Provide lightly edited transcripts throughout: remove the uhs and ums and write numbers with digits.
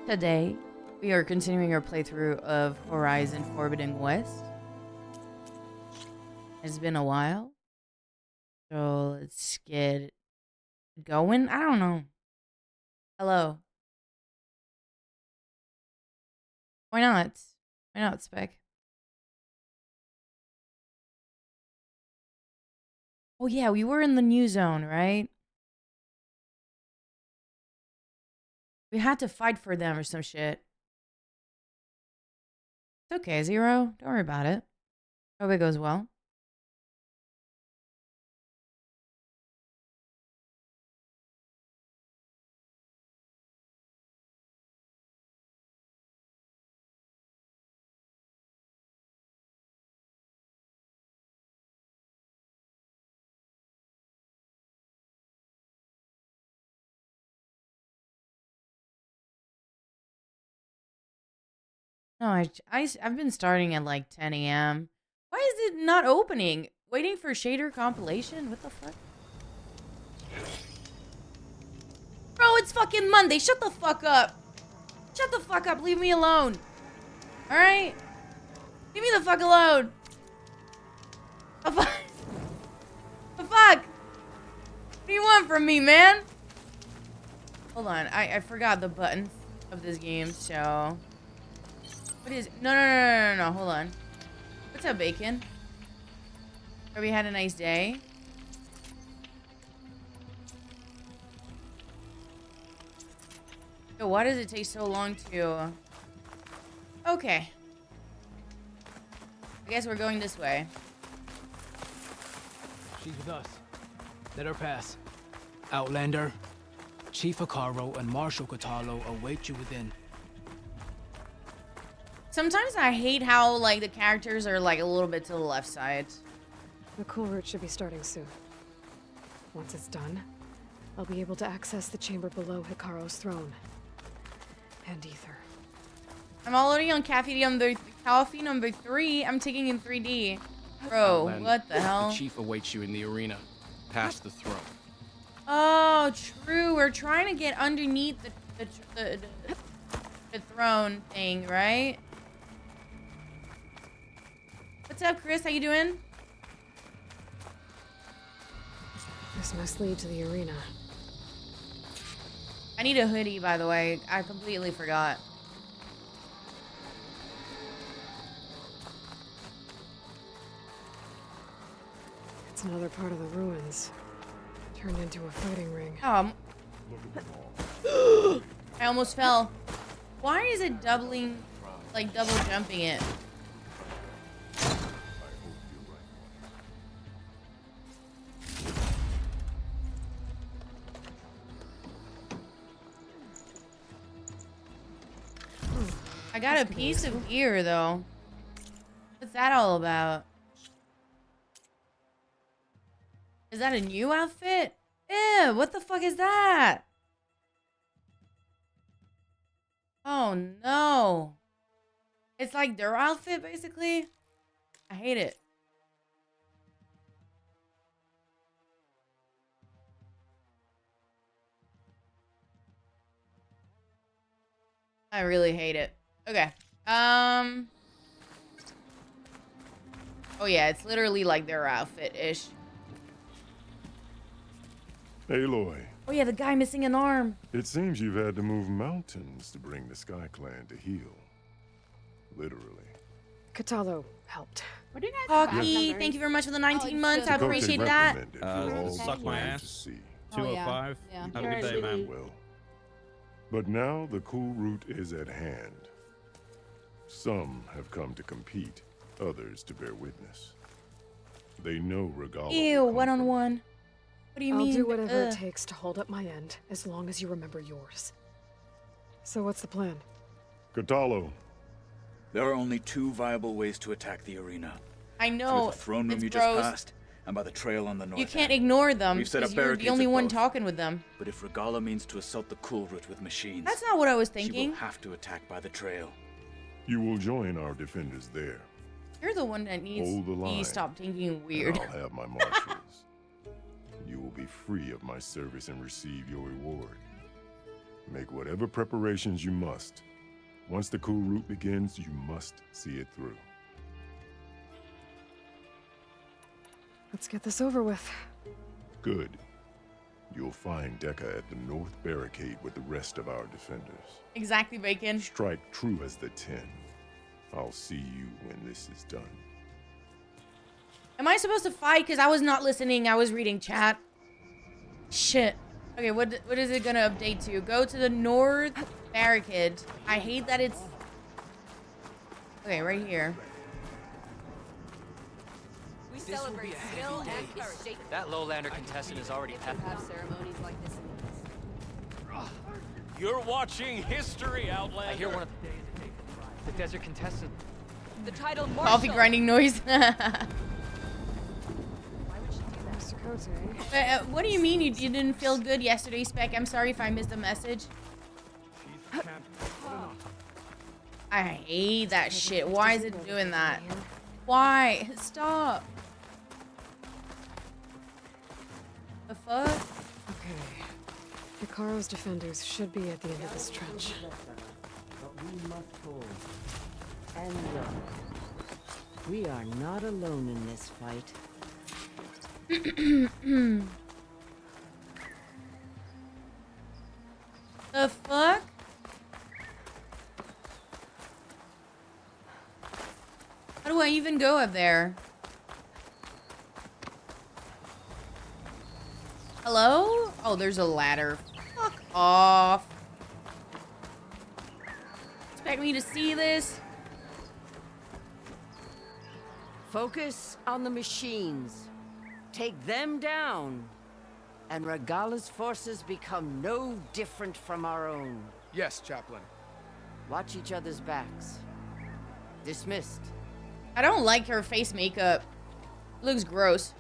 Today, we are continuing our playthrough of Horizon Forbidden West. It's been a while, so let's get going. I don't know. Hello. Why not? Why not, Spec? Oh yeah, we were in the new zone, right? We had to fight for them or some shit. It's okay, Zero. Don't worry about it. Hope it goes well. No, I've been starting at like 10 a.m. Why is it not opening? Waiting for shader compilation? What the fuck? Bro, it's fucking Monday. Shut the fuck up. Shut the fuck up. Leave me alone. Alright? Leave me the fuck alone. The fuck? The fuck? What do you want from me, man? Hold on. I forgot the buttons of this game, so... What is it? No. Hold on. What's up, Bacon? Hope you had a nice day. Yo, why does it take so long to... Okay. I guess we're going this way. She's with us. Let her pass. Outlander, Chief Hikaru and Marshal Katalo await you within. Sometimes I hate how, like, the characters are, like, a little bit to the left side. The cool route should be starting soon. Once it's done, I'll be able to access the chamber below Hikaru's throne. And Ether. I'm already on coffee number 3. I'm taking in 3D. Bro, Outlander, what the hell? The chief awaits you in the arena, past the throne. Oh, true. We're trying to get underneath the throne thing, right? What's up, Chris? How you doing? This must lead to the arena. I need a hoodie, by the way. I completely forgot. It's another part of the ruins. Turned into a fighting ring. I almost fell. Why is it doubling, like double jumping it? I got a piece of gear, though. What's that all about? Is that a new outfit? Ew, what the fuck is that? Oh, no. It's like their outfit, basically. I hate it. I really hate it. Okay. Oh yeah, it's literally like their outfit-ish. Aloy, Oh yeah, the guy missing an arm. it seems you've had to move mountains to bring the Sky Clan to heal. Literally. Katalo helped. What do you guys have Hockey, numbers? thank you very much for the 19 months. I Dakota appreciate that. recommended for all suck my blind ass. to see. Oh, yeah. 205. Yeah. Have a good day, man. Well, but now the cool route is at hand. Some have come to compete, others to bear witness. They know Regala. Ew, one-on-one. What do you I'll mean? do whatever it takes to hold up my end, as long as you remember yours. So what's the plan? Katalo, There are only two viable ways to attack the arena. I Through know. the throne room it's you gross. just passed, and by the trail on the north You can't end. ignore them We've set up because you're the barricades only at one both. talking with them. But if Regala means to assault the cool route with machines, That's not what I was she thinking. will have to attack by the trail. you will join our defenders there. You're the one that needs Hold the to line, stop thinking And weird. I'll have my marshals. You will be free of my service and receive your reward. Make whatever preparations you must. Once the cool route begins, you must see it through. Let's get this over with. Good. You'll find Deca at the north barricade with the rest of our defenders. Exactly, Bacon. Strike true as the 10. I'll see you when this is done. Am I supposed to fight? Because I was not listening. I was reading chat. Shit. Okay, what is it gonna update to? Go to the north barricade. I hate that it's... Okay, right here. We celebrate skill and courage. That lowlander contestant is already Have ceremonies like this in the East. You're watching history, Outlander. I hear one of the desert contestant. The title Marshal. Coffee grinding noise. Mr. Cote. What do you mean you didn't feel good yesterday, Spec? I'm sorry if I missed the message. I hate that shit. Why is it doing that? Why? Stop. The fuck? Okay. Hikaru's defenders should be at the end of this trench. But we must hold. And learn. We are not alone in this fight. The fuck? How do I even go up there? Hello? Oh, there's a ladder. Fuck off. Expect me to see this? Focus on the machines. Take them down. And Regala's forces become no different from our own. Yes, Chaplain. Watch each other's backs. Dismissed. I don't like her face makeup. Looks gross.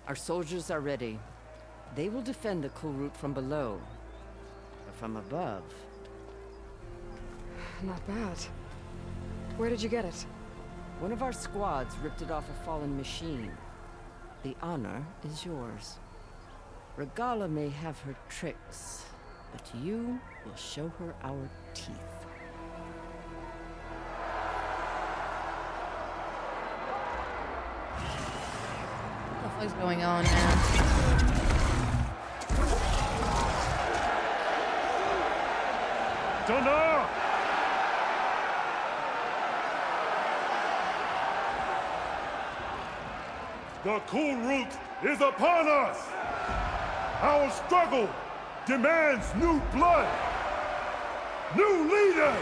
Our soldiers are ready. They will defend the cool route from below. But from above... Not bad. Where did you get it? One of our squads ripped it off a fallen machine. The honor is yours. Regala may have her tricks, but you will show her our teeth. What the fuck's going on now? Donna! The cool route is upon us! Our struggle demands new blood! New leaders!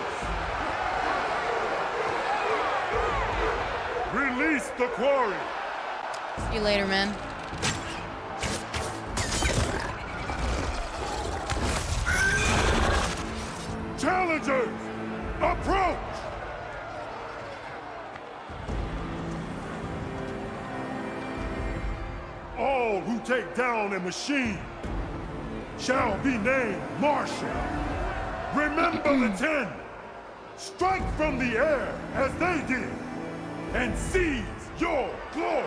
Release the quarry! See you later, man. Challengers, approach! All who take down a machine shall be named Marshal. Remember the 10. Strike from the air as they did and seize your glory.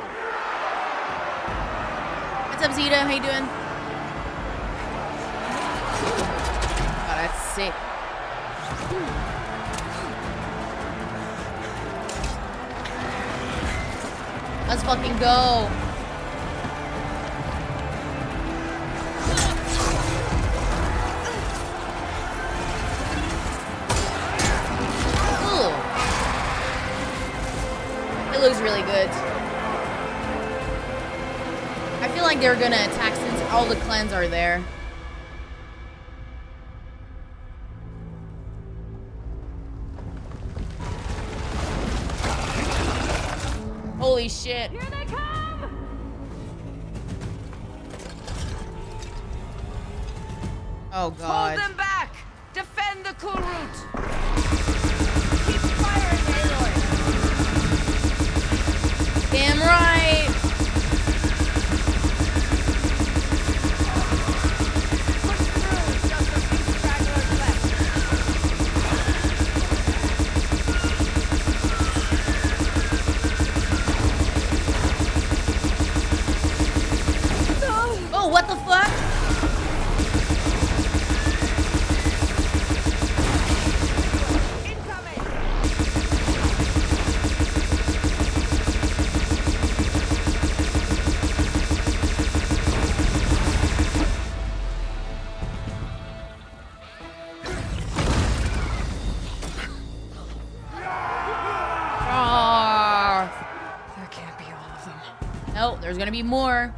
What's up, Zeta? How you doing? Oh, that's sick. Let's fucking go. Ooh. It looks really good. I feel like they're gonna attack since all the clans are there. Holy shit. Here they come! Oh god. Hold them back! Defend the cool route! Keep firing, Aloy! Damn right. Push through, just a few stragglers left. Oh, what the fuck? There's gonna be more.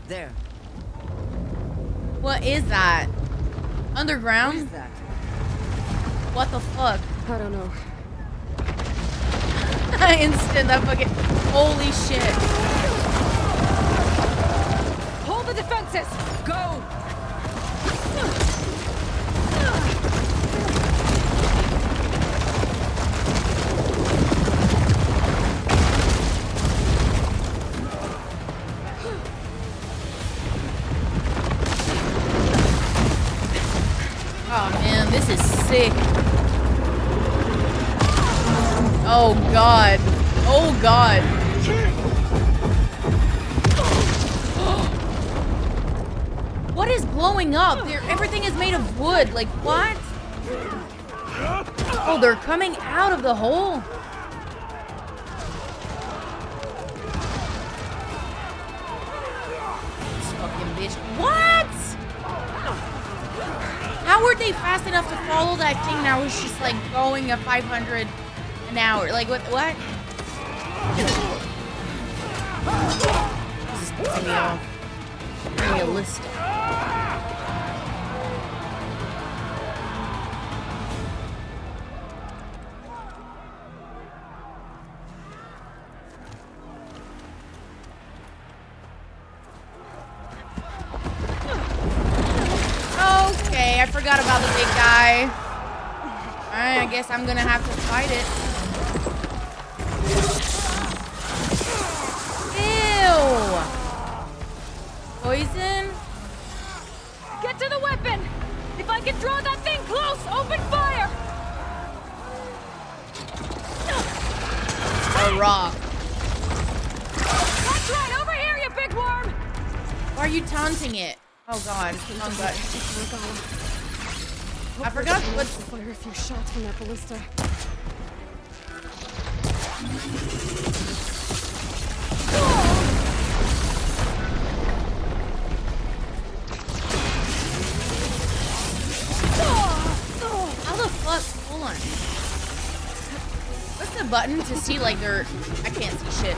There. What is that? Underground? What is that? What the fuck? I don't know. Instant, that fucking. Holy shit. Hold the defenses! Go! Oh man, this is sick. Oh god. Oh god. What is blowing up? Everything is made of wood. Like, what? Oh, they're coming out of the hole? This fucking bitch. What? How were they fast enough to follow that thing that was just like going at 500 an hour? Like, what? This is pissing me off. Realistic. Okay, I forgot about the big guy. Alright, I guess I'm gonna have to fight it. Ew! Poison? Get to the weapon! If I can draw that thing close, open fire! A rock. That's right, over here, you big worm! Why are you taunting it? Oh god. Oh god. I forgot what. Fire a few shots from that ballista. How the fuck? Hold on. What's the button to see like they're. I can't see shit.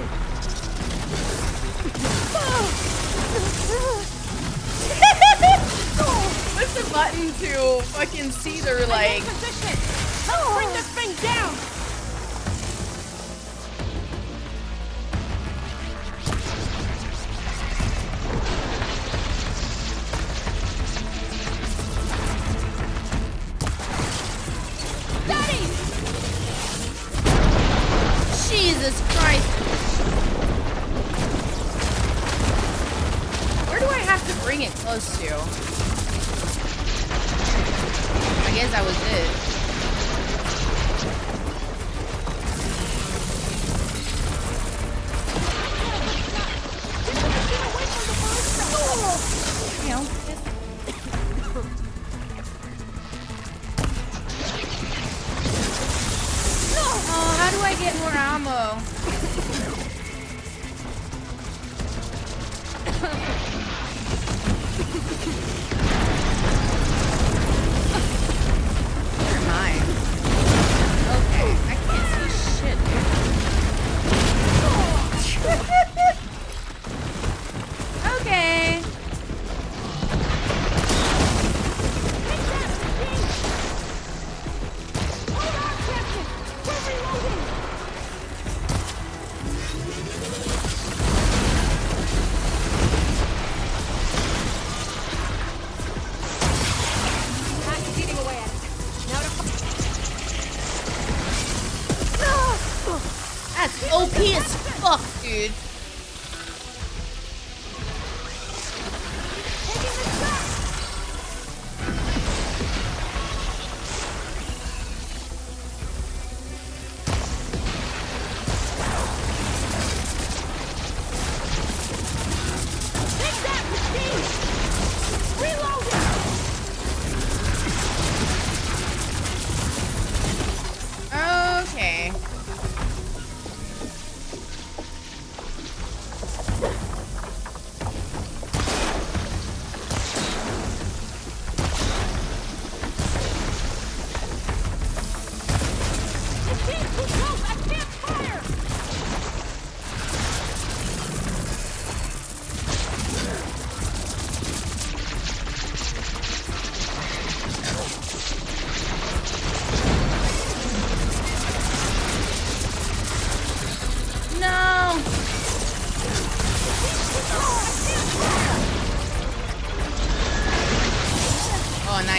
What's the button to fucking see their like. Bring this thing down! Daddy! Jesus Christ. Where do I have to bring it close to? I guess that was it. You know, oh, how do I get more ammo? Where am I?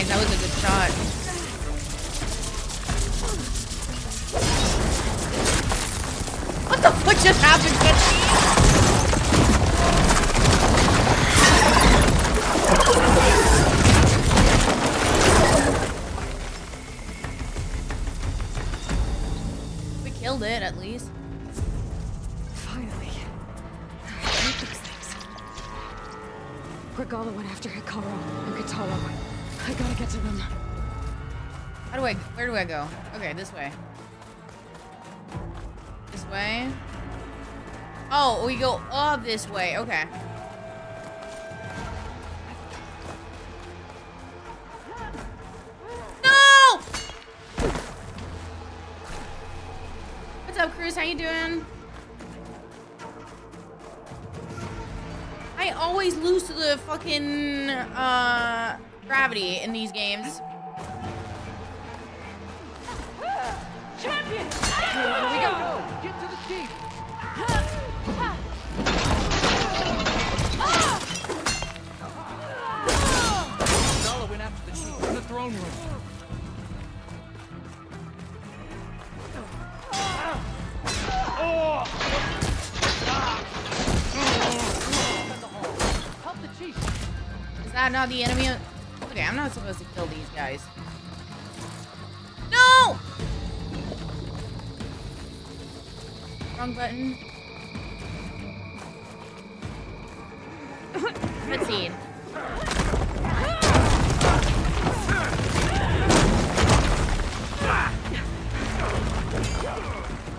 That was a good shot. What the fuck just happened, We killed it, at least. Finally. I hate these things. Regala went after Hikaru and Katalo. I gotta get to them. Where do I go? Okay, this way. This way? Oh, we go up this way. Okay. No! What's up, Cruz? How you doing? I always lose to the fucking gravity in these games. Champion! Here we go. Get to the chief! Nala went after the chief in the throne room. Help the chief! Is that not the enemy? Okay, I'm not supposed to kill these guys. No! Wrong button. Cutscene.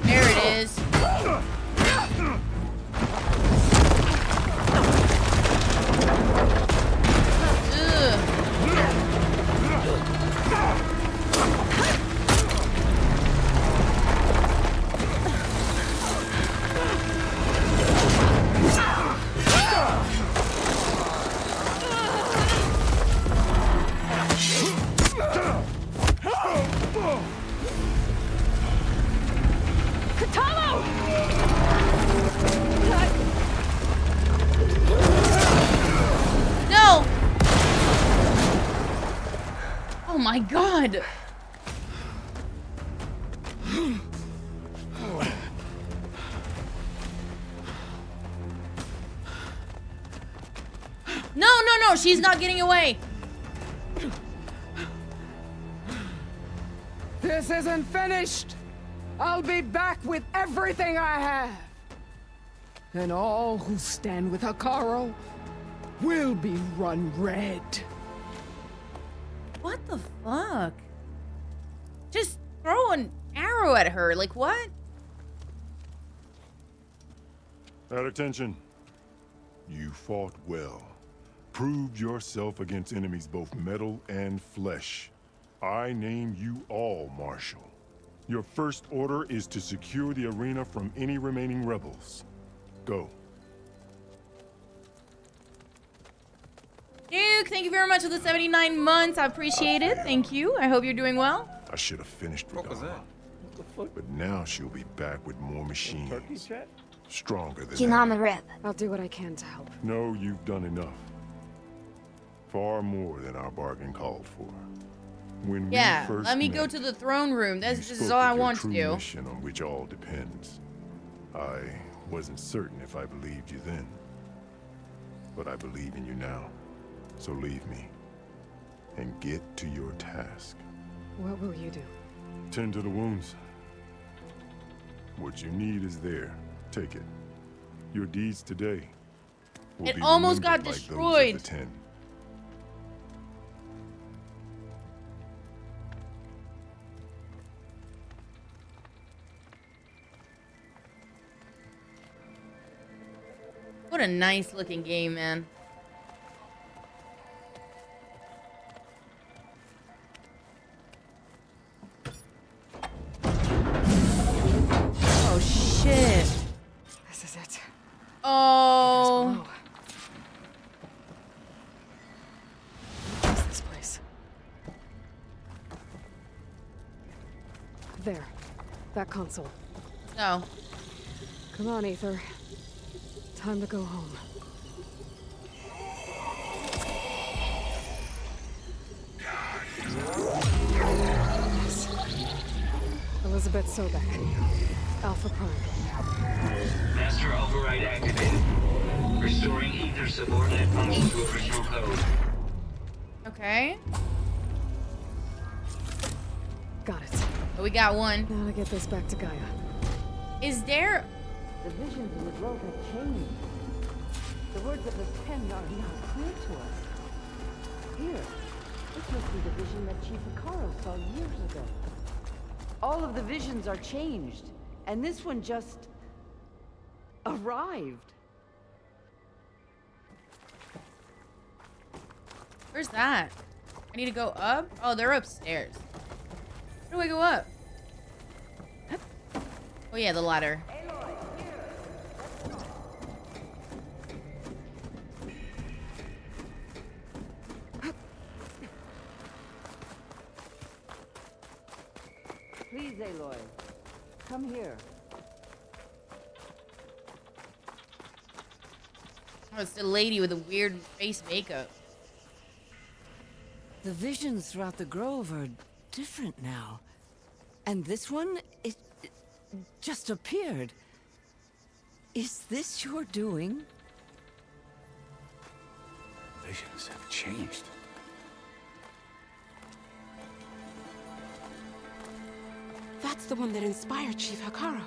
There it is. No! Oh my god! No, she's not getting away. This isn't finished. I'll be back with everything I have. And all who stand with Hikaru will be run red. What the fuck? Just throw an arrow at her, like what? At attention. You fought well. Proved yourself against enemies both metal and flesh. I name you all Marshal. Your first order is to secure the arena from any remaining rebels. Go. Duke, thank you very much for the 79 months. I appreciate it. Thank you. I hope you're doing well. I should have finished with What was that? But now she'll be back with more machines. Stronger than ever. Kinamazing. I'll do what I can to help. No, you've done enough. Far more than our bargain called for. When Yeah, we first let me met, go to the throne room. you This is spoke all I of your want to true do. mission on which all depends. I wasn't certain if I believed you then, but I believe in you now. So leave me and get to your task. What will you do? Tend to the wounds. What you need is there. Take it. Your deeds today will It be almost got remembered like those destroyed. of the 10. What a nice looking game, man. Oh shit. This is it. Oh. What is this place? There. That console. No. Come on, Aether. Time to go home. Alphabet Sobek. Alpha Prime. Master override activated. Restoring ether subordinate function to original code. Okay. Got it. Oh, we got one. Now to get this back to Gaia. Is there... The visions in the grove have changed. The words of the pen are now clear to us. Here, this must be the vision that Chief Hikaru saw years ago. All of the visions are changed, and this one just... arrived. Where's that? I need to go up? Oh, they're upstairs. Where do I go up? Oh yeah, the ladder. Please, Aloy. Come here. Oh, it's the lady with the weird face makeup. The visions throughout the grove are different now. And this one, it just appeared. Is this your doing? Visions have changed. That's the one that inspired Chief Hikaru.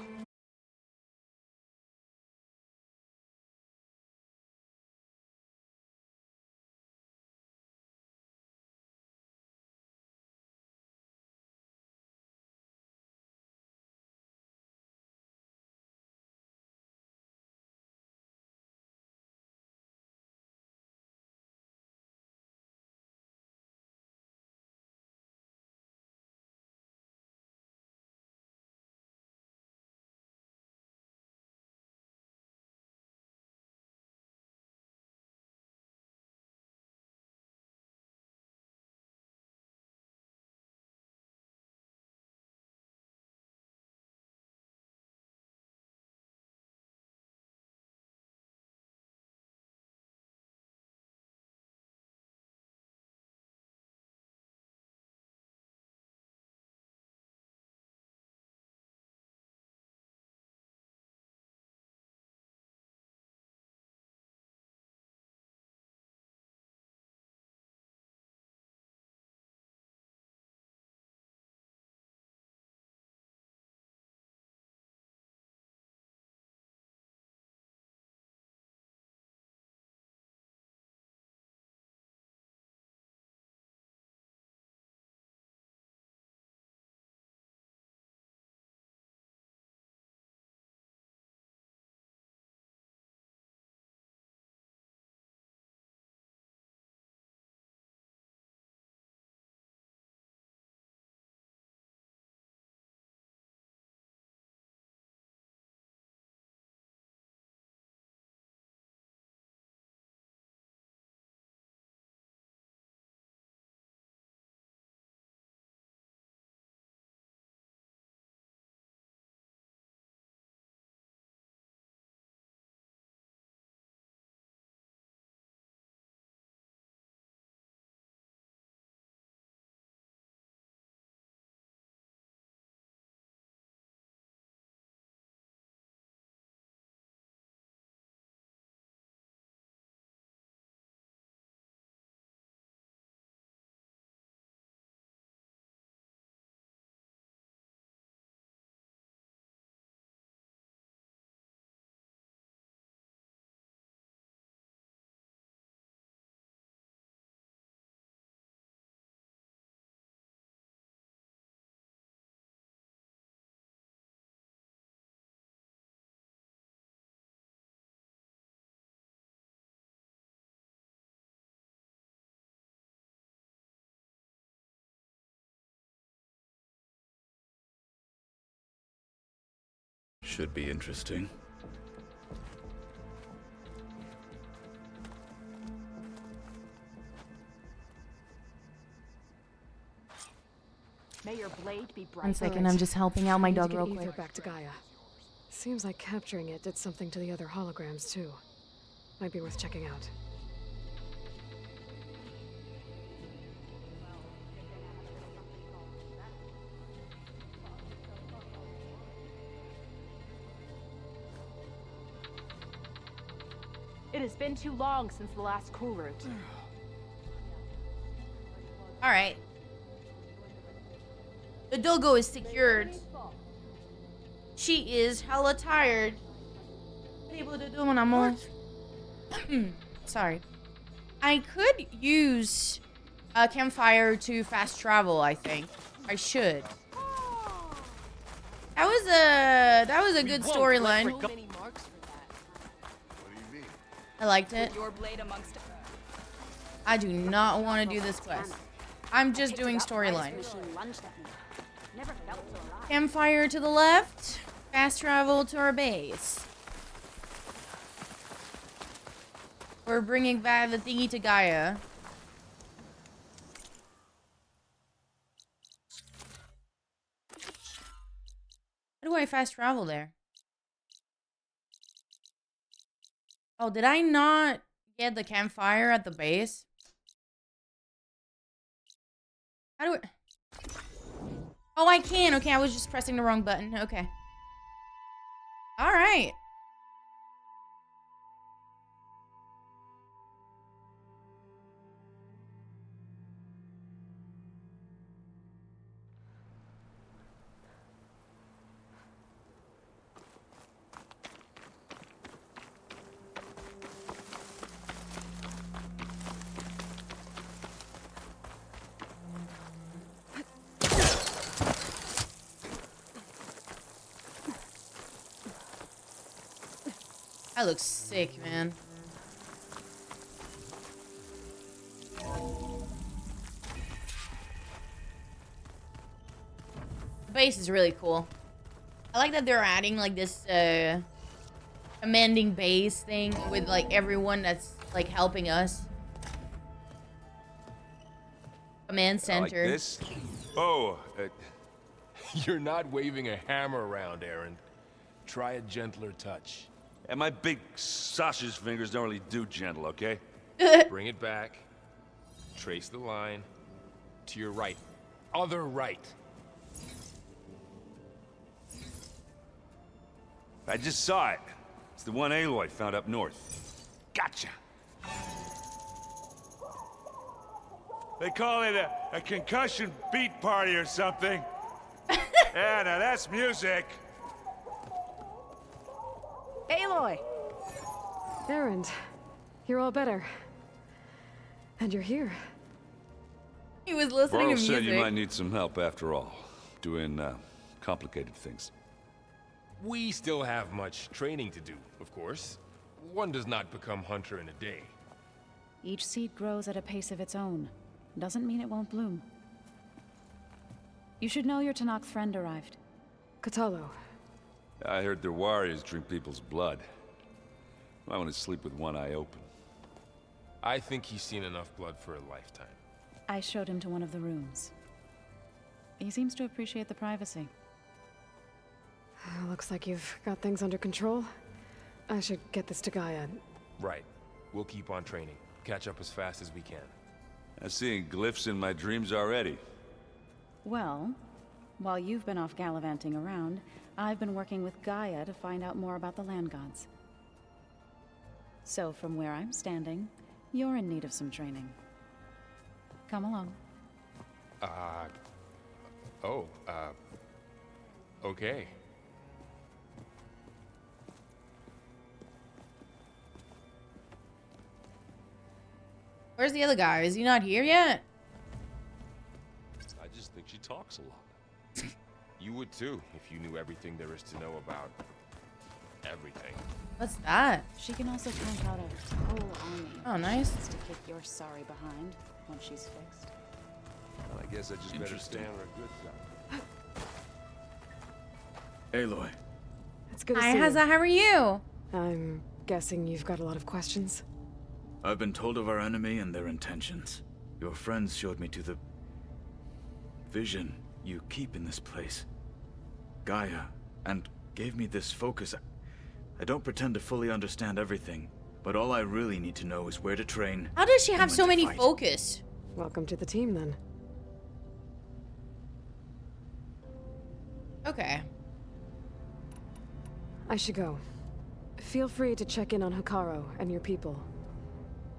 Should be interesting. May your blade be bright. 1 second, I'm just helping out my I need to dog get real Ether quick. back to Gaia. Seems like capturing it did something to the other holograms too. Might be worth checking out. has been too long since the last cool route. Alright. The Dogo is secured. She is hella tired. What are you doing, amor? Sorry. I could use a campfire to fast travel, I think. I should. That was a good storyline. I liked it. I do not want to do this quest. I'm just doing storyline. Campfire to the left. Fast travel to our base. We're bringing back the thingy to Gaia. How do I fast travel there? Oh, did I not get the campfire at the base? How do I... Oh, I can. Okay, I was just pressing the wrong button. Okay. All right. That looks sick, man. The base is really cool. I like that they're adding like this amending base thing with like everyone that's like helping us. Command center. Like this? Oh, you're not waving a hammer around, Aaron. Try a gentler touch. And my big sausage fingers don't really do gentle, okay? Bring it back. Trace the line. To your right. Other right. I just saw it. It's the one Aloy found up north. Gotcha. They call it a concussion beat party or something. Yeah, now that's music. Aloy! Erend, you're all better. And you're here. He was listening Varl to music. said you might need some help after all. Doing, complicated things. We still have much training to do, of course. One does not become hunter in a day. Each seed grows at a pace of its own. Doesn't mean it won't bloom. You should know your Tanakh friend arrived. Katalo. I heard their warriors drink people's blood. I want to sleep with one eye open. I think he's seen enough blood for a lifetime. I showed him to one of the rooms. He seems to appreciate the privacy. Looks like you've got things under control. I should get this to Gaia. Right. We'll keep on training. Catch up as fast as we can. I'm seeing glyphs in my dreams already. Well, while you've been off gallivanting around, I've been working with Gaia to find out more about the land gods. So from where I'm standing, you're in need of some training. Come along. Okay. Where's the other guy? Is he not here yet? I just think she talks a lot. You would too, if you knew everything there is to know about everything. What's that? She can also camp out a whole army. Oh, nice. To kick your sorry behind once she's fixed. Well, I guess I just better stay on her good side. Aloy. It's good to Hi, see Hazza, how are you? I'm guessing you've got a lot of questions. I've been told of our enemy and their intentions. Your friends showed me to the vision you keep in this place, Gaia, and gave me this focus. I don't pretend to fully understand everything, but all I really need to know is where to train. How does she have and so when to many fight. focus? Welcome to the team, then. Okay. I should go. Feel free to check in on Hikaru and your people.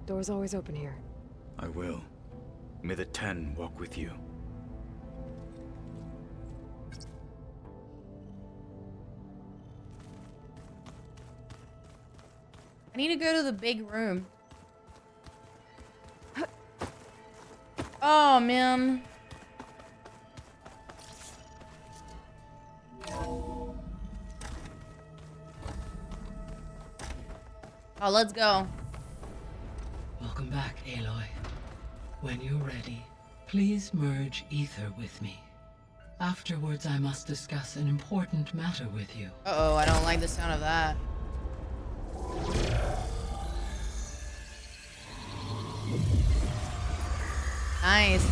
Door's always open here. I will. May the 10 walk with you. I need to go to the big room. Oh, man. Oh, let's go. Welcome back, Aloy. When you're ready, please merge ether with me. Afterwards, I must discuss an important matter with you. Uh-oh, I don't like the sound of that. Nice.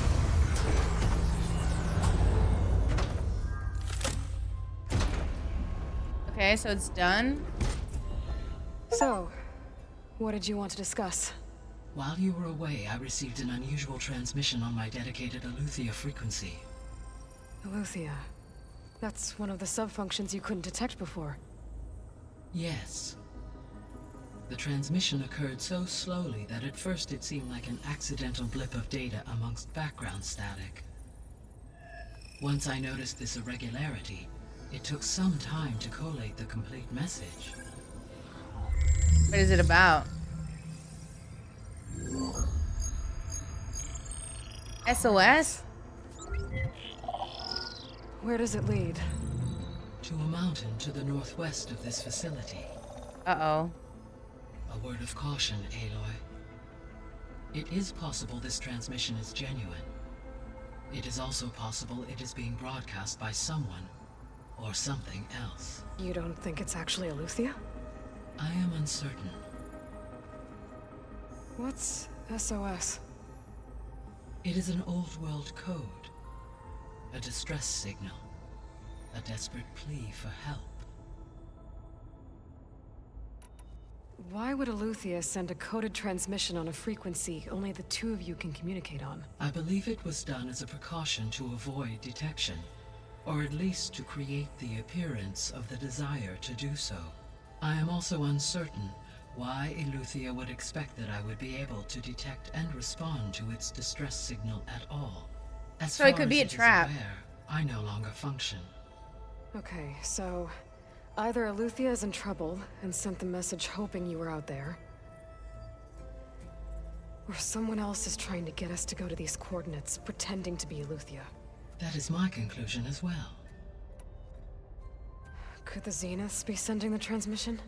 Okay, so it's done. So, what did you want to discuss? While you were away, I received an unusual transmission on my dedicated Aletheia frequency. Aletheia. That's one of the sub-functions you couldn't detect before. Yes. The transmission occurred so slowly that at first it seemed like an accidental blip of data amongst background static. Once I noticed this irregularity, it took some time to collate the complete message. What is it about? SOS? Where does it lead? To a mountain to the northwest of this facility. Uh-oh. A word of caution, Aloy. It is possible this transmission is genuine. It is also possible it is being broadcast by someone or something else. You don't think it's actually Aletheia? I am uncertain. What's SOS? It is an old world code. A distress signal. A desperate plea for help. Why would Aletheia send a coded transmission on a frequency only the two of you can communicate on? I believe it was done as a precaution to avoid detection, or at least to create the appearance of the desire to do so. I am also uncertain why Aletheia would expect that I would be able to detect and respond to its distress signal at all. As So it could be a trap. I no longer function. Okay, so either Aletheia is in trouble and sent the message hoping you were out there, or someone else is trying to get us to go to these coordinates, pretending to be Aletheia. That is my conclusion as well. Could the Zeniths be sending the transmission?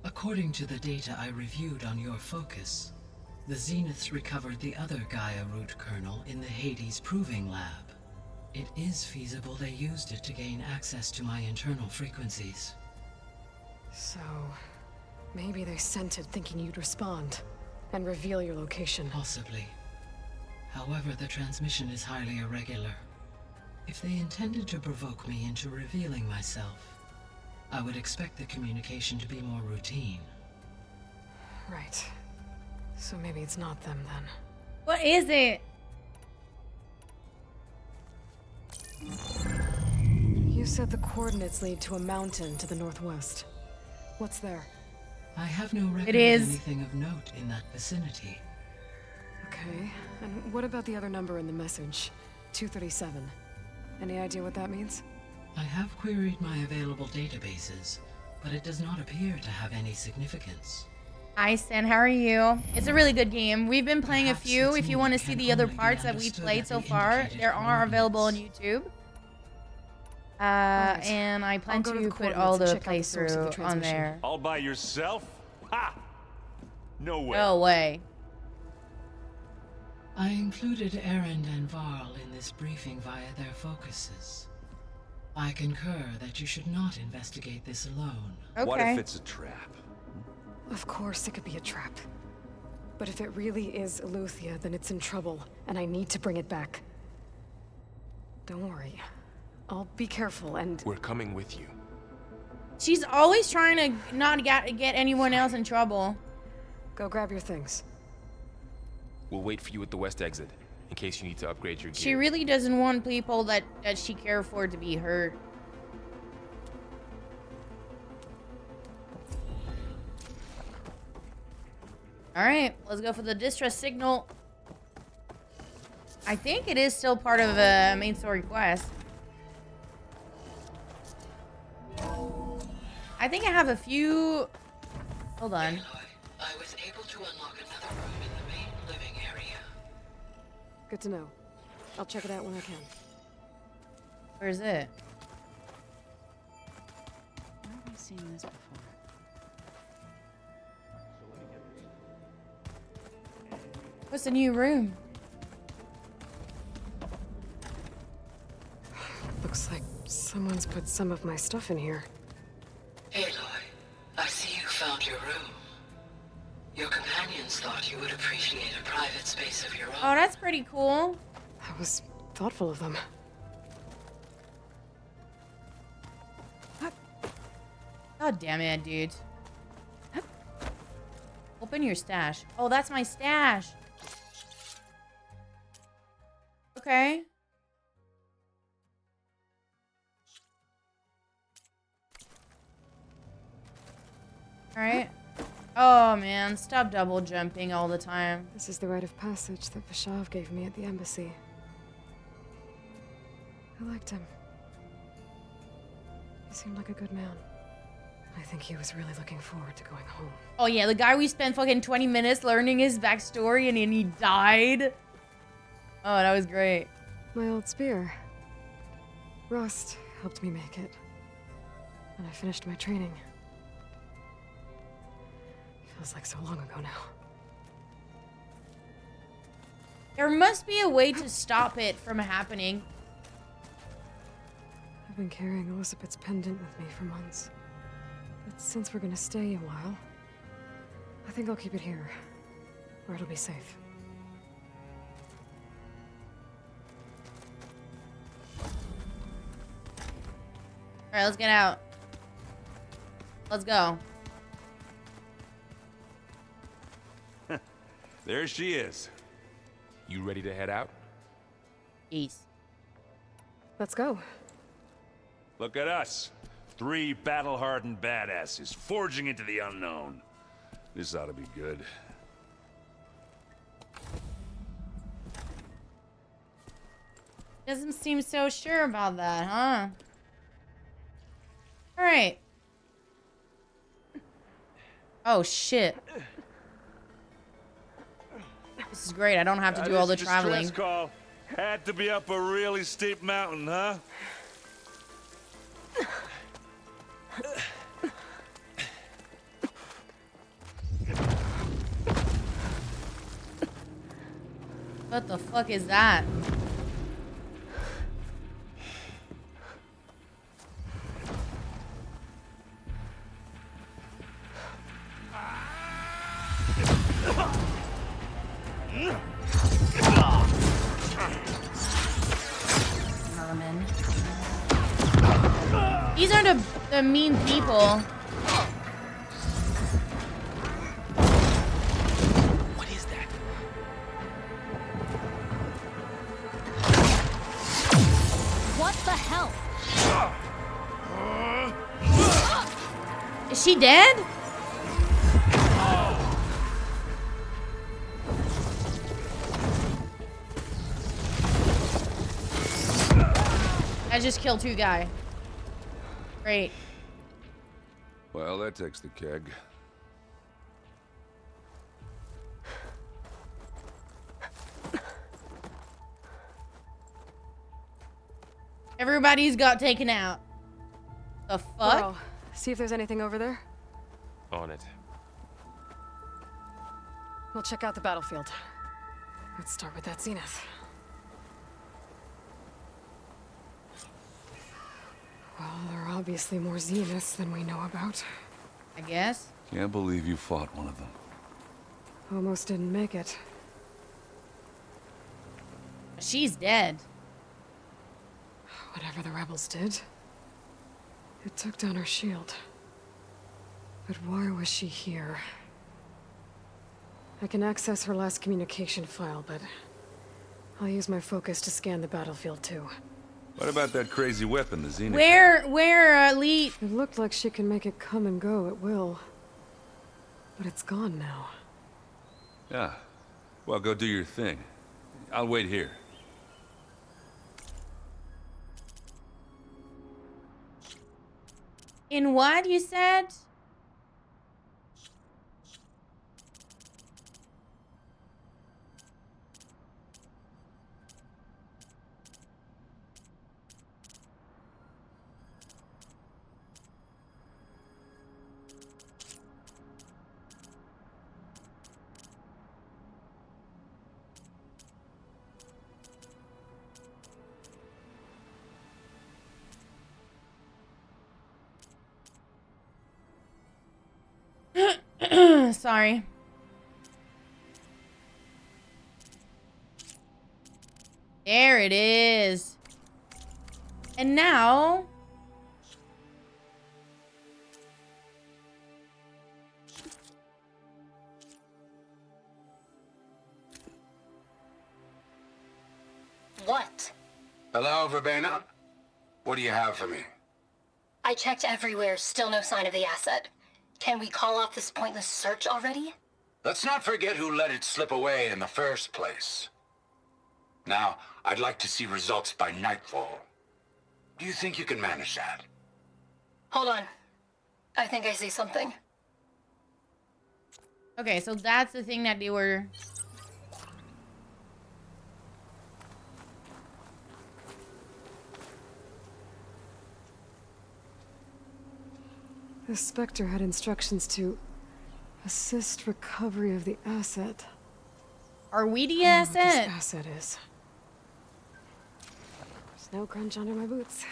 According to the data I reviewed on your focus, the Zeniths recovered the other Gaia root kernel in the Hades Proving Lab. It is feasible they used it to gain access to my internal frequencies. So, maybe they sent it thinking you'd respond and reveal your location. Possibly. However, the transmission is highly irregular. If they intended to provoke me into revealing myself, I would expect the communication to be more routine. Right. So maybe it's not them then. What is it? You said the coordinates lead to a mountain to the northwest. What's there? I have no record of anything of note in that vicinity. Okay, and what about the other number in the message? 237. Any idea what that means? I have queried my available databases, but it does not appear to have any significance. Hi, Stan. How are you? It's a really good game. We've been playing a few. If you want to see the other parts that we've played so far, they are available on YouTube. And I plan to put all the playthrough on there. All by yourself? Ha! No way. No way. I included Erend and Varl in this briefing via their focuses. I concur that you should not investigate this alone. Okay. What if it's a trap? Of course it could be a trap. But if it really is Aletheia, then it's in trouble, and I need to bring it back. Don't worry. I'll be careful and... We're coming with you. She's always trying to not get anyone else in trouble. Go grab your things. We'll wait for you at the west exit, in case you need to upgrade your gear. She really doesn't want people that she cares for to be hurt. Alright, let's go for the distress signal. I think it is still part of a main story quest. I think I have a few... Hold on. I was able to unlock another room in the main living area. Good to know. I'll check it out when I can. Where's it? Where have I seen this before? What's the new room? Looks like someone's put some of my stuff in here. Aloy, I see you found your room. Your companions thought you would appreciate a private space of your own. Oh, that's pretty cool. That was thoughtful of them. God damn it, dude. Open your stash. Oh, that's my stash. Okay. Alright. Oh man, stop double jumping all the time. This is the rite of passage that Vashav gave me at the embassy. I liked him. He seemed like a good man. I think he was really looking forward to going home. Oh yeah, the guy we spent fucking 20 minutes learning his backstory and then he died. Oh, that was great. My old spear. Rust helped me make it. And I finished my training. Feels like so long ago now. There must be a way to stop it from happening. I've been carrying Elizabeth's pendant with me for months. But since we're gonna stay a while, I think I'll keep it here, where it'll be safe. Alright, let's get out. Let's go. There she is. You ready to head out? Peace. Let's go. Look at us. 3 battle-hardened badasses forging into the unknown. This ought to be good. Doesn't seem so sure about that, huh? Alright. Oh, shit. This is great. I don't have to do all the traveling. Distress call had to be up a really steep mountain, huh? What the fuck is that? Merman. These are the mean people. What is that? What the hell? Is she dead? I just killed 2 guys. Great. Well, that takes the keg. Everybody's got taken out. The fuck? Well, see if there's anything over there. On it. We'll check out the battlefield. Let's start with that zenith. Well, there are obviously more zeniths than we know about. I guess. Can't believe you fought one of them. Almost didn't make it. She's dead. Whatever the rebels did, it took down her shield. But why was she here? I can access her last communication file, but I'll use my focus to scan the battlefield too. What about that crazy weapon, the Zenith? Where, Elite? It looked like she can make it come and go at will. But it's gone now. Yeah. Well, go do your thing. I'll wait here. In what you said? Sorry. There it is. And now... What? Hello, Verbena? What do you have for me? I checked everywhere, still no sign of the asset. Can we call off this pointless search already? Let's not forget who let it slip away in the first place. Now, I'd like to see results by nightfall. Do you think you can manage that? Hold on. I think I see something. Okay, so that's the thing that they were... The Spectre had instructions to assist recovery of the asset. Are we the I don't know what asset? this asset is. There's no crunch under my boots.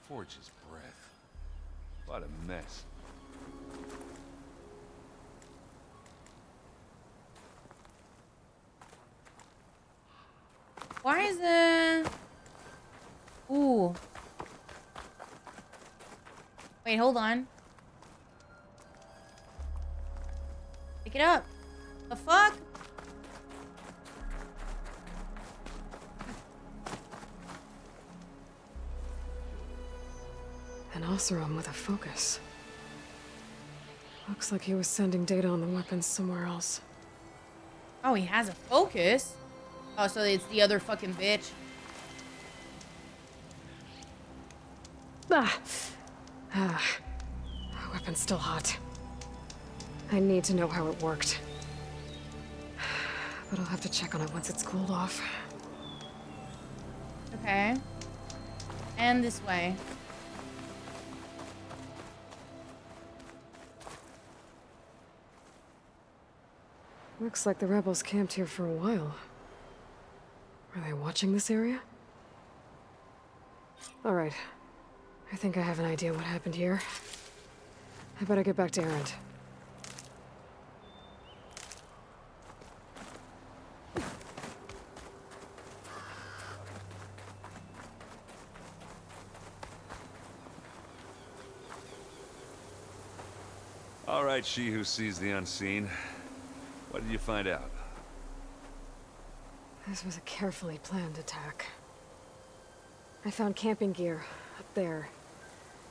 Forge's breath. What a mess. Why is it... Ooh. Wait, hold on. Pick it up. The fuck? An Oseram with a focus. Looks like he was sending data on the weapons somewhere else. Oh, he has a focus? Oh, so it's the other fucking bitch. Ah, weapon's still hot. I need to know how it worked. But I'll have to check on it once it's cooled off. Okay. And this way. Looks like the rebels camped here for a while. Are they watching this area? Alright. I think I have an idea what happened here. I better get back to Erend. All right, she who sees the unseen. What did you find out? This was a carefully planned attack. I found camping gear up there.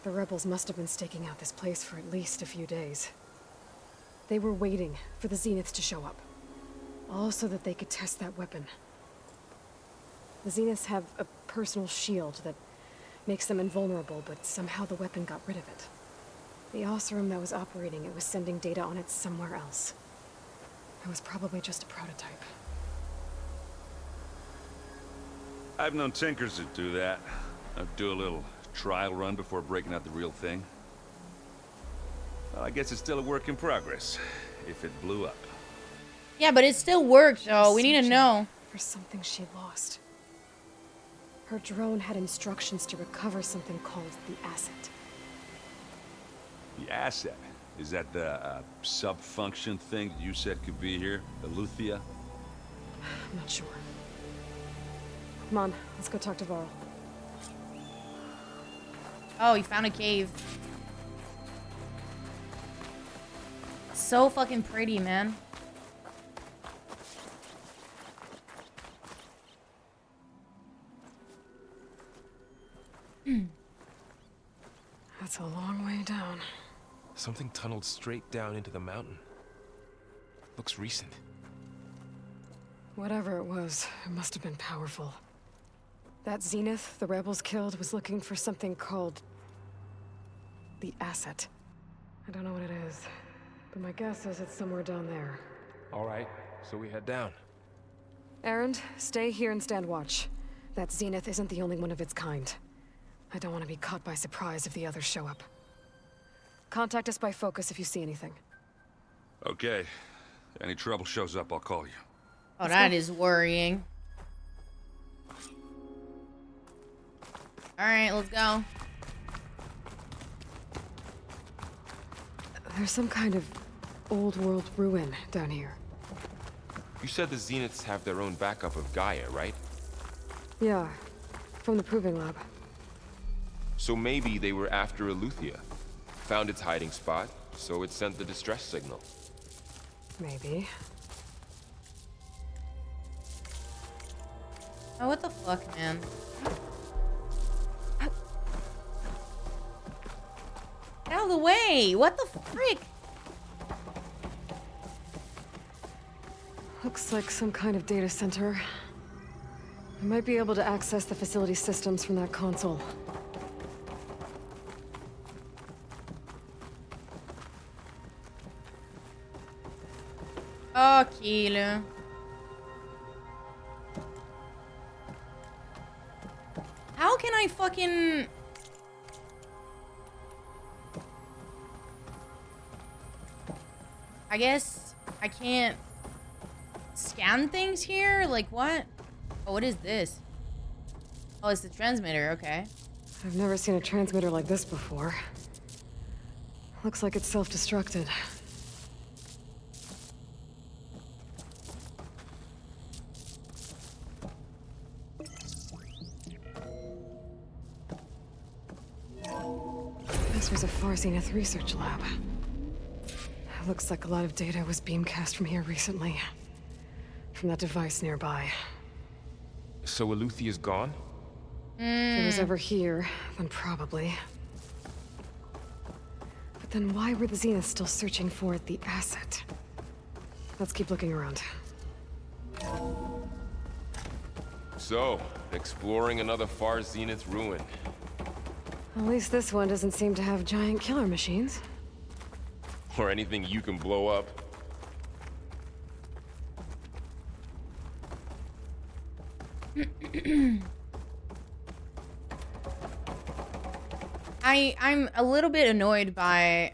The rebels must have been staking out this place for at least a few days. They were waiting for the Zeniths to show up. All so that they could test that weapon. The Zeniths have a personal shield that makes them invulnerable, but somehow the weapon got rid of it. The Oseram that was operating it was sending data on it somewhere else. It was probably just a prototype. I've known tinkers that do that. I'd do a little trial run before breaking out the real thing. Well, I guess it's still a work in progress, if it blew up. Yeah, but it still works, so we need to know. For something she lost. Her drone had instructions to recover something called the asset. The asset? Is that the sub-function thing that you said could be here? Eleuthia? I'm not sure. Come on, let's go talk to Varl. Oh, he found a cave. So fucking pretty, man. That's a long way down. Something tunneled straight down into the mountain. Looks recent. Whatever it was, it must have been powerful. That Zenith the rebels killed was looking for something called the asset. I don't know what it is, but my guess is it's somewhere down there. All right, so we head down. Erend, stay here and stand watch. That Zenith isn't the only one of its kind. I don't want to be caught by surprise if the others show up. Contact us by focus if you see anything. Okay. Any trouble shows up, I'll call you. Oh, that is worrying. Alright, let's go. There's some kind of old world ruin down here. You said the Zeniths have their own backup of Gaia, right? Yeah, from the Proving Lab. So maybe they were after Eleuthia. Found its hiding spot, so it sent the distress signal. Maybe. Oh, what the fuck, man? Get out of the way! What the frick? Looks like some kind of data center. I might be able to access the facility systems from that console. Oh, Kilo. How can I fucking... I guess I can't scan things here? Like, what? Oh, what is this? Oh, it's the transmitter, okay. I've never seen a transmitter like this before. Looks like it's self-destructed. This was a Far Zenith research lab. Looks like a lot of data was beamcast from here recently. From that device nearby. So Eleuthia's gone? If it was ever here, then probably. But then why were the Zeniths still searching for the asset? Let's keep looking around. So, exploring another Far Zenith ruin. At least this one doesn't seem to have giant killer machines. Or anything you can blow up. I'm a little bit annoyed by...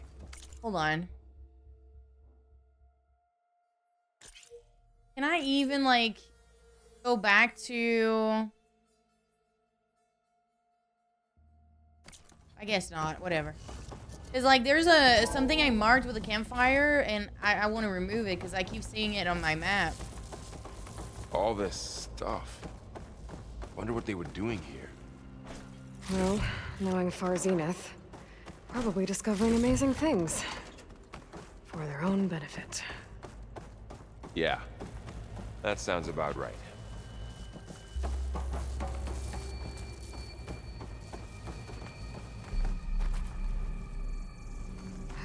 Hold on. Can I even, like, go back to... I guess not. Whatever. It's like there's something I marked with a campfire, and I want to remove it because I keep seeing it on my map. All this stuff. Wonder what they were doing here. Well, knowing Far Zenith, probably discovering amazing things. For their own benefit. Yeah. That sounds about right.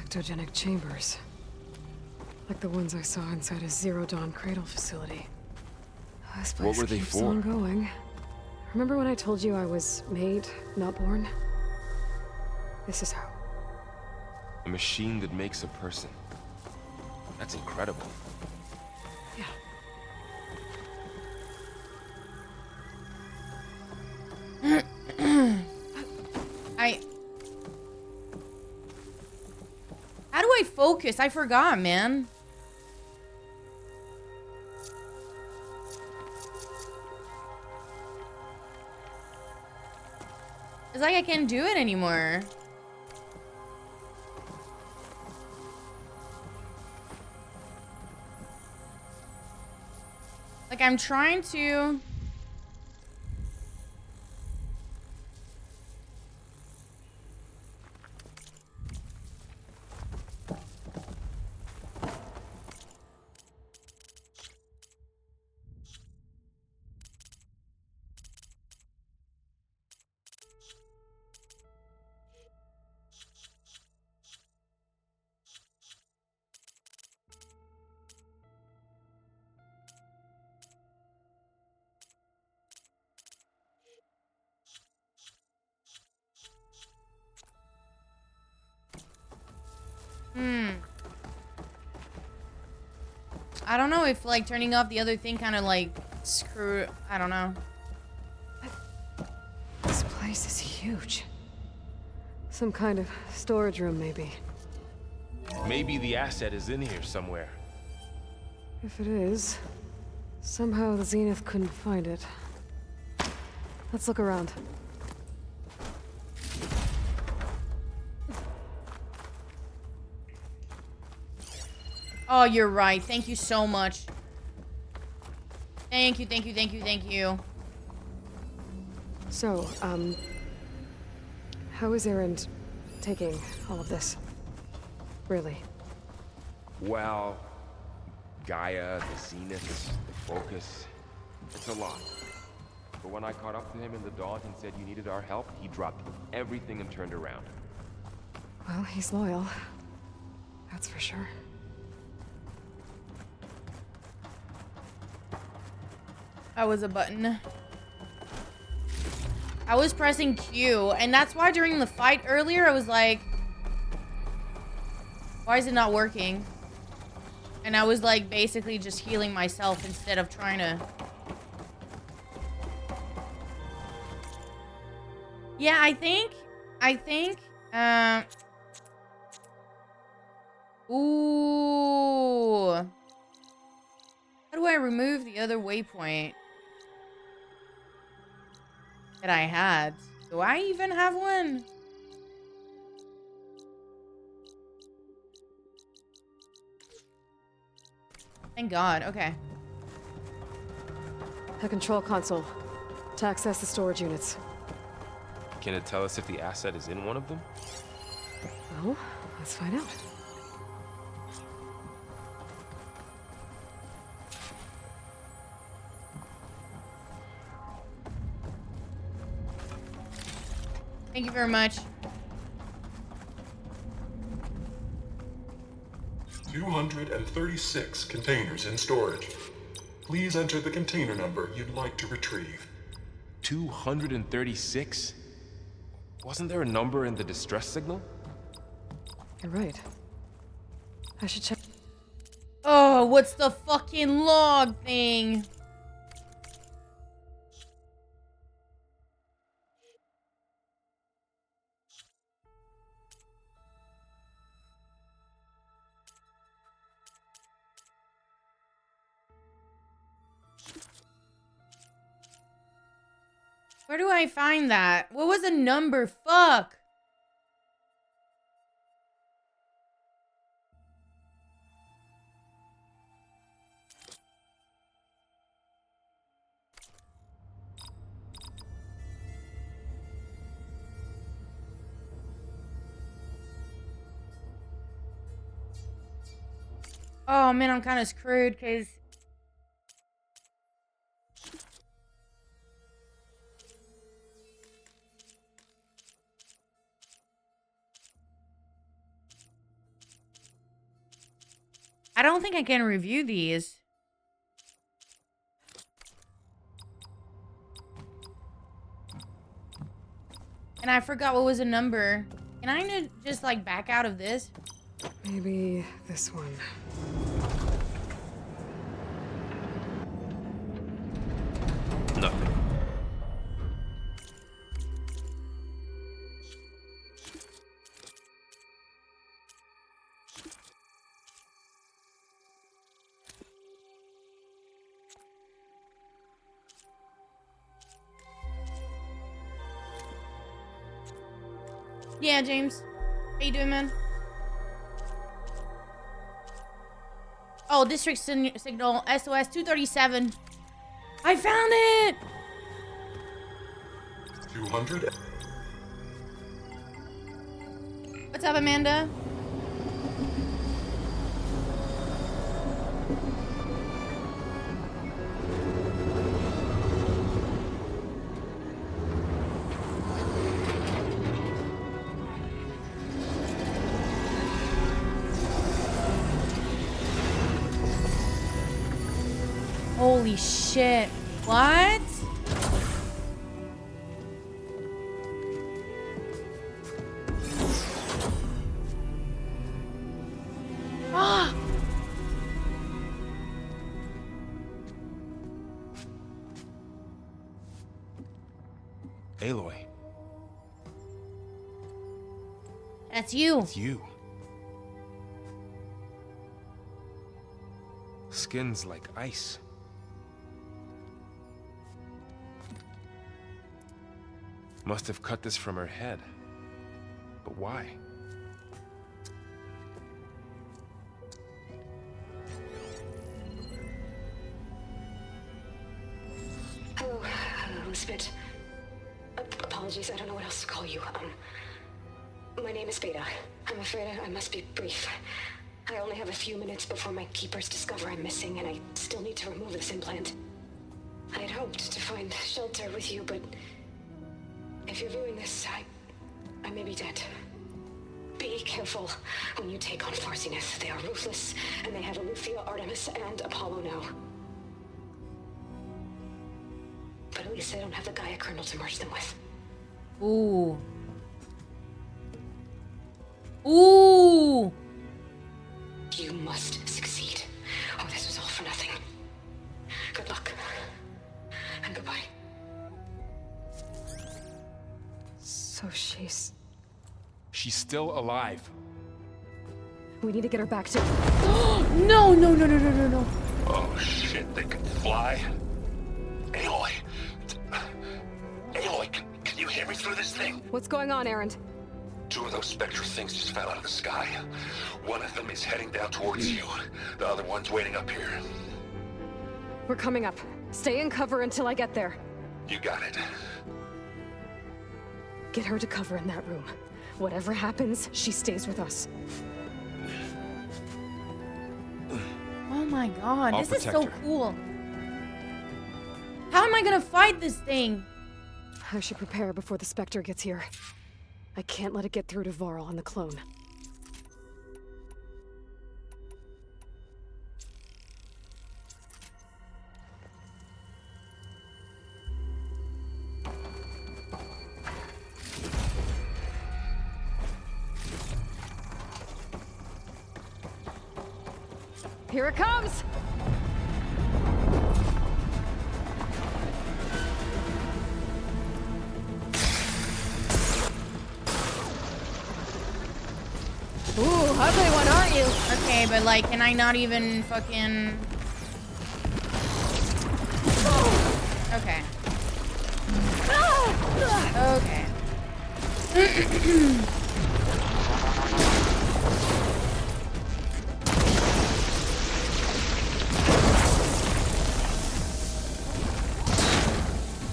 Ectogenic chambers. Like the ones I saw inside a Zero Dawn cradle facility. This place What were they keeps for? on going. Remember when I told you I was made, not born? This is how. A machine that makes a person. That's incredible. How do I focus? I forgot, man. It's like I can't do it anymore. Like I'm trying to... I don't know if like turning off the other thing kind of like screw. I don't know. This place is huge. Some kind of storage room, maybe. Maybe the asset is in here somewhere. If it is, somehow the Zenith couldn't find it. Let's look around. Oh, you're right. Thank you so much. Thank you, thank you, thank you, thank you. So, how is Erend taking all of this? Really? Well, Gaia, the Zenith, the focus, it's a lot. But when I caught up to him in the Daunt and said you needed our help, he dropped everything and turned around. Well, he's loyal. That's for sure. That was a button. I was pressing Q, and that's why during the fight earlier, I was like, why is it not working? And I was like basically just healing myself instead of trying to... Yeah, I think, ooh. How do I remove the other waypoint that I had? Do I even have one? Thank God, okay. A control console to access the storage units. Can it tell us if the asset is in one of them? Well, let's find out. Thank you very much. 236 containers in storage. Please enter the container number you'd like to retrieve. 236? Wasn't there a number in the distress signal? You're right. I should check. Oh, what's the fucking log thing? Where do I find that? What was the number? Fuck. Oh man, I'm kind of screwed because I don't think I can review these. And I forgot what was the number. Can I just like back out of this? Maybe this one. Nothing. Yeah, James. How you doing, man? Oh, district signal SOS 237. I found it! 200. What's up, Amanda? Holy shit. What? Ah! Aloy. That's you. It's you. Skin's like ice. Must have cut this from her head. But why? Hello, Elizabeth. Apologies, I don't know what else to call you. My name is Beta. I'm afraid I must be brief. I only have a few minutes before my keepers discover I'm missing, and I still need to remove this implant. I had hoped to find shelter with you, but if you're viewing this, I may be dead. Be careful when you take on Farsineth. They are ruthless, and they have Eleuthia, Artemis, and Apollo now. But at least they don't have the Gaia kernel to merge them with. Ooh. Ooh. You must succeed. Oh, this was all for nothing. Good luck. And goodbye. So she's still alive. We need to get her back to... No, no, no, no, no, no, no. Oh shit, they can fly? Aloy. Aloy, can you hear me through this thing? What's going on, Erend? 2 of those Spectre things just fell out of the sky. One of them is heading down towards you. The other one's waiting up here. We're coming up. Stay in cover until I get there. You got it. Get her to cover in that room. Whatever happens, she stays with us. Oh my god, I'll this is so protect her. cool. How am I gonna fight this thing? I should prepare before the Spectre gets here. I can't let it get through to Varl and the clone. Here it comes! Ooh, ugly one, aren't you? Okay, but like, can I not even fucking... Okay. Okay.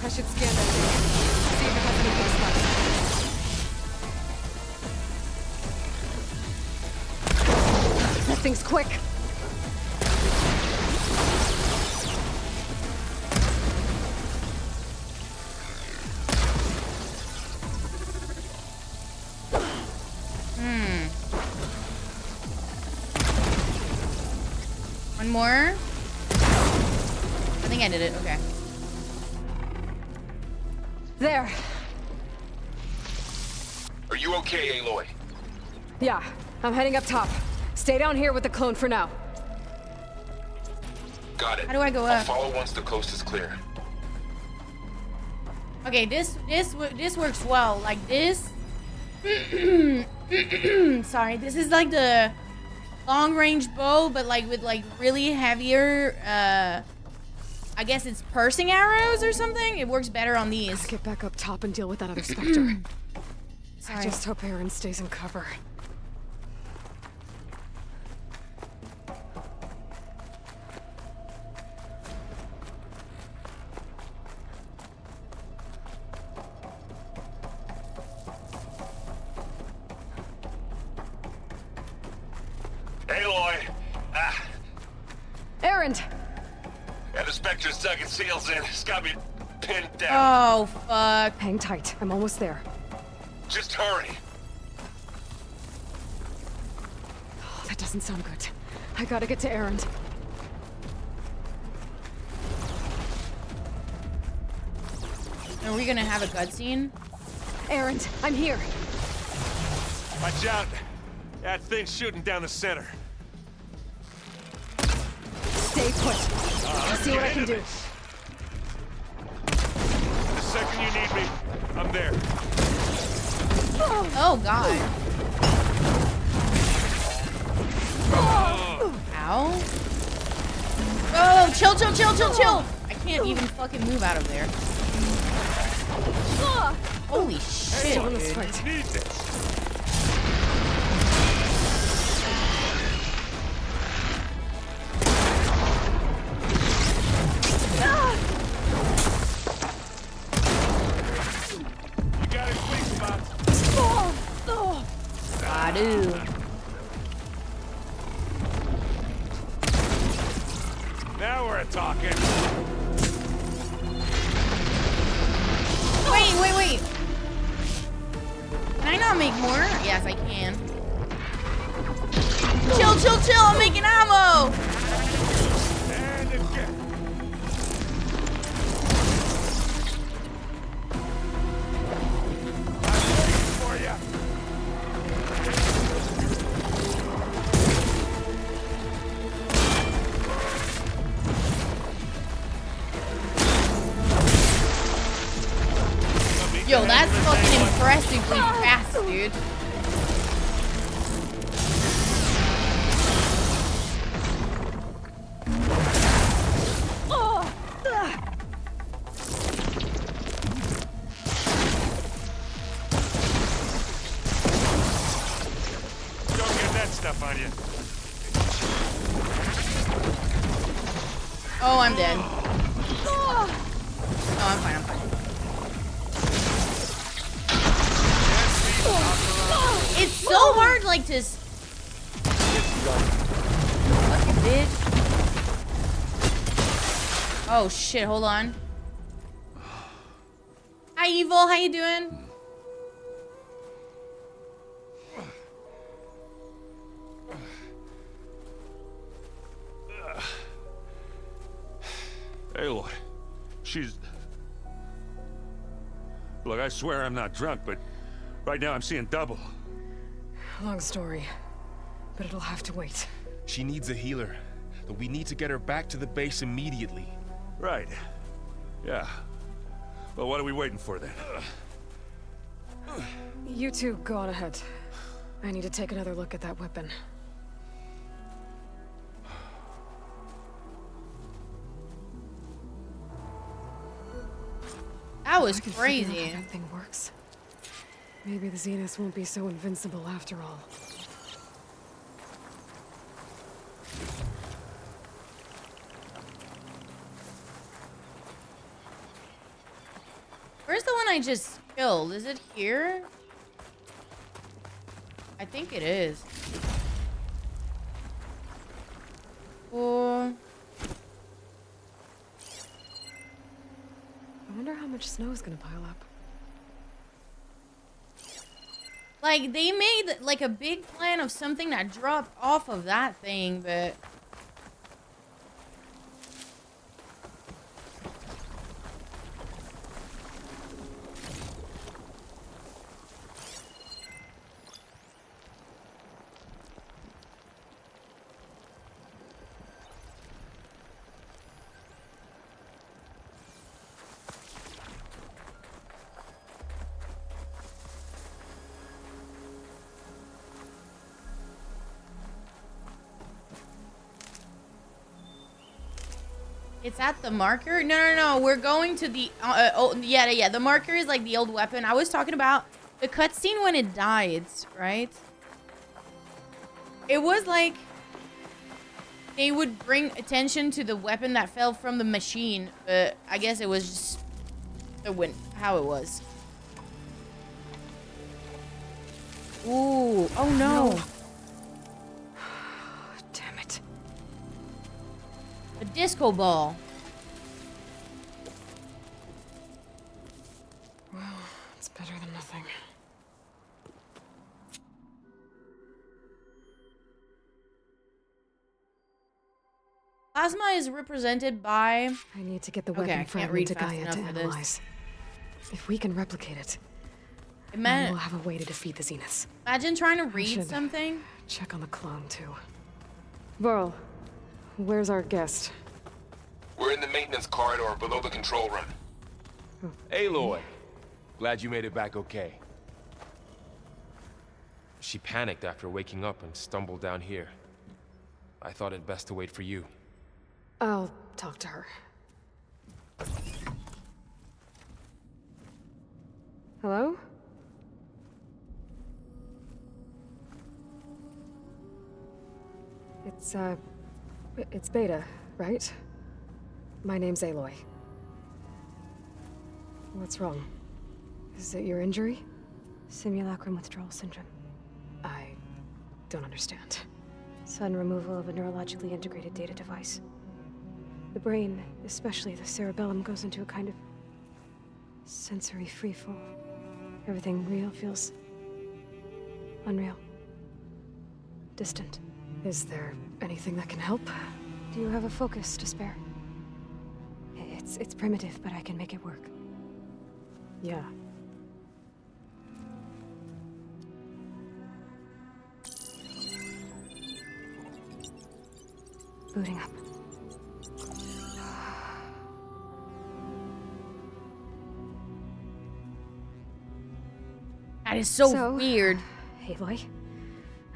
I should scan that thing. See if it has any good spots. That thing's quick. One more. I think I did it. Okay. There. Are you okay, Aloy? Yeah, I'm heading up top. Stay down here with the clone for now. Got it. How do I go I'll up? follow once the coast is clear. Okay, this works well. Like this. Sorry, this is like the long-range bow, but like with like really heavier. I guess it's piercing arrows or something. It works better on these. Gotta get back up top and deal with that other Spectre. Sorry. I just hope Erend stays in cover. Aloy! Erend! And the Spectre's dug its heels in. It's got me pinned down. Oh, fuck. Hang tight. I'm almost there. Just hurry. Oh, that doesn't sound good. I gotta get to Erend. Are we gonna have a cutscene? Erend, I'm here. Watch out. That thing's shooting down the center. Stay put. I'll see what I can do. The Wherever you need me, I'm there. Oh God. Ow. Oh, chill, chill, chill, chill, chill. I can't even fucking move out of there. Holy shit. Hey, you need this. You got it, please, spot. I do. Now we're talking. Wait. Can I not make more? Yes, I can. Chill, chill, chill. I'm making ammo. And again. I'm waiting for you. Yo, that's fucking impressively fast, dude. Don't get that stuff on you. Oh, I'm dead. No, I'm fine, I'm fine. It's so hard, like, to... Fucking bitch. Oh, shit, hold on. Hi, Evil, how you doing? Aloy, she's... Look, I swear I'm not drunk, but right now I'm seeing double. Long story, but it'll have to wait. She needs a healer, but we need to get her back to the base immediately. Right. Yeah. Well, what are we waiting for then? You two go on ahead. I need to take another look at that weapon. That was I can figure out crazy. how that thing works. Maybe the Zeniths won't be so invincible after all. Where's the one I just killed? Is it here? I think it is. Or... I wonder how much snow is gonna pile up. Like, they made, like, a big plan of something that dropped off of that thing, but... It's at the marker? No. We're going to the... oh, yeah. The marker is like the old weapon. I was talking about the cutscene when it died, right? It was like... They would bring attention to the weapon that fell from the machine. But I guess it was just... how it was. Ooh. Oh, no. Damn it. A disco ball. Well, it's better than nothing. Plasma is represented by... I need to get the Okay, weapon I can't fragment read to fast Gaia enough to for this. analyze. If we can replicate it, It then we'll have a way to defeat the Zeniths. Imagine trying to I read should something. Check on the clone, too. Varl, where's our guest? We're in the maintenance corridor below the control room. Aloy, glad you made it back okay. She panicked after waking up and stumbled down here. I thought it best to wait for you. I'll talk to her. Hello? It's Beta, right? My name's Aloy. What's wrong? Is it your injury? Simulacrum withdrawal syndrome. I don't understand. Sudden removal of a neurologically integrated data device. The brain, especially the cerebellum, goes into a kind of sensory freefall. Everything real feels unreal. Distant. Is there anything that can help? Do you have a focus to spare? It's primitive, but I can make it work. Yeah. Booting up. That is so weird. Aloy,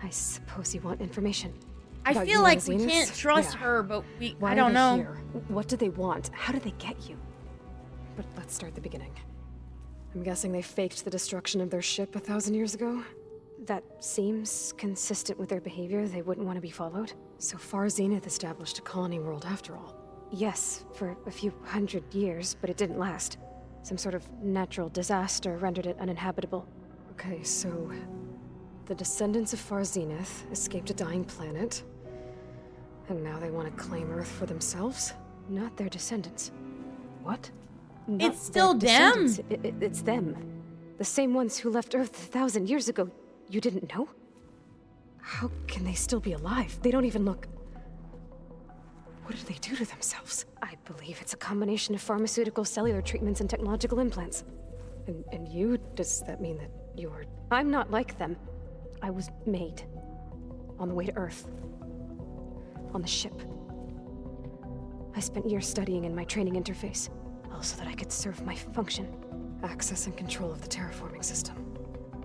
I suppose you want information. I About feel you like and we Zenith? can't trust Yeah. her, but Why I are don't they know. here? What do they want? How did they get you? But let's start at the beginning. I'm guessing they faked the destruction of their ship 1,000 years ago? That seems consistent with their behavior. They wouldn't want to be followed. So far, Zenith established a colony world after all. Yes, for a few hundred years, but it didn't last. Some sort of natural disaster rendered it uninhabitable. Okay, so the descendants of Far Zenith escaped a dying planet, and now they want to claim Earth for themselves? Not their descendants. What? Not It's still their them. descendants. It's them. The same ones who left Earth 1,000 years ago. You didn't know? How can they still be alive? They don't even look... What did they do to themselves? I believe it's a combination of pharmaceutical, cellular treatments, and technological implants. And you? Does that mean that you're... I'm not like them. I was made. On the way to Earth. On the ship. I spent years studying in my training interface, all so that I could serve my function. Access and control of the terraforming system.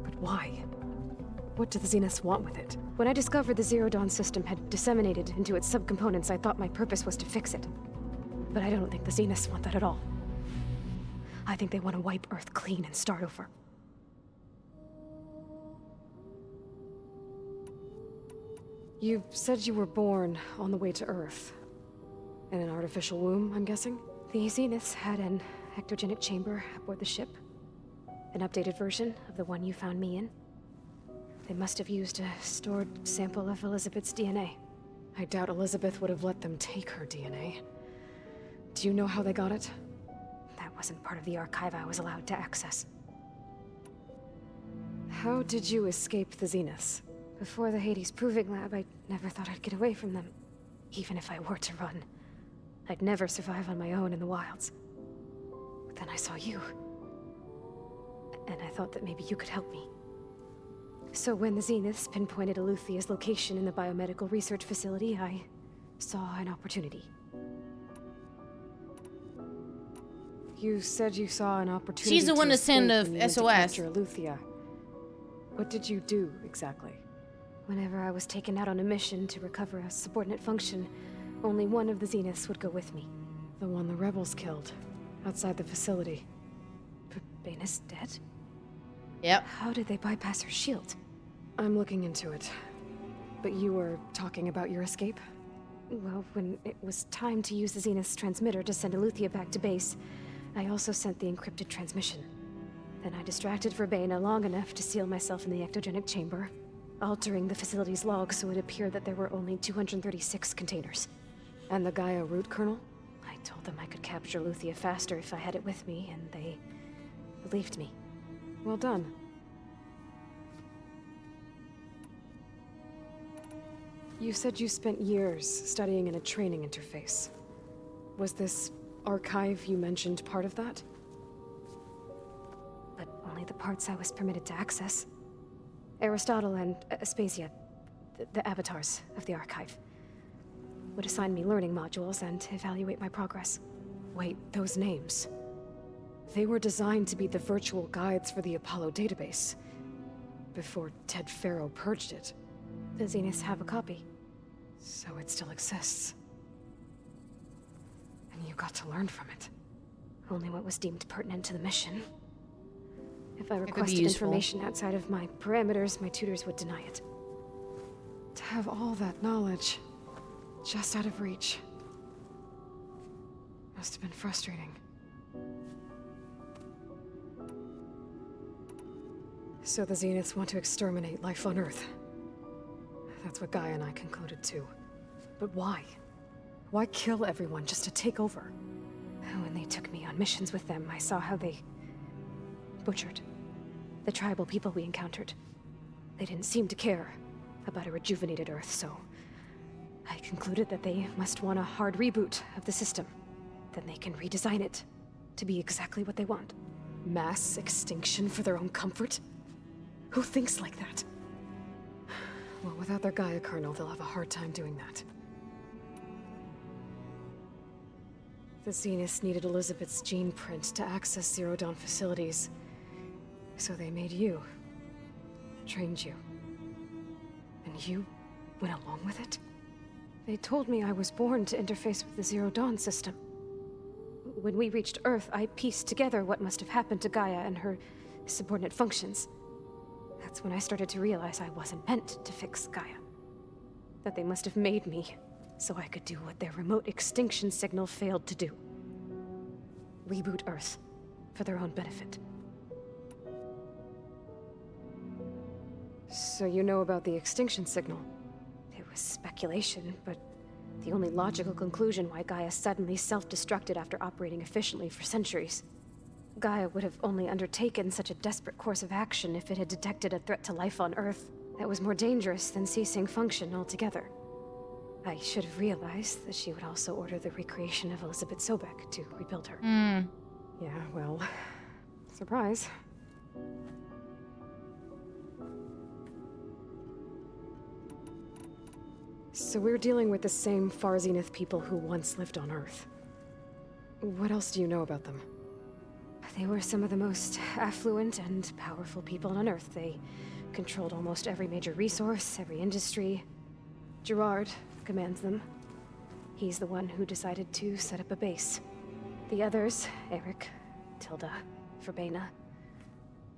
But why? What do the Zeniths want with it? When I discovered the Zero Dawn system had disseminated into its subcomponents, I thought my purpose was to fix it. But I don't think the Zeniths want that at all. I think they want to wipe Earth clean and start over. You said you were born on the way to Earth. In an artificial womb, I'm guessing? The Zeniths had an ectogenic chamber aboard the ship. An updated version of the one you found me in. They must have used a stored sample of Elizabeth's DNA. I doubt Elizabeth would have let them take her DNA. Do you know how they got it? That wasn't part of the archive I was allowed to access. How did you escape the Zeniths? Before the Hades Proving Lab, I never thought I'd get away from them. Even if I were to run. I'd never survive on my own in the wilds. But then I saw you. And I thought that maybe you could help me. So when the Zeniths pinpointed Eluthia's location in the biomedical research facility, I saw an opportunity. You said you saw an opportunity. She's the one to send escape of and you went to SOS. capture Eluthia. What did you do exactly? Whenever I was taken out on a mission to recover a subordinate function, only one of the Zeniths would go with me. The one the rebels killed, outside the facility. Baina's dead? Yep. How did they bypass her shield? I'm looking into it. But you were talking about your escape? Well, when it was time to use the Zenith's transmitter to send Eluthia back to base, I also sent the encrypted transmission. Then I distracted Verbena long enough to seal myself in the ectogenic chamber, altering the facility's log so it appeared that there were only 236 containers. And the Gaia root kernel? I told them I could capture Eluthia faster if I had it with me, and they believed me. Well done. You said you spent years studying in a training interface. Was this archive you mentioned part of that? But only the parts I was permitted to access. Aristotle and Aspasia, the avatars of the archive, would assign me learning modules and evaluate my progress. Wait, those names. They were designed to be the virtual guides for the Apollo database, before Ted Faro purged it. The Zeniths have a copy. So it still exists. And you got to learn from it. Only what was deemed pertinent to the mission. If I could be requested useful. information outside of my parameters, my tutors would deny it. To have all that knowledge, just out of reach. Must have been frustrating. So the Zeniths want to exterminate life on Earth. That's what Gaia and I concluded too. But why? Why kill everyone just to take over? When they took me on missions with them, I saw how they butchered the tribal people we encountered. They didn't seem to care about a rejuvenated Earth, so I concluded that they must want a hard reboot of the system. Then they can redesign it to be exactly what they want. Mass extinction for their own comfort? Who thinks like that? Well, without their Gaia kernel, they'll have a hard time doing that. The Zeniths needed Elizabeth's gene print to access Zero Dawn facilities. So they made you. Trained you. And you went along with it? They told me I was born to interface with the Zero Dawn system. When we reached Earth, I pieced together what must have happened to Gaia and her subordinate functions. That's when I started to realize I wasn't meant to fix Gaia. That they must have made me so I could do what their remote extinction signal failed to do. Reboot Earth for their own benefit. So you know about the extinction signal? It was speculation, but the only logical conclusion why Gaia suddenly self-destructed after operating efficiently for centuries. Gaia would have only undertaken such a desperate course of action if it had detected a threat to life on Earth that was more dangerous than ceasing function altogether. I should have realized that she would also order the recreation of Elizabeth Sobek to rebuild her. Yeah, well, surprise. So we're dealing with the same Far Zenith people who once lived on Earth. What else do you know about them? They were some of the most affluent and powerful people on Earth. They controlled almost every major resource, every industry. Gerard commands them. He's the one who decided to set up a base. The others, Eric, Tilda, Verbena,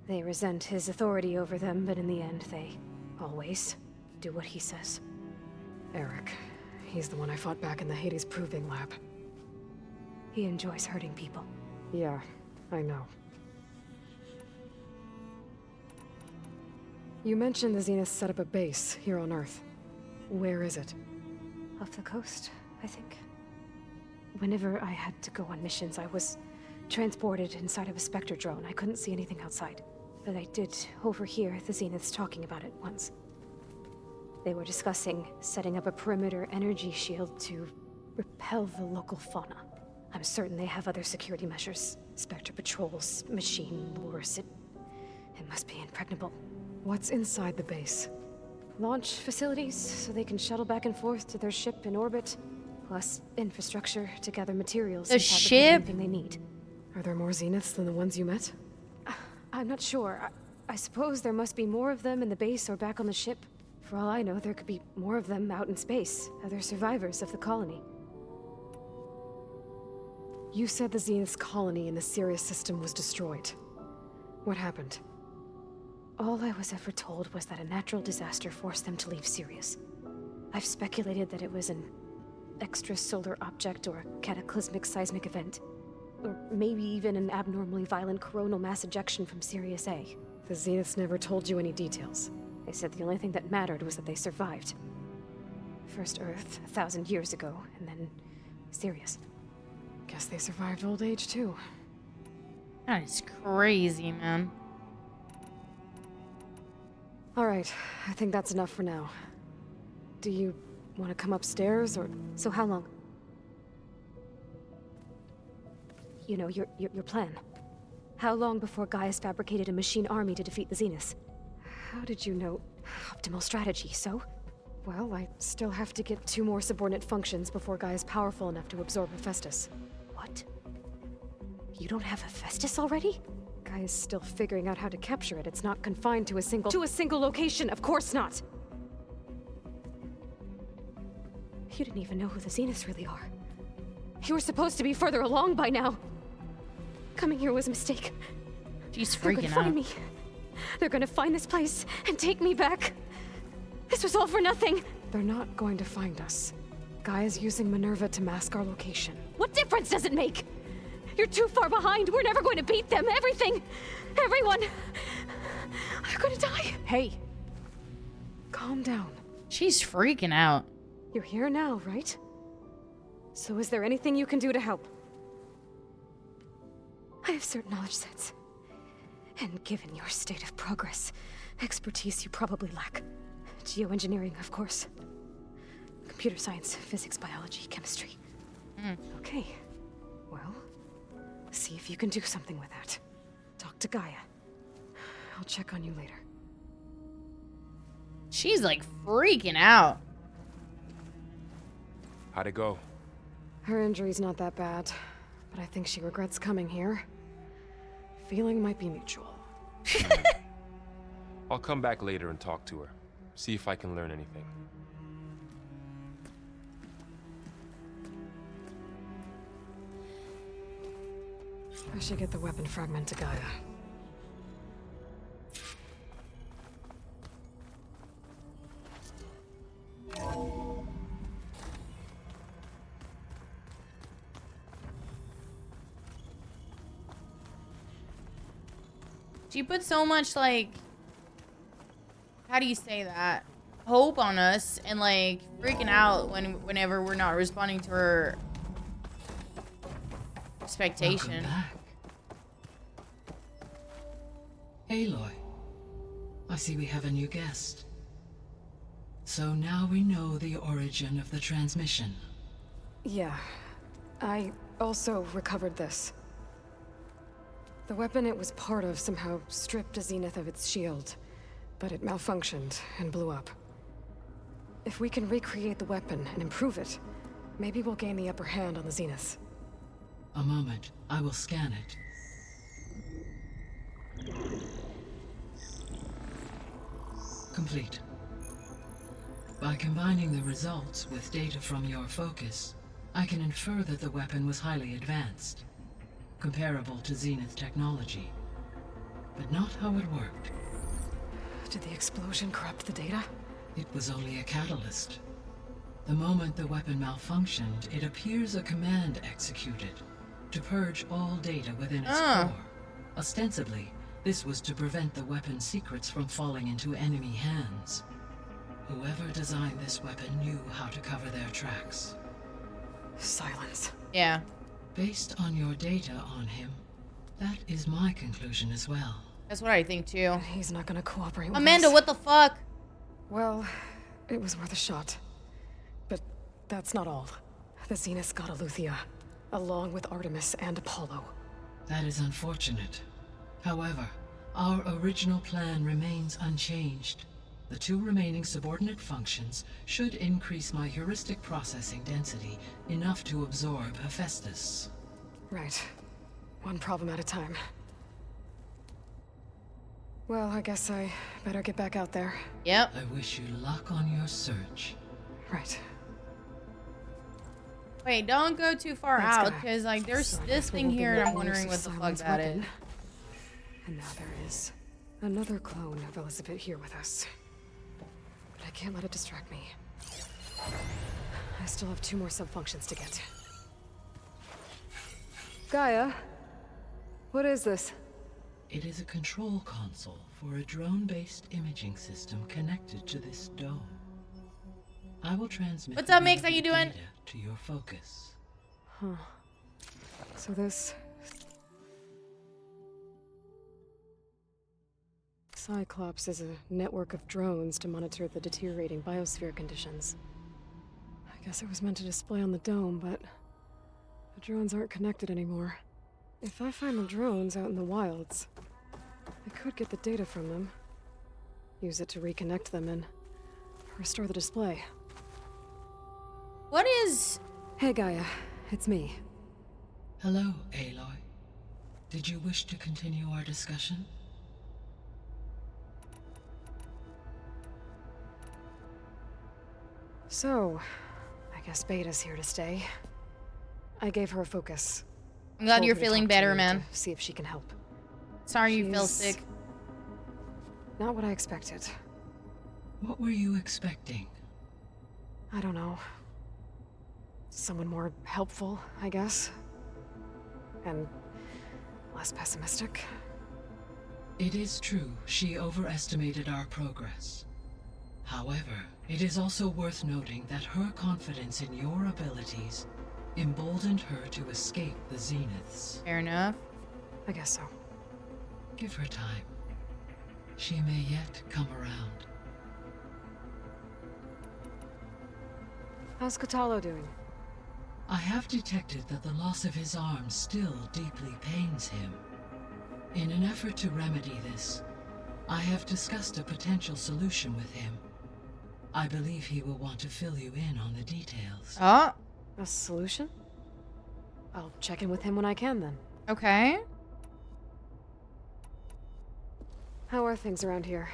they resent his authority over them, but in the end, they always do what he says. Eric. He's the one I fought back in the Hades Proving Lab. He enjoys hurting people. Yeah, I know. You mentioned the Zeniths set up a base here on Earth. Where is it? Off the coast, I think. Whenever I had to go on missions, I was transported inside of a Spectre drone. I couldn't see anything outside. But I did overhear the Zeniths talking about it once. They were discussing setting up a perimeter energy shield to repel the local fauna. I'm certain they have other security measures. Spectre patrols, machine lures. It must be impregnable. What's inside the base? Launch facilities, so they can shuttle back and forth to their ship in orbit. Plus infrastructure to gather materials and fabricate anything they need. Are there more Zeniths than the ones you met? I'm not sure. I suppose there must be more of them in the base or back on the ship. For all I know, there could be more of them out in space, other survivors of the colony. You said the Zenith's colony in the Sirius system was destroyed. What happened? All I was ever told was that a natural disaster forced them to leave Sirius. I've speculated that it was an extrasolar object or a cataclysmic seismic event. Or maybe even an abnormally violent coronal mass ejection from Sirius A. The Zeniths never told you any details. They said the only thing that mattered was that they survived. First Earth, 1,000 years ago, and then Sirius. Guess they survived old age, too. That is crazy, man. Alright, I think that's enough for now. Do you want to come upstairs, or...? So how long? You know, your plan. How long before Gaia's fabricated a machine army to defeat the Zeniths? How did you know? Optimal strategy, so? Well, I still have to get 2 more subordinate functions before Gaia's powerful enough to absorb Hephaestus. What? You don't have Hephaestus already? Gaia's still figuring out how to capture it. It's not confined to a single location. Of course not. You didn't even know who the Zeniths really are. You were supposed to be further along by now. Coming here was a mistake. She's They're freaking gonna find out. me. They're gonna find this place and take me back. This was all for nothing. They're not going to find us. Gaia's using Minerva to mask our location. What difference does it make? You're too far behind. We're never going to beat them. Everything, everyone, are gonna die. Hey, calm down. She's freaking out. You're here now, right? So is there anything you can do to help? I have certain knowledge sets. And given your state of progress, expertise you probably lack. Geoengineering, of course. Computer science, physics, biology, chemistry. Okay. Well, see if you can do something with that. Talk to Gaia. I'll check on you later. She's like freaking out. How'd it go? Her injury's not that bad, but I think she regrets coming here. Feeling might be mutual. I'll come back later and talk to her. See if I can learn anything. I should get the weapon fragment to Gaia. She put so much, like, how do you say that? Hope on us, and like freaking out whenever we're not responding to her expectation. Welcome back. Aloy, I see we have a new guest. So now we know the origin of the transmission. Yeah. I also recovered this. The weapon it was part of somehow stripped a Zenith of its shield, but it malfunctioned and blew up. If we can recreate the weapon and improve it, maybe we'll gain the upper hand on the Zeniths. A moment, I will scan it. Complete. By combining the results with data from your focus, I can infer that the weapon was highly advanced, comparable to Zenith technology, but not how it worked. Did the explosion corrupt the data? It was only a catalyst. The moment the weapon malfunctioned, it appears a command executed to purge all data within its core. Ostensibly, this was to prevent the weapon's secrets from falling into enemy hands. Whoever designed this weapon knew how to cover their tracks. Silence. Yeah. Based on your data on him, that is my conclusion as well. That's what I think too. He's not gonna cooperate with Amanda, us. what the fuck? Well, it was worth a shot. But that's not all. The Zeniths got Eleuthia, along with Artemis and Apollo. That is unfortunate. However, our original plan remains unchanged. The two remaining subordinate functions should increase my heuristic processing density enough to absorb Hephaestus. Right. One problem at a time. Well, I guess I better get back out there. Yep. I wish you luck on your search. Right. Wait, don't go too far Thanks, out, Gaia. because like there's So I this guess we thing won't be here, and I'm making wondering use what of the fuck Simon's that weapon. is. And now there is another clone of Elizabeth here with us. But I can't let it distract me. I still have 2 more subfunctions to get. Gaia, what is this? It is a control console for a drone-based imaging system connected to this dome. I will transmit What's up, the Mix? How you doing? data to your focus. Huh. So this... Cyclops is a network of drones to monitor the deteriorating biosphere conditions. I guess it was meant to display on the dome, but the drones aren't connected anymore. If I find the drones out in the wilds, I could get the data from them, use it to reconnect them, and restore the display. What is... Hey Gaia, it's me. Hello, Aloy. Did you wish to continue our discussion? So, I guess Beta's here to stay. I gave her a focus. I'm glad Told you're her to feeling talk to better, me man. to see if she can help. Sorry you feel She's sick. Not what I expected. What were you expecting? I don't know. Someone more helpful, I guess. And less pessimistic. It is true, she overestimated our progress. However, it is also worth noting that her confidence in your abilities emboldened her to escape the Zeniths. Fair enough. I guess so. Give her time. She may yet come around. How's Katalo doing? I have detected that the loss of his arm still deeply pains him. In an effort to remedy this, I have discussed a potential solution with him. I believe he will want to fill you in on the details. Oh. A solution? I'll check in with him when I can, then. Okay. How are things around here?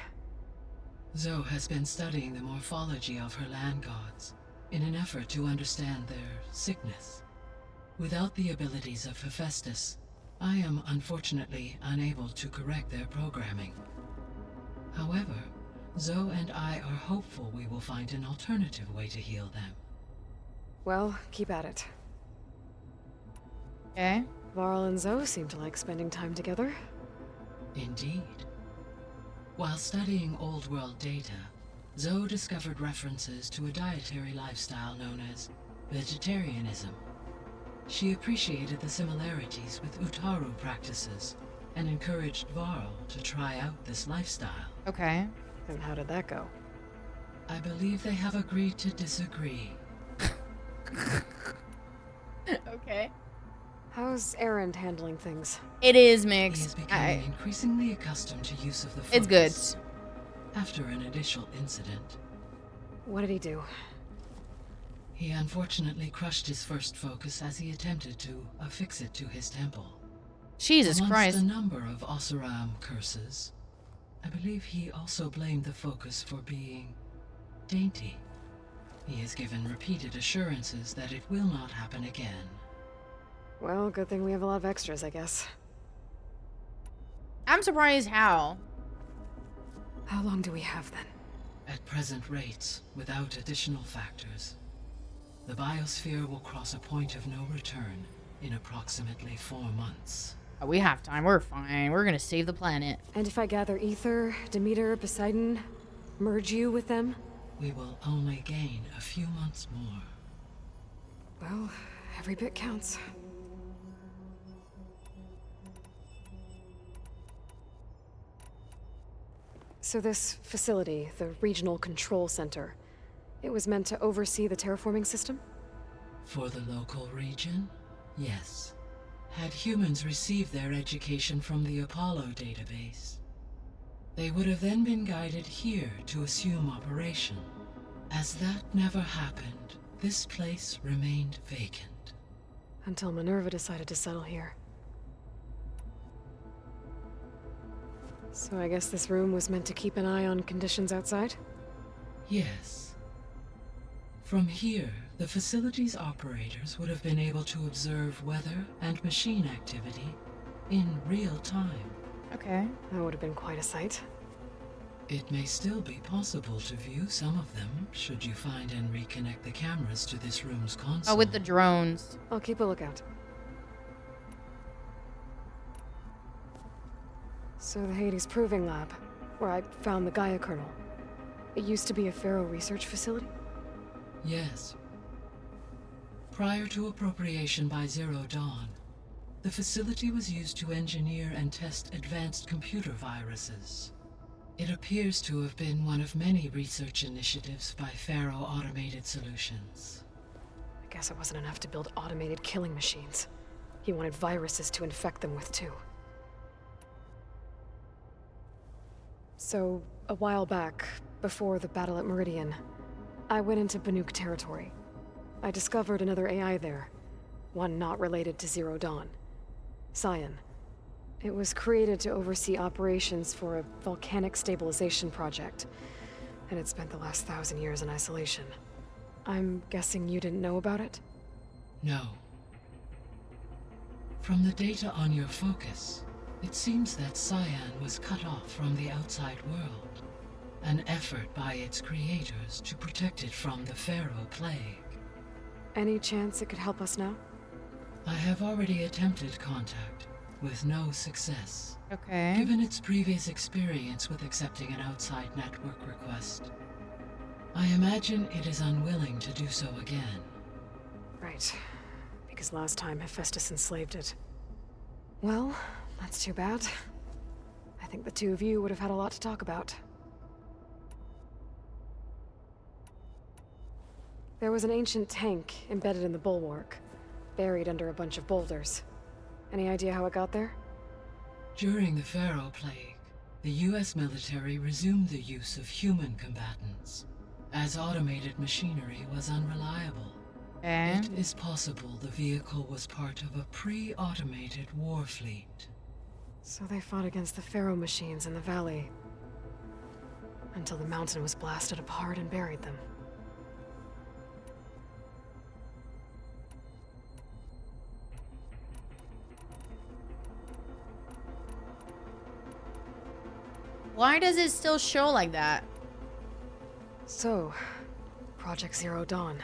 Zoe has been studying the morphology of her land gods in an effort to understand their sickness. Without the abilities of Hephaestus, I am unfortunately unable to correct their programming. However, Zoe and I are hopeful we will find an alternative way to heal them. Well, keep at it. Okay. Varl and Zoe seem to like spending time together. Indeed. While studying Old World data, Zoe discovered references to a dietary lifestyle known as vegetarianism. She appreciated the similarities with Utaru practices and encouraged Varl to try out this lifestyle. Okay. And how did that go? I believe they have agreed to disagree. Okay. How's Erend handling things? It is He mixed. is becoming increasingly accustomed to use of the focus. It's good. After an initial incident, What did he do? he unfortunately crushed his first focus as he attempted to affix it to his temple. Jesus Amongst Christ. a number of Oseram curses, I believe he also blamed the focus for being dainty. He has given repeated assurances that it will not happen again. Well, good thing we have a lot of extras, I guess. I'm surprised how. How long do we have, then? At present rates, without additional factors, the biosphere will cross a point of no return in approximately 4 months. Oh, we have time. We're fine. We're gonna save the planet. And if I gather Ether, Demeter, Poseidon, merge you with them? We will only gain a few months more. Well, every bit counts. So this facility, the Regional Control Center, it was meant to oversee the terraforming system? For the local region, yes. Had humans received their education from the Apollo database, they would have then been guided here to assume operation. As that never happened, this place remained vacant. Until Minerva decided to settle here. So I guess this room was meant to keep an eye on conditions outside? Yes. From here, the facility's operators would have been able to observe weather and machine activity in real time. Okay. That would have been quite a sight. It may still be possible to view some of them, should you find and reconnect the cameras to this room's console. Oh, with the drones. I'll keep a lookout. So the Hades Proving Lab, where I found the Gaia kernel. It used to be a Pharaoh research facility? Yes. Prior to appropriation by Zero Dawn, the facility was used to engineer and test advanced computer viruses. It appears to have been one of many research initiatives by Pharaoh Automated Solutions. I guess it wasn't enough to build automated killing machines. He wanted viruses to infect them with, too. So, a while back, before the battle at Meridian, I went into Banuk territory. I discovered another AI there, one not related to Zero Dawn. Cyan. It was created to oversee operations for a volcanic stabilization project, and it spent the last 1,000 years in isolation. I'm guessing you didn't know about it? No. From the data on your focus, it seems that Cyan was cut off from the outside world. An effort by its creators to protect it from the Pharaoh Plague. Any chance it could help us now? I have already attempted contact, with no success. Okay. Given its previous experience with accepting an outside network request, I imagine it is unwilling to do so again. Right. Because last time Hephaestus enslaved it. Well, that's too bad. I think the two of you would have had a lot to talk about. There was an ancient tank embedded in the bulwark, buried under a bunch of boulders. Any idea how it got there? During the Pharaoh Plague, the US military resumed the use of human combatants, as automated machinery was unreliable. It is possible the vehicle was part of a pre-automated war fleet. So they fought against the Pharaoh machines in the valley, until the mountain was blasted apart and buried them. Why does it still show like that? So, Project Zero Dawn.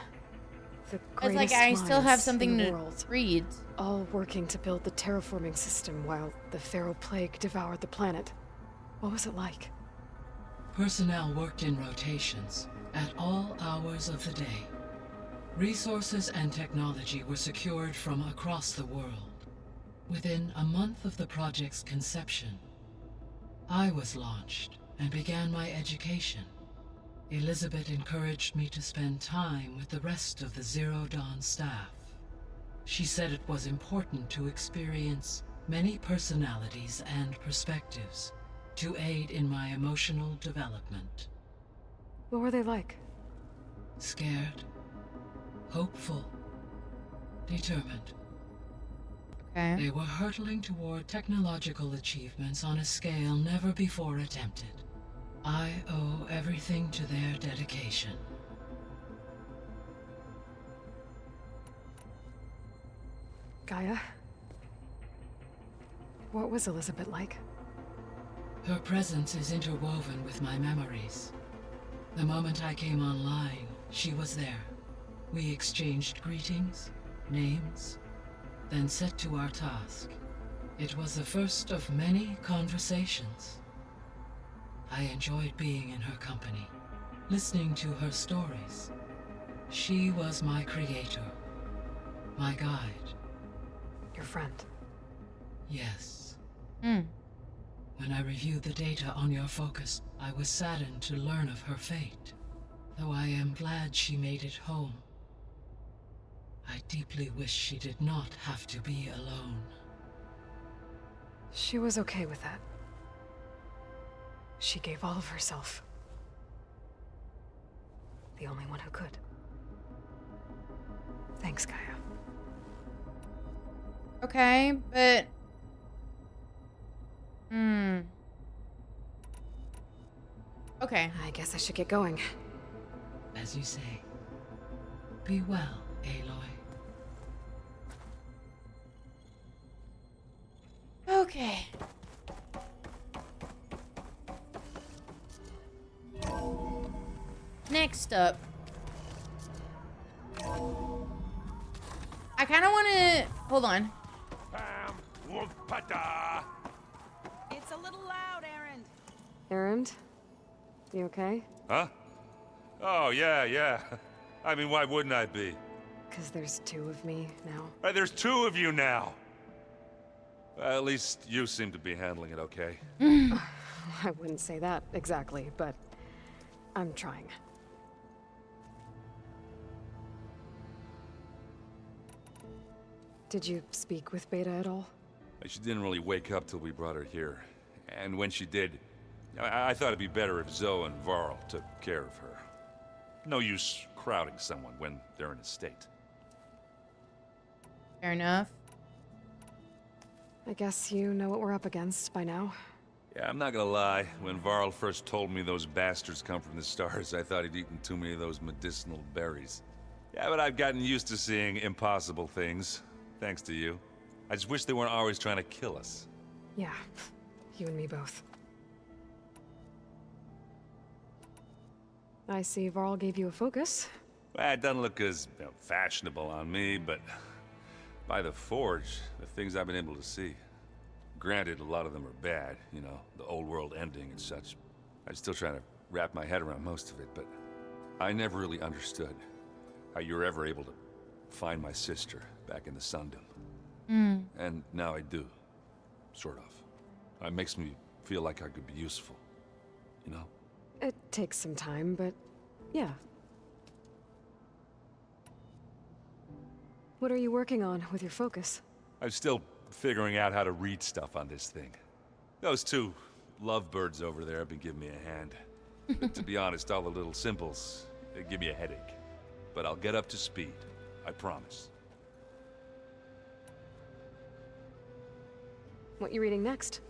The It's greatest like I still have minds something in the to world, read. all working to build the terraforming system while the Pharaoh Plague devoured the planet. What was it like? Personnel worked in rotations, at all hours of the day. Resources and technology were secured from across the world. Within a month of the project's conception, I was launched and began my education. Elizabeth encouraged me to spend time with the rest of the Zero Dawn staff. She said it was important to experience many personalities and perspectives to aid in my emotional development. What were they like? Scared, hopeful, determined. Okay. They were hurtling toward technological achievements on a scale never before attempted. I owe everything to their dedication. Gaia? What was Elizabeth like? Her presence is interwoven with my memories. The moment I came online, she was there. We exchanged greetings, names, then set to our task. It was the first of many conversations. I enjoyed being in her company, listening to her stories. She was my creator, my guide. Your friend? Yes. When I reviewed the data on your focus, I was saddened to learn of her fate. Though I am glad she made it home. I deeply wish she did not have to be alone. She was okay with that. She gave all of herself. The only one who could. Thanks, Gaia. Okay, but... Okay. I guess I should get going. As you say. Be well, Aloy. Okay. Next up. I kind of want to... Hold on. It's a little loud, Aaron. Erend? You okay? Huh? Oh, yeah. I mean, why wouldn't I be? Because there's two of me now. Right, there's two of you now. At least you seem to be handling it okay. I wouldn't say that exactly, but I'm trying. Did you speak with Beta at all? She didn't really wake up till we brought her here. And when she did, I thought it'd be better if Zoe and Varl took care of her. No use crowding someone when they're in a state. Fair enough. I guess you know what we're up against by now. Yeah, I'm not gonna lie. When Varl first told me those bastards come from the stars, I thought he'd eaten too many of those medicinal berries. Yeah, but I've gotten used to seeing impossible things, thanks to you. I just wish they weren't always trying to kill us. Yeah, you and me both. I see Varl gave you a focus. Well, it doesn't look as fashionable on me, but by the Forge, the things I've been able to see. Granted, a lot of them are bad, you know, the old world ending and such. I'm still trying to wrap my head around most of it, but I never really understood how you were ever able to find my sister back in the Sundom. And now I do, sort of. It makes me feel like I could be useful, you know? It takes some time, but yeah. What are you working on with your focus? I'm still figuring out how to read stuff on this thing. Those two lovebirds over there have been giving me a hand. But to be honest, all the little symbols, they give me a headache. But I'll get up to speed, I promise. What you reading next?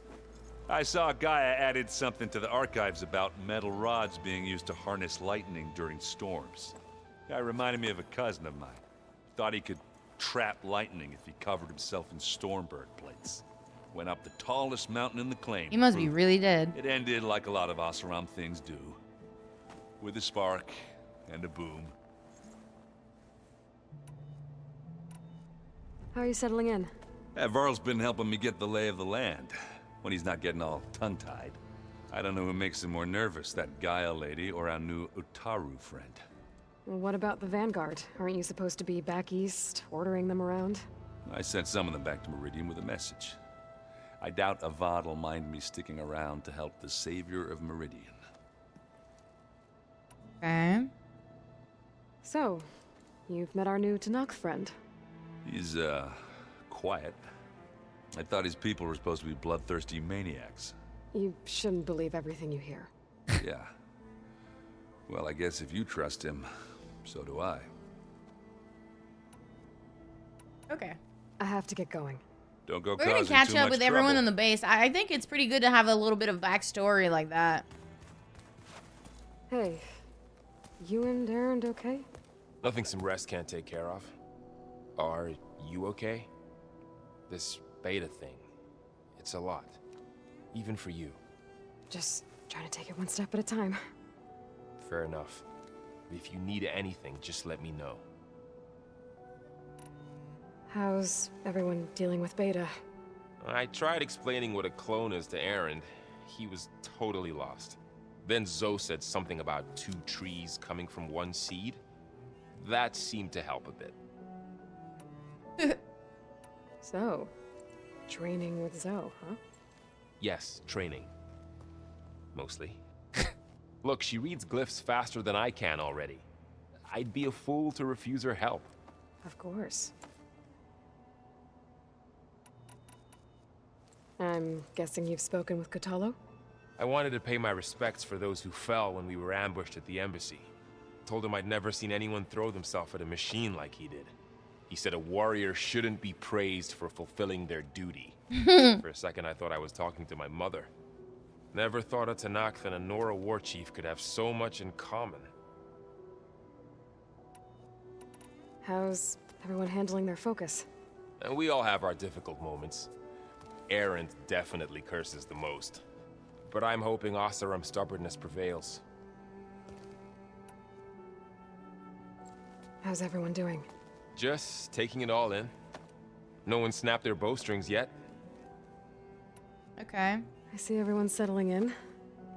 I saw Gaia added something to the archives about metal rods being used to harness lightning during storms. Guy reminded me of a cousin of mine. Thought he could trap lightning if he covered himself in Stormbird plates. Went up the tallest mountain in the claim. He must be really dead. It ended like a lot of Oseram things do. With a spark and a boom. How are you settling in? Varl's been helping me get the lay of the land, when he's not getting all tongue-tied. I don't know who makes him more nervous, that Gaia lady or our new Utaru friend. What about the Vanguard? Aren't you supposed to be back east, ordering them around? I sent some of them back to Meridian with a message. I doubt Avad will mind me sticking around to help the savior of Meridian. Okay. So, you've met our new Tanakh friend. He's, quiet. I thought his people were supposed to be bloodthirsty maniacs. You shouldn't believe everything you hear. Yeah. Well, I guess if you trust him, so do I. Okay. I have to get going. Don't go We're gonna causing catch too up much with everyone trouble. in the base. I think it's pretty good to have a little bit of backstory like that. Hey, you and Aaron okay? Nothing some rest can't take care of. Are you okay? This beta thing, it's a lot. Even for you. Just trying to take it one step at a time. Fair enough. If you need anything, just let me know. How's everyone dealing with Beta? I tried explaining what a clone is to Aaron. He was totally lost. Then Zoe said something about 2 trees coming from 1 seed. That seemed to help a bit. So, training with Zoe, huh? Yes, training. Mostly. Look, she reads glyphs faster than I can already. I'd be a fool to refuse her help. Of course. I'm guessing you've spoken with Kotallo? I wanted to pay my respects for those who fell when we were ambushed at the embassy. Told him I'd never seen anyone throw themselves at a machine like he did. He said a warrior shouldn't be praised for fulfilling their duty. For a second, I thought I was talking to my mother. Never thought a Tanakh and a Nora war chief could have so much in common. How's everyone handling their focus? And we all have our difficult moments. Aaron definitely curses the most. But I'm hoping Oseram's stubbornness prevails. How's everyone doing? Just taking it all in. No one snapped their bowstrings yet. Okay. I see everyone settling in.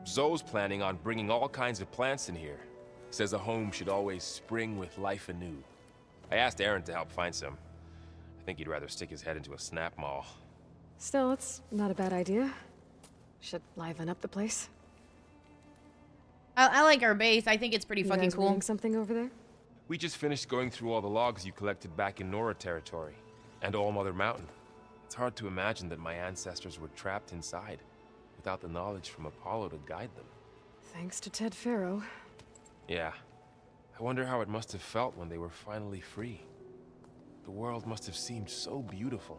Zoe's planning on bringing all kinds of plants in here. Says a home should always spring with life anew. I asked Aaron to help find some. I think he'd rather stick his head into a snap mall. Still, it's not a bad idea. Should liven up the place. I like our base. I think it's pretty You fucking guys cool. reading something over there? We just finished going through all the logs you collected back in Nora territory, and All Mother Mountain. It's hard to imagine that my ancestors were trapped inside, without the knowledge from Apollo to guide them. Thanks to Ted Farrow. Yeah. I wonder how it must have felt when they were finally free. The world must have seemed so beautiful.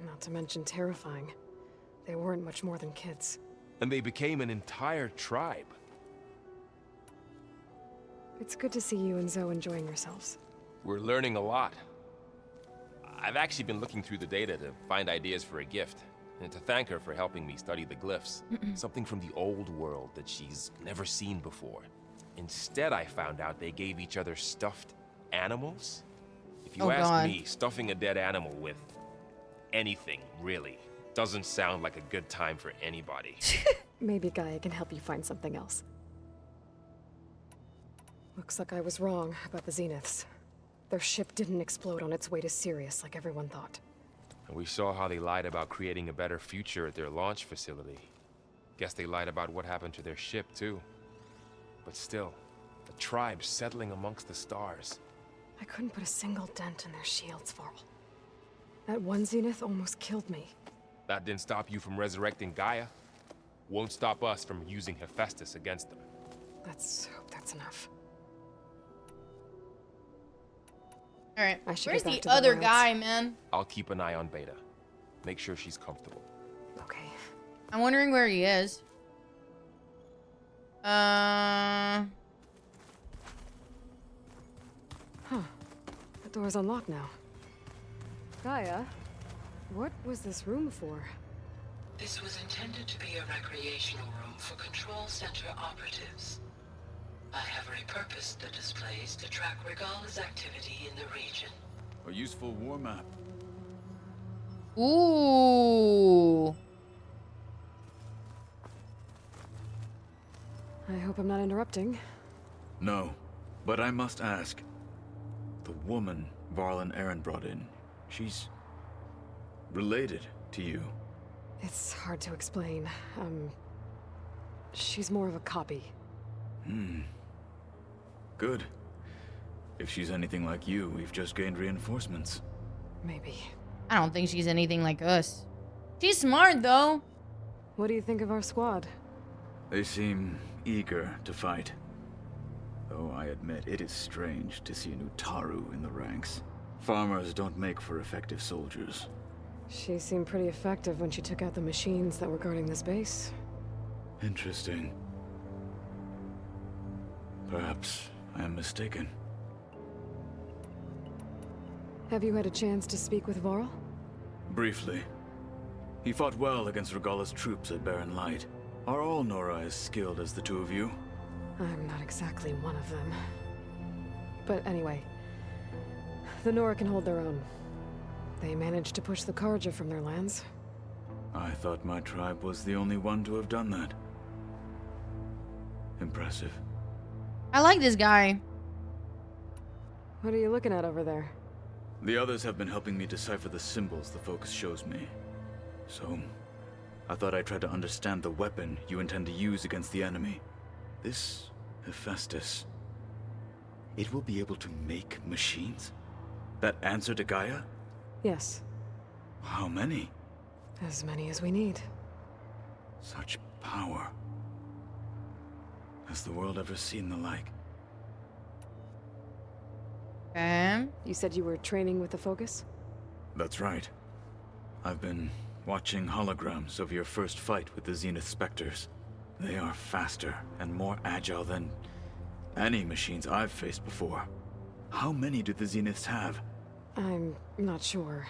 Not to mention terrifying. They weren't much more than kids. And they became an entire tribe. It's good to see you and Zoe enjoying yourselves. We're learning a lot. I've actually been looking through the data to find ideas for a gift, and to thank her for helping me study the glyphs. Something from the old world that she's never seen before. Instead, I found out they gave each other stuffed animals. If you ask me, stuffing a dead animal with anything, really, doesn't sound like a good time for anybody. Maybe Gaia can help you find something else. Looks like I was wrong about the Zeniths. Their ship didn't explode on its way to Sirius like everyone thought. And we saw how they lied about creating a better future at their launch facility. Guess they lied about what happened to their ship, too. But still, a tribe settling amongst the stars. I couldn't put a single dent in their shields, Varl. That one Zenith almost killed me. That didn't stop you from resurrecting Gaia. Won't stop us from using Hephaestus against them. Let's hope that's enough. Alright, I should where's get back the to other wilds. guy, man? I'll keep an eye on Beta. Make sure she's comfortable. Okay. I'm wondering where he is. Huh. The door's unlocked now. Gaia, what was this room for? This was intended to be a recreational room for Control Center operatives. I have repurposed the displays to track Regala's activity in the region. A useful war map. Ooh. I hope I'm not interrupting. No, but I must ask. The woman Varl and Aaron brought in, she's related to you. It's hard to explain. She's more of a copy. Good. If she's anything like you, we've just gained reinforcements. Maybe. I don't think she's anything like us. She's smart, though. What do you think of our squad? They seem eager to fight. Though I admit it is strange to see an Utaru in the ranks. Farmers don't make for effective soldiers. She seemed pretty effective when she took out the machines that were guarding this base. Interesting. Perhaps I am mistaken. Have you had a chance to speak with Varl? Briefly. He fought well against Regala's troops at Barren Light. Are all Nora as skilled as the two of you? I'm not exactly one of them. But anyway, the Nora can hold their own. They managed to push the Karja from their lands. I thought my tribe was the only one to have done that. Impressive. I like this guy. What are you looking at over there? The others have been helping me decipher the symbols the focus shows me. So, I thought I'd try to understand the weapon you intend to use against the enemy. This Hephaestus, it will be able to make machines? That answer to Gaia? Yes. How many? As many as we need. Such power. Has the world ever seen the like? You said you were training with the Focus? That's right. I've been watching holograms of your first fight with the Zenith Spectres. They are faster and more agile than any machines I've faced before. How many do the Zeniths have? I'm not sure.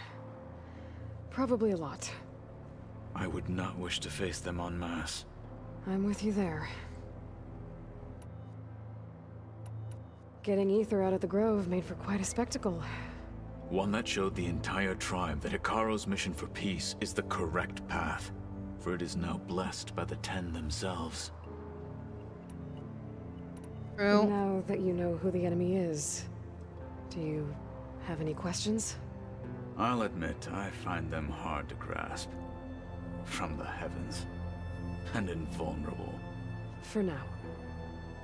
Probably a lot. I would not wish to face them en masse. I'm with you there. Getting Ether out of the Grove made for quite a spectacle. One that showed the entire tribe that Hikaro's mission for peace is the correct path, for it is now blessed by the Ten themselves. True. Now that you know who the enemy is, do you have any questions? I'll admit, I find them hard to grasp. From the heavens. And invulnerable. For now.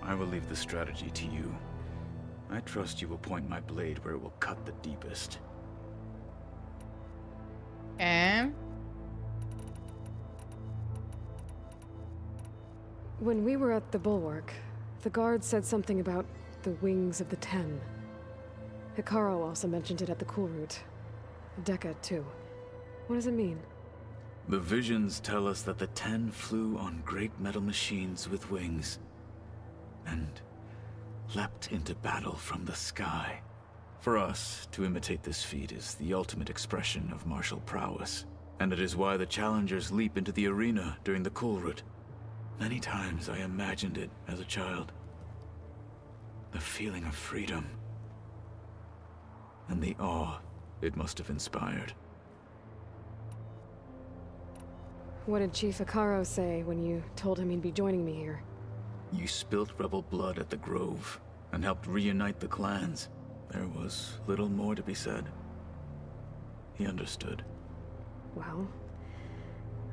I will leave the strategy to you. I trust you will point my blade where it will cut the deepest. When we were at the Bulwark, the guard said something about the Wings of the Ten. Hikaro also mentioned it at the Cool Route. Dekka, too. What does it mean? The visions tell us that the 10 flew on great metal machines with wings and leapt into battle from the sky. For us, to imitate this feat is the ultimate expression of martial prowess, and it is why the challengers leap into the arena during the Kulrut. Many times I imagined it as a child. The feeling of freedom and the awe it must have inspired. What did Chief Hikaru say when you told him he'd be joining me here? You spilt rebel blood at the Grove and helped reunite the clans. There was little more to be said. He understood. Well,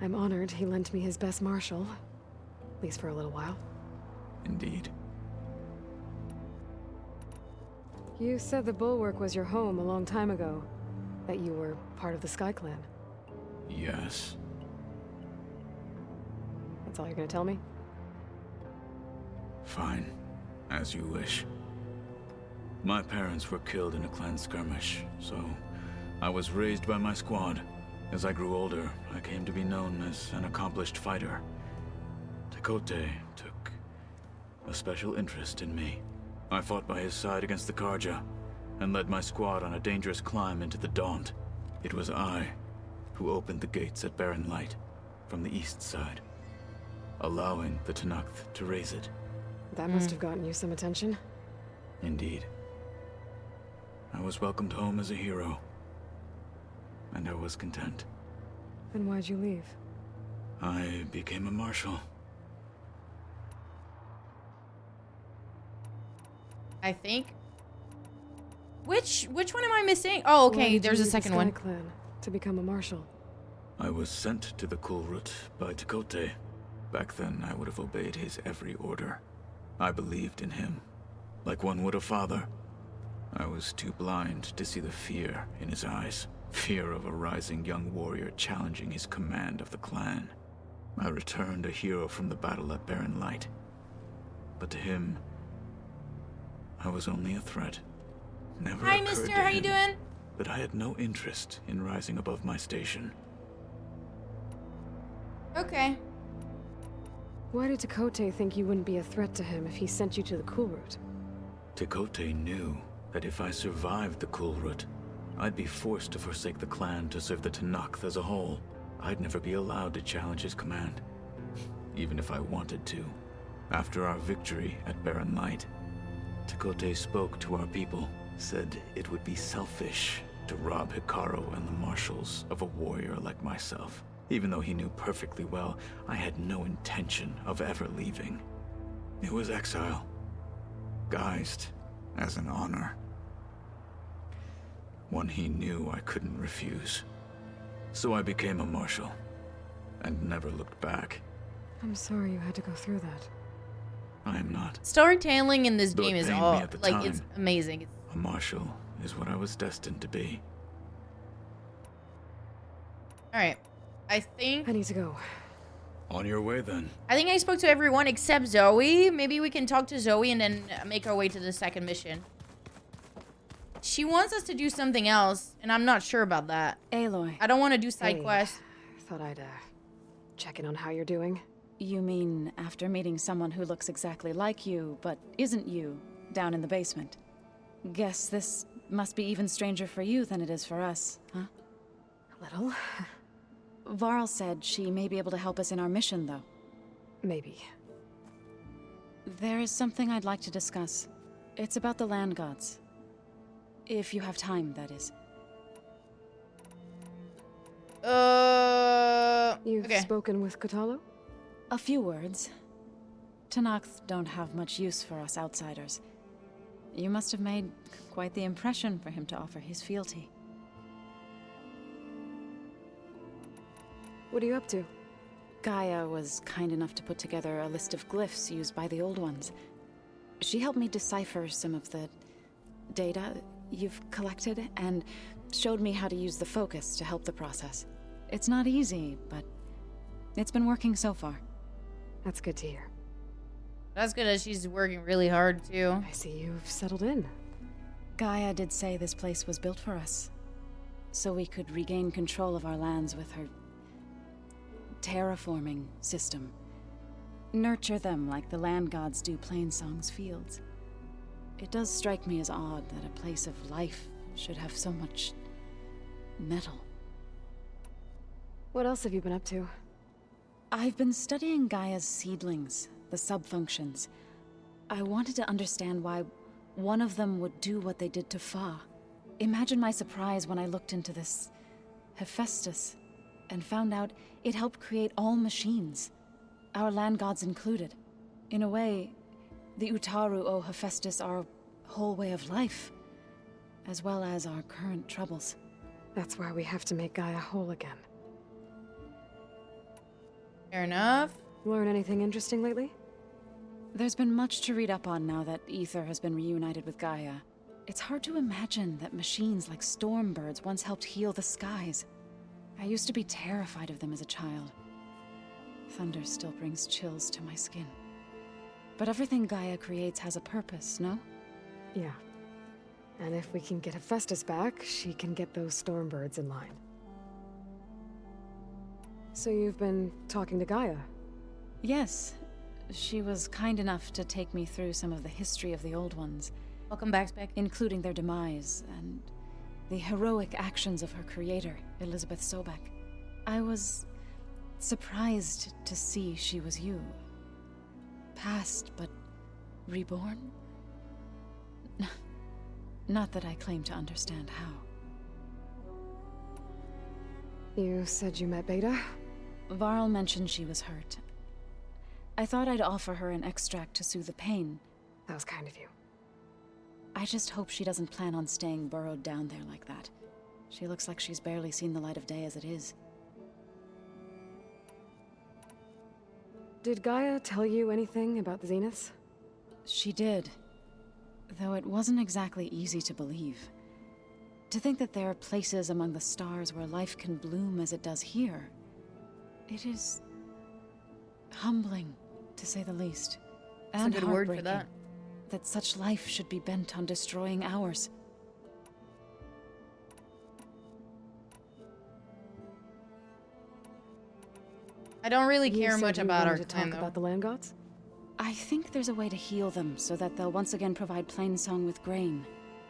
I'm honored he lent me his best marshal. At least for a little while. Indeed. You said the Bulwark was your home a long time ago. That you were part of the Sky Clan. Yes. That's all you're gonna tell me? Fine. As you wish. My parents were killed in a clan skirmish, so I was raised by my squad. As I grew older, I came to be known as an accomplished fighter. Tekote took a special interest in me. I fought by his side against the Karja, and led my squad on a dangerous climb into the Daunt. It was I who opened the gates at Barren Light, from the east side, allowing the Tenakth to raise it. That must have gotten you some attention. Indeed. I was welcomed home as a hero, and I was content. Then why'd you leave? I became a marshal. I think. Which one am I missing? Oh, Why okay, did there's you a leave the second Sky one. Clan to become a marshal. I was sent to the Kulrut by Tekote. Back then, I would have obeyed his every order. I believed in him, like one would a father. I was too blind to see the fear in his eyes. Fear of a rising young warrior challenging his command of the clan. I returned a hero from the battle at Barren Light. But to him, I was only a threat. Never Hi, occurred mister, to how you him doing? that I had no interest in rising above my station. Okay. Why did Tekote think you wouldn't be a threat to him if he sent you to the Kulrut? Tekote knew that if I survived the Kulrut, I'd be forced to forsake the clan to serve the Tenakth as a whole. I'd never be allowed to challenge his command, even if I wanted to. After our victory at Barren Light, Tekote spoke to our people, said it would be selfish to rob Hikaru and the marshals of a warrior like myself, even though he knew perfectly well I had no intention of ever leaving. It was exile, guised as an honor. One he knew I couldn't refuse. So I became a marshal, and never looked back. I'm sorry you had to go through that. I am not. Storytelling in this Though game it is pained all me at the like time, it's amazing. A marshal is what I was destined to be. All right, I think I need to go. On your way, then. I think I spoke to everyone except Zoe. Maybe we can talk to Zoe and then make our way to the second mission. She wants us to do something else, and I'm not sure about that. Aloy. I don't want to do side Hey, quests. Thought I'd check in on how you're doing. You mean after meeting someone who looks exactly like you, but isn't you, down in the basement? Guess this must be even stranger for you than it is for us, huh? A little. Varl said she may be able to help us in our mission, though. Maybe. There is something I'd like to discuss. It's about the land gods. If you have time, that is. You've okay. spoken with Kotallo? A few words. Tenakth don't have much use for us outsiders. You must have made quite the impression for him to offer his fealty. What are you up to? Gaia was kind enough to put together a list of glyphs used by the Old Ones. She helped me decipher some of the data you've collected, and showed me how to use the focus to help the process. It's not easy, but it's been working so far. That's good to hear. That's good as she's working really hard, too. I see you've settled in. Gaia did say this place was built for us. so we could regain control of our lands with her terraforming system. Nurture them like the land gods do Plainsong's fields. It does strike me as odd that a place of life should have so much metal. What else have you been up to? I've been studying Gaia's seedlings, the subfunctions. I wanted to understand why one of them would do what they did to Fa. Imagine my surprise when I looked into this Hephaestus and found out it helped create all machines, our land gods included. In a way, the Utaru owe Hephaestus our whole way of life, as well as our current troubles. That's why we have to make Gaia whole again. Fair enough. Learn anything interesting lately? There's been much to read up on now that Ether has been reunited with Gaia. It's hard to imagine that machines like storm birds once helped heal the skies. I used to be terrified of them as a child. Thunder still brings chills to my skin. But everything Gaia creates has a purpose, no? Yeah. And if we can get Hephaestus back, she can get those storm birds in line. So you've been talking to Gaia? Yes. She was kind enough to take me through some of the history of the Old Ones. Welcome back, Spec. Including their demise and the heroic actions of her creator, Elizabeth Sobek. I was surprised to see she was you. Past, but reborn? Not that I claim to understand how. You said you met Beta? Varl mentioned she was hurt. I thought I'd offer her an extract to soothe the pain. That was kind of you. I just hope she doesn't plan on staying burrowed down there like that. She looks like she's barely seen the light of day as it is. Did Gaia tell you anything about the Zeniths? She did. Though it wasn't exactly easy to believe. To think that there are places among the stars where life can bloom as it does here. It is humbling, to say the least. That's and a good word for that. That such life should be bent on destroying ours. I don't really You care said much you about our wanted to clan, talk though. about the land gods? I think there's a way to heal them so that they'll once again provide Plainsong with grain.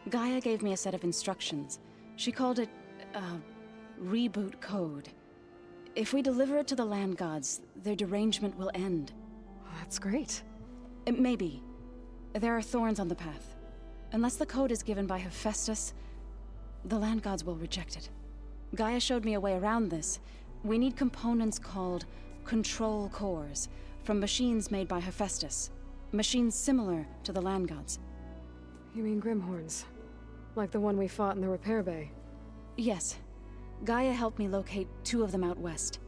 Gaia gave me a set of instructions. She called it reboot code. If we deliver it to the land gods, their derangement will end. That's great. Maybe. There are thorns on the path. Unless the code is given by Hephaestus, the land gods will reject it. Gaia showed me a way around this. We need components called control cores from machines made by Hephaestus. Machines similar to the land gods. You mean Grimhorns? Like the one we fought in the repair bay? Yes. Gaia helped me locate 2 of them out west.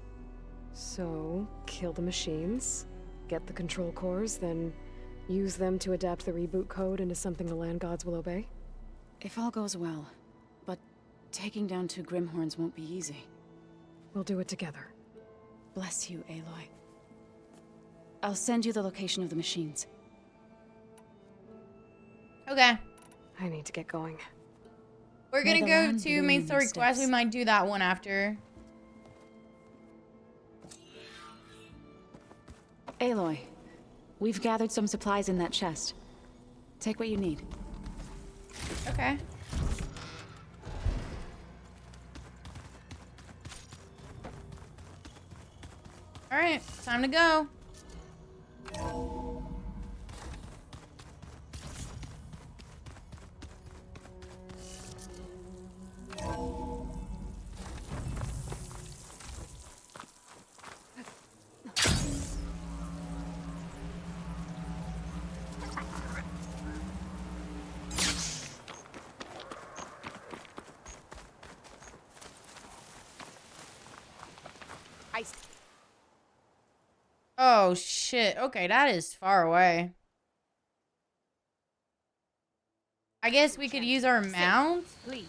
So, kill the machines, get the control cores, then use them to adapt the reboot code into something the land gods will obey? If all goes well. But taking down 2 Grimhorns won't be easy. We'll do it together. Bless you, Aloy. I'll send you the location of the machines. Okay. I need to get going. We're gonna go to main story quest. We might do that one after. Aloy, we've gathered some supplies in that chest. Take what you need. Okay. All right, time to go. Oh shit. Okay, that is far away. I guess we could use our mount. Please.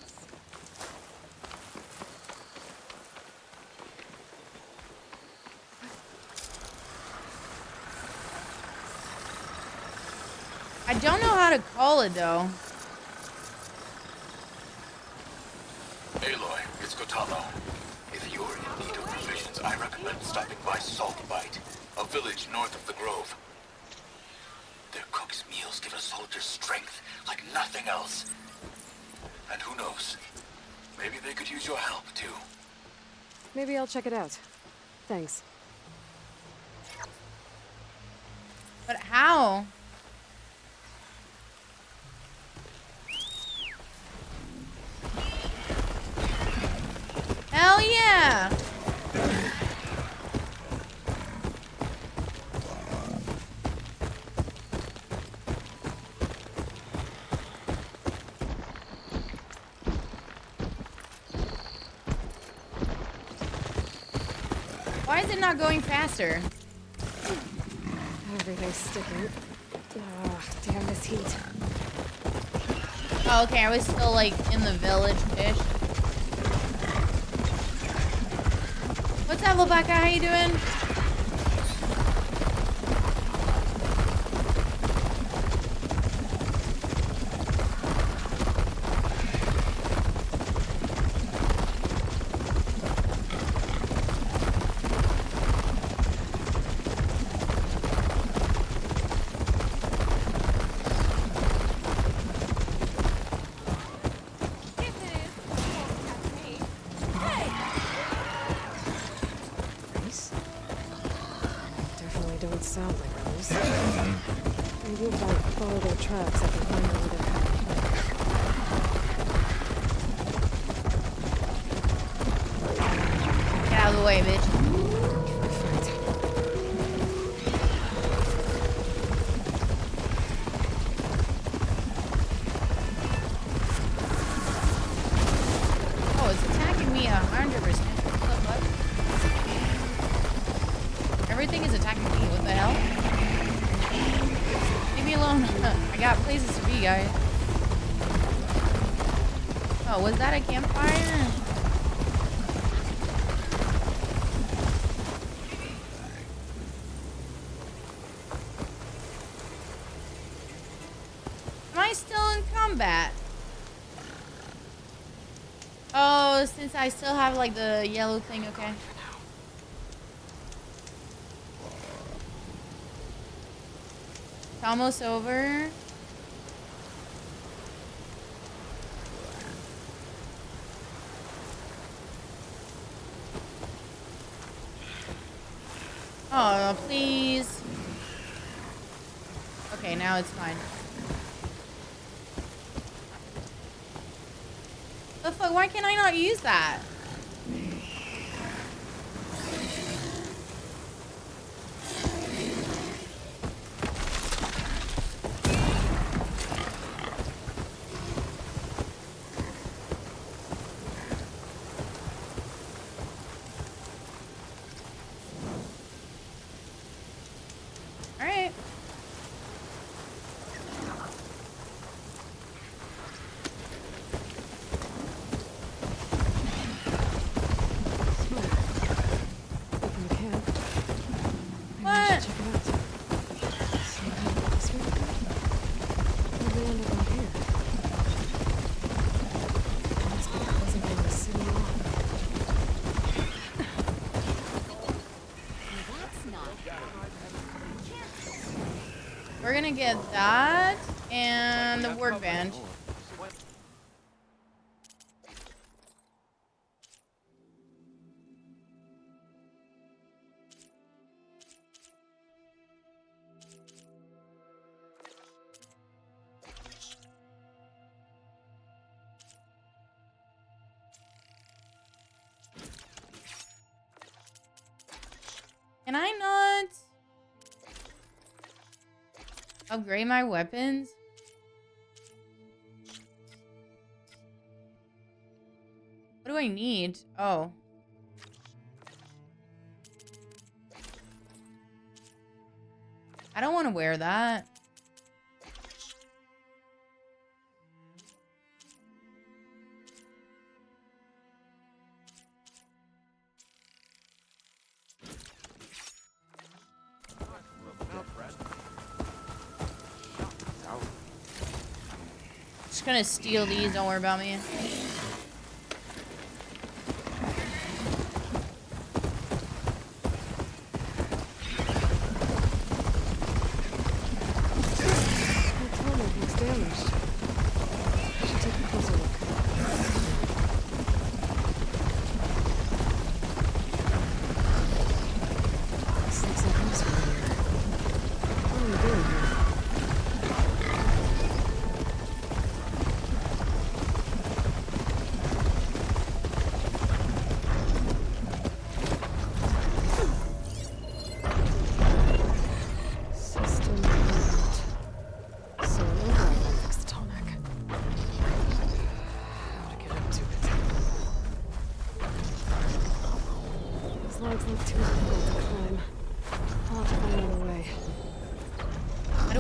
I don't know how to call it though. Aloy, Kotallo. If you're in need of provisions, I recommend stopping by Saltbite, a village north of the Grove. Their cook's meals give a soldier strength like nothing else. And who knows, maybe they could use your help, too. Maybe I'll check it out. Thanks. But how? Hell yeah! Why is it not going faster? Everything's sticking. Ugh, damn this heat. Oh, okay, I was still like in the village-ish. What's up, little black guy? How you doing? Definitely don't sound like those. Maybe if I follow their tracks, I can find out where they're heading. Get out of the way, bitch. Oh, it's attacking me 100%. What the fuck? Everything is attacking me. What the hell? Leave me alone. I got places to be, guys. Oh, was that a campfire? Am I still in combat? Oh, since I still have like the yellow thing, okay. It's almost over. Oh, please. Okay, now it's fine. The fuck? Why can't I not use that? Alright. What? We're gonna get that and the workbench. Can I not upgrade my weapons? What do I need? Oh. I don't want to wear that. Just gonna steal these, don't worry about me.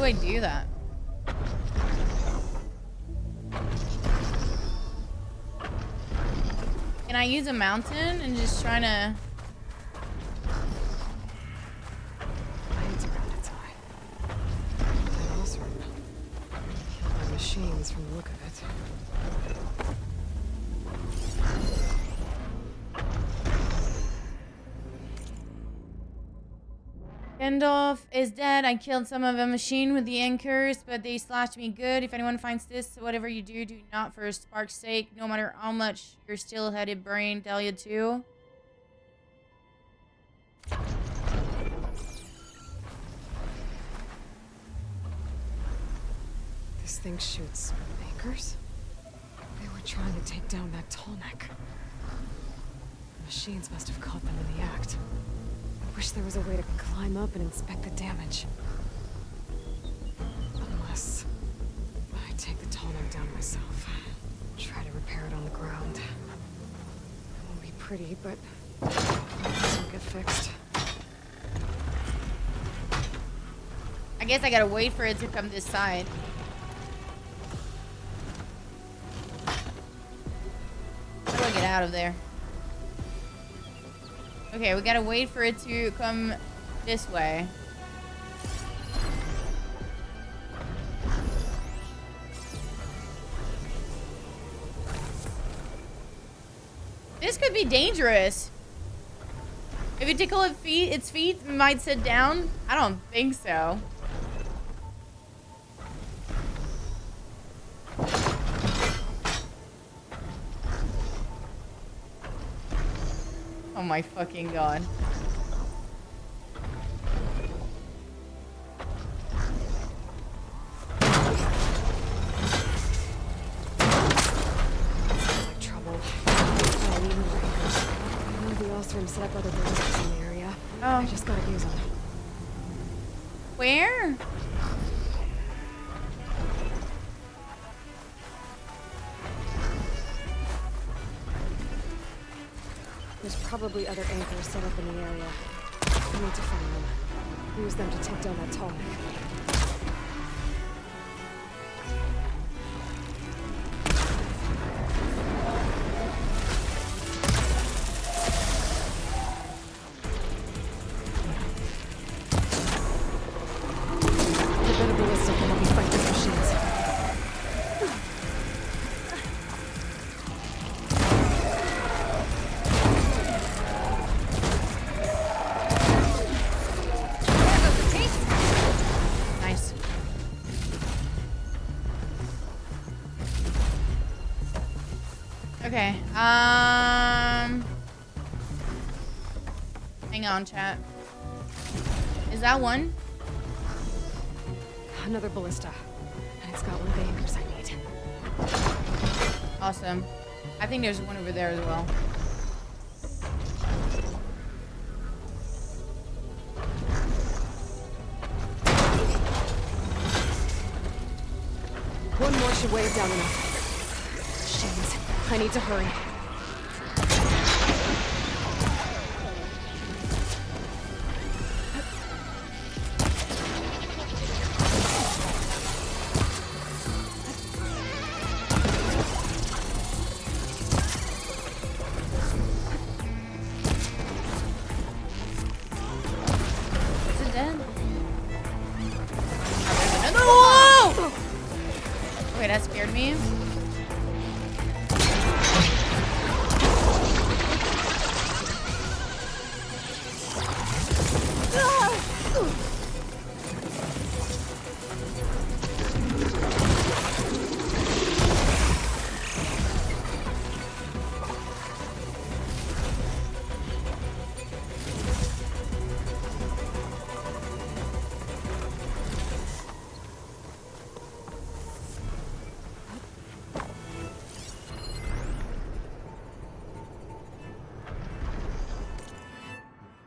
I do that? Can I use a mountain and just trying to... Killed by machines from the look of it. Gandalf is dead. I killed some of a machine with the anchors, but they slashed me good. If anyone finds this, whatever you do, do not for a spark's sake, no matter how much your still-headed brain tell you to. This thing shoots anchors? They were trying to take down that tall neck. The machines must have caught them in the act. I wish there was a way to climb up and inspect the damage. Unless I take the tall neck down myself. Try to repair it on the ground. It won't be pretty, but this will get fixed. I guess I gotta wait for it to come this side. How do I get out of there? Okay, we gotta wait for it to come this way. This could be dangerous. If you tickle its feet, it might sit down. I don't think so. Oh my fucking god. Like trouble. I need more anchors. I know the Othram set up other ballistas in the area. Oh. I just gotta use them. Where? There's probably other anchors set up in the area. I need to find them. Use them to take down that tall neck. The better ballista can help me fight these machines. Nice. Okay, hang on, chat. Is that one? Another ballista. And it's got one of the anchors I need. Awesome. I think there's one over there as well. One more should weigh it down enough. Machines. I need to hurry. Is it dead? Whoa! Okay, that scared me.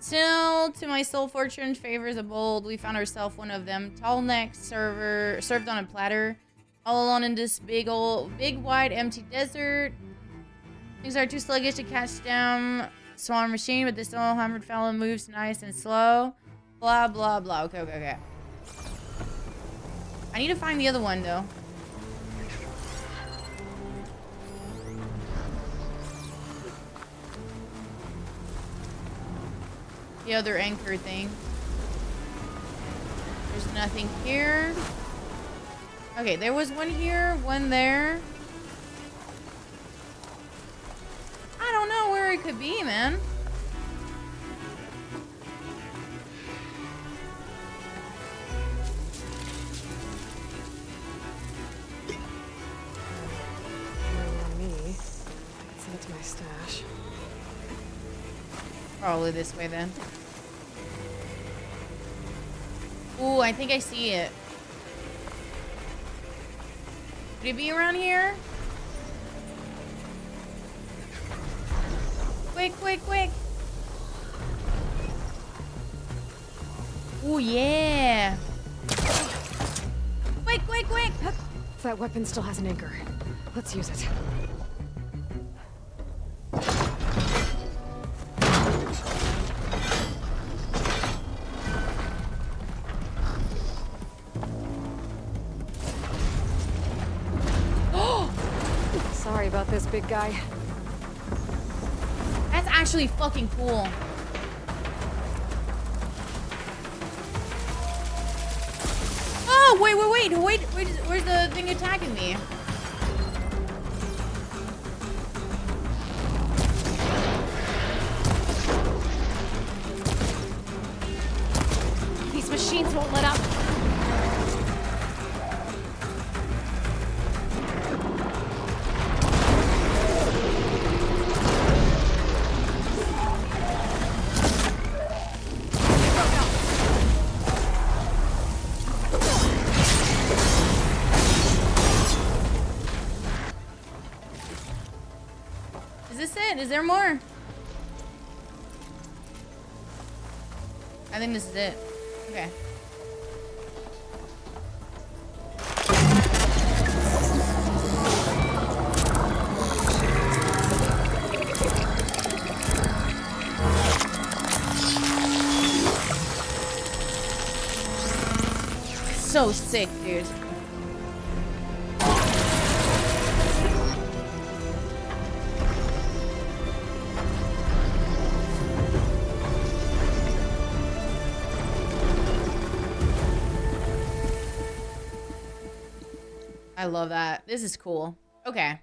Still, to my soul fortune favors a bold. We found ourselves one of them. Tall neck server served on a platter. All alone in this big, wide, empty desert. Things are too sluggish to catch down swan machine, but this little hammered fellow moves nice and slow. Blah, blah, blah. Okay, okay, okay. I need to find the other one, though. The other anchor thing. There's nothing here. Okay, there was one here, one there. I don't know where it could be, man. Me. Send it to my stash. Probably this way then. Ooh, I think I see it. Could it be around here? Quick, quick, quick. Ooh, yeah. Quick, quick, quick. That weapon still has an anchor. Let's use it. Sorry about this, big guy. That's actually fucking cool. Oh, wait. Where's the thing attacking me? These machines won't let up. Is there more? I think this is it. Okay. So sick, dude. I love that. This is cool. Okay.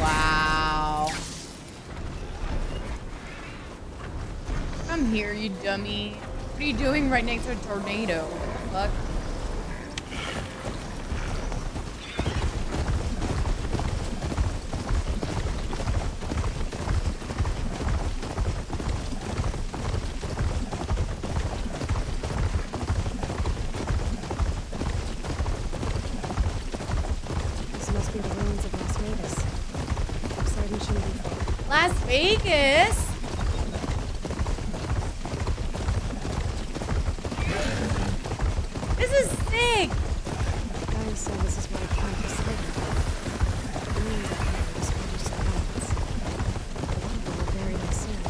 Wow. Come here, you dummy. What are you doing right next to a tornado? What the fuck? Las Vegas? This is sick! Guy said this is where I found this liquor. It means that I was supposed to balance. A lot of them were buried in sand.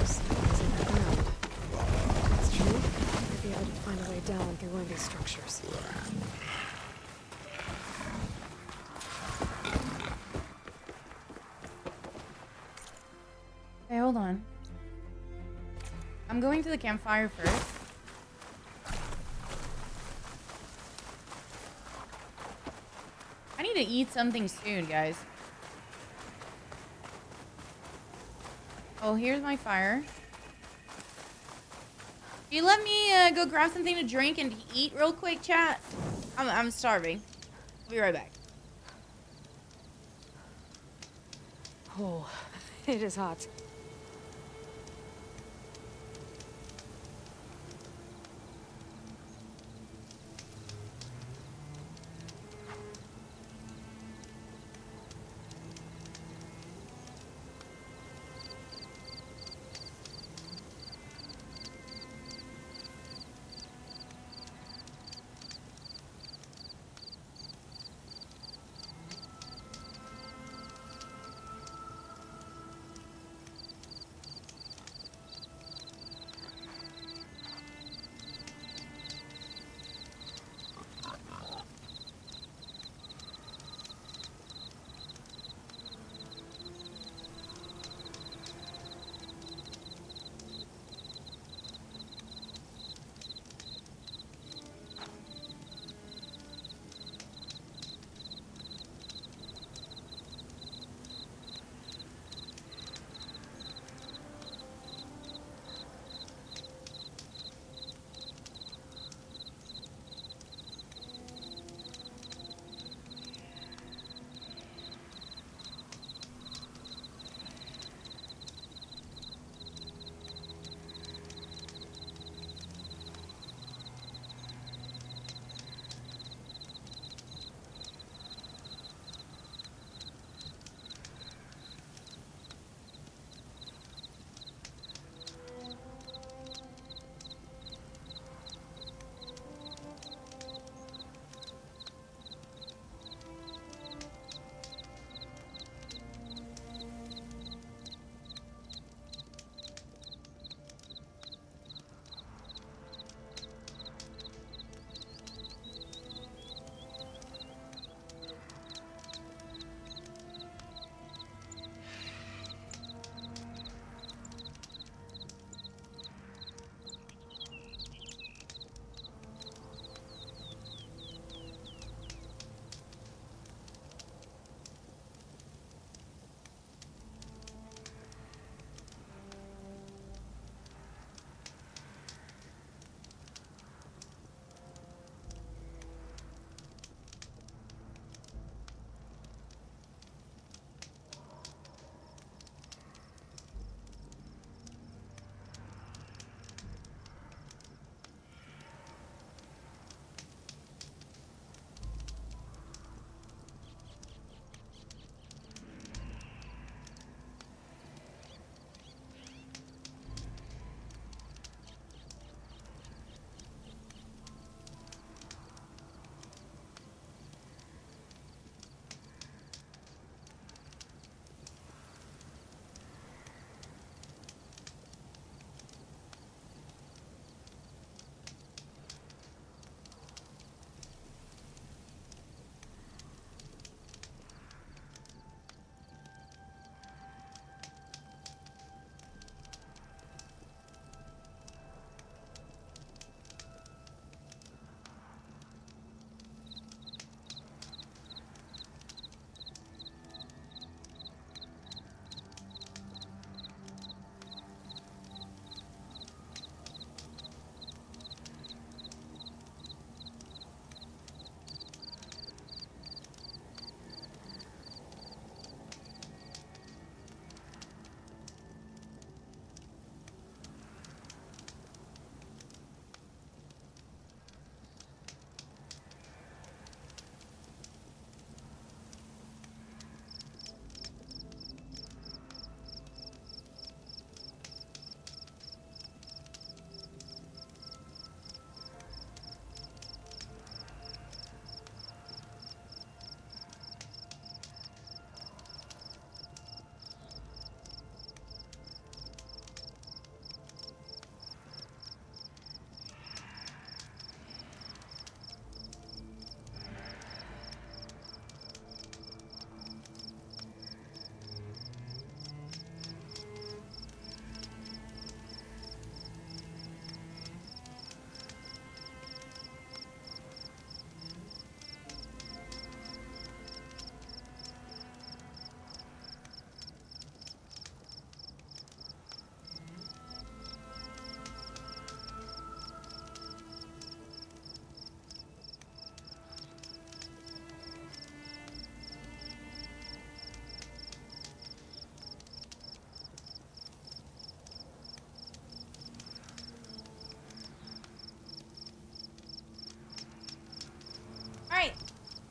Something's in the ground. If that's true, I'd be able to find a way down through one of these structures. Hey, hold on. I'm going to the campfire first. I need to eat something soon, guys. Oh, here's my fire. Can you let me go grab something to drink and eat real quick, chat? I'm starving. I'll be right back. Oh, it is hot.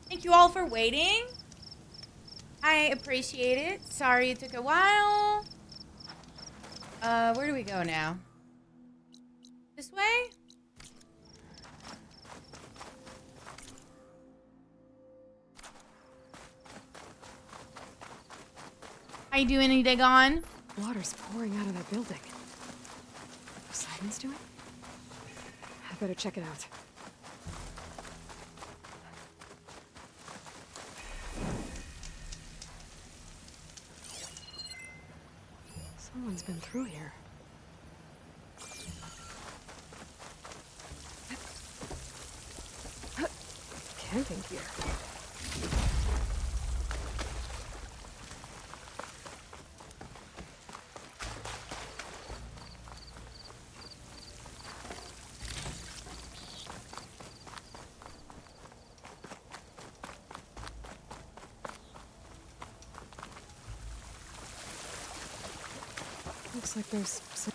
Thank you all for waiting. I appreciate it. Sorry it took a while. Where do we go now? This way? How you doing, Dagon? Water's pouring out of that building. What Simon's doing? I better check it out. Someone's been through here. Camping gear. Looks like there's some...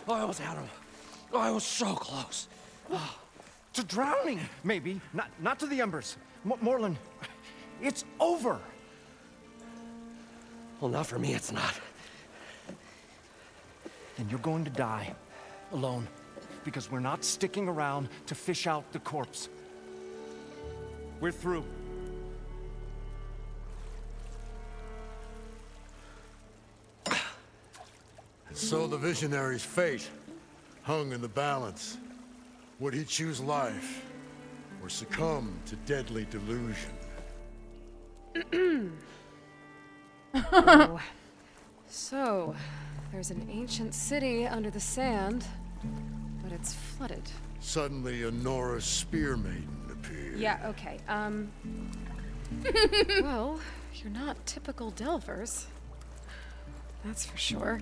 I almost had him. I was so close. To drowning, maybe. Not to the embers. Morlund, it's over. Well, not for me, it's not. Then you're going to die. Alone. Because we're not sticking around to fish out the corpse. We're through. So the visionary's fate hung in the balance. Would he choose life or succumb to deadly delusion? Oh. So, there's an ancient city under the sand, but it's flooded. Suddenly, a Norse spear maiden appeared. Yeah, okay, well, you're not typical Delvers. That's for sure.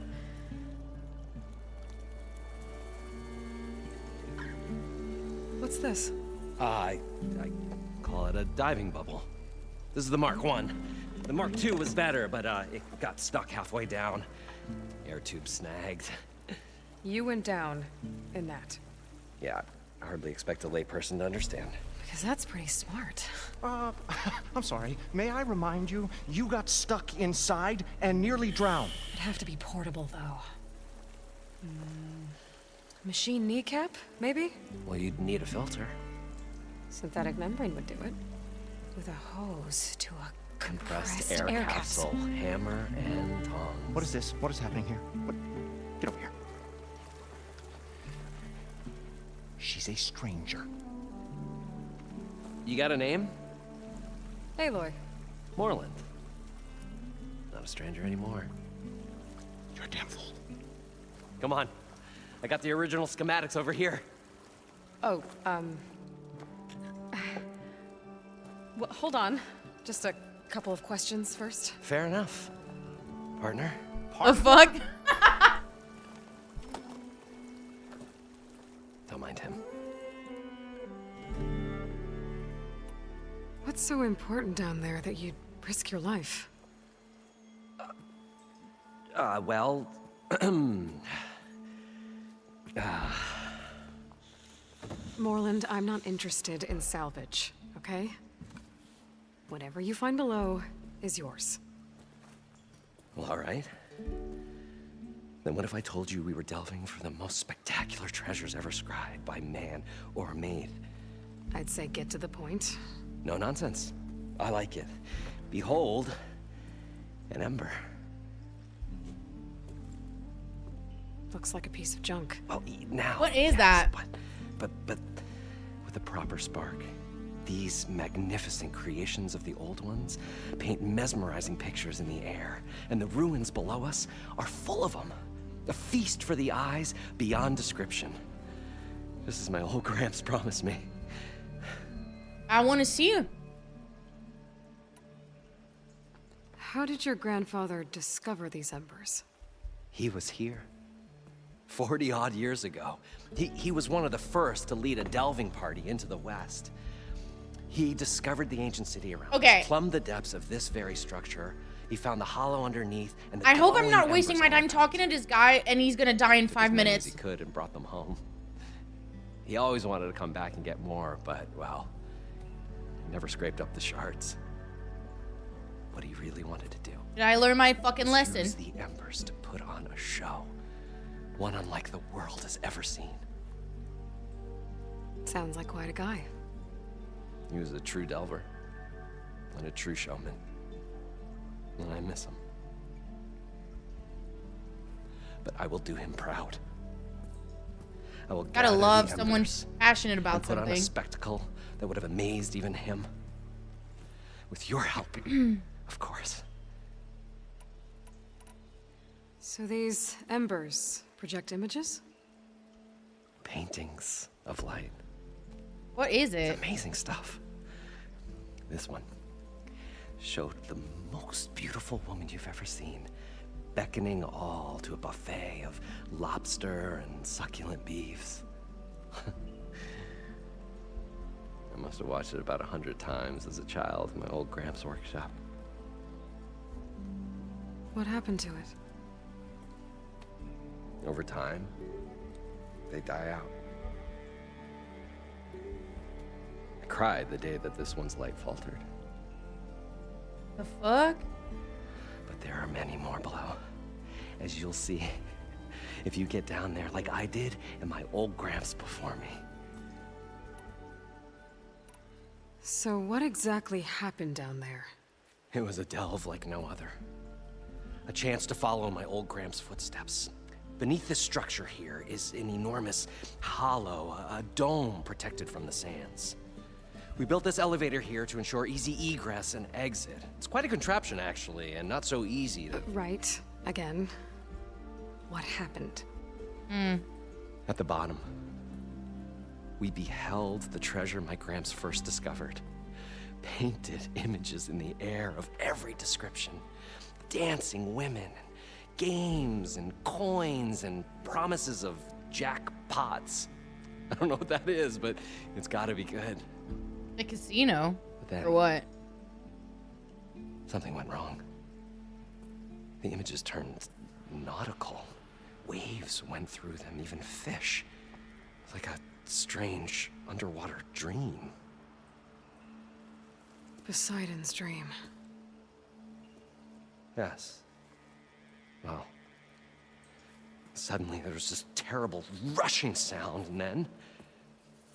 What's this? I call it a diving bubble. This is the Mark I. The Mark II was better, but it got stuck halfway down. Air tube snagged. You went down in that. Yeah, I hardly expect a layperson to understand. Because that's pretty smart. I'm sorry. May I remind you, you got stuck inside and nearly drowned. It'd have to be portable, though. Machine kneecap, maybe? Well, you'd need a filter. Synthetic membrane would do it. With a hose to a compressed air capsule. Hammer and tongs. What is this? What is happening here? What? Get over here. She's a stranger. You got a name? Aloy. Morlund. Not a stranger anymore. You're a damn fool. Come on. I got the original schematics over here. Oh, well, hold on. Just a couple of questions first. Fair enough. Partner? The fuck? Don't mind him. What's so important down there that you'd risk your life? Well... Morlund, I'm not interested in salvage, okay? Whatever you find below is yours. Well, all right. Then what if I told you we were delving for the most spectacular treasures ever scribed by man or maid? I'd say get to the point. No nonsense. I like it. Behold, an ember. Looks like a piece of junk. Oh, now. What is that? But with a proper spark. These magnificent creations of the old ones paint mesmerizing pictures in the air, and the ruins below us are full of them. A feast for the eyes beyond description. This is my old Gramps promised me. I want to see you. How did your grandfather discover these embers? He was here. 40-odd years ago. He was one of the first to lead a delving party into the West. He discovered the ancient city around Okay. us, plumbed the depths of this very structure. He found the hollow underneath, and the I hope I'm glowing not wasting embers my all time around. talking to this guy and he's gonna die in Took 5 as many minutes. as he could and brought them home. He always wanted to come back and get more, but, well, he never scraped up the shards. What he really wanted to do. Did I learn my fucking lesson? Use the embers to put on a show. One unlike the world has ever seen. Sounds like quite a guy. He was a true delver. And a true showman. And I miss him. But I will do him proud. I will Gotta gather love the someone embers passionate and about put on a something. spectacle that would have amazed even him. With your help, of course. So these embers project images? Paintings of light. What is it? It's amazing stuff. This one showed the most beautiful woman you've ever seen, beckoning all to a buffet of lobster and succulent beefs. I must have watched it about 100 times as a child in my old Gramps' workshop. What happened to it? Over time, they die out. I cried the day that this one's light faltered. The fuck? But there are many more below, as you'll see if you get down there like I did and my old Gramps before me. So what exactly happened down there? It was a delve like no other. A chance to follow my old Gramps' footsteps. Beneath this structure here is an enormous hollow, a dome protected from the sands. We built this elevator here to ensure easy egress and exit. It's quite a contraption, actually, and not so easy to... Right. Again. What happened? At the bottom, we beheld the treasure my Gramps first discovered. Painted images in the air of every description. Dancing women, games and coins and promises of jackpots. I don't know what that is, but it's gotta be good. A casino? But then, Or what? something went wrong. The images turned nautical. Waves went through them, even fish. It's like a strange underwater dream. Poseidon's dream. Yes. Well, suddenly there was this terrible rushing sound, and then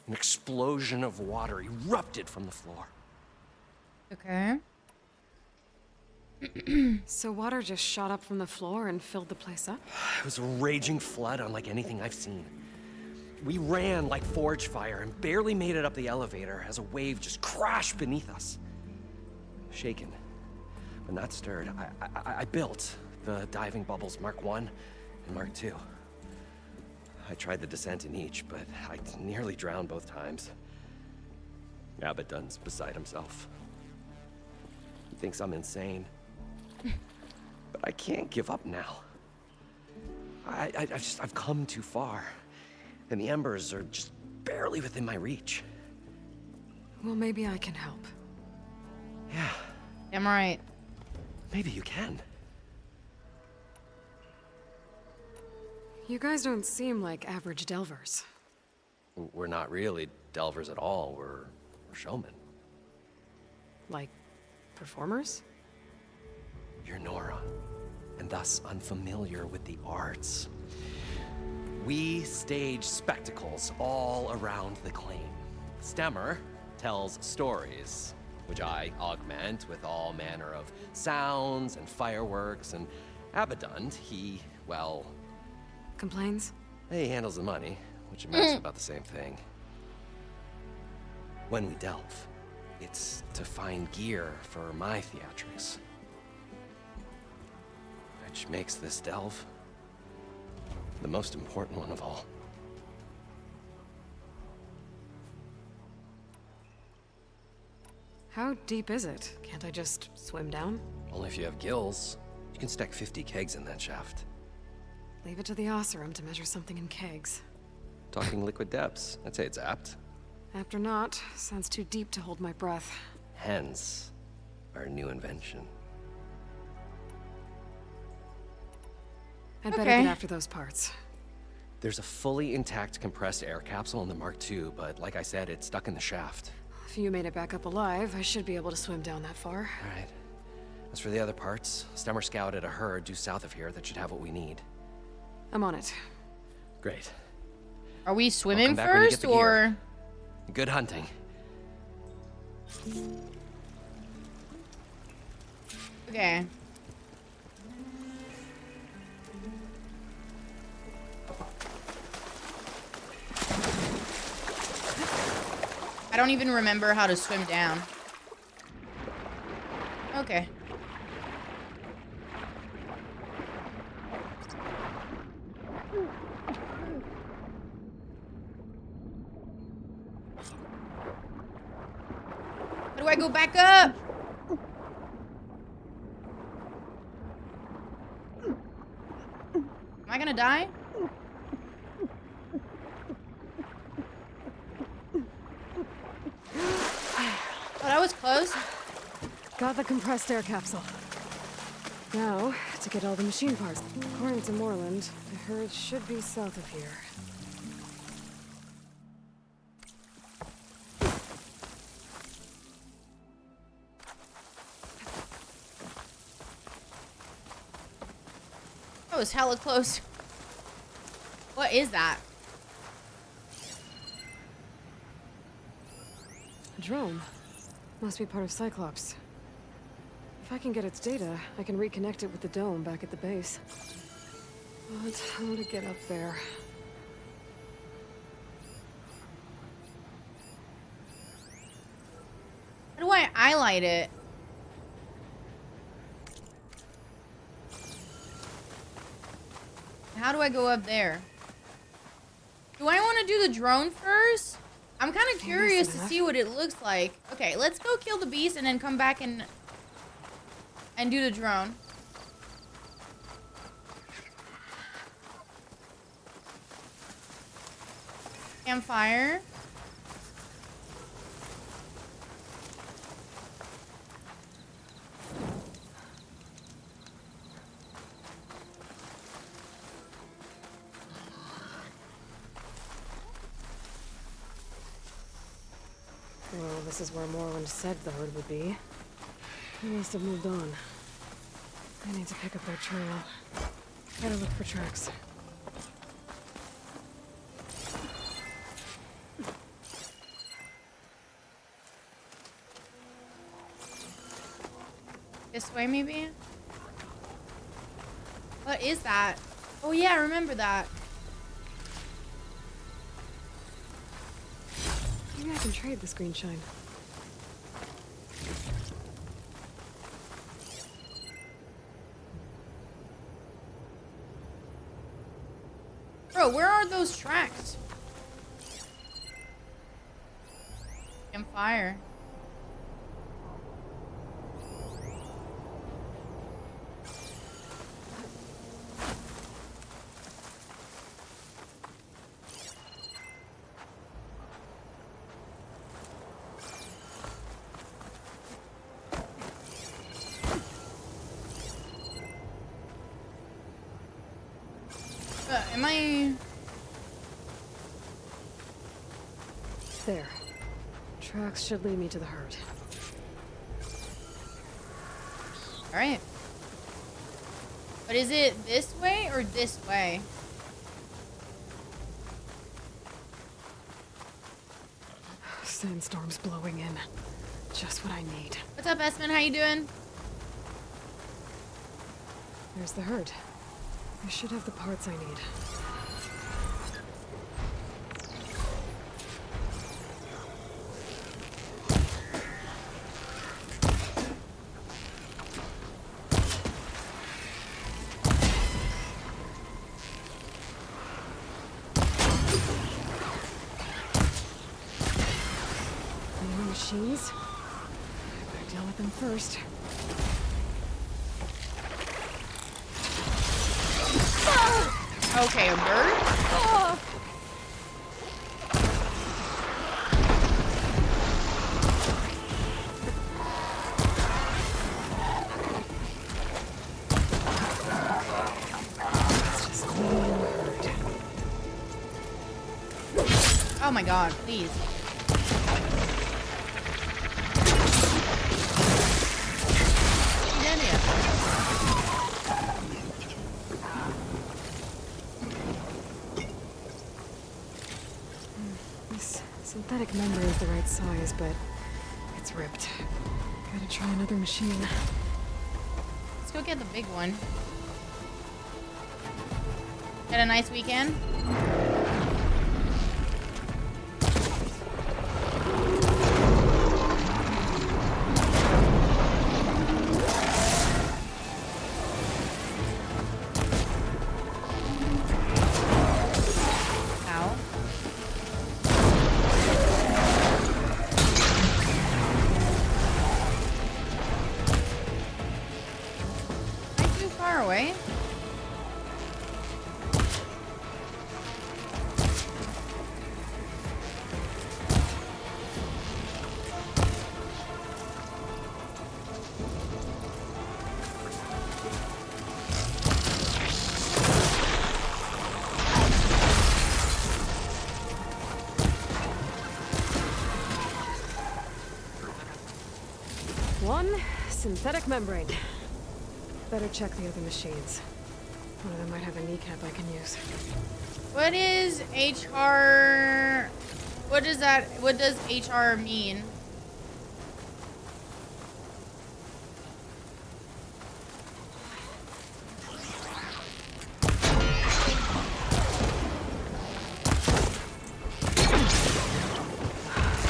an explosion of water erupted from the floor. Okay. So water just shot up from the floor and filled the place up? It was a raging flood unlike anything I've seen. We ran like forge fire and barely made it up the elevator as a wave just crashed beneath us. Shaken, but not stirred, I built the diving bubbles Mark 1 and Mark 2. I tried the descent in each, but I nearly drowned both times. Abaddon's beside himself. He thinks I'm insane. But I can't give up now. I've come too far. And the embers are just barely within my reach. Well, maybe I can help. Yeah. Am I right? Maybe you can. You guys don't seem like average delvers. We're not really delvers at all. We're showmen. Like, performers? You're Nora, and thus unfamiliar with the arts. We stage spectacles all around the claim. Stemmer tells stories, which I augment with all manner of sounds and fireworks, and Abaddon, he, well... Complains? He handles the money, which amounts to about the same thing. When we delve, it's to find gear for my theatrics. Which makes this delve the most important one of all. How deep is it? Can't I just swim down? Only if you have gills. You can stack 50 kegs in that shaft. Leave it to the Oseram to measure something in kegs. Talking liquid depths, I'd say it's apt. After not, sounds too deep to hold my breath. Hence, our new invention. I'd better get after those parts. There's a fully intact compressed air capsule in the Mark II, but like I said, it's stuck in the shaft. If you made it back up alive, I should be able to swim down that far. All right. As for the other parts, Stemmer scouted a herd due south of here that should have what we need. I'm on it. Great. Are we swimming back when you get first, the gear. or? Good hunting. Okay. I don't even remember how to swim down. Okay. How do I go back up? Am I gonna die? Oh, that was close. Got the compressed air capsule. Now, to get all the machine parts. According to Moreland, the herd should be south of here. That was hella close. What is that? A drone. Must be part of Cyclops. If I can get its data, I can reconnect it with the dome back at the base. But how to get up there? How do I highlight it? How do I go up there? Do I want to do the drone first? I'm kind of curious to see what it looks like. Okay, let's go kill the beast and then come back and do the drone. Campfire. Well, this is where Moreland said the herd would be. They must have moved on. I need to pick up their trail. Gotta look for tracks. This way, maybe? What is that? Oh yeah, I remember that. Maybe I can trade this green shine. Bro, where are those tracks? Campfire. Am I... There. Tracks should lead me to the herd. Alright. But is it this way or this way? Sandstorm's blowing in. Just what I need. What's up, Esmond? How you doing? There's the herd. I should have the parts I need. Any machines? I better deal with them first. Okay, a bird? Oh my god, please. Dead yet. This synthetic membrane is the right size, but it's ripped. Gotta try another machine. Let's go get the big one. Had a nice weekend? Ow. Am I too far away? One synthetic membrane. Better check the other machines. One of them might have a kneecap I can use. What is HR? What does that? What does HR mean?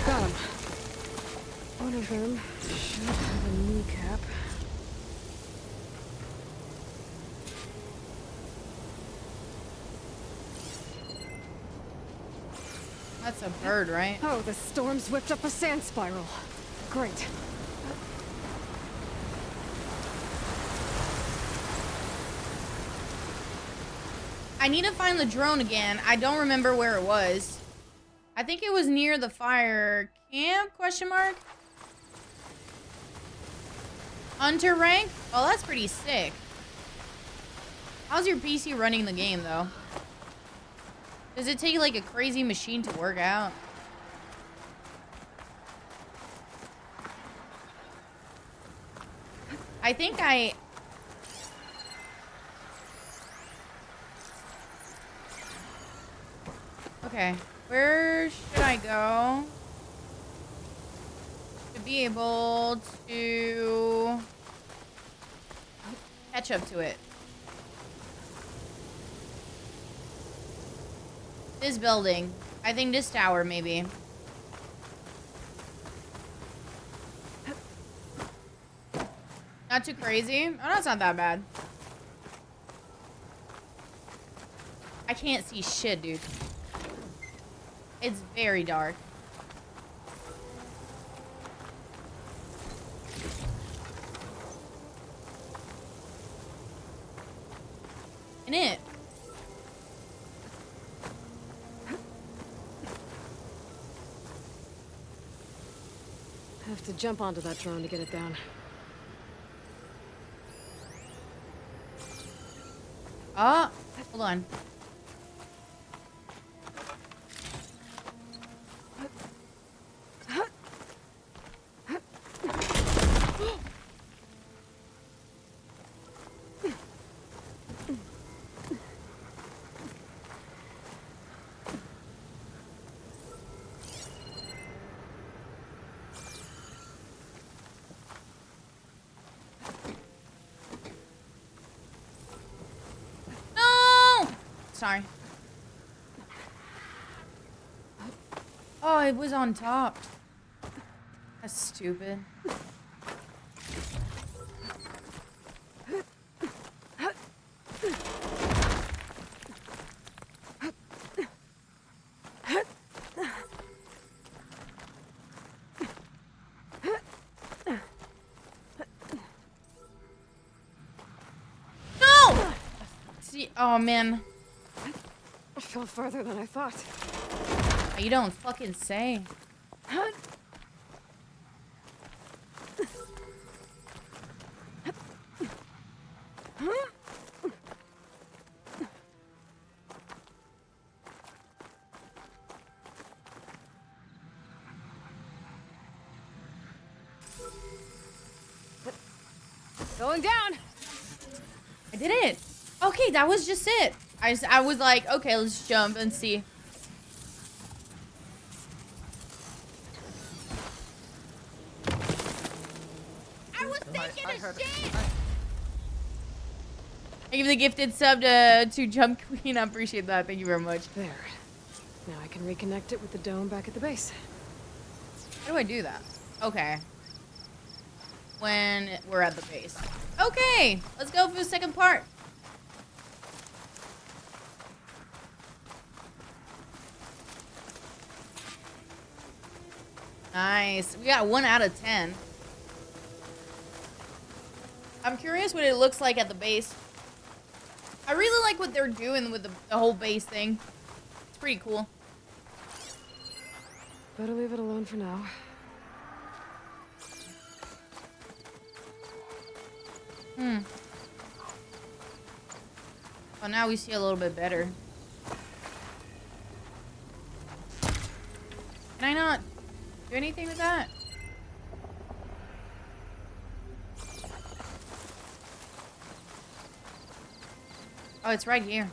Got him. One of them should have a kneecap. That's a bird, right? Oh, the storm's whipped up a sand spiral. Great. I need to find the drone again. I don't remember where it was. I think it was near the fire camp, question mark? Hunter rank? Oh, that's pretty sick. How's your PC running the game, though? Does it take, like, a crazy machine to work out? I think I... Okay, where should I go to be able to catch up to it? This building. I think this tower, maybe. Not too crazy. Oh, that's not that bad. I can't see shit, dude. It's very dark. In it. Have to jump onto that drone to get it down. Oh, hold on. Sorry. Oh, it was on top. That's stupid. No! See, oh man. I fell further than I thought. You don't fucking say. Going down. I did it. Okay, that was just it. I was like, okay, let's jump and see. I was thinking of shit. Thank you for the gifted sub to Jump Queen. I appreciate that. Thank you very much. There. Now I can reconnect it with the dome back at the base. How do I do that? Okay. When we're at the base. Okay, let's go for the second part. Nice. We got 1 out of 10. I'm curious what it looks like at the base. I really like what they're doing with the whole base thing. It's pretty cool. Better leave it alone for now. Oh, now we see a little bit better. Can I not do anything with that? Oh, it's right here.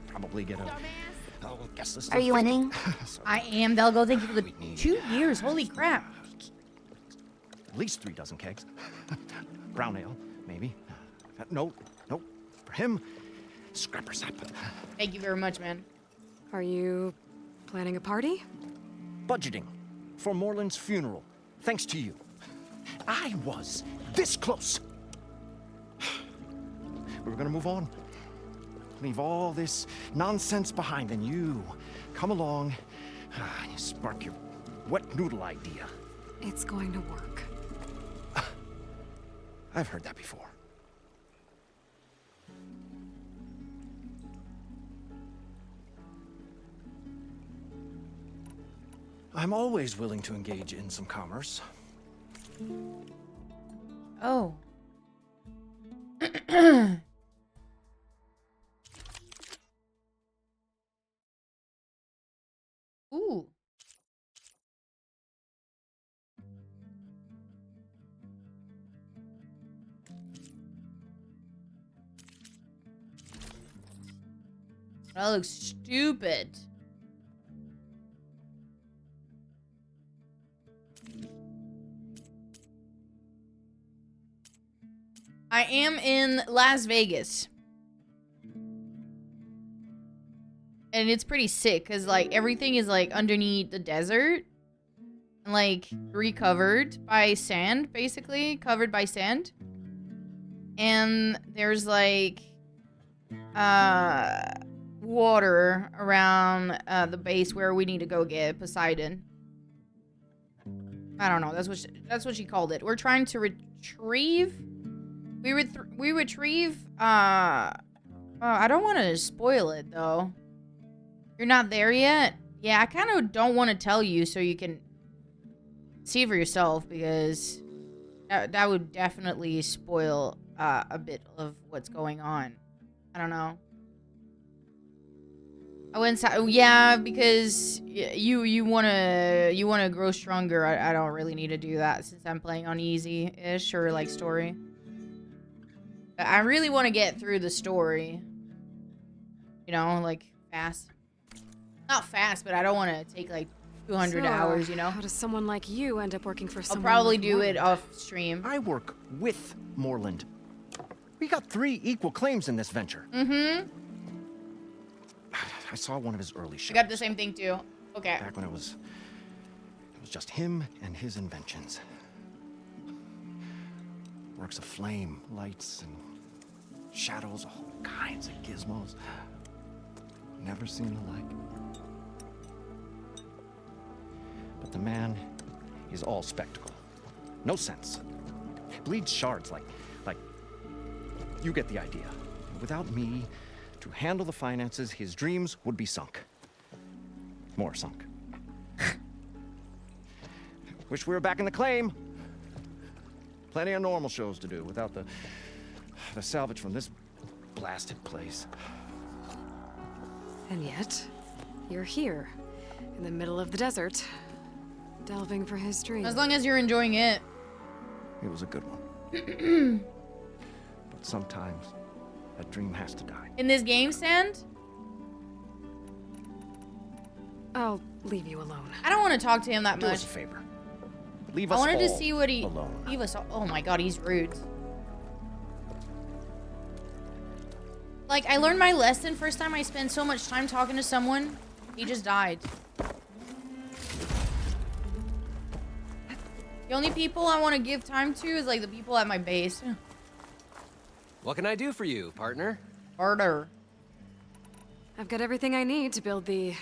Probably get a... Oh, guess this Are you winning? I am. Delgo, thank you for the 2 years. Holy crap. At least 3 dozen kegs. Brown ale, maybe. No, for him, scrapper sap. Thank you very much, man. Are you planning a party? Budgeting for Moreland's funeral, thanks to you. I was this close. We were gonna move on. Leave all this nonsense behind, and you come along, you spark your wet noodle idea. It's going to work. I've heard that before. I'm always willing to engage in some commerce. Oh. Ooh. That looks stupid. I am in Las Vegas. And it's pretty sick because, like, everything is, like, underneath the desert. And, like, recovered by sand, basically. Covered by sand. And there's, like, water around the base where we need to go get Poseidon. I don't know. That's what she called it. We're trying to retrieve... We retrieve... I don't want to spoil it, though. You're not there yet? Yeah, I kind of don't want to tell you so you can see for yourself, because that would definitely spoil a bit of what's going on. I don't know. I went inside. Yeah, because you wanna grow stronger. I don't really need to do that since I'm playing on easy-ish or like story. I really want to get through the story. You know, like fast. Not fast, but I don't want to take like 200 hours, you know? How does someone like you end up working for I'll someone probably like do Moreland? it off stream. I work with Moreland. We got 3 equal claims in this venture. Mm-hmm. I saw one of his early shows. I got the same thing too. Okay. Back when it was just him and his inventions. Works of flame, lights, and shadows, all kinds of gizmos. Never seen the like. But the man is all spectacle. No sense. Bleed shards like you get the idea. Without me to handle the finances, his dreams would be sunk. More sunk. Wish we were back in the claim. Plenty of normal shows to do without the salvage from this blasted place. And yet, you're here, in the middle of the desert, delving for his dream. As long as you're enjoying it. It was a good one. But sometimes, a dream has to die. In this game, Sand? I'll leave you alone. I don't want to talk to him that Do much. us a favor. Leave us I wanted to all see what he... alone. Leave us all... Oh my god, he's rude. Like, I learned my lesson first time I spent so much time talking to someone. He just died. The only people I want to give time to is, like, the people at my base. What can I do for you, partner? Partner. I've got everything I need to build the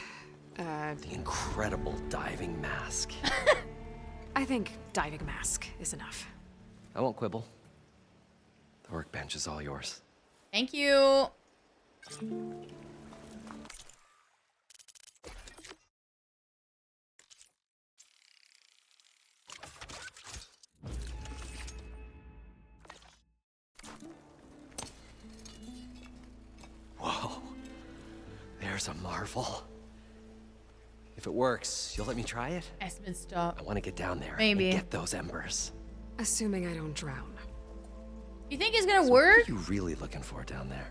incredible diving mask. I think diving mask is enough. I won't quibble. The workbench is all yours. Thank you. Whoa. There's a marvel. If it works, you'll let me try it? Esmond, stop. I want to get down there Maybe. and get those embers. Assuming I don't drown. You think it's gonna So work? What are you really looking for down there?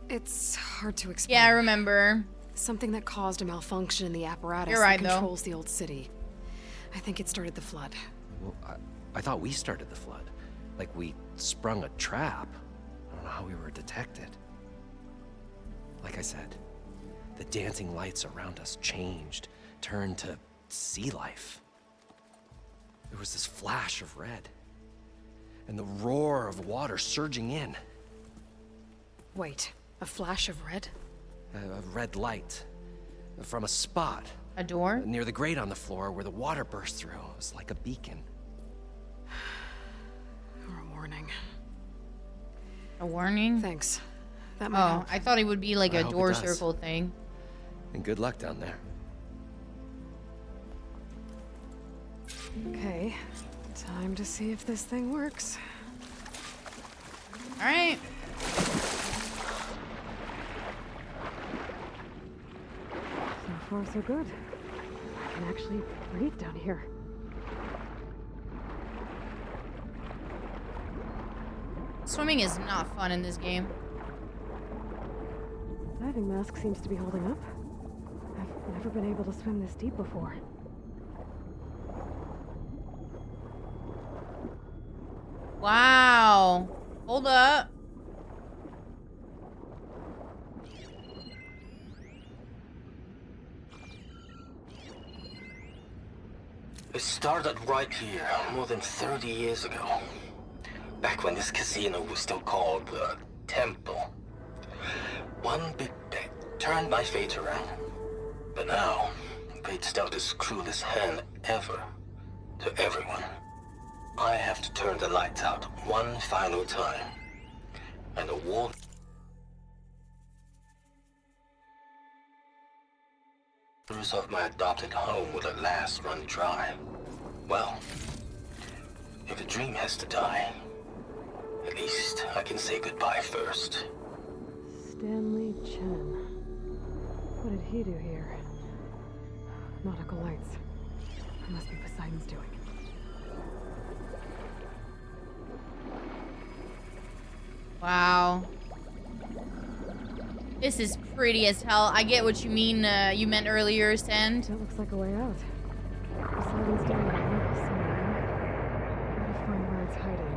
It's hard to explain. Yeah, I remember. Something that caused a malfunction in the apparatus You're right, that though. controls the old city. I think it started the flood. Well, I thought we started the flood. Like we sprung a trap. I don't know how we were detected. Like I said, the dancing lights around us changed, turned to sea life. There was this flash of red, and the roar of water surging in. Wait, a flash of red? A red light from a spot. A door? Near the grate on the floor where the water burst through. It was like a beacon. Or a warning. A warning? Thanks. That might Oh, help. I thought it would be like I a hope it door does. circle thing. And good luck down there. Okay, time to see if this thing works. All right. So far, so good. I can actually breathe down here. Swimming is not fun in this game. Diving mask seems to be holding up. I've never been able to swim this deep before. Wow. Hold up. It started right here, more than 30 years ago. Back when this casino was still called the Temple. One big bet turned my fate around. But now, fate's dealt its cruelest hand ever to everyone. I have to turn the lights out one final time. And the waters of my adopted home will at last run dry. Well, if a dream has to die, at least I can say goodbye first. Stanley Chen. What did he do here? Nautical lights. It must be Poseidon's doing. Wow. This is pretty as hell. I get what you mean, you meant earlier, Send. That looks like a way out. Poseidon's doing a miracle somewhere. Gotta find where it's hiding.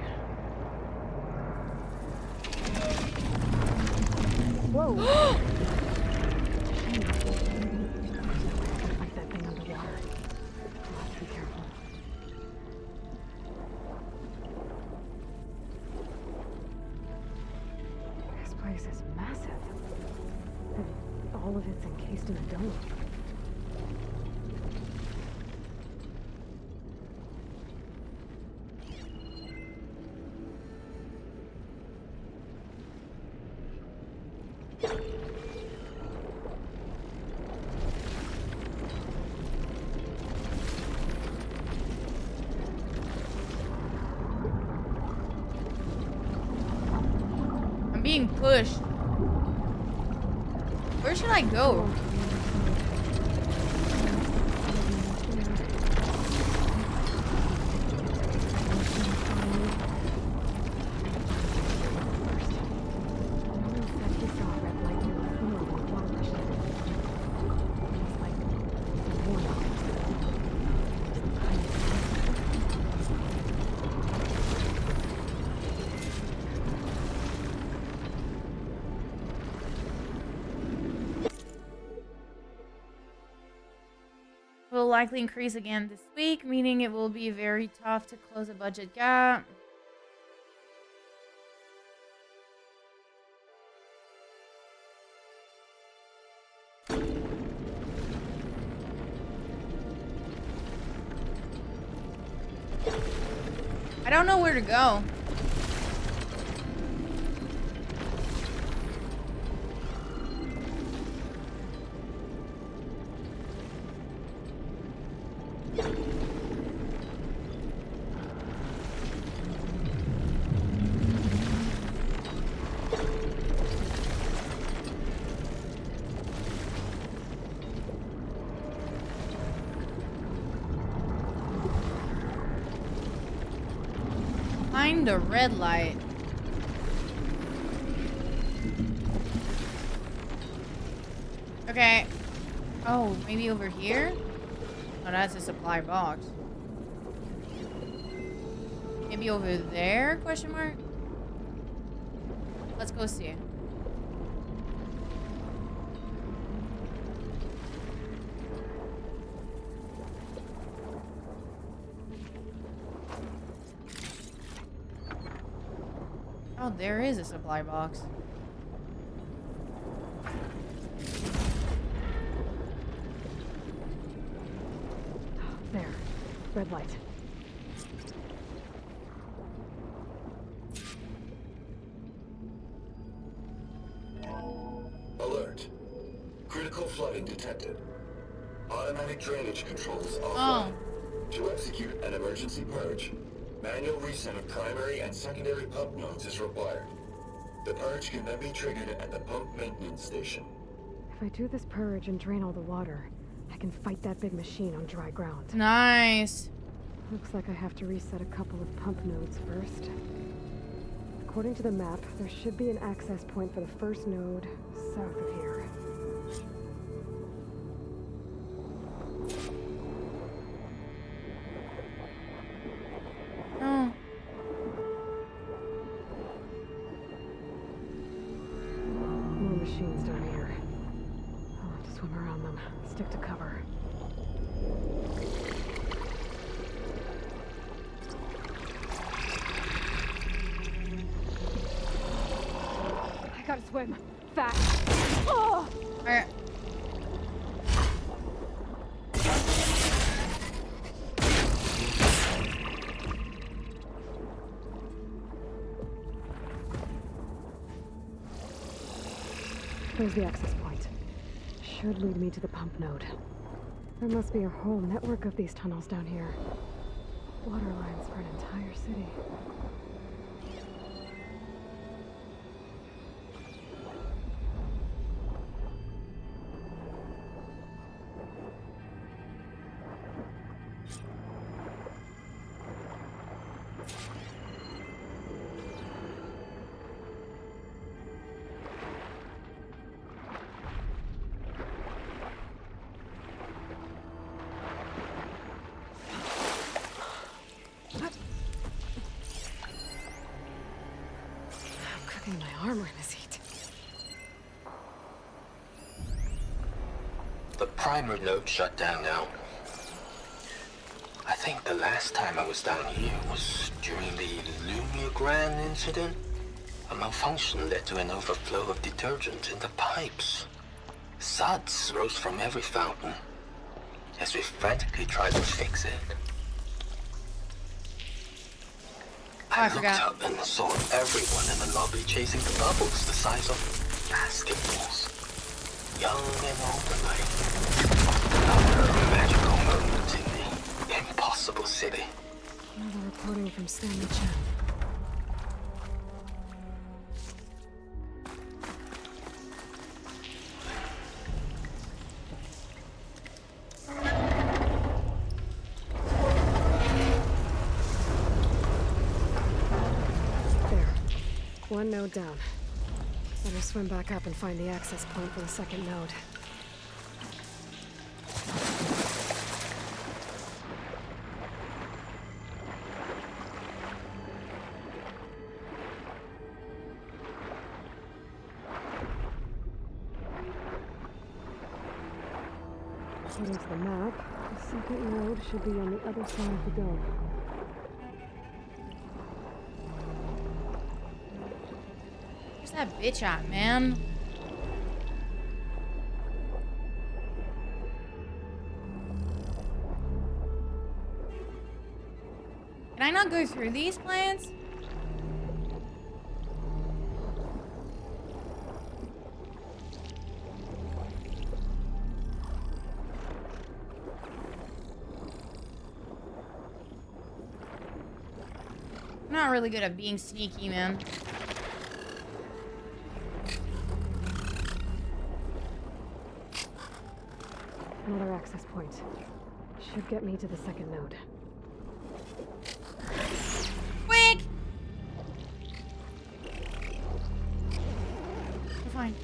Whoa! Fight that thing underwater. I'll have to be careful. This place is massive. And all of it's encased in a dome. I'm being pushed. Where should I go? Will likely increase again this week, meaning it will be very tough to close a budget gap. I don't know where to go. Find a red light. Okay. Oh, maybe over here? Oh, that's a supply box. Maybe over there? Question mark? Let's go see. Oh, there is a supply box. There. Red light. Alert. Critical flooding detected. Automatic drainage controls offline. Oh. To execute an emergency purge, manual reset of primary and secondary pump nodes is required. The purge can then be triggered at the pump maintenance station. If I do this purge and drain all the water, I can fight that big machine on dry ground. Nice. Looks like I have to reset a couple of pump nodes first. According to the map, there should be an access point for the first node south of here. Oh. More machines down here. I'll have to swim around them. Stick to cover. I gotta swim. Fast. Oh! Alright. There's the access point. Should lead me to the pump node. There must be a whole network of these tunnels down here. Water lines for an entire city. My armor in this heat. The primer node shut down now. I think the last time I was down here was during the Lumia Grand incident. A malfunction led to an overflow of detergent in the pipes. Suds rose from every fountain as we frantically tried to fix it. I looked up and saw everyone in the lobby chasing the bubbles the size of basketballs. Young and old alike. Another magical moment in the impossible city. Another reporting from Stanley Chen. One node down. Better swim back up and find the access point for the second node. According to the map, the second node should be on the other side of the dome. Where's that bitch at, man? Can I not go through these plants? I'm not really good at being sneaky, man. Another access point. Should get me to the second node. Quick! We're fine.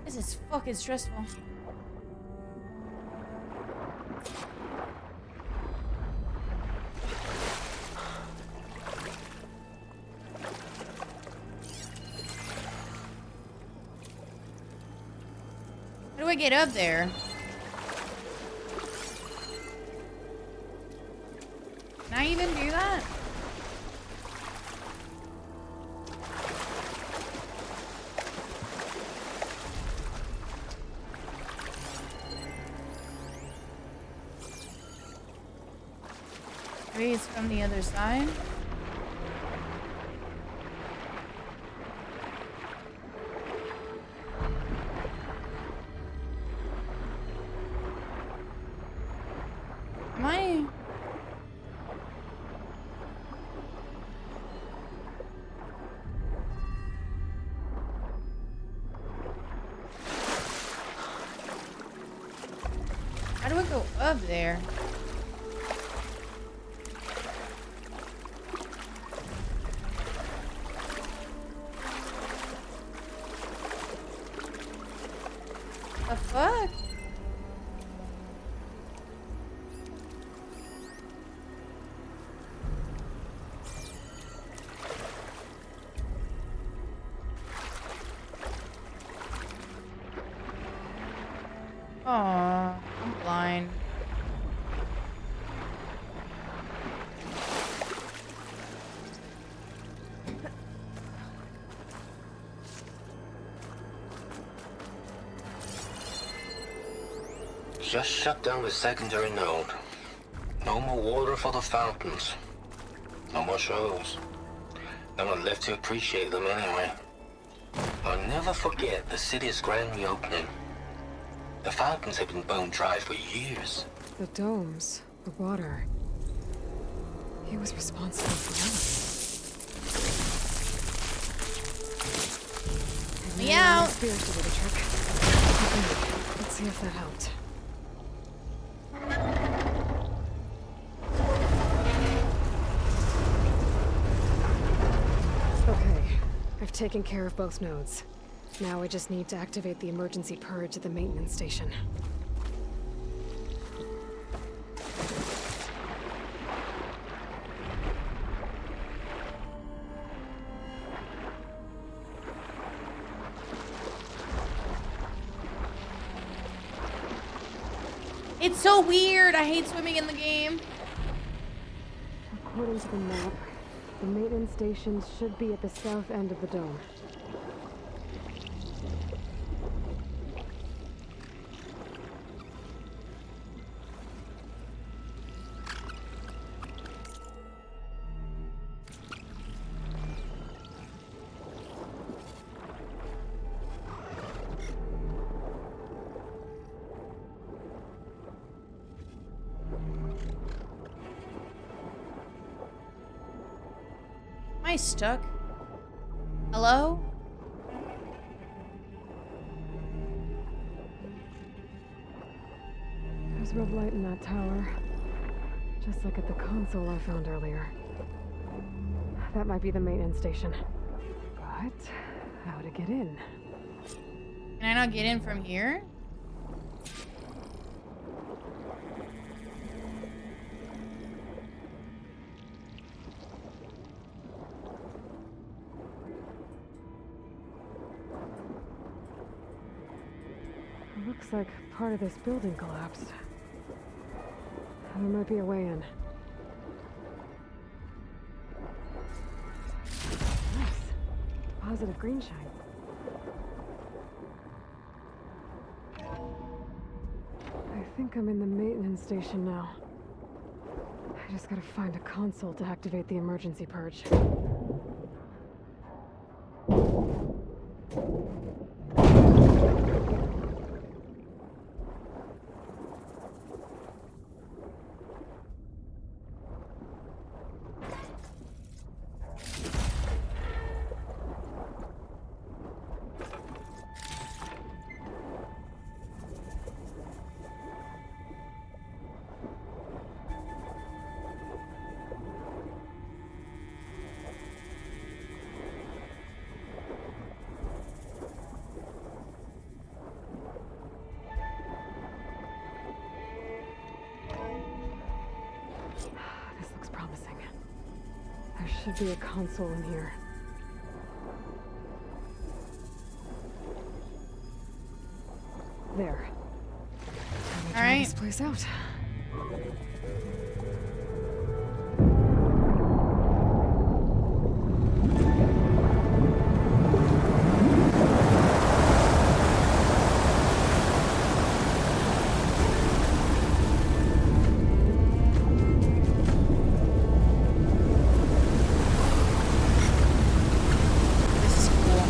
This is fucking stressful. How do I get up there? Can I even do that? Maybe it's from the other side. Am I? How do I go up there? The fuck? Aw, I'm blind. Just shut down the secondary node. No more water for the fountains. No more shows. No one left to appreciate them anyway. I'll never forget the city's grand reopening. The fountains had been bone dry for years. The domes, the water. He was responsible for them. Me out. Spears to do the trick. Okay, let's see if that helped. Okay, I've taken care of both nodes. Now I just need to activate the emergency purge at the maintenance station. It's so weird. I hate swimming in the game. According to the map, the maintenance stations should be at the south end of the dome. I stuck? Hello? There's red light in that tower. Just like at the console I found earlier. That might be the maintenance station. But how to get in? Can I not get in from here? It looks like part of this building collapsed. There might be a way in. Nice. Positive green shine. I think I'm in the maintenance station now. I just gotta find a console to activate the emergency purge. This looks promising. There should be a console in here. There. All right. This place out. This is cool.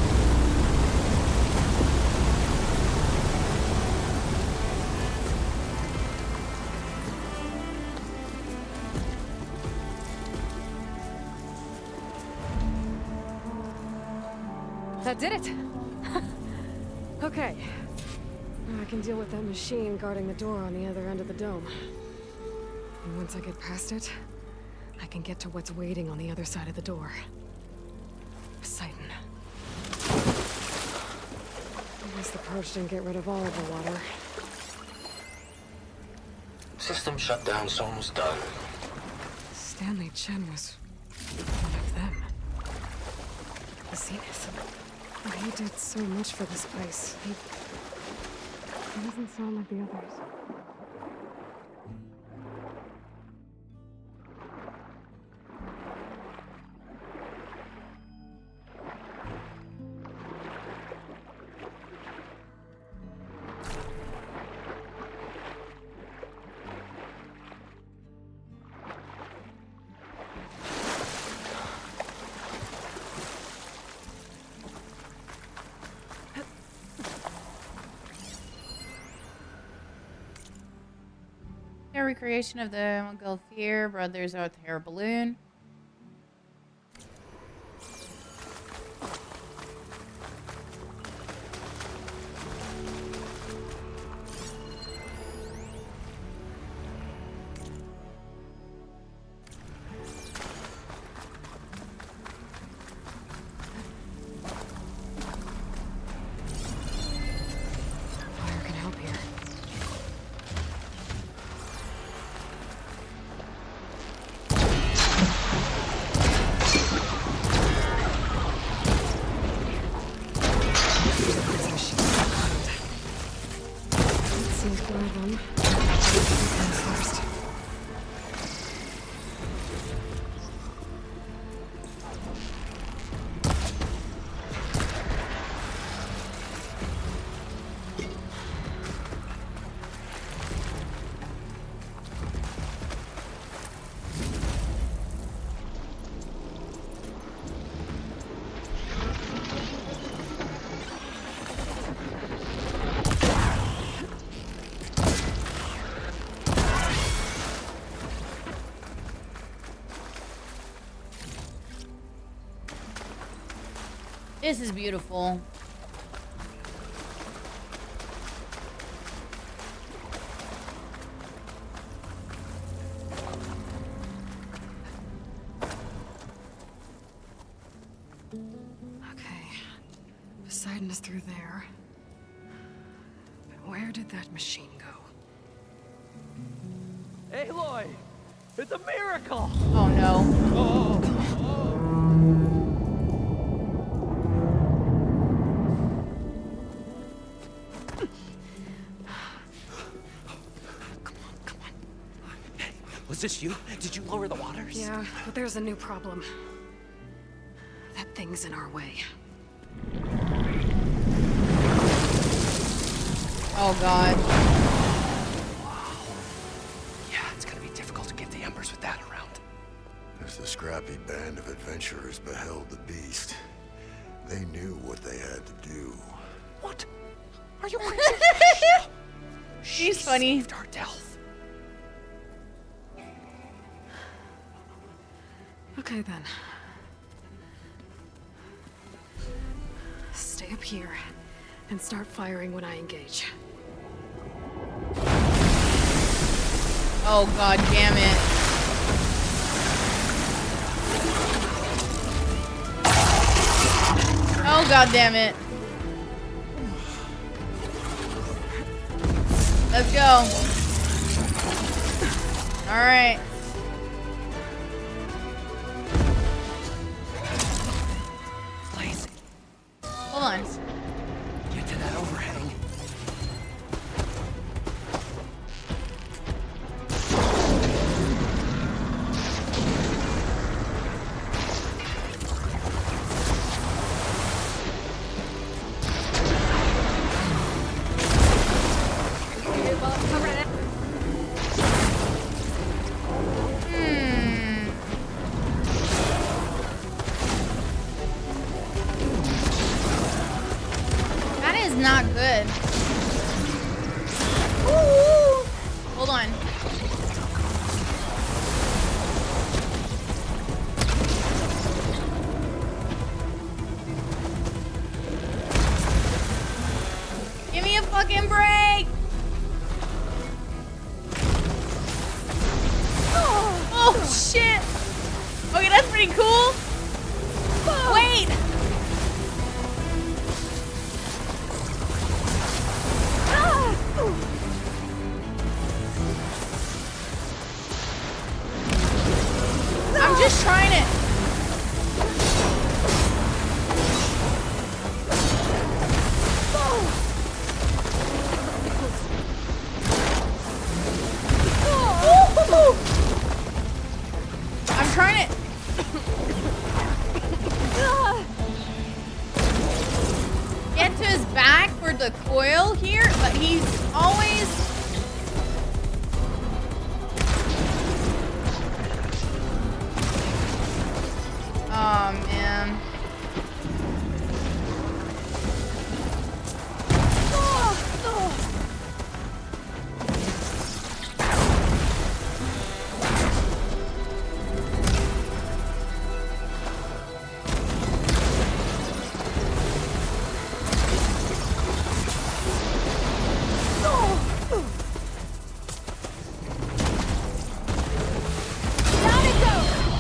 That did it! Okay. Now I can deal with that machine guarding the door on the other end of the dome. And once I get past it, I can get to what's waiting on the other side of the door. Poseidon. I guess the purge didn't get rid of all of the water. System shutdown's almost done. Stanley Chen was one of them. The Zenith. He did so much for this place. He doesn't sound like the others. A recreation of the Montgolfier brothers with hair balloon. Fire can help here. This is beautiful. Okay. Poseidon is through there. But where did that machine go? Aloy! It's a miracle! Oh no. Was this you? Did you lower the waters? Yeah, but there's a new problem. That thing's in our way. Oh god. Yeah, it's gonna be difficult to get the embers with that around. As the scrappy band of adventurers beheld the beast, they knew what they had to do. What? Are you crazy? She's funny. Saved our Delph. Okay then. Stay up here and start firing when I engage. Oh god damn it. Oh god damn it. Let's go. All right. Blaze. Hold on. Get to that overhang. That is not good. Ooh. Hold on. Give me a fucking break. Oh shit. Okay, that's pretty cool. Wait. I'm just trying it. I'm trying it. Get to his back for the coil here, but he's always... Oh, man.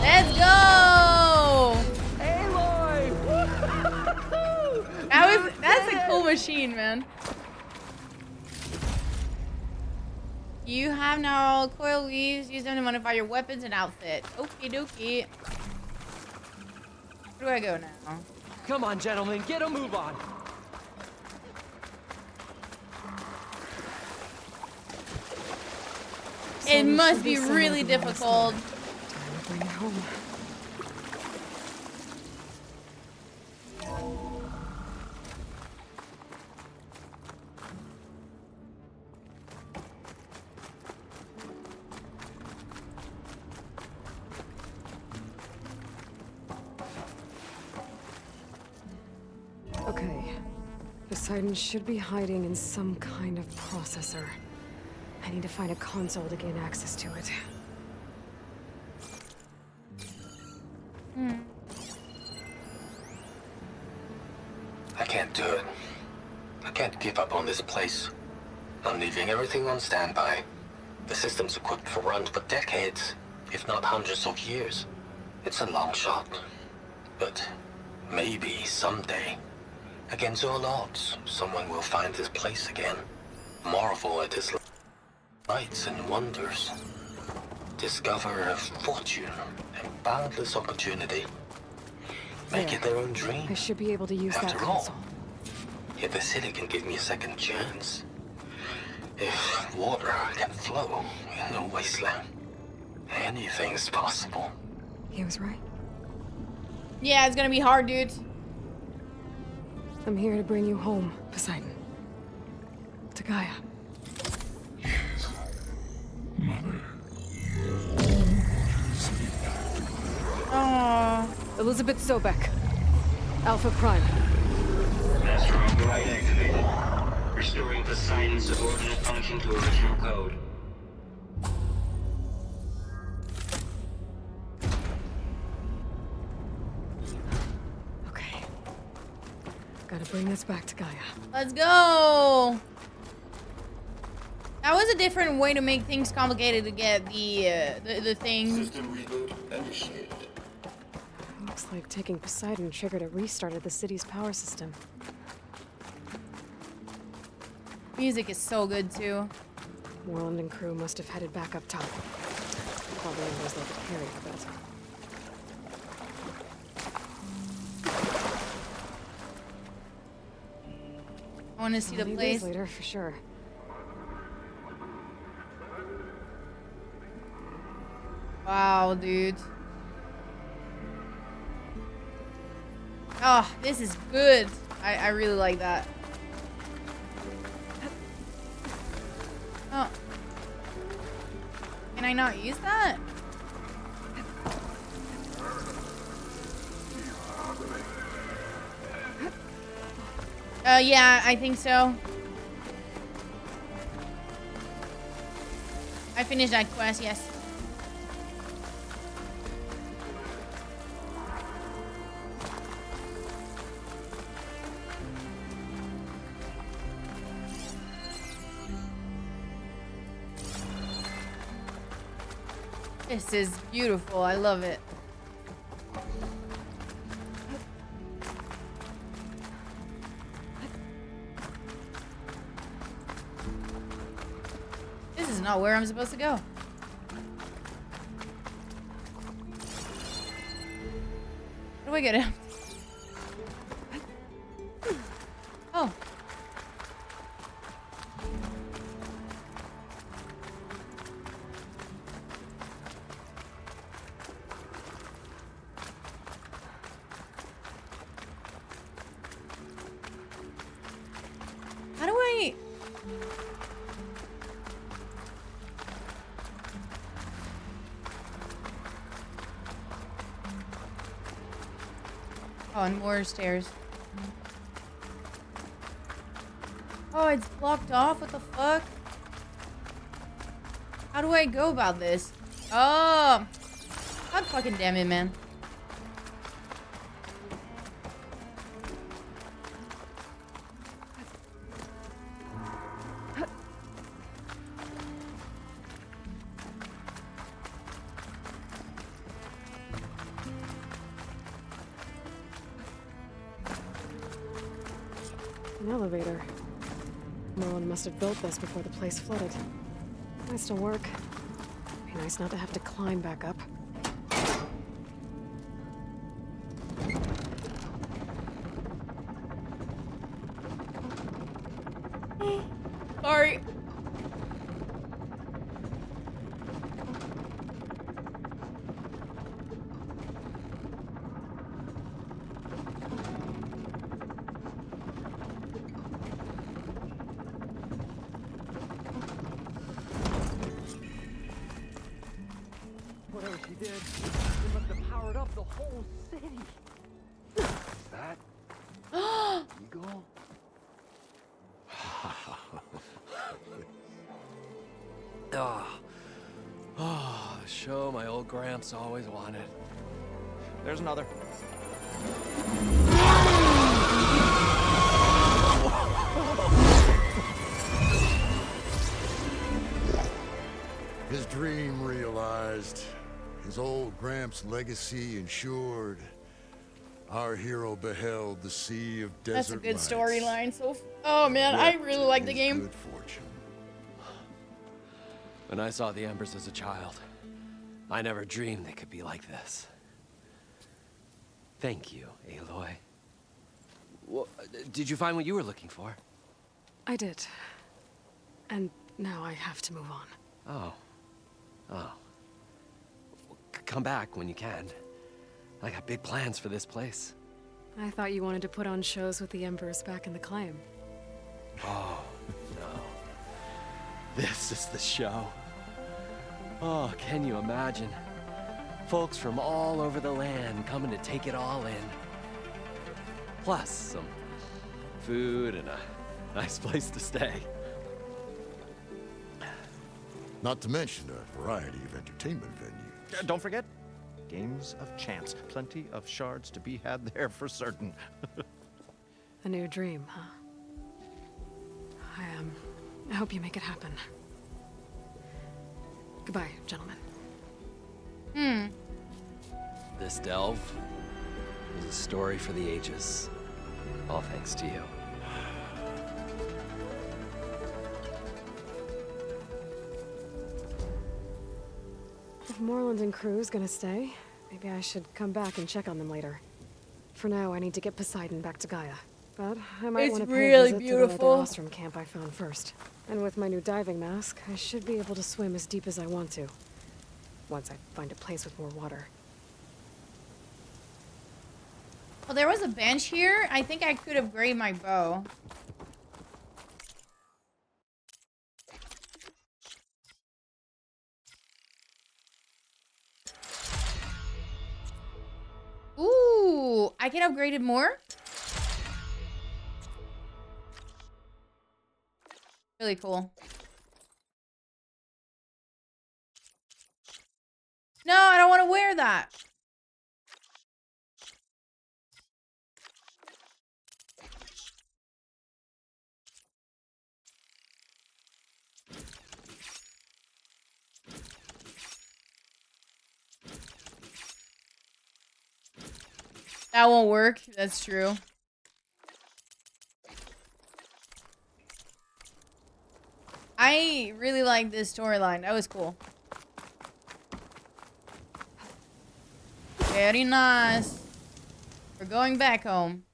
Let's go! That's a cool machine, man. You have now coil weaves. Use them to modify your weapons and outfit. Okie dokie. Where do I go now? Come on, gentlemen, get a move on. It must be really difficult. Bring it home. Okay. Poseidon should be hiding in some kind of processor. I need to find a console to gain access to it. can't give up on this place. I'm leaving everything on standby. The system's equipped for runs for decades, if not hundreds of years. It's a long shot. But maybe someday, against all odds, someone will find this place again. Marvel at its lights and wonders. Discover a fortune and boundless opportunity. Make it their own dream. I should be able to use that After all, console. if the city can give me a second chance, if water can flow in a wasteland, anything's possible. He was right. Yeah, it's gonna be hard, dude. I'm here to bring you home, Poseidon. To Gaia. Aww. Elizabeth Sobek. Alpha Prime. Master override activated. Restoring Poseidon's subordinate function to original code. Okay. Gotta bring this back to Gaia. Let's go. That was a different way to make things complicated to get the thing. System reboot initiated. Looks like taking Poseidon triggered a restart of the city's power system. Music is so good too. Warland and crew must have headed back up top. Probably knows they could carry a bit. I want to see the I'll need place. these later for sure. Wow, dude. Oh, this is good. I really like that. Oh. Can I not use that? Yeah, I think so. I finished that quest, yes. This is beautiful. I love it. This is not where I'm supposed to go. How do I get out? Oh. How do I... Oh, and more stairs. Oh, it's blocked off? What the fuck? How do I go about this? Oh! God fucking damn it, man. An elevator. Merlin must have built this before the place flooded. Nice to work. Be nice not to have to climb back up. Sorry. Whatever she did, it must have powered up the whole city. That eagle? Oh, the show my old Gramps always wanted. There's another. His dream realized, his old Gramps' legacy ensured. Our hero beheld the sea of desert That's a good lights. storyline. So, oh man, I really like the game. Good fortune. When I saw the Embers as a child, I never dreamed they could be like this. Thank you, Aloy. Well, did you find what you were looking for? I did. And now I have to move on. Oh. Oh. Come back when you can. I got big plans for this place. I thought you wanted to put on shows with the Embers back in the Claim. Oh, no. This is the show. Oh, can you imagine? Folks from all over the land coming to take it all in. Plus, some food and a nice place to stay. Not to mention a variety of entertainment venues. Don't forget, games of chance. Plenty of shards to be had there for certain. A new dream, huh? I hope you make it happen. Goodbye, gentlemen. This delve is a story for the ages. All thanks to you. If Moreland and crew's gonna stay, maybe I should come back and check on them later. For now, I need to get Poseidon back to Gaia. But I might It's want to pay really a visit beautiful. to the other Ostrom camp I found first. And with my new diving mask, I should be able to swim as deep as I want to. Once I find a place with more water. Well, there was a bench here. I think I could upgrade my bow. Ooh, I can upgrade it more? Really cool. No, I don't want to wear that. That won't work. That's true. I really like this storyline. That was cool. Very nice. We're going back home.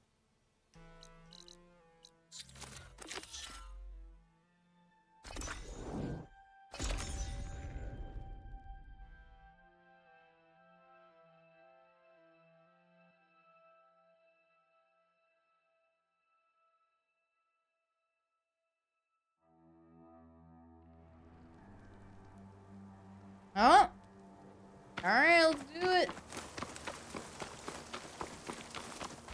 Oh. Alright, let's do it.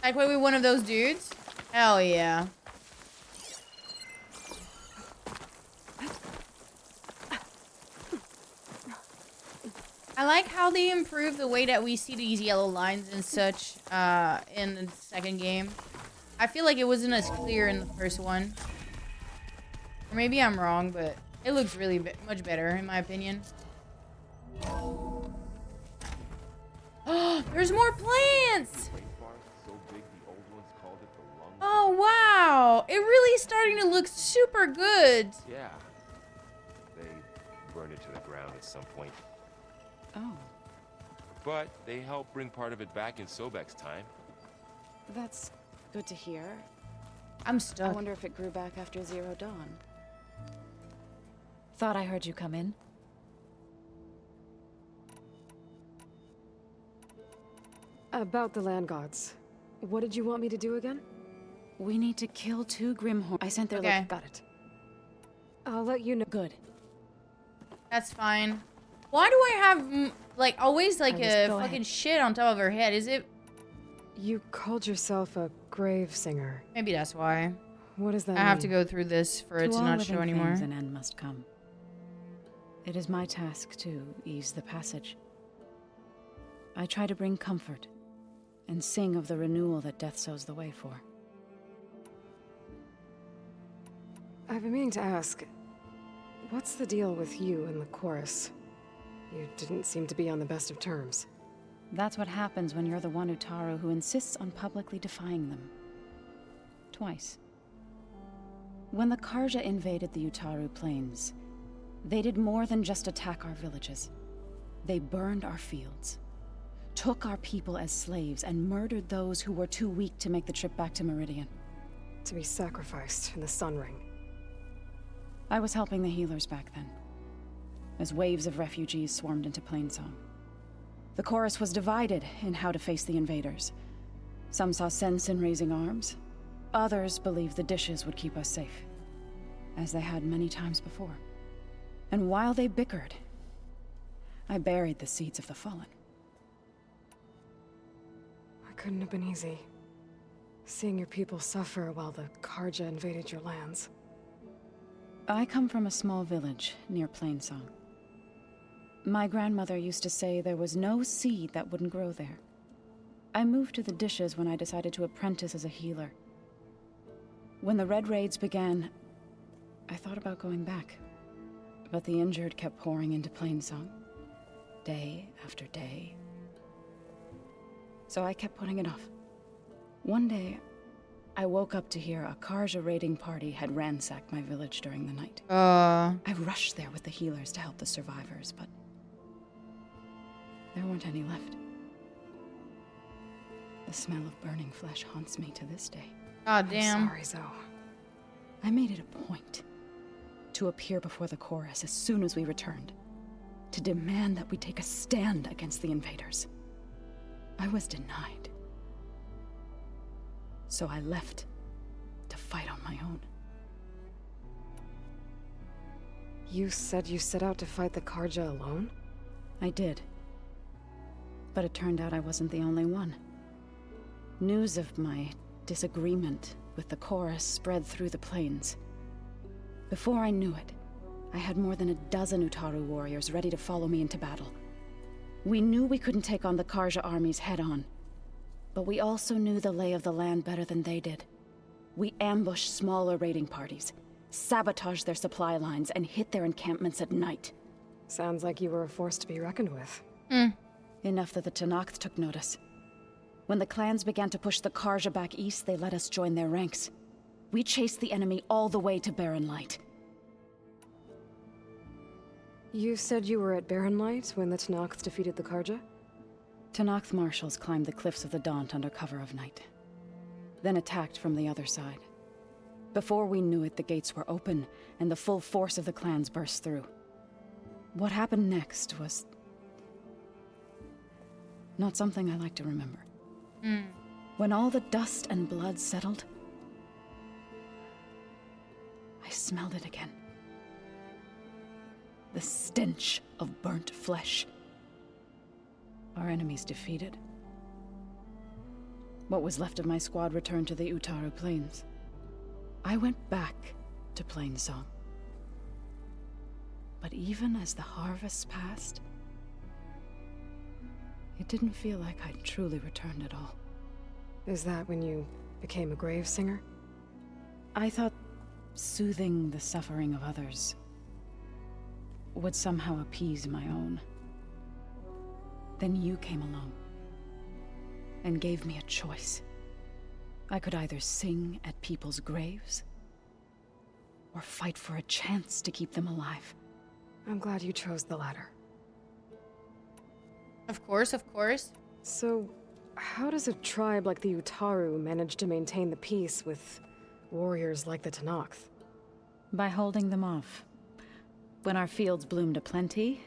Like, wait, we one of those dudes? Hell yeah. I like how they improved the way that we see these yellow lines and such in the second game. I feel like it wasn't as clear in the first one. Or maybe I'm wrong, but it looks really much better in my opinion. There's more plants! Oh, wow! It really is starting to look super good! Yeah. They burned it to the ground at some point. Oh. But they helped bring part of it back in Sobek's time. That's good to hear. I'm stuck. I wonder if it grew back after Zero Dawn. Thought I heard you come in. About the land gods. What did you want me to do again? We need to kill 2 Grimhorn. I sent their Okay. Got it. I'll let you know. Good. That's fine. Why do I have, like, always, like, a Go fucking ahead. shit on top of her head? Is it? You called yourself a grave singer. Maybe that's why. What does that I mean? have to go through this for it to all not living show anymore. things, an end must come. It is my task to ease the passage. I try to bring comfort and sing of the renewal that death sows the way for. I've been meaning to ask. What's the deal with you and the chorus? You didn't seem to be on the best of terms. That's what happens when you're the one Utaru who insists on publicly defying them. Twice. When the Karja invaded the Utaru plains, they did more than just attack our villages. They burned our fields, took our people as slaves, and murdered those who were too weak to make the trip back to Meridian. To be sacrificed in the Sun Ring. I was helping the healers back then, as waves of refugees swarmed into Plainsong. The chorus was divided in how to face the invaders. Some saw sense in raising arms. Others believed the dishes would keep us safe, as they had many times before. And while they bickered, I buried the seeds of the fallen. It couldn't have been easy. Seeing your people suffer while the Karja invaded your lands. I come from a small village near Plainsong. My grandmother used to say there was no seed that wouldn't grow there. I moved to the dishes when I decided to apprentice as a healer. When the Red Raids began, I thought about going back. But the injured kept pouring into Plainsong, day after day. So I kept putting it off. One day, I woke up to hear a Karja raiding party had ransacked my village during the night. I rushed there with the healers to help the survivors, but there weren't any left. The smell of burning flesh haunts me to this day. God damn. I'm sorry, Zoe. I made it a point to appear before the chorus as soon as we returned, to demand that we take a stand against the invaders. I was denied. So I left to fight on my own. You said you set out to fight the Karja alone? I did. But it turned out I wasn't the only one. News of my disagreement with the chorus spread through the plains. Before I knew it, I had more than a dozen Utaru warriors ready to follow me into battle. We knew we couldn't take on the Karja armies head-on, but we also knew the lay of the land better than they did. We ambushed smaller raiding parties, sabotaged their supply lines, and hit their encampments at night. Sounds like you were a force to be reckoned with. Enough that the Tenakth took notice. When the clans began to push the Karja back east, they let us join their ranks. We chased the enemy all the way to Barren Light. You said you were at Barren Light when the Tenakth defeated the Karja? Tenakth marshals climbed the cliffs of the Daunt under cover of night, then attacked from the other side. Before we knew it, the gates were open, and the full force of the clans burst through. What happened next was not something I like to remember. When all the dust and blood settled, I smelled it again. The stench of burnt flesh. Our enemies defeated. What was left of my squad returned to the Utaru Plains. I went back to Plainsong. But even as the harvest passed, it didn't feel like I'd truly returned at all. Is that when you became a grave singer? I thought soothing the suffering of others would somehow appease my own. Then you came along and gave me a choice. I could either sing at people's graves or fight for a chance to keep them alive. I'm glad you chose the latter. Of course, of course. So, how does a tribe like the Utaru manage to maintain the peace with warriors like the Tenakth? By holding them off. When our fields bloomed aplenty,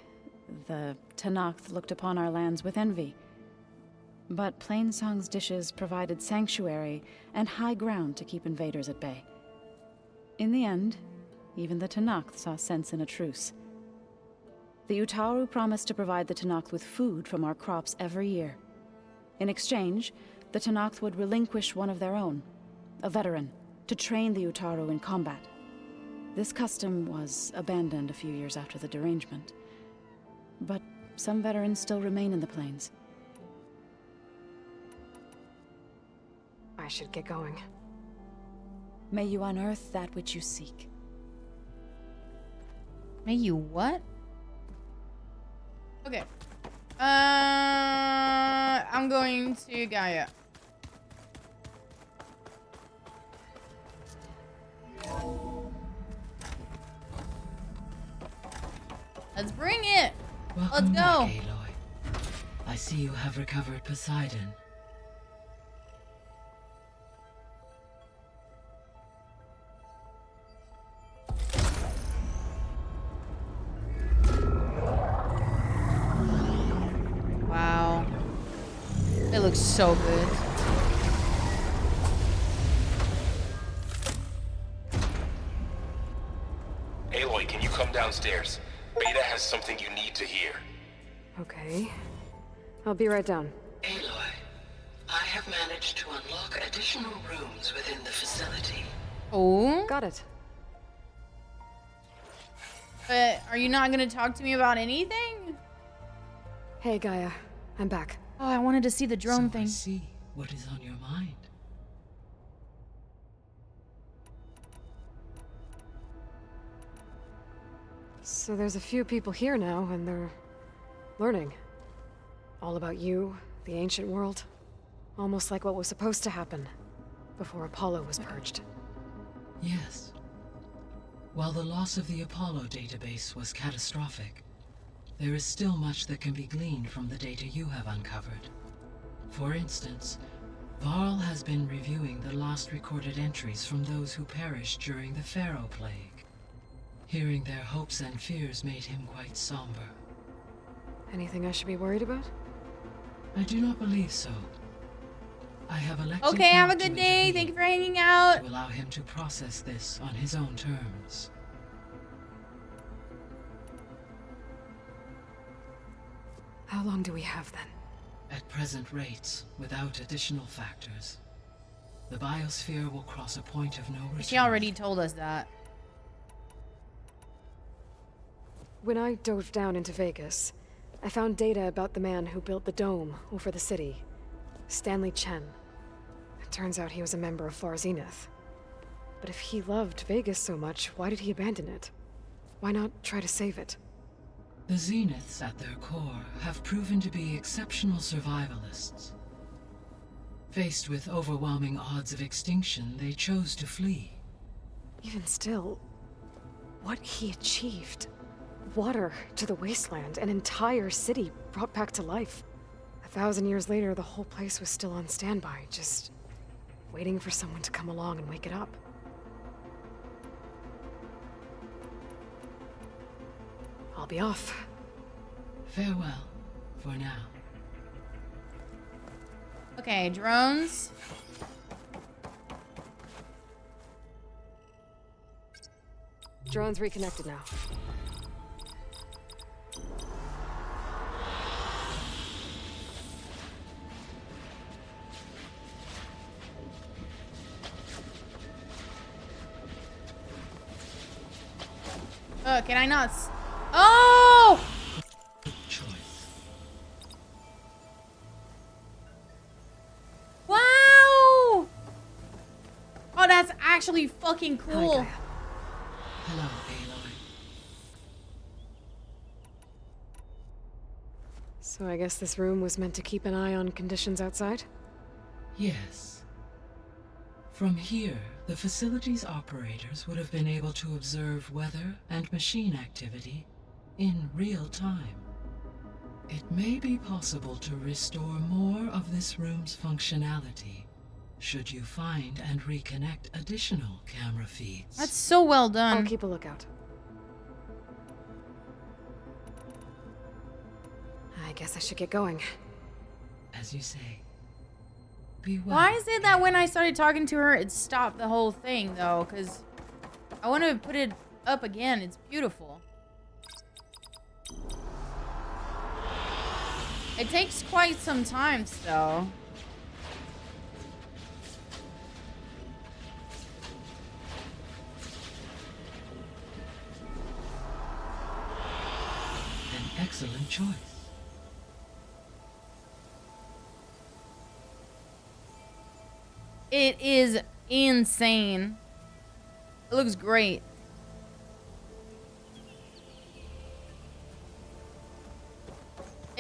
the Tenakth looked upon our lands with envy. But Plainsong's dishes provided sanctuary and high ground to keep invaders at bay. In the end, even the Tenakth saw sense in a truce. The Utaru promised to provide the Tenakth with food from our crops every year. In exchange, the Tenakth would relinquish one of their own, a veteran, to train the Utaru in combat. This custom was abandoned a few years after the derangement. But some veterans still remain in the plains. I should get going. May you unearth that which you seek. May you what? Okay. I'm going to Gaia. Let's bring it. Welcome Let's go. back, Aloy. I see you have recovered Poseidon. Wow. It looks so good. Aloy, can you come downstairs? Beta has something you need to hear. Okay. I'll be right down. Aloy, I have managed to unlock additional rooms within the facility. Oh? Got it. But are you not gonna talk to me about anything? Hey, Gaia. I'm back. Oh, I wanted to see the drone So thing. I see what is on your mind. So there's a few people here now, and they're learning. All about you, the ancient world. Almost like what was supposed to happen before Apollo was purged. Yes. While the loss of the Apollo database was catastrophic, there is still much that can be gleaned from the data you have uncovered. For instance, Varl has been reviewing the last recorded entries from those who perished during the Pharaoh Plague. Hearing their hopes and fears made him quite somber. Anything I should be worried about? I do not believe so. I have elected Okay, have a not to good day. intervene, Thank you for hanging out. to allow him to process this on his own terms. How long do we have then? At present rates, without additional factors, the biosphere will cross a point of no return. She already told us that. When I dove down into Vegas, I found data about the man who built the dome over the city, Stanley Chen. It turns out he was a member of Far Zenith. But if he loved Vegas so much, why did he abandon it? Why not try to save it? The Zeniths, at their core, have proven to be exceptional survivalists. Faced with overwhelming odds of extinction, they chose to flee. Even still, what he achieved. Water to the wasteland, an entire city brought back to life. 1,000 years later, the whole place was still on standby, just waiting for someone to come along and wake it up. I'll be off. Farewell, for now. Okay, drones. Drone's reconnected now. Can I not? Oh! Wow! Oh, that's actually fucking cool. Hello, Aloy. So I guess this room was meant to keep an eye on conditions outside? Yes. From here, the facility's operators would have been able to observe weather and machine activity in real time. It may be possible to restore more of this room's functionality should you find and reconnect additional camera feeds. That's so well done. I'll keep a lookout. I guess I should get going. As you say. Be well. Why is it that when I started talking to her, it stopped the whole thing, though? Because I want to put it up again. It's beautiful. It takes quite some time, though. An excellent choice. It is insane. It looks great.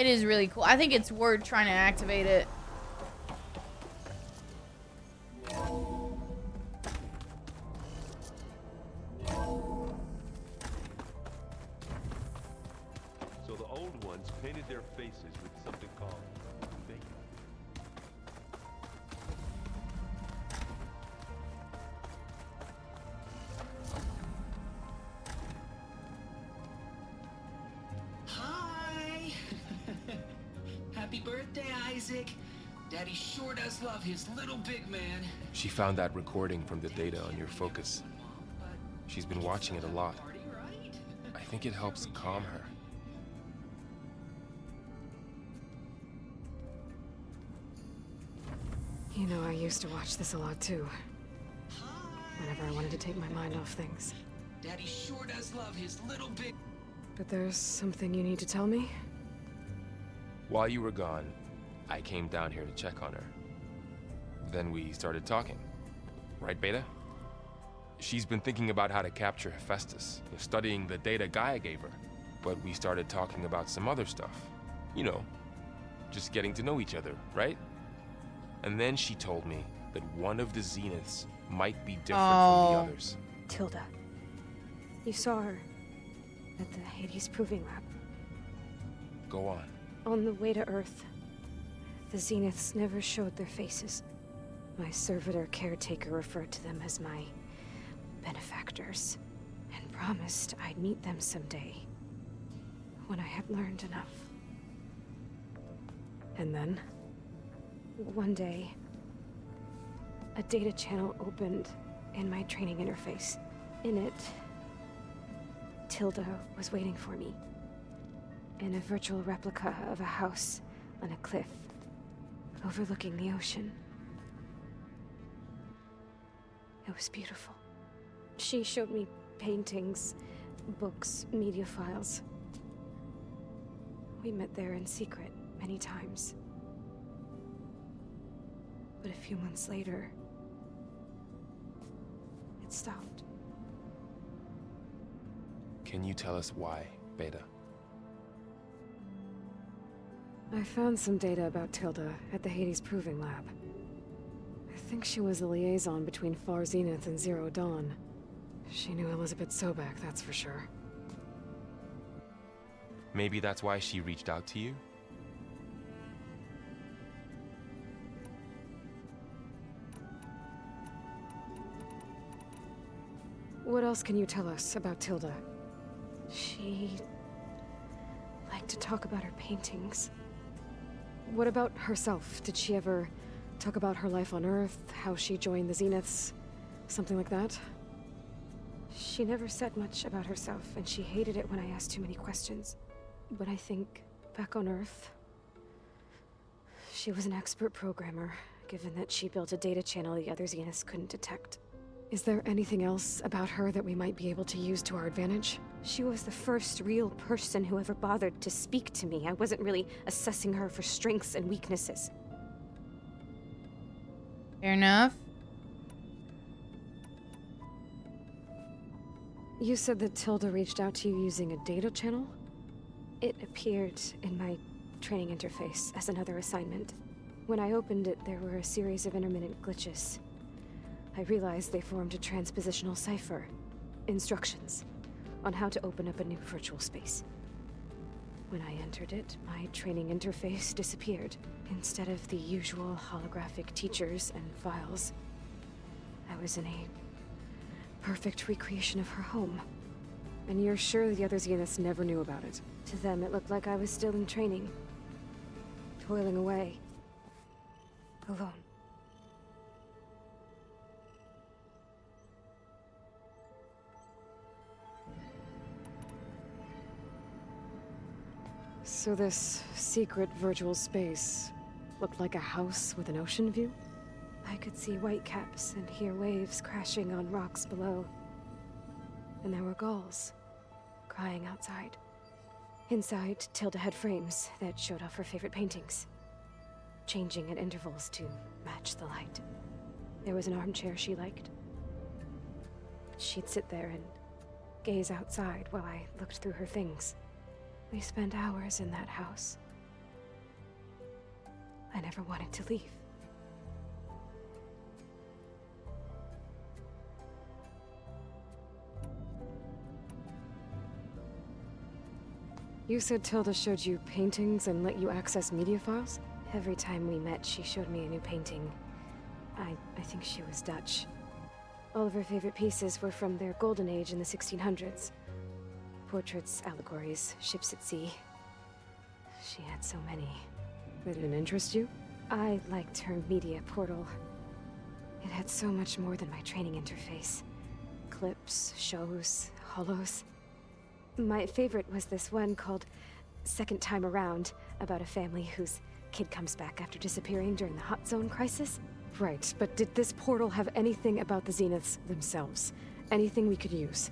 It is really cool. I think it's worth trying to activate it. So the old ones painted their faces with something called bacon. Hi! Happy birthday, Isaac. Daddy sure does love his little big man. She found that recording from the data on your focus. She's been watching it a lot. I think it helps calm her. You know, I used to watch this a lot too. Whenever I wanted to take my mind off things. Daddy sure does love his little big... But there's something you need to tell me? While you were gone, I came down here to check on her. Then we started talking. Right, Beta? She's been thinking about how to capture Hephaestus, studying the data Gaia gave her. But we started talking about some other stuff. You know, just getting to know each other, right? And then she told me that one of the Zeniths might be different from the others. Tilda. You saw her at the Hades Proving Lab. Go on. On the way to Earth, the Zeniths never showed their faces. My servitor caretaker referred to them as my benefactors, and promised I'd meet them someday, when I had learned enough. And then? One day, a data channel opened in my training interface. In it, Tilda was waiting for me. In a virtual replica of a house on a cliff, overlooking the ocean. It was beautiful. She showed me paintings, books, media files. We met there in secret many times. But a few months later, it stopped. Can you tell us why, Beta? I found some data about Tilda at the Hades Proving Lab. I think she was a liaison between Far Zenith and Zero Dawn. She knew Elizabeth Sobek, that's for sure. Maybe that's why she reached out to you? What else can you tell us about Tilda? She liked to talk about her paintings. What about herself? Did she ever talk about her life on Earth, how she joined the Zeniths, something like that? She never said much about herself, and she hated it when I asked too many questions. But I think, back on Earth, she was an expert programmer, given that she built a data channel the other Zeniths couldn't detect. Is there anything else about her that we might be able to use to our advantage? She was the first real person who ever bothered to speak to me. I wasn't really assessing her for strengths and weaknesses. Fair enough. You said that Tilda reached out to you using a data channel? It appeared in my training interface as another assignment. When I opened it, there were a series of intermittent glitches. I realized they formed a transpositional cipher. Instructions on how to open up a new virtual space. When I entered it, my training interface disappeared. Instead of the usual holographic teachers and files, I was in a perfect recreation of her home. And you're sure the other Zeniths never knew about it? To them, it looked like I was still in training. Toiling away. Alone. So this secret virtual space looked like a house with an ocean view? I could see whitecaps and hear waves crashing on rocks below. And there were gulls crying outside. Inside, Tilda had frames that showed off her favorite paintings, changing at intervals to match the light. There was an armchair she liked. She'd sit there and gaze outside while I looked through her things. We spent hours in that house, I never wanted to leave. You said Tilda showed you paintings and let you access media files? Every time we met, she showed me a new painting. I think she was Dutch. All of her favorite pieces were from their golden age in the 1600s. Portraits, allegories, ships at sea. She had so many. Did it interest you? I liked her media portal. It had so much more than my training interface. Clips, shows, holos. My favorite was this one called Second Time Around, about a family whose kid comes back after disappearing during the Hot Zone crisis. Right, but did this portal have anything about the Zeniths themselves? Anything we could use?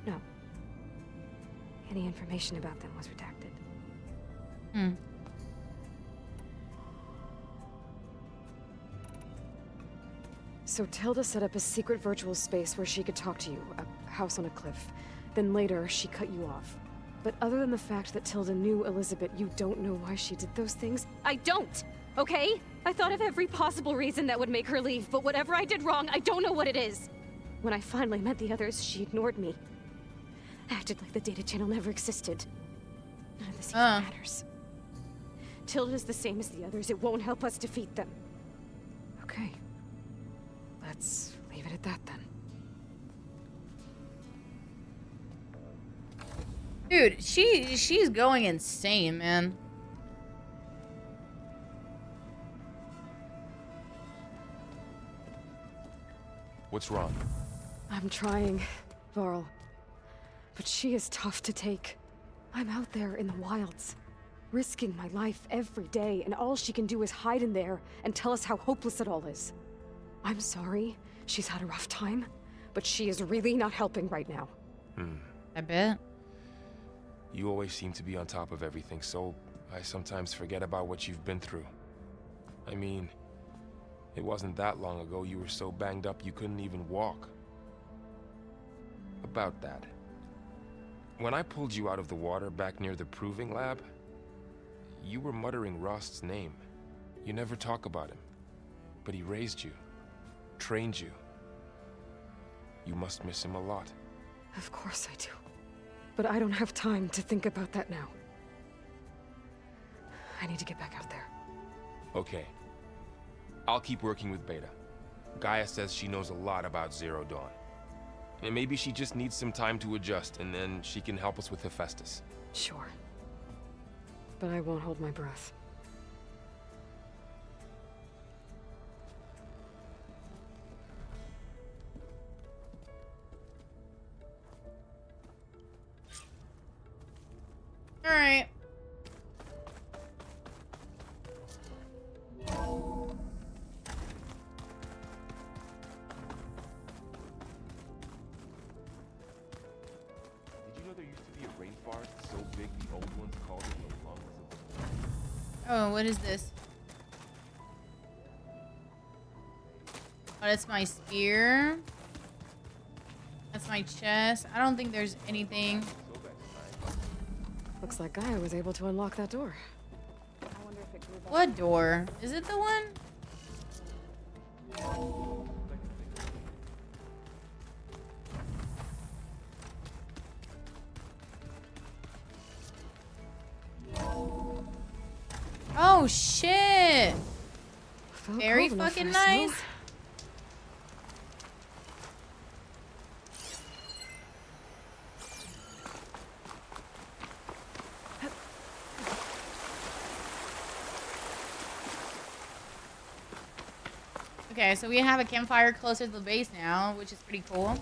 No. Any information about them was redacted. Hmm. So Tilda set up a secret virtual space where she could talk to you, a house on a cliff. Then later, she cut you off. But other than the fact that Tilda knew Elizabeth, you don't know why she did those things? I don't! Okay? I thought of every possible reason that would make her leave, but whatever I did wrong, I don't know what it is. When I finally met the others, she ignored me. Acted like the data channel never existed. None of this even matters. Tilda's the same as the others. It won't help us defeat them. Okay. Let's leave it at that then. Dude, she's going insane, man. What's wrong? I'm trying, Varl. But she is tough to take. I'm out there in the wilds, risking my life every day, and all she can do is hide in there and tell us how hopeless it all is. I'm sorry, she's had a rough time, but she is really not helping right now. I bet. You always seem to be on top of everything, so I sometimes forget about what you've been through. I mean, it wasn't that long ago you were so banged up you couldn't even walk. About that. When I pulled you out of the water back near the proving lab, you were muttering Rost's name. You never talk about him, but he raised you, trained you. You must miss him a lot. Of course I do. But I don't have time to think about that now. I need to get back out there. Okay. I'll keep working with Beta. Gaia says she knows a lot about Zero Dawn. And maybe she just needs some time to adjust, and then she can help us with Hephaestus. Sure. But I won't hold my breath. All right. Did you know there used to be a rainforest so big the old ones called it the lungs of the... Oh, what is this? Oh, that's my spear. That's my chest. I don't think there's anything. Looks like Gaia was able to unlock that door. What door? Is it the one? Oh shit! Very fucking nice. Okay, so we have a campfire closer to the base now, which is pretty cool.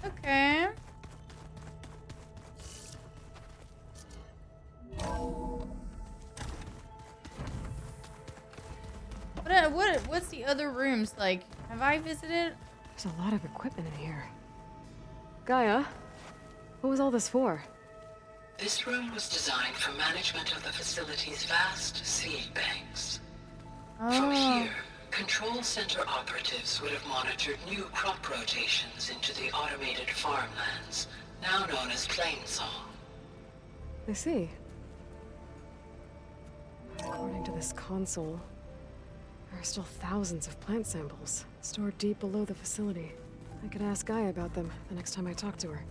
Okay. What's the other rooms like? Have I visited? There's a lot of equipment in here. Gaia, what was all this for? This room was designed for management of the facility's vast seed banks. From here, control center operatives would have monitored new crop rotations into the automated farmlands, now known as Plainsong. I see. this console, there are still thousands of plant samples stored deep below the facility. I could ask Gaia about them the next time I talk to her.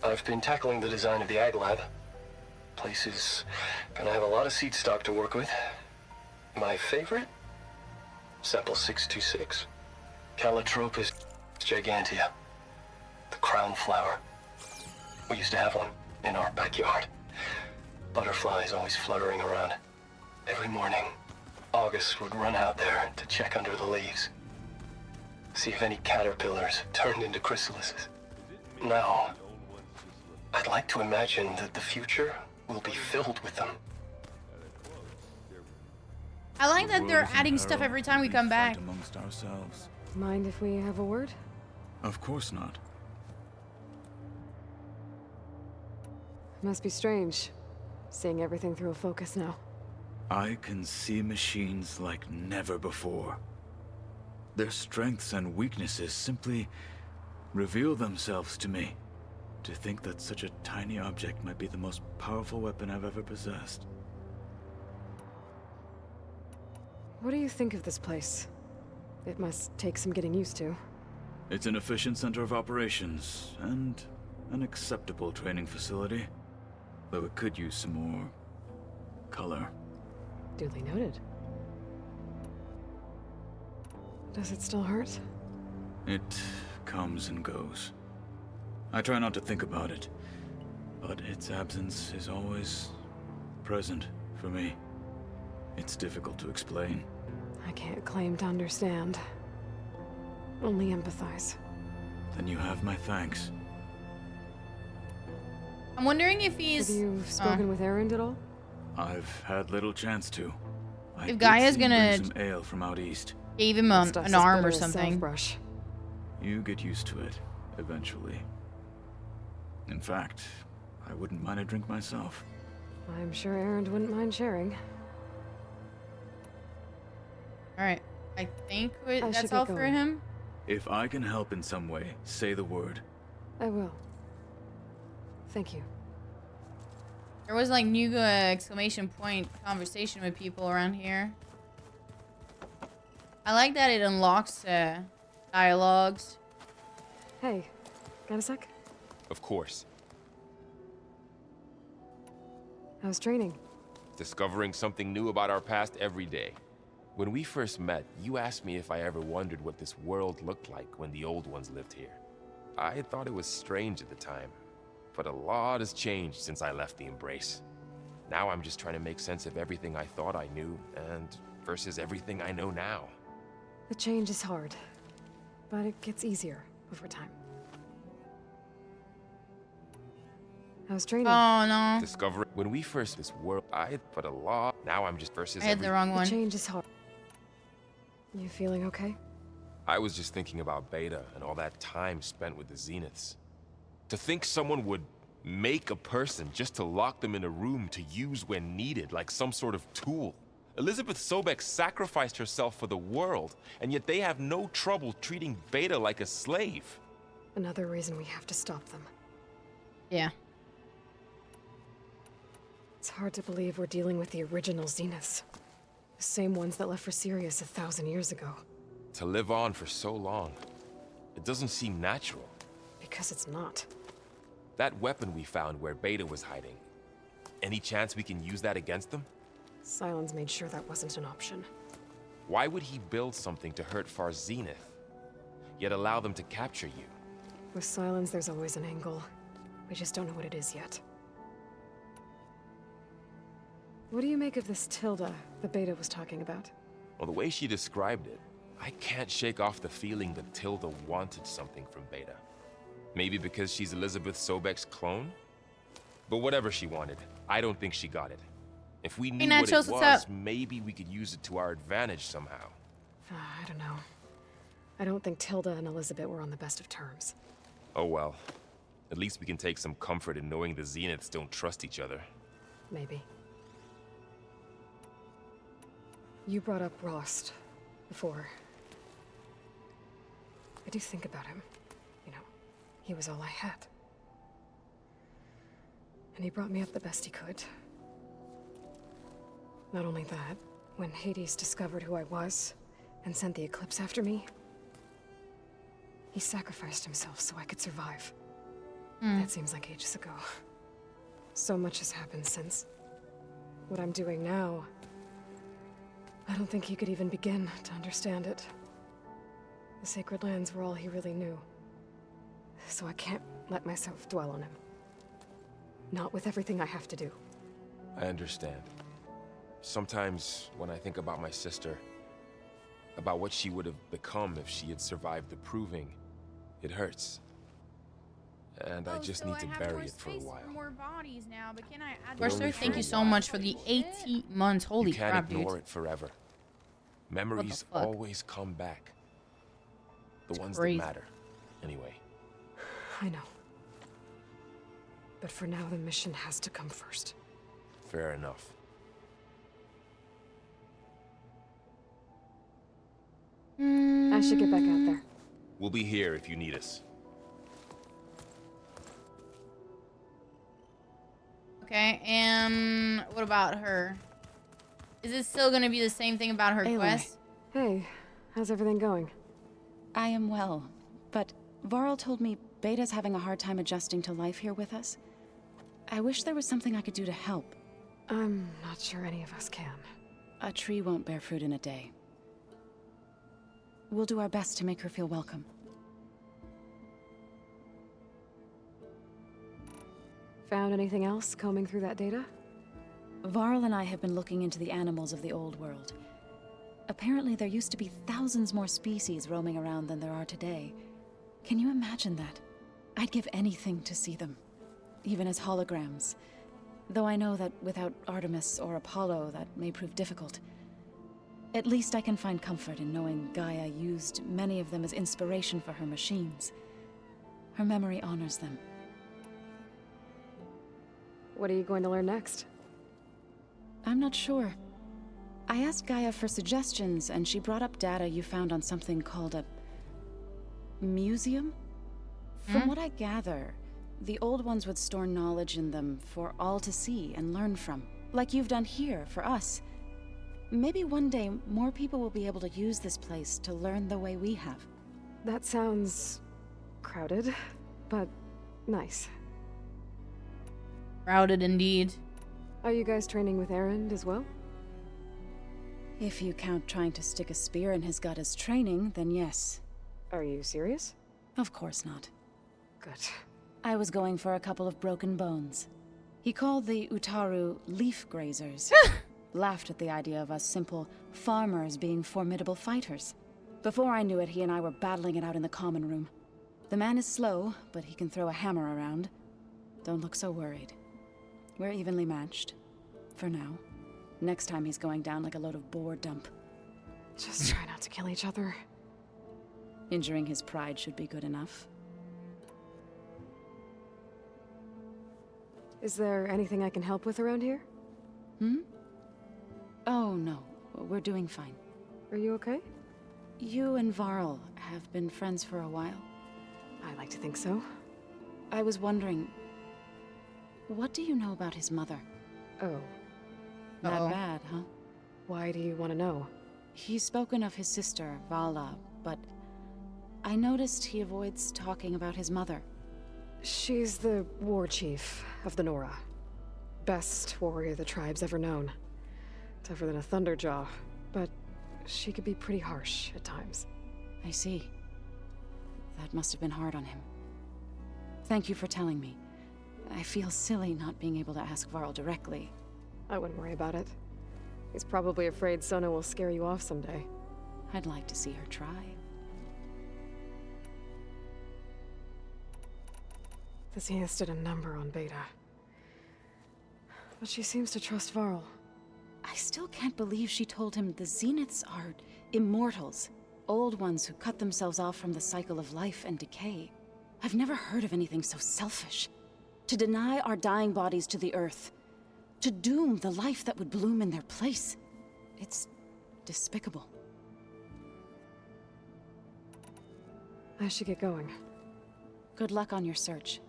I've been tackling the design of the Ag Lab. Place is gonna have a lot of seed stock to work with. My favorite? Sample 626. Calotropis gigantea. The crown flower. We used to have one in our backyard. Butterflies always fluttering around. Every morning, August would run out there to check under the leaves. See if any caterpillars turned into chrysalises. Now, I'd like to imagine that the future will be filled with them. I like that they're adding stuff every time we come back. Amongst ourselves. Mind if we have a word? Of course not. Must be strange, seeing everything through a focus now. I can see machines like never before. Their strengths and weaknesses simply reveal themselves to me. To think that such a tiny object might be the most powerful weapon I've ever possessed. What do you think of this place? It must take some getting used to. It's an efficient center of operations, and an acceptable training facility. Though it could use some more color. Duly noted. Does it still hurt? It comes and goes. I try not to think about it, but its absence is always present for me. It's difficult to explain. I can't claim to understand. Only empathize. Then you have my thanks. I'm wondering if he's... Have you spoken with Erend at all? I've had little chance to. If Gaia's gonna bring some ale from out east. Gave him an arm or something. You get used to it, eventually. In fact, I wouldn't mind a drink myself. I'm sure Erend wouldn't mind sharing. Alright, I think that's should all get for going. him. If I can help in some way, say the word. I will. Thank you. There was like new exclamation point conversation with people around here. I like that it unlocks dialogues. Hey, got a sec? Of course. How's training? Discovering something new about our past every day. When we first met, you asked me if I ever wondered what this world looked like when the old ones lived here. I thought it was strange at the time, but a lot has changed since I left the Embrace. Now I'm just trying to make sense of everything I thought I knew and versus everything I know now. The change is hard, but it gets easier over time. How's training? Oh no. Discovering when we first this world, I put a lot. Now I'm just versus. I had the wrong one. The change is hard. You feeling okay? I was just thinking about Beta and all that time spent with the Zeniths. To think someone would make a person just to lock them in a room to use when needed, like some sort of tool. Elizabeth Sobek sacrificed herself for the world, and yet they have no trouble treating Beta like a slave. Another reason we have to stop them. Yeah. It's hard to believe we're dealing with the original Zeniths. The same ones that left for Sirius 1,000 years ago. To live on for so long, it doesn't seem natural. Because it's not. That weapon we found where Beta was hiding, any chance we can use that against them? Sylens made sure that wasn't an option. Why would he build something to hurt Far Zenith, yet allow them to capture you? With Sylens, there's always an angle. We just don't know what it is yet. What do you make of this Tilda the Beta was talking about? Well, the way she described it, I can't shake off the feeling that Tilda wanted something from Beta. Maybe because she's Elizabeth Sobek's clone? But whatever she wanted, I don't think she got it. If we knew what it was, maybe we could use it to our advantage somehow. I don't know. I don't think Tilda and Elizabeth were on the best of terms. Oh well. At least we can take some comfort in knowing the Zeniths don't trust each other. Maybe. You brought up Rost before. I do think about him. You know, he was all I had. And he brought me up the best he could. Not only that, when Hades discovered who I was and sent the Eclipse after me, he sacrificed himself so I could survive. That seems like ages ago. So much has happened since. What I'm doing now, I don't think he could even begin to understand it. The Sacred Lands were all he really knew. So I can't let myself dwell on him. Not with everything I have to do. I understand. Sometimes when I think about my sister, about what she would have become if she had survived the Proving, it hurts. And I just need to bury it for a while. More bodies now, but can I add But only thank for you a so while. much for the 18 months. Holy You can't crap, dude. ignore it forever. Memories fuck? always come back. The ones crazy. that matter, anyway. I know. But for now, the mission has to come first. Fair enough. I should get back out there. We'll be here if you need us. Okay, and what about her? Is it still gonna be the same thing about her Aloy. quest? Hey, how's everything going? I am well, but Varl told me Beta's having a hard time adjusting to life here with us. I wish there was something I could do to help. I'm not sure any of us can. A tree won't bear fruit in a day. We'll do our best to make her feel welcome. Found anything else combing through that data? Varl and I have been looking into the animals of the old world. Apparently there used to be thousands more species roaming around than there are today. Can you imagine that? I'd give anything to see them, even as holograms. Though I know that without Artemis or Apollo, that may prove difficult. At least I can find comfort in knowing Gaia used many of them as inspiration for her machines. Her memory honors them. What are you going to learn next? I'm not sure. I asked Gaia for suggestions, and she brought up data you found on something called a museum? From what I gather, the old ones would store knowledge in them for all to see and learn from, like you've done here for us. Maybe one day more people will be able to use this place to learn the way we have. That sounds crowded, but nice. Crowded indeed. Are you guys training with Erend as well? If you count trying to stick a spear in his gut as training, then yes. Are you serious? Of course not. Good. I was going for a couple of broken bones. He called the Utaru leaf grazers. Laughed at the idea of us simple farmers being formidable fighters. Before I knew it, he and I were battling it out in the common room. The man is slow, but he can throw a hammer around. Don't look so worried. We're evenly matched. For now. Next time he's going down like a load of boar dump. Just try not to kill each other. Injuring his pride should be good enough. Is there anything I can help with around here? Oh, no. We're doing fine. Are you okay? You and Varl have been friends for a while. I like to think so. I was wondering, what do you know about his mother? Oh. Not bad, huh? Why do you want to know? He's spoken of his sister, Vala, but I noticed he avoids talking about his mother. She's the war chief of the Nora. Best warrior the tribe's ever known. Tougher than a Thunderjaw, but she could be pretty harsh at times. I see. That must have been hard on him. Thank you for telling me. I feel silly not being able to ask Varl directly. I wouldn't worry about it. He's probably afraid Sona will scare you off someday. I'd like to see her try. The Zeniths did a number on Beta. But she seems to trust Varl. I still can't believe she told him the Zeniths are immortals. Old ones who cut themselves off from the cycle of life and decay. I've never heard of anything so selfish. To deny our dying bodies to the earth. To doom the life that would bloom in their place. It's despicable. I should get going. Good luck on your search.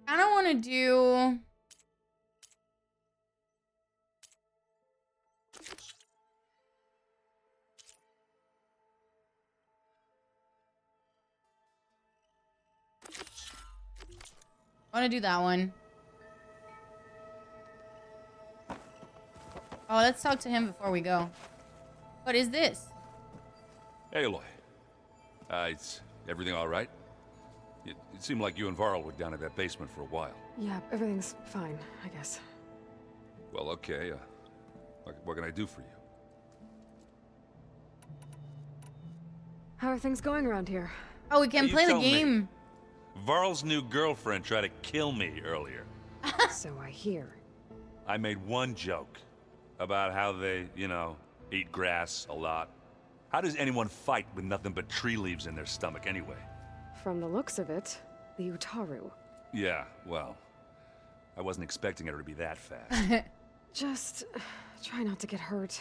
I don't want to do... I want to do that one. Oh, let's talk to him before we go. What is this? Aloy. Is everything all right? It seemed like you and Varl were down at that basement for a while. Yeah, everything's fine, I guess. Well, okay. What can I do for you? How are things going around here? Oh, we can You play the tell me. game. Varl's new girlfriend tried to kill me earlier. So I hear. I made one joke about how they, you know, eat grass a lot. How does anyone fight with nothing but tree leaves in their stomach anyway? From the looks of it, the Utaru. Yeah, well, I wasn't expecting her to be that fast. Just try not to get hurt.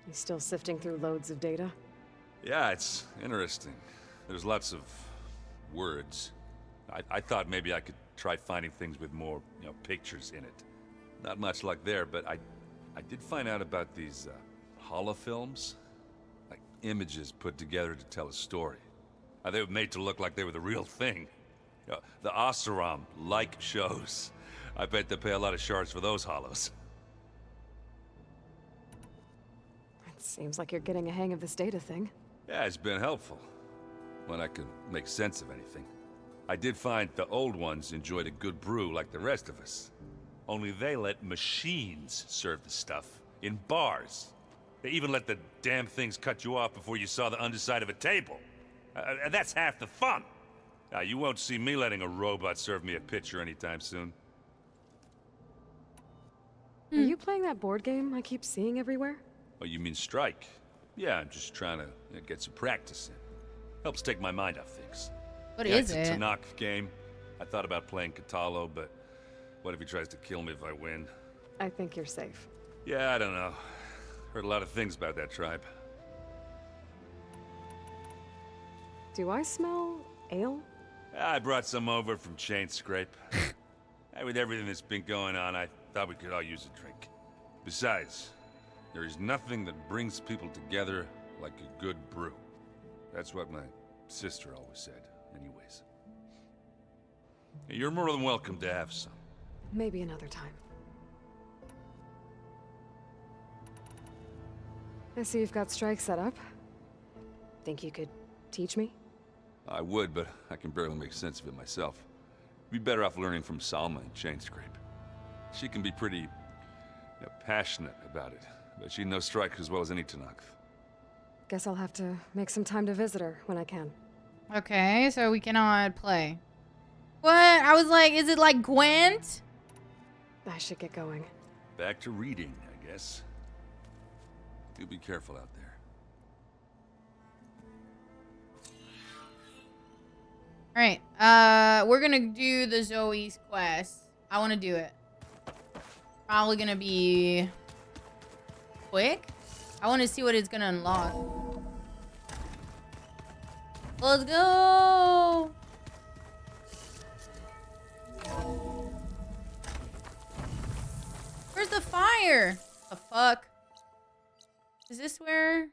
You still sifting through loads of data? Yeah, it's interesting. There's lots of words. I thought maybe I could try finding things with more, you know, pictures in it. Not much luck there, but I did find out about these holofilms. Like images put together to tell a story. They were made to look like they were the real thing. You know, the Oseram like shows. I bet they pay a lot of shards for those hollows. It seems like you're getting a hang of this data thing. Yeah, it's been helpful. When I could make sense of anything. I did find the old ones enjoyed a good brew like the rest of us. Only they let machines serve the stuff in bars. They even let the damn things cut you off before you saw the underside of a table. And that's half the fun. You won't see me letting a robot serve me a pitcher anytime soon. Are you playing that board game I keep seeing everywhere? Oh, you mean Strike? Yeah, I'm just trying to get some practice in. Helps take my mind off things. What Yeah, is it's it? a Tanakh game. I thought about playing Katalo, but what if he tries to kill me if I win? I think you're safe. Yeah, I don't know. Heard a lot of things about that tribe. Do I smell ale? I brought some over from Chain Scrape. With everything that's been going on, I thought we could all use a drink. Besides, there is nothing that brings people together like a good brew. That's what my sister always said, anyways. You're more than welcome to have some. Maybe another time. I see you've got Strike set up. Think you could teach me? I would, but I can barely make sense of it myself. Be better off learning from Salma and Chain Scrape. She can be pretty passionate about it, but she knows Strike as well as any Tanakh. Guess I'll have to make some time to visit her when I can. Okay, so we cannot play. What? I was like, is it like Gwent? I should get going. Back to reading, I guess. Do be careful out there. Alright, we're gonna do the Zoe's quest. I wanna do it. Probably gonna be quick. I wanna see what it's gonna unlock. Let's go! Where's the fire? The fuck? Is this where?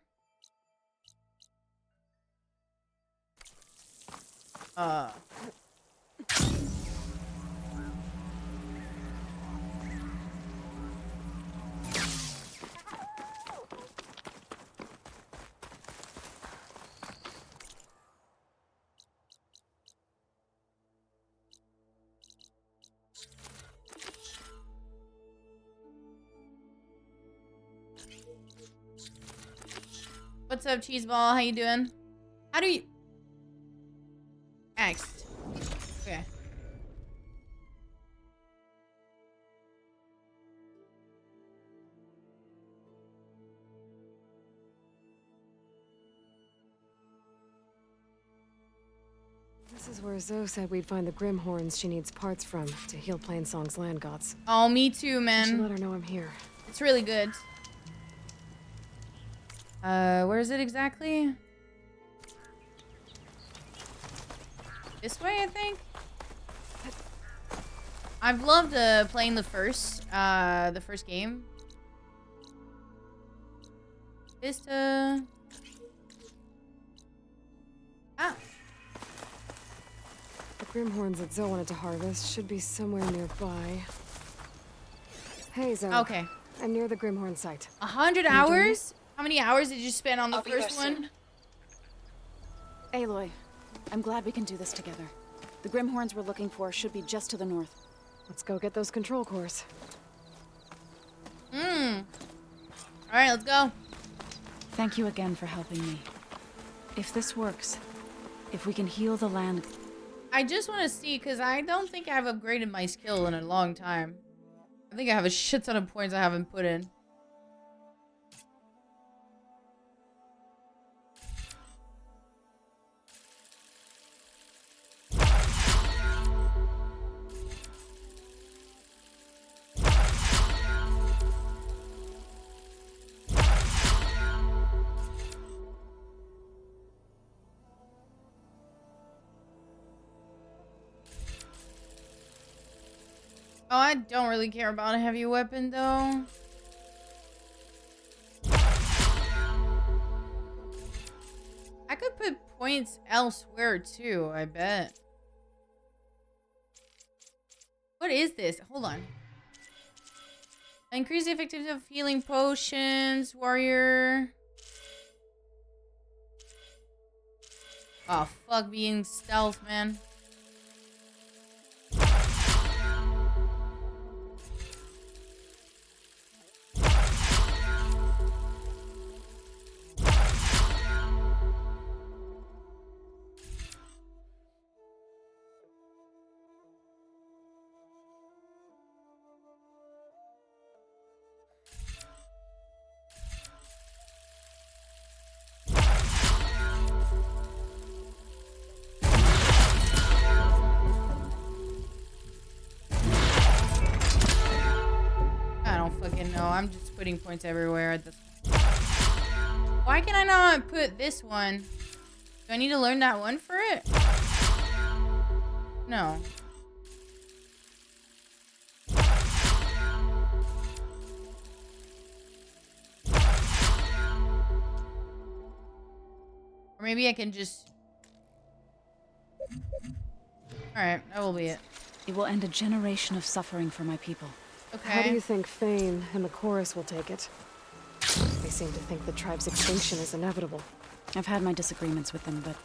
What's up, Cheeseball? How you doing? How do you... Next. Okay. This is where Zoe said we'd find the Grim Horns she needs parts from to heal Plainsong's land gods. Oh, me too, I man. should let her know I'm here. It's really good. Where is it exactly? this way, I think. I've loved playing the first game. Vista. Ah. The Grimhorns that Zoe wanted to harvest should be somewhere nearby. Hey, Zoe. Okay. I'm near the Grimhorn site. 100 hours? How many hours did you spend on the first one? Aloy, I'm glad we can do this together. The Grimhorns we're looking for should be just to the north. Let's go get those control cores. Alright, let's go. Thank you again for helping me. If this works, if we can heal the land... I just want to see, because I don't think I've upgraded my skill in a long time. I think I have a shit ton of points I haven't put in. Oh, I don't really care about a heavy weapon, though. I could put points elsewhere, too, I bet. What is this? Hold on. Increase the effectiveness of healing potions, warrior. Oh, fuck being stealth, man. No, I'm just putting points everywhere at this point. Why can I not put this one? Do I need to learn that one for it? No. Or maybe I can just... Alright, that will be it. It will end a generation of suffering for my people. Okay. How do you think Fane and the chorus will take it? They seem to think the tribe's extinction is inevitable. I've had my disagreements with them, but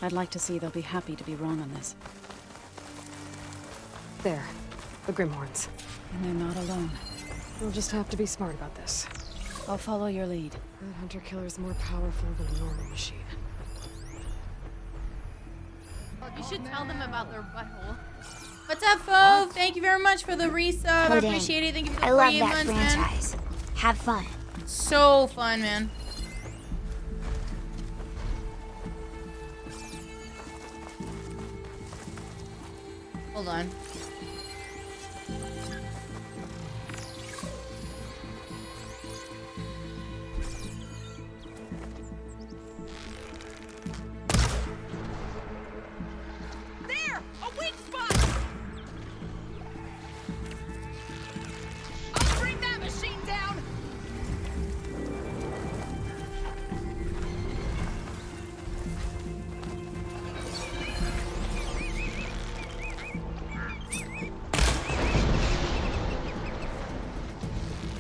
I'd like to see they'll be happy to be wrong on this. There. The Grimhorns. And they're not alone. We'll just have to be smart about this. I'll follow your lead. That hunter-killer's more powerful than a normal machine. You should tell them about their butthole. What's up, Fove? Thank you very much for the resub. I appreciate it. Thank you for the 48 months, man. I love that franchise. Have fun. So fun, man. Hold on. There! A weak spot! I'll bring that machine down!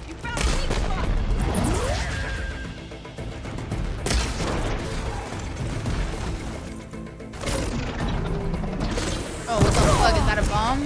You found a weak spot! Oh, what the fuck? Is that a bomb?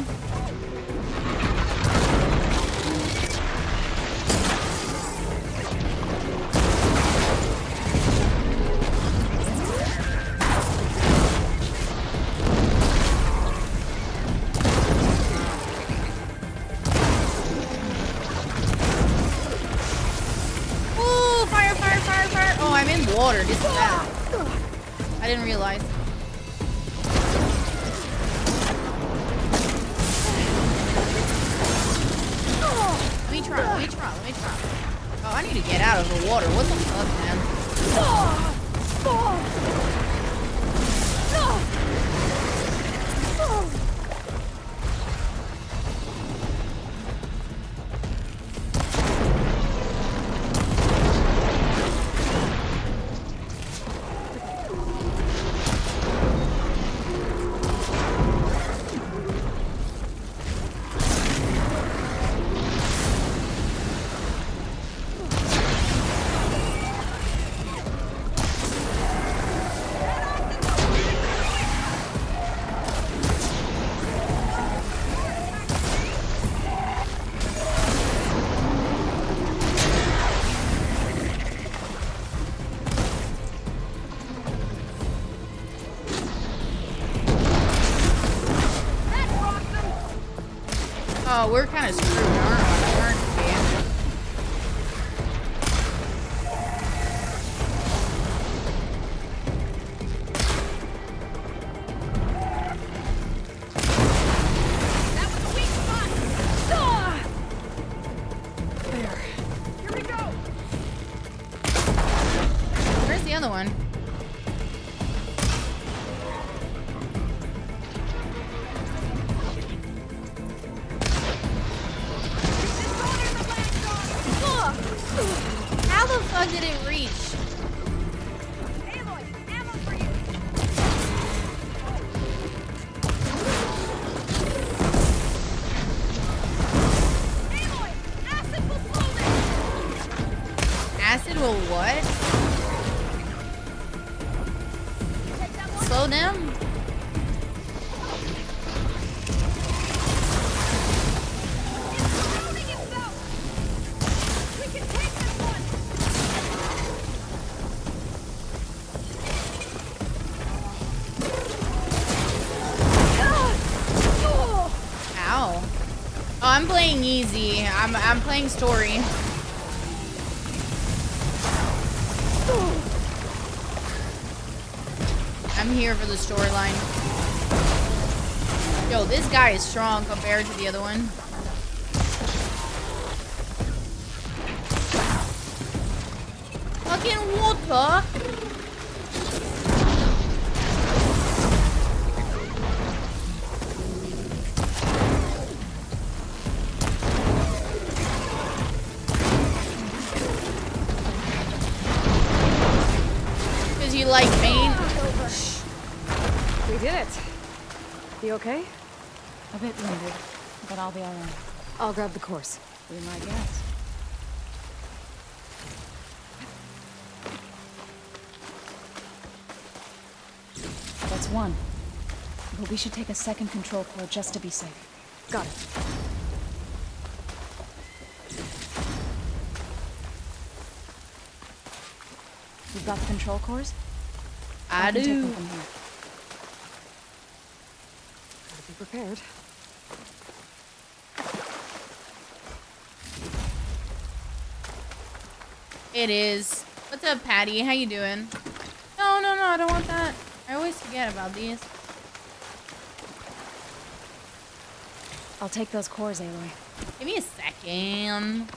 Ooh, fire, fire, fire, fire. Oh, I'm in water. This is bad. I didn't realize. Let me try, let me try, let me try. Oh, I need to get out of the water. What the fuck, man? Oh, we're kind of screwed, aren't we? That was a weak spot! Ah! There. Here we go! Where's the other one? How the fuck did it reach? Aloy, ammo for you! Aloy, acid will slow them! Acid will what? Slow down? Shooting himself! We can take this one! Ow. Oh, I'm playing easy. I'm playing story. I'm here for the storyline. Yo, this guy is strong compared to the other one. Fucking water. Because you like pain. We did it. You okay? A bit wounded, but I'll be alright. I'll grab the course. Be my guest. That's one. But we should take a second control core just to be safe. Got it. You've got the control cores? I can take do. them from here. Gotta be prepared. It is. What's up, Patty? How you doing? No, no, no, I don't want that. I always forget about these. I'll take those cores, Aloy. Give me a second.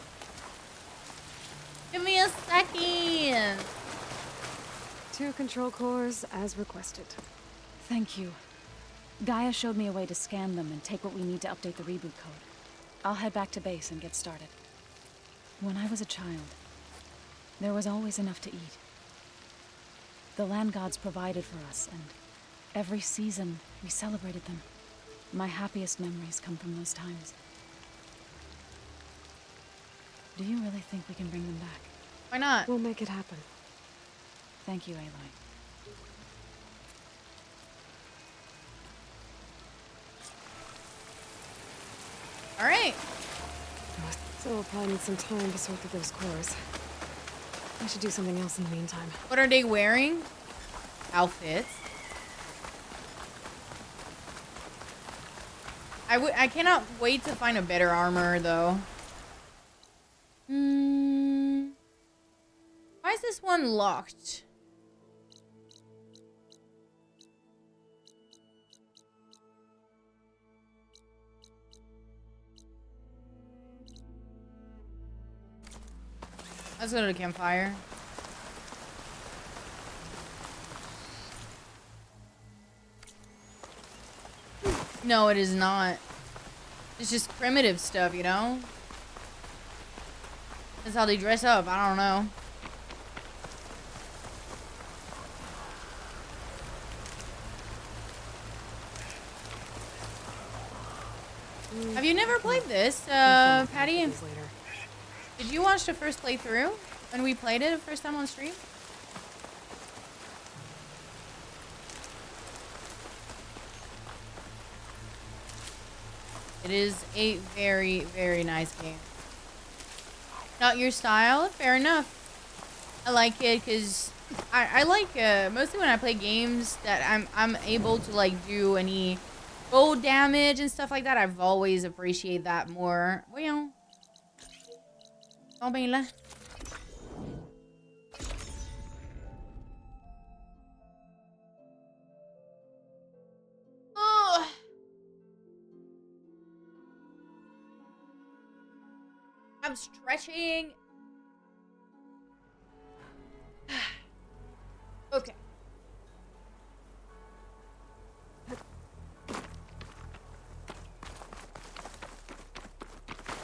Give me a second. 2 control cores as requested. Thank you. Gaia showed me a way to scan them and take what we need to update the reboot code. I'll head back to base and get started. When I was a child, there was always enough to eat. The land gods provided for us, and every season we celebrated them. My happiest memories come from those times. Do you really think we can bring them back? Why not? We'll make it happen. Thank you, Aloy. All right. So we'll probably need some time to sort through those cores. I should do something else in the meantime. What are they wearing? Outfits. I cannot wait to find a better armor, though. Why is this one locked? Let's go to the campfire. No, it is not. It's just primitive stuff, you know? That's how they dress up. I don't know. Have you never played this, Patty? Did you watch the first playthrough when we played it the first time on stream? It is a very, very nice game. Not your style? Fair enough. I like it because I like mostly when I play games that I'm able to like do any gold damage and stuff like that. I've always appreciated that more. Well, oh, Bella. Oh. I'm stretching. Okay.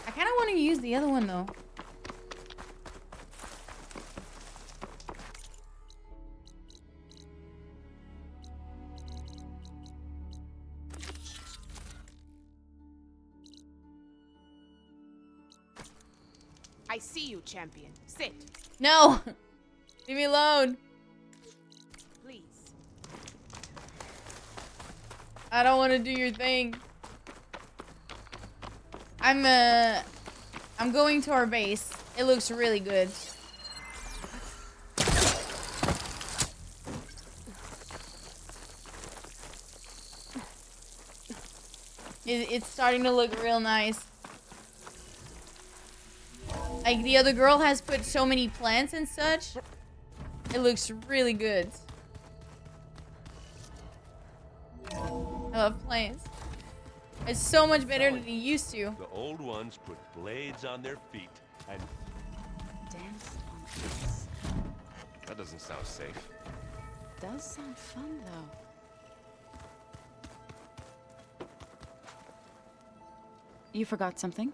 I kind of want to use the other one though. I see you, champion. Sit. No. Leave me alone. Please. I don't want to do your thing. I'm going to our base. It looks really good. It's starting to look real nice. Like, the other girl has put so many plants and such. It looks really good. I love plants. It's so much better than it used to. The old ones put blades on their feet and Dance on this. That doesn't sound safe. Does sound fun, though. You forgot something?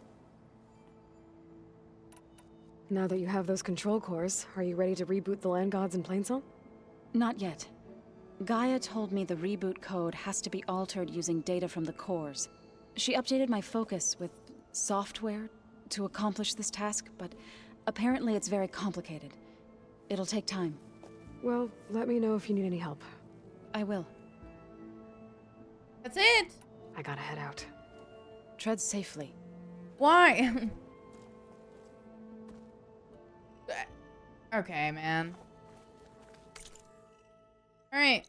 Now that you have those control cores, are you ready to reboot the land gods in Plainsong? Not yet. Gaia told me the reboot code has to be altered using data from the cores. She updated my focus with software to accomplish this task, but apparently it's very complicated. It'll take time. Well, let me know if you need any help. I will. That's it. I gotta head out. Tread safely. Why? Okay, man. Alright.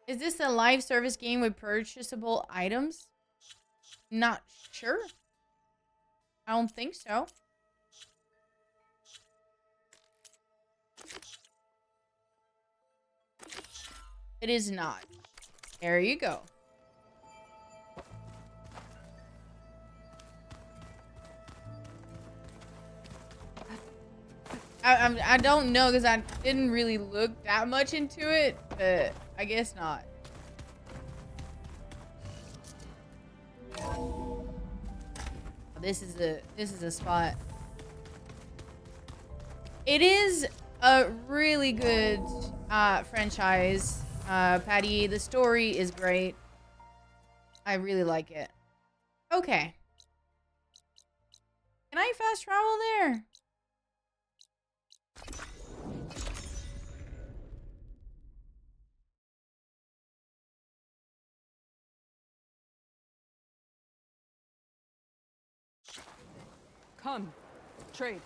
Is this a live service game with purchasable items? Not sure. I don't think so. It is not. There you go. I don't know because I didn't really look that much into it, but I guess not. This is a spot. It is a really good franchise, Patty. The story is great. I really like it. Okay. Can I fast travel there? Come. Trade.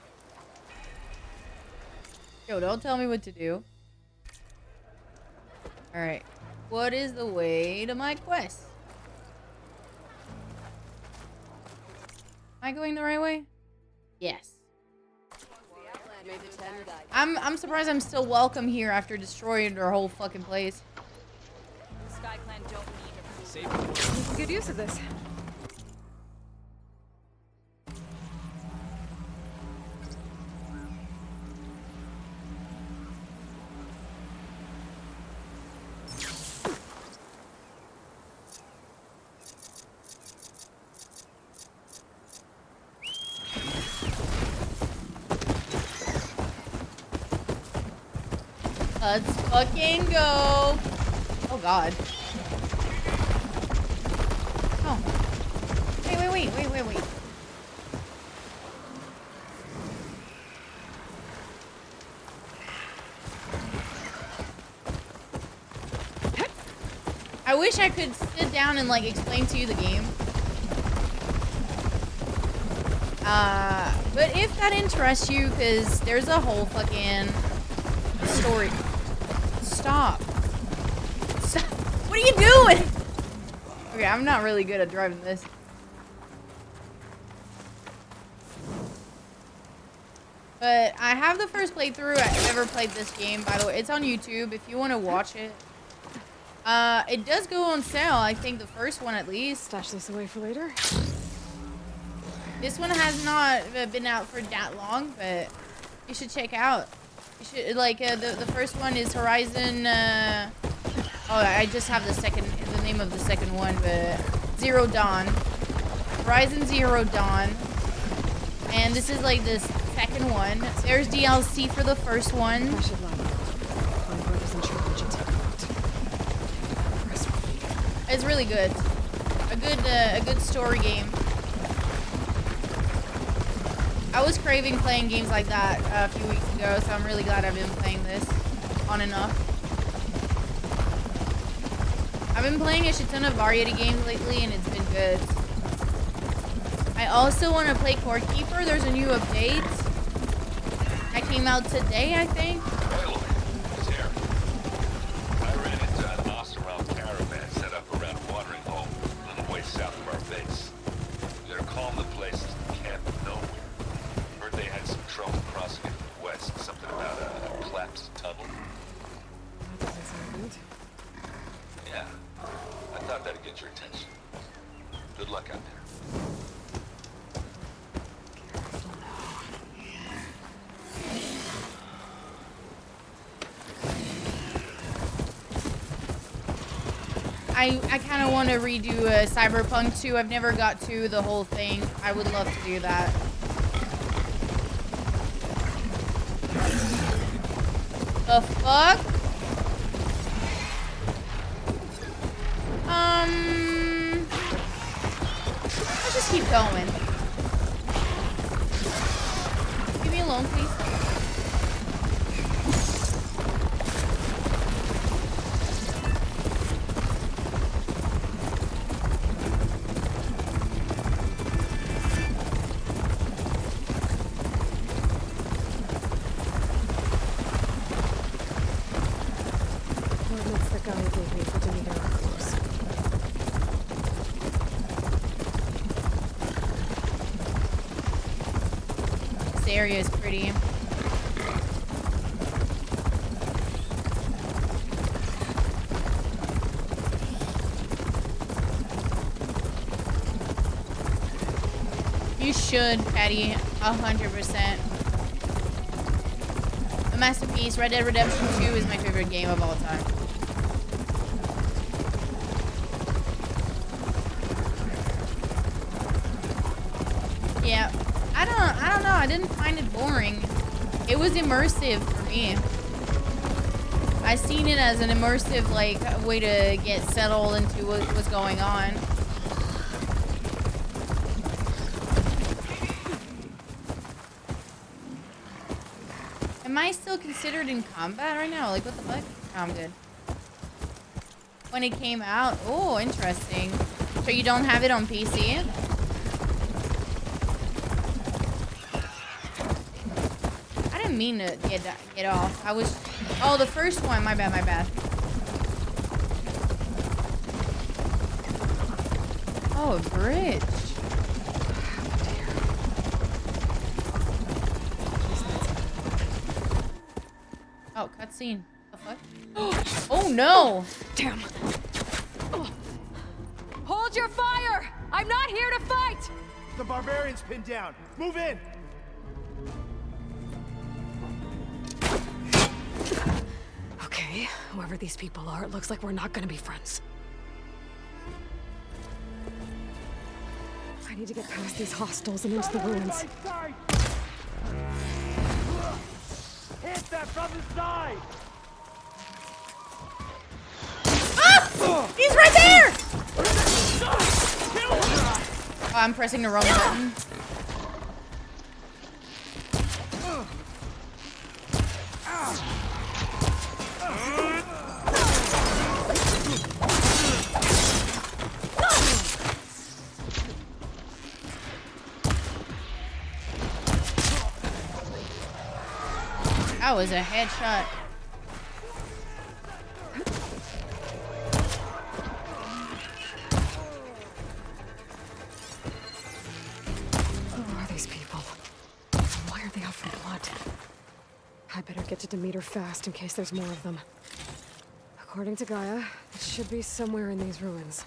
Yo, don't tell me what to do. Alright. What is the way to my quest? Am I going the right way? Yes. I'm surprised I'm still welcome here after destroying their whole fucking place. Sky Clan don't need You can get use of this. Let's fucking go. Oh god. Oh. Wait. I wish I could sit down and like explain to you the game. But if that interests you, because there's a whole fucking story. Stop. What are you doing? Okay, I'm not really good at driving this. But I have the first playthrough I've ever played this game, by the way. It's on YouTube if you want to watch it. It does go on sale, I think the first one at least. Stash this away for later. This one has not been out for that long, but you should check out. You should, like, the first one is Horizon, oh, I just have the name of the second one, but Zero Dawn. Horizon Zero Dawn. And this is like the second one. There's DLC for the first one. I should line up. Convoy isn't sure what you take out. It's really good. A good story game. I was craving playing games like that a few weeks ago, so I'm really glad I've been playing this on and off. I've been playing a shit ton of variety games lately, and it's been good. I also want to play Core Keeper. There's a new update that came out today, I think. Hey, look, it's here. I ran into an Oseram caravan set up around a watering hole a little way south of our base. They're calling the place Camp Nowhere. Heard they had some trouble crossing it from the west. Something about a collapsed tunnel. That doesn't sound good. Yeah, I thought that'd get your attention. Good luck out there. I kind of want to redo Cyberpunk 2. I've never got to the whole thing. I would love to do that. The fuck? Let's just keep going. Leave me alone, please. Coordinates that Gaia gave me for Demeter are close. This area is pretty. You should, Patty, 100%. A masterpiece. Red Dead Redemption 2 is my favorite game of all time. Yeah, I don't know. I didn't find it boring. It was immersive for me. I seen it as an immersive, like, way to get settled into what's going on. Am I still considered in combat right now? Like, what the fuck? Oh, I'm good. When it came out? Oh, interesting. So you don't have it on PC? I didn't mean to get off. I was... Oh, the first one. My bad, my bad. Oh, a bridge. Oh, cutscene. The fuck? Oh no! Damn. Hold your fire! I'm not here to fight! The barbarian's pinned down. Move in! Okay, whoever these people are, it looks like we're not gonna be friends. I need to get past these hostels and into the ruins. Hit that from the side! Ah! He's right there! Oh, I'm pressing the wrong button. That was a headshot. I better get to Demeter fast in case there's more of them. According to Gaia, it should be somewhere in these ruins.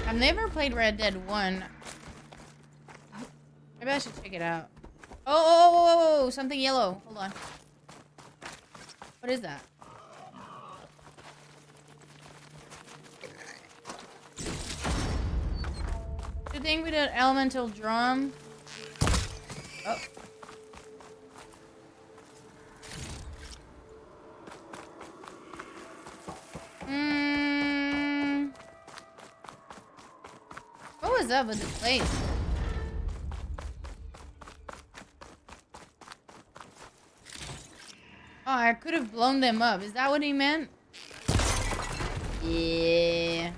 I've never played Red Dead 1. Maybe I should check it out. Oh, something yellow. Hold on. What is that? The thing with an elemental drum. Oh. What was up with this place? Oh, I could have blown them up. Is that what he meant? Yeah.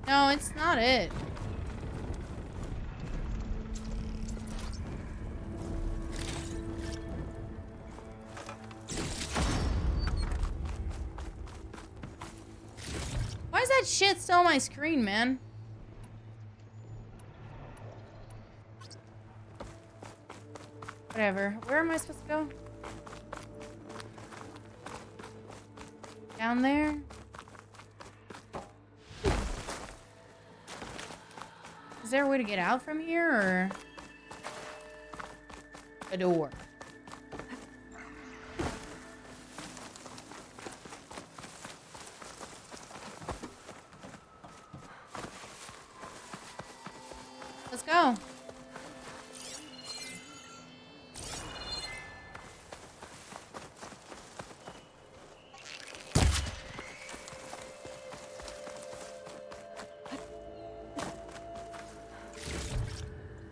No, it's not it. Why is that shit still on my screen, man? Whatever. Where am I supposed to go? Down there? Is there a way to get out from here, or a door? Let's go.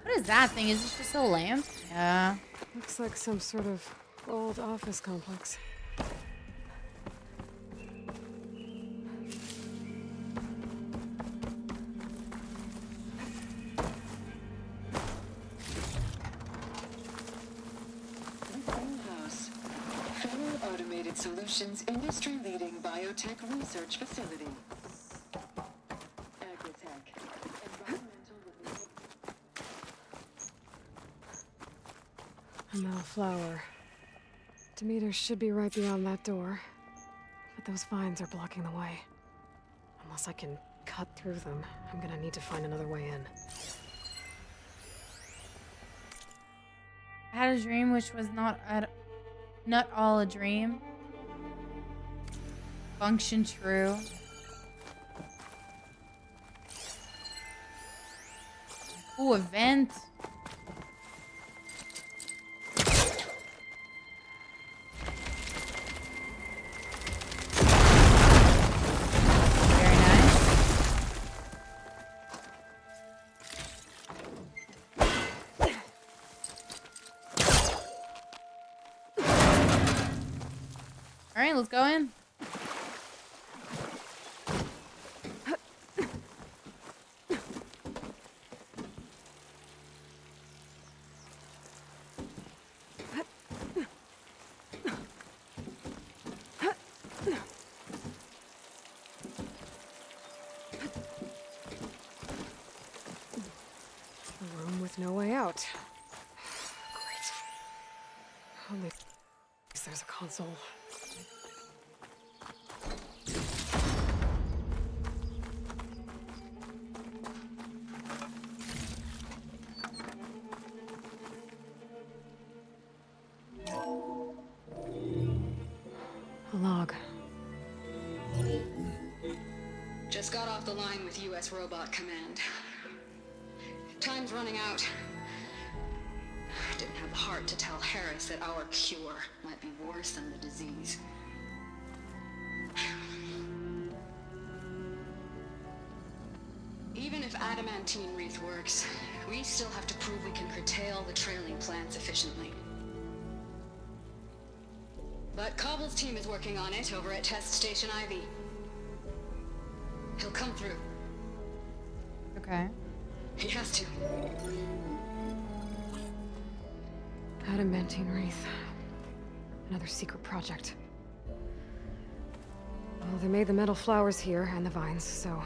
What is that thing? Is this just a lamp? Yeah. Looks like some sort of old office complex. Greenhouse. Federal Automated Solutions industry-leading biotech research facility. A metal flower. Demeter should be right beyond that door. But those vines are blocking the way. Unless I can cut through them, I'm gonna need to find another way in. I had a dream which was not all a dream. Function true. Ooh, a vent. Alright, let's go in. A room with no way out. Great. Only there's a console. A log. Just got off the line with U.S. Robot Command. Time's running out. Didn't have the heart to tell Harris that our cure might be worse than the disease. Even if adamantine wreath works, we still have to prove we can curtail the trailing plants efficiently. But Cobble's team is working on it over at Test Station Ivy. He'll come through. Okay. He has to. Adamantine wreath. Another secret project. Well, they made the metal flowers here and the vines, so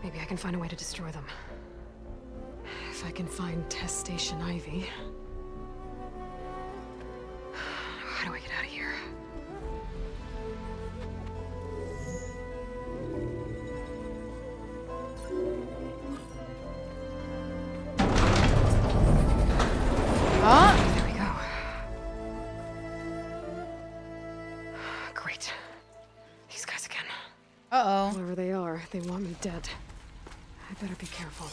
maybe I can find a way to destroy them. If I can find test station Ivy. How do I get out of here? Oh, there we go. Great. These guys again. Uh-oh. Whoever they are, they want me dead. I better be careful.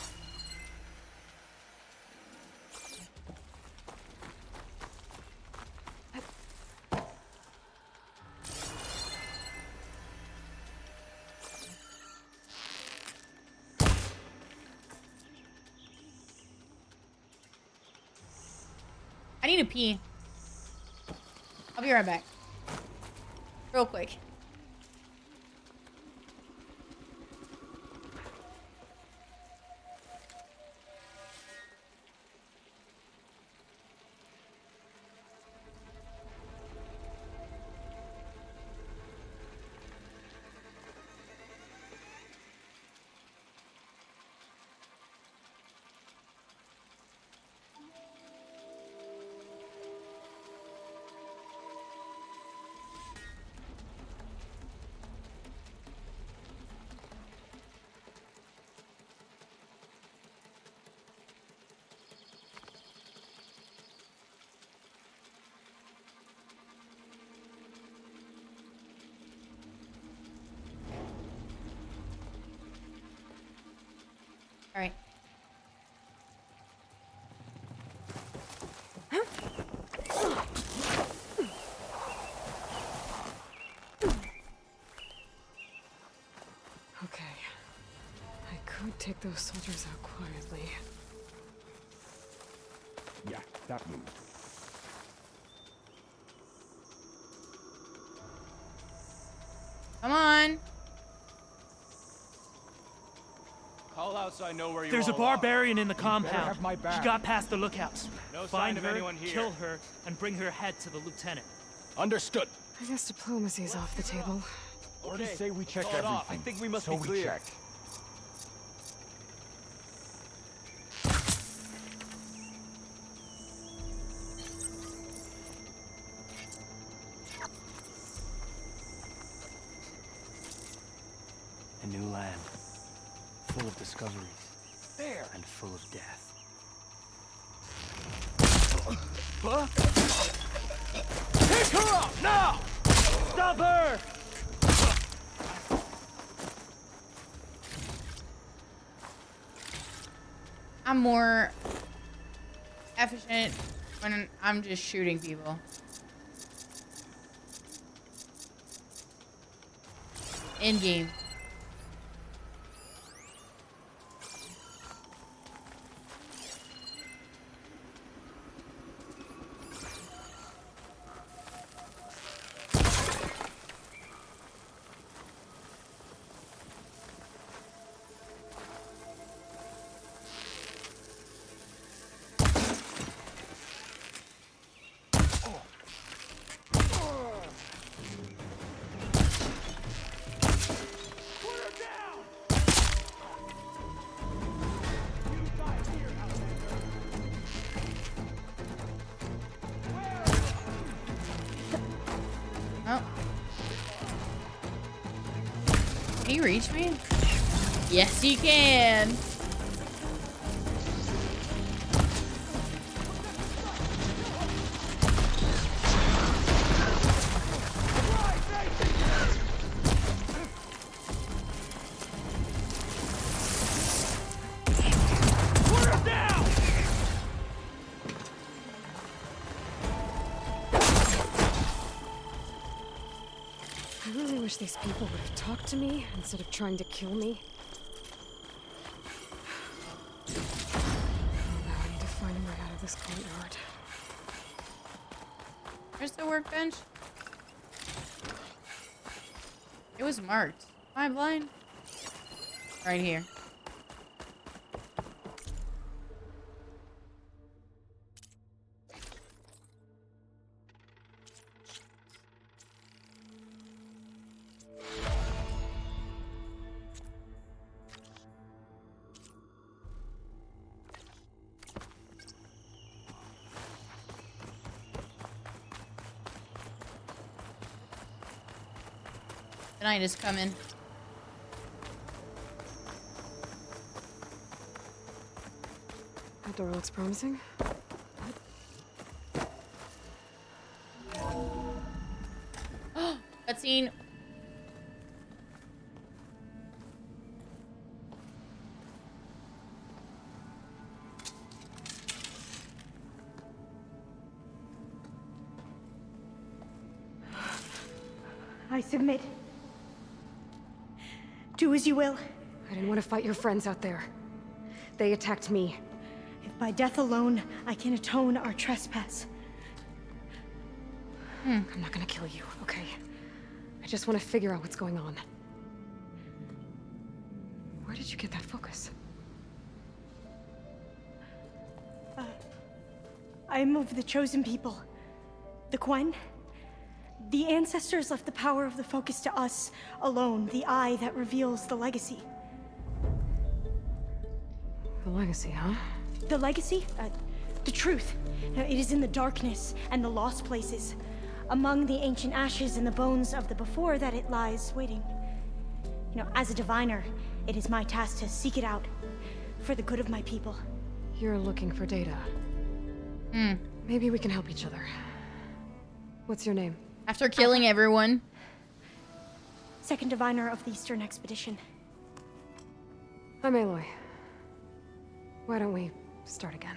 I need to pee. I'll be right back. Real quick. All right. Okay. I could take those soldiers out quietly. Yeah, that move. Come on. Call out so I know where you There's a all are. barbarian in the better compound. have my back. She got past the lookouts. No sign Find of her, anyone here. kill her, and bring her head to the lieutenant. Understood. I guess diplomacy's off the table. Orders say we check Call it everything. off. I think we must so be we clear. check. A new land, full of discoveries. There. And full of death. Huh? Pick her up, now! Stop her! I'm more efficient when I'm just shooting people. In game. Oh. Can you reach me? Yes, you can. I really wish these people would have talked to me instead of trying to kill me. Now I need to find a way out of this courtyard. Where's the workbench? It was marked. Am I blind? Right here. Night is coming. That door looks promising. Cutscene. I submit. Do as you will. I didn't want to fight your friends out there. They attacked me. If by death alone I can atone our trespass. I'm not gonna kill you, okay? I just want to figure out what's going on. Where did you get that focus? I am of the chosen people. The Quen. The ancestors left the power of the focus to us alone, the eye that reveals the legacy. The legacy, huh? The legacy? The truth. It is in the darkness and the lost places, among the ancient ashes and the bones of the before that it lies waiting. As a diviner, it is my task to seek it out, for the good of my people. You're looking for data. Maybe we can help each other. What's your name? After killing everyone. Second diviner of the Eastern Expedition. I'm Aloy. Why don't we start again?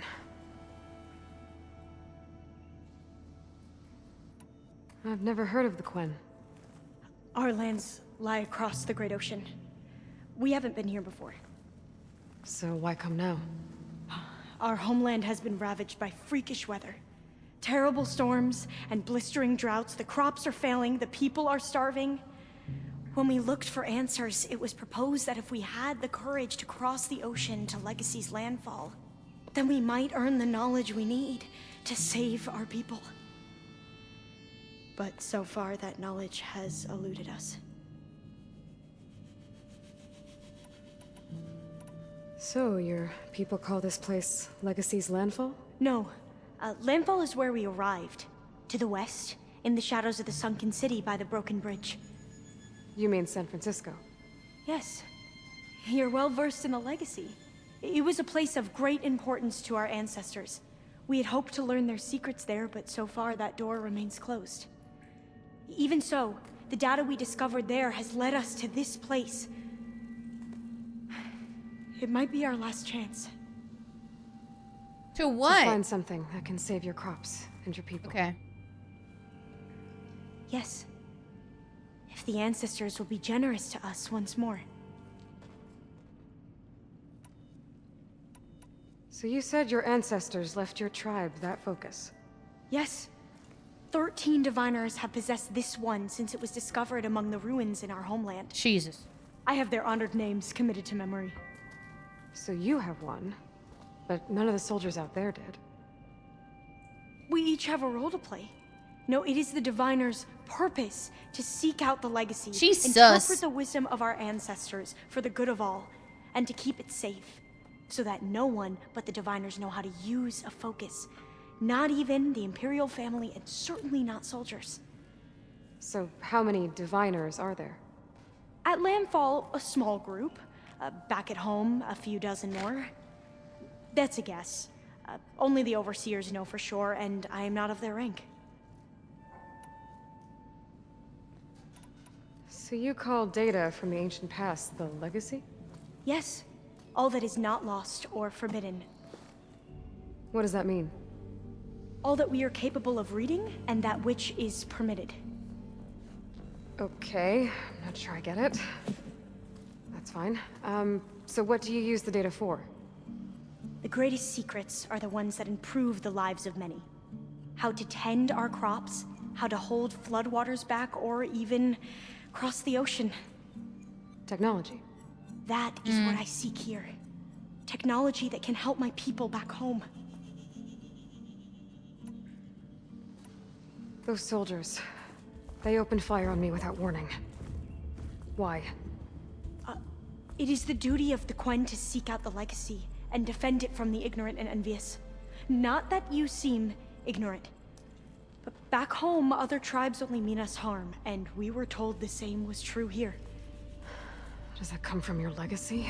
I've never heard of the Quen. Our lands lie across the Great Ocean. We haven't been here before. So why come now? Our homeland has been ravaged by freakish weather. Terrible storms and blistering droughts. The crops are failing, the people are starving. When we looked for answers, it was proposed that if we had the courage to cross the ocean to Legacy's landfall, then we might earn the knowledge we need to save our people. But so far, that knowledge has eluded us. So, your people call this place Legacy's landfall? No. Landfall is where we arrived. To the west, in the shadows of the sunken city by the broken bridge. You mean San Francisco? Yes. You're well versed in the legacy. It was a place of great importance to our ancestors. We had hoped to learn their secrets there, but so far that door remains closed. Even so, the data we discovered there has led us to this place. It might be our last chance. To what? To find something that can save your crops and your people. Okay. Yes. If the ancestors will be generous to us once more. So you said your ancestors left your tribe that focus? Yes. 13 diviners have possessed this one since it was discovered among the ruins in our homeland. Jesus. I have their honored names committed to memory. So you have one, but none of the soldiers out there did. We each have a role to play. No, it is the diviner's purpose to seek out the legacy, interpret the wisdom of our ancestors for the good of all, and to keep it safe, so that no one but the diviners know how to use a focus. Not even the Imperial family, and certainly not soldiers. So how many diviners are there? At Landfall, a small group. Back at home, a few dozen more. That's a guess. Only the overseers know for sure, and I am not of their rank. So you call data from the ancient past the legacy? Yes. All that is not lost or forbidden. What does that mean? All that we are capable of reading, and that which is permitted. Okay, I'm not sure I get it. That's fine. So what do you use the data for? The greatest secrets are the ones that improve the lives of many. How to tend our crops, how to hold floodwaters back, or even cross the ocean. Technology. That is what I seek here. Technology that can help my people back home. Those soldiers, they opened fire on me without warning. Why? It is the duty of the Quen to seek out the legacy and defend it from the ignorant and envious. Not that you seem ignorant. But back home, other tribes only mean us harm, and we were told the same was true here. Does that come from your legacy?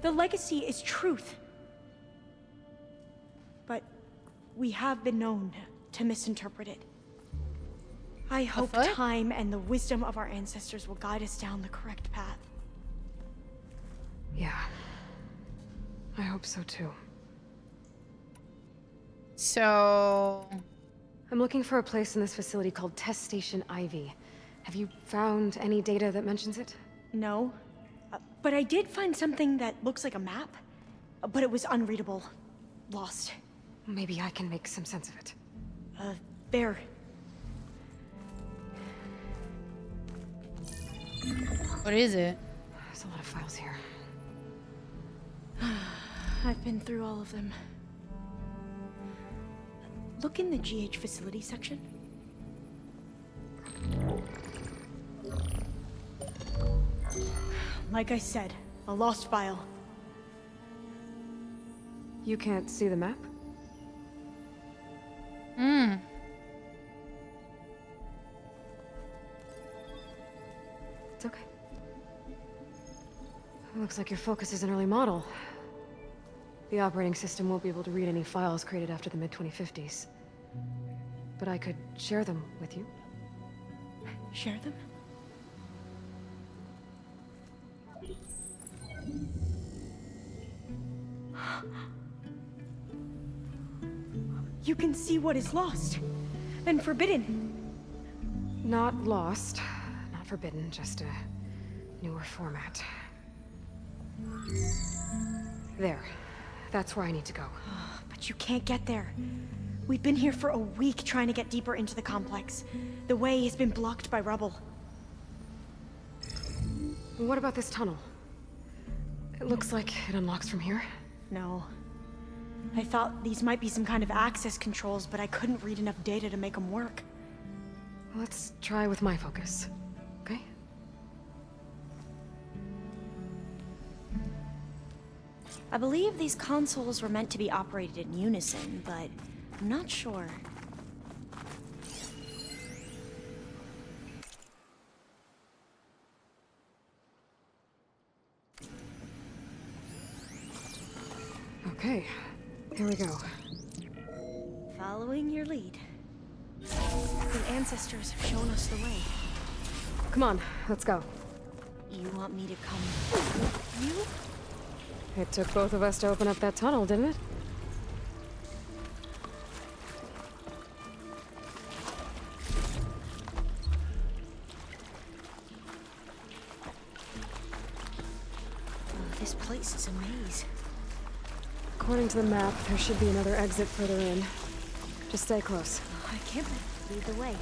The legacy is truth. But we have been known to misinterpret it. I hope time and the wisdom of our ancestors will guide us down the correct path. Yeah. I hope so too. So... I'm looking for a place in this facility called Test Station Ivy. Have you found any data that mentions it? No. But I did find something that looks like a map. But it was unreadable. Lost. Maybe I can make some sense of it. There. What is it? There's a lot of files here. I've been through all of them. Look in the GH facility section. Like I said, a lost file. You can't see the map? It's okay. It looks like your focus is an early model. The operating system won't be able to read any files created after the mid-2050s. But I could share them with you. Share them? You can see what is lost. Then forbidden. Not lost. Not forbidden, just a newer format. There. That's where I need to go. But you can't get there. We've been here for a week trying to get deeper into the complex. The way has been blocked by rubble. What about this tunnel? It looks like it unlocks from here. No. I thought these might be some kind of access controls, but I couldn't read enough data to make them work. Let's try with my focus, okay? I believe these consoles were meant to be operated in unison, but I'm not sure. Okay, here we go. Following your lead. The ancestors have shown us the way. Come on, let's go. You want me to come with you? It took both of us to open up that tunnel, didn't it? Oh, this place is a maze. According to the map, there should be another exit further in. Just stay close. I can't lead the way.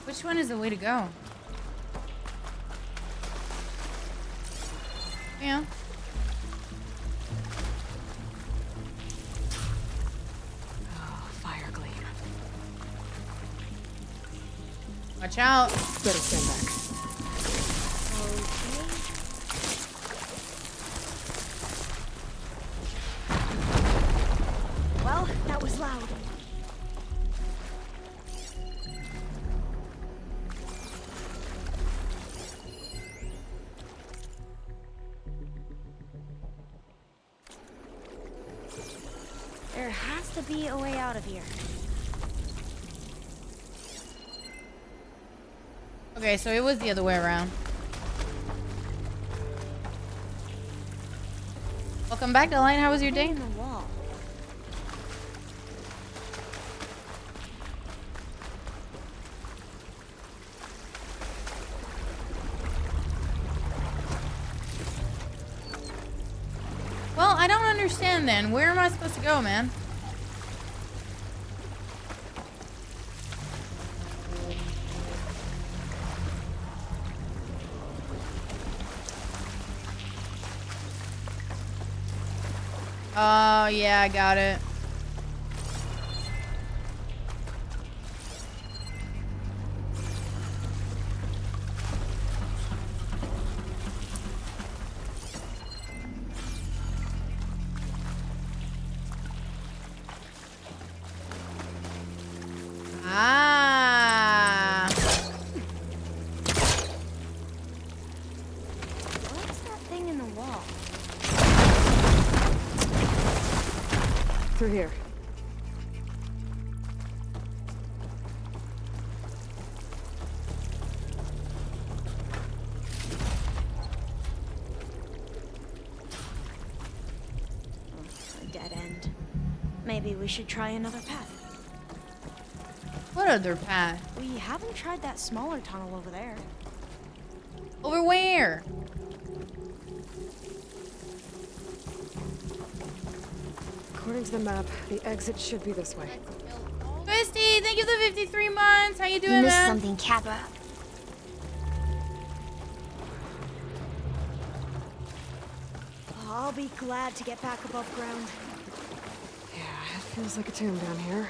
Which one is the way to go? Yeah. Oh, fire gleam. Watch out. Better stand back. Well, that was loud. There has to be a way out of here. Okay, so it was the other way around. Welcome back, Deline. How was your day? The wall. Well, I don't understand then. Where am I supposed to go, man? Oh, yeah, I got it. Through here. A dead end. Maybe we should try another path. What other path? We haven't tried that smaller tunnel over there. Over where? According to the map, the exit should be this way. Christy, thank you for the 53 months. How you doing, You missed man? something, Kappa. I'll be glad to get back above ground. Yeah, it feels like a tomb down here.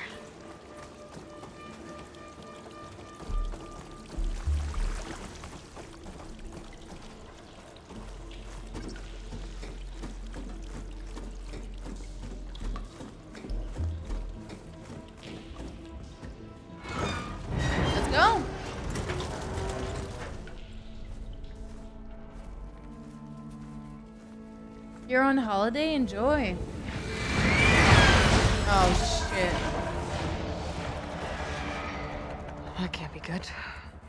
Let's go. You're on holiday? Enjoy. Oh, shit. That can't be good.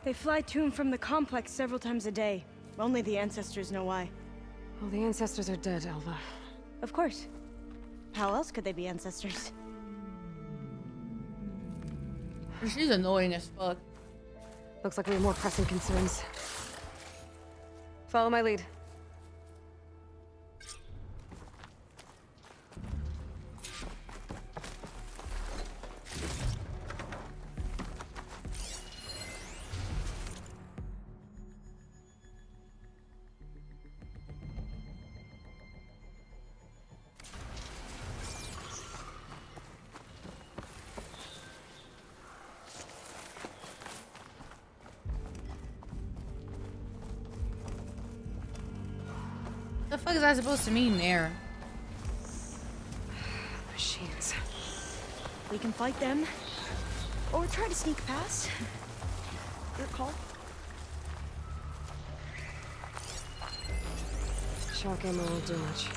They fly to and from the complex several times a day. Only the ancestors know why. Well, the ancestors are dead, Elva. Of course. How else could they be ancestors? She's annoying as fuck. Looks like we have more pressing concerns. Follow my lead. The fuck is that supposed to mean there? Machines. We can fight them, or try to sneak past. Your call. Shock ammo won't do much.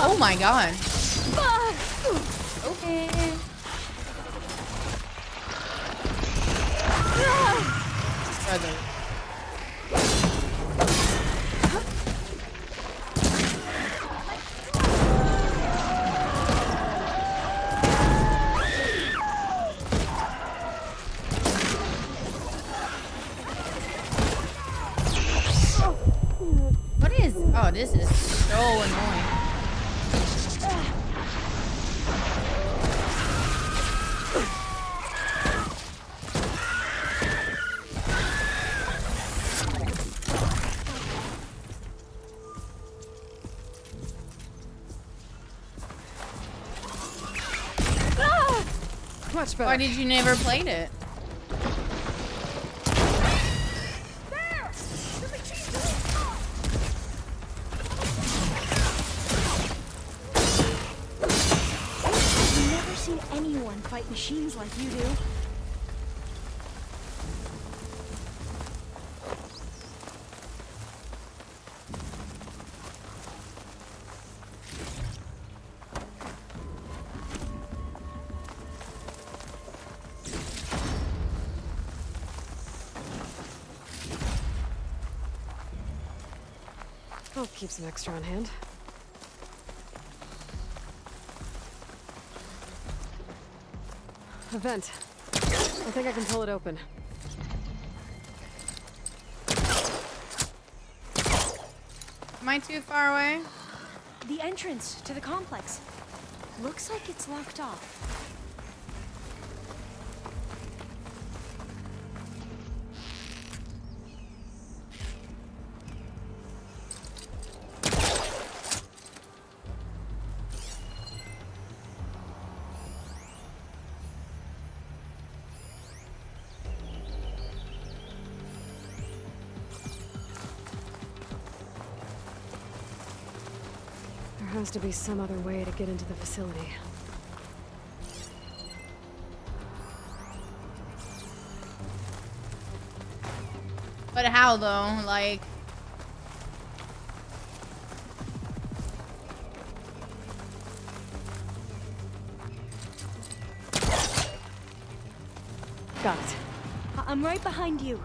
Oh my god. Okay. Brother. What is? Oh, this is so annoying. Much better. Why did you never played it? I've never seen anyone fight machines like you do. I'll keep some extra on hand. A vent. I think I can pull it open. Am I too far away? The entrance to the complex. Looks like it's locked off. There has to be some other way to get into the facility. But how though? Like... Got it. I'm right behind you.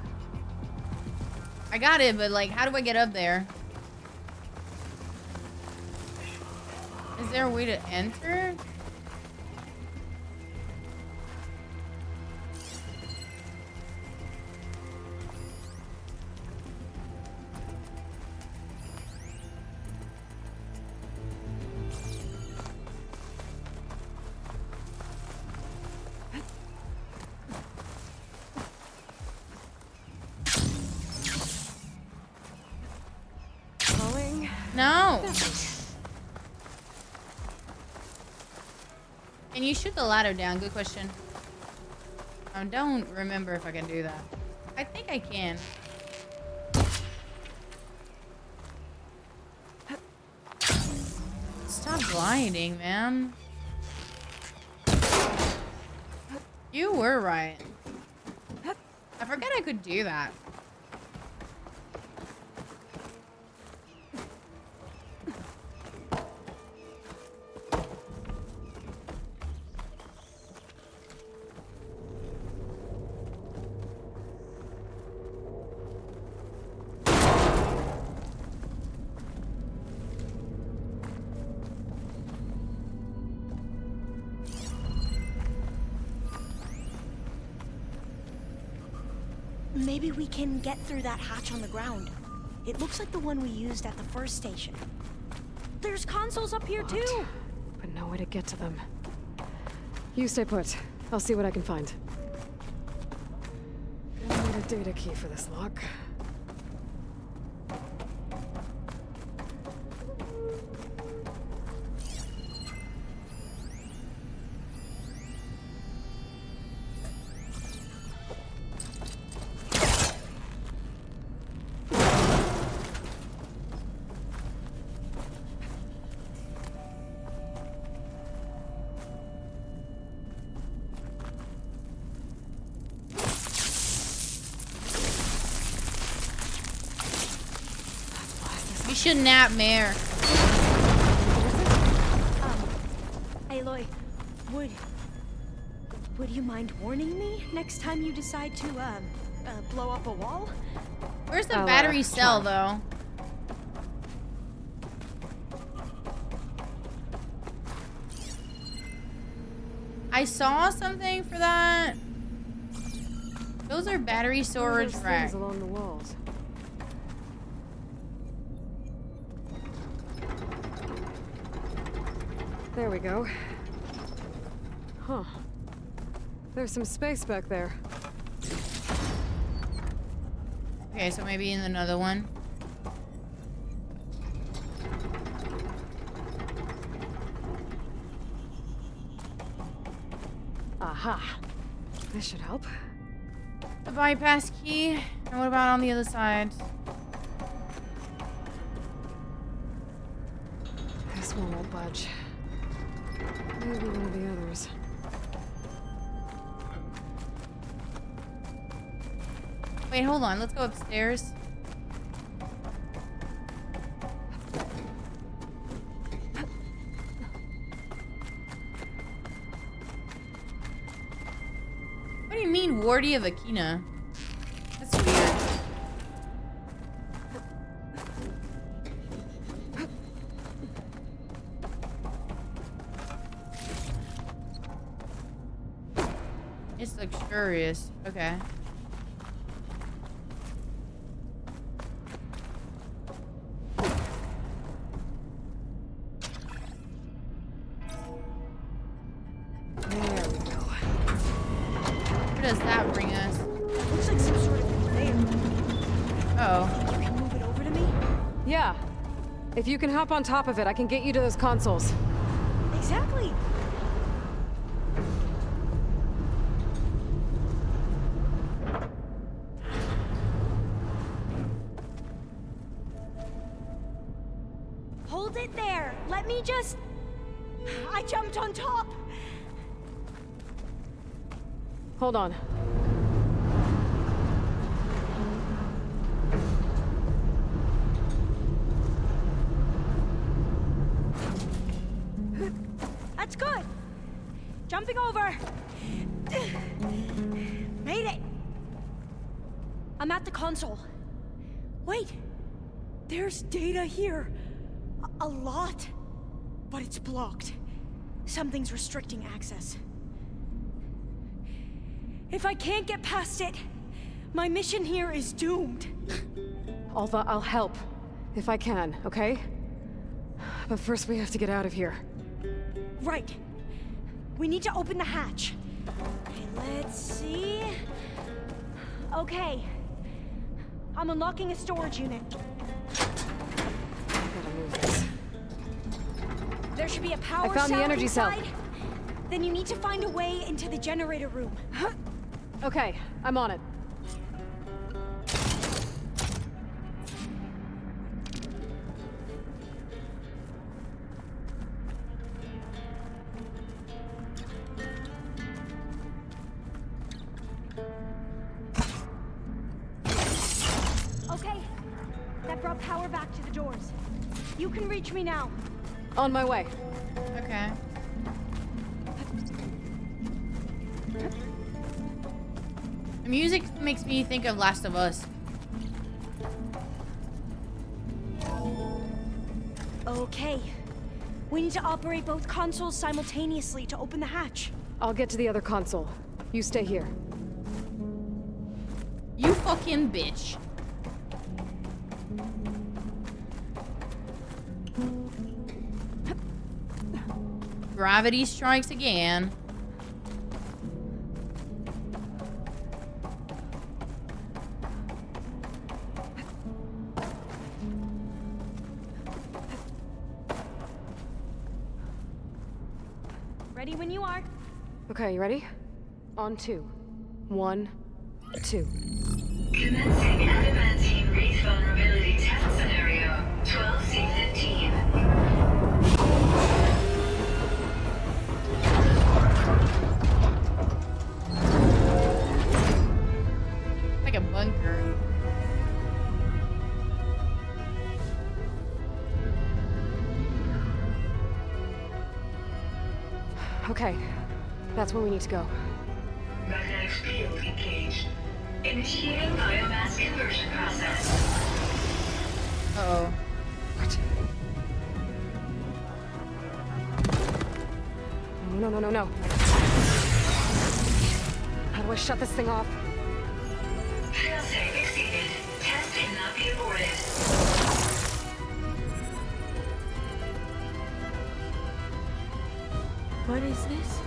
I got it, but like, how do I get up there? Is there a way to enter? Falling? No. Can you shoot the ladder down? Good question. I don't remember if I can do that. I think I can. Stop gliding, man. You were right. I forget I could do that. Maybe we can get through that hatch on the ground. It looks like the one we used at the first station. There's consoles up here too! But no way to get to them. You stay put. I'll see what I can find. I need a data key for this lock. You should nap, Mare. Aloy, would you mind warning me next time you decide to, blow up a wall? Where's the battery cell, though? I saw something for that. Those are battery storage racks. Along the walls. There we go. Huh. There's some space back there. Okay, so maybe in another one. Aha. This should help. The bypass key. And what about on the other side? This one won't budge. Maybe one of the others. Wait, hold on. Let's go upstairs. What do you mean, Wardy of Akina? That's weird. It's luxurious. Okay. There we go. Where does that bring us? Looks like some sort of conveyor. Oh. Think you can move it over to me? Yeah. If you can hop on top of it, I can get you to those consoles. Exactly. Hold it there. Let me just... I jumped on top. Hold on. That's good. Jumping over. Made it. I'm at the console. Wait. There's data here. A lot. But it's blocked. Something's restricting access. If I can't get past it, my mission here is doomed. Alva, I'll help. If I can, okay? But first we have to get out of here. Right. We need to open the hatch. Okay, let's see. Okay. I'm unlocking a storage unit. Gotta move this. There should be a power I found the cell energy cell. inside. Then you need to find a way into the generator room. Okay, I'm on it. Okay. That brought power back to the doors. You can reach me now. On my way. Okay. The music makes me think of Last of Us. Okay. We need to operate both consoles simultaneously to open the hatch. I'll get to the other console. You stay here. You fucking bitch. Gravity strikes again. Ready when you are. Okay, you ready? On 2. 1, 2. Commencing adamantine wreath vulnerability test scenario 12C15. Like a bunker. Okay, that's where we need to go. Magnetic field engaged. Initiating biomass conversion process. Uh-oh. What? No, no, no, no. How do I shut this thing off? Failsafe exceeded. Test cannot be aborted. What is this?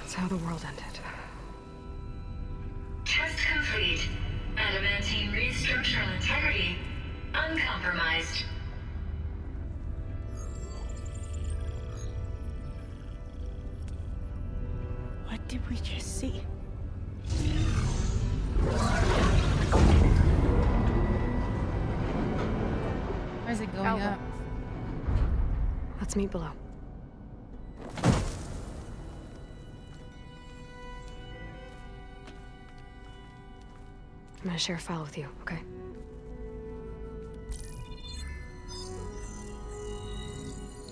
That's how the world ended. Test complete. Adamantine wreath structural integrity uncompromised. What did we just see? Why is it going Alva. up? Let's meet below. I'm gonna share a file with you, okay?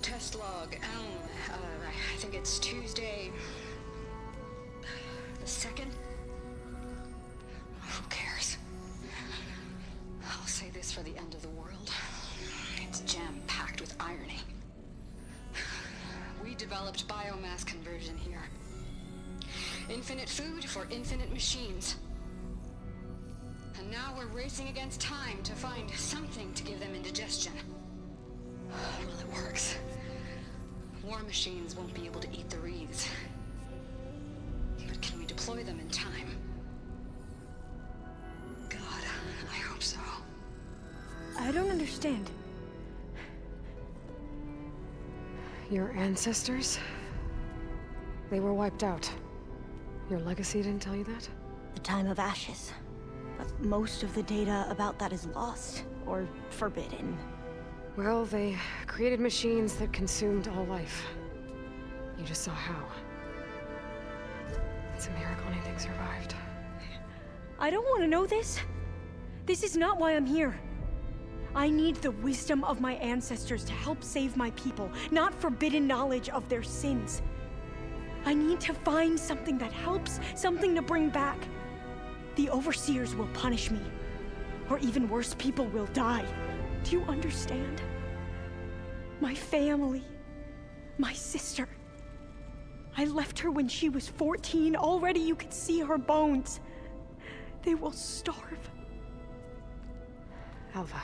Test log, I think it's Tuesday the 2nd. Who cares? I'll say this for the developed biomass conversion here. Infinite food for infinite machines. And now we're racing against time to find something to give them indigestion. Well, it works. War machines won't be able to eat the wreaths. But can we deploy them in time? God, I hope so. I don't understand. Your ancestors? They were wiped out. Your legacy didn't tell you that? The time of ashes. But most of the data about that is lost, or forbidden. Well, they created machines that consumed all life. You just saw how. It's a miracle anything survived. I don't want to know this. This is not why I'm here. I need the wisdom of my ancestors to help save my people, not forbidden knowledge of their sins. I need to find something that helps, something to bring back. The overseers will punish me. Or even worse, people will die. Do you understand? My family. My sister. I left her when she was 14. Already you could see her bones. They will starve. Alva.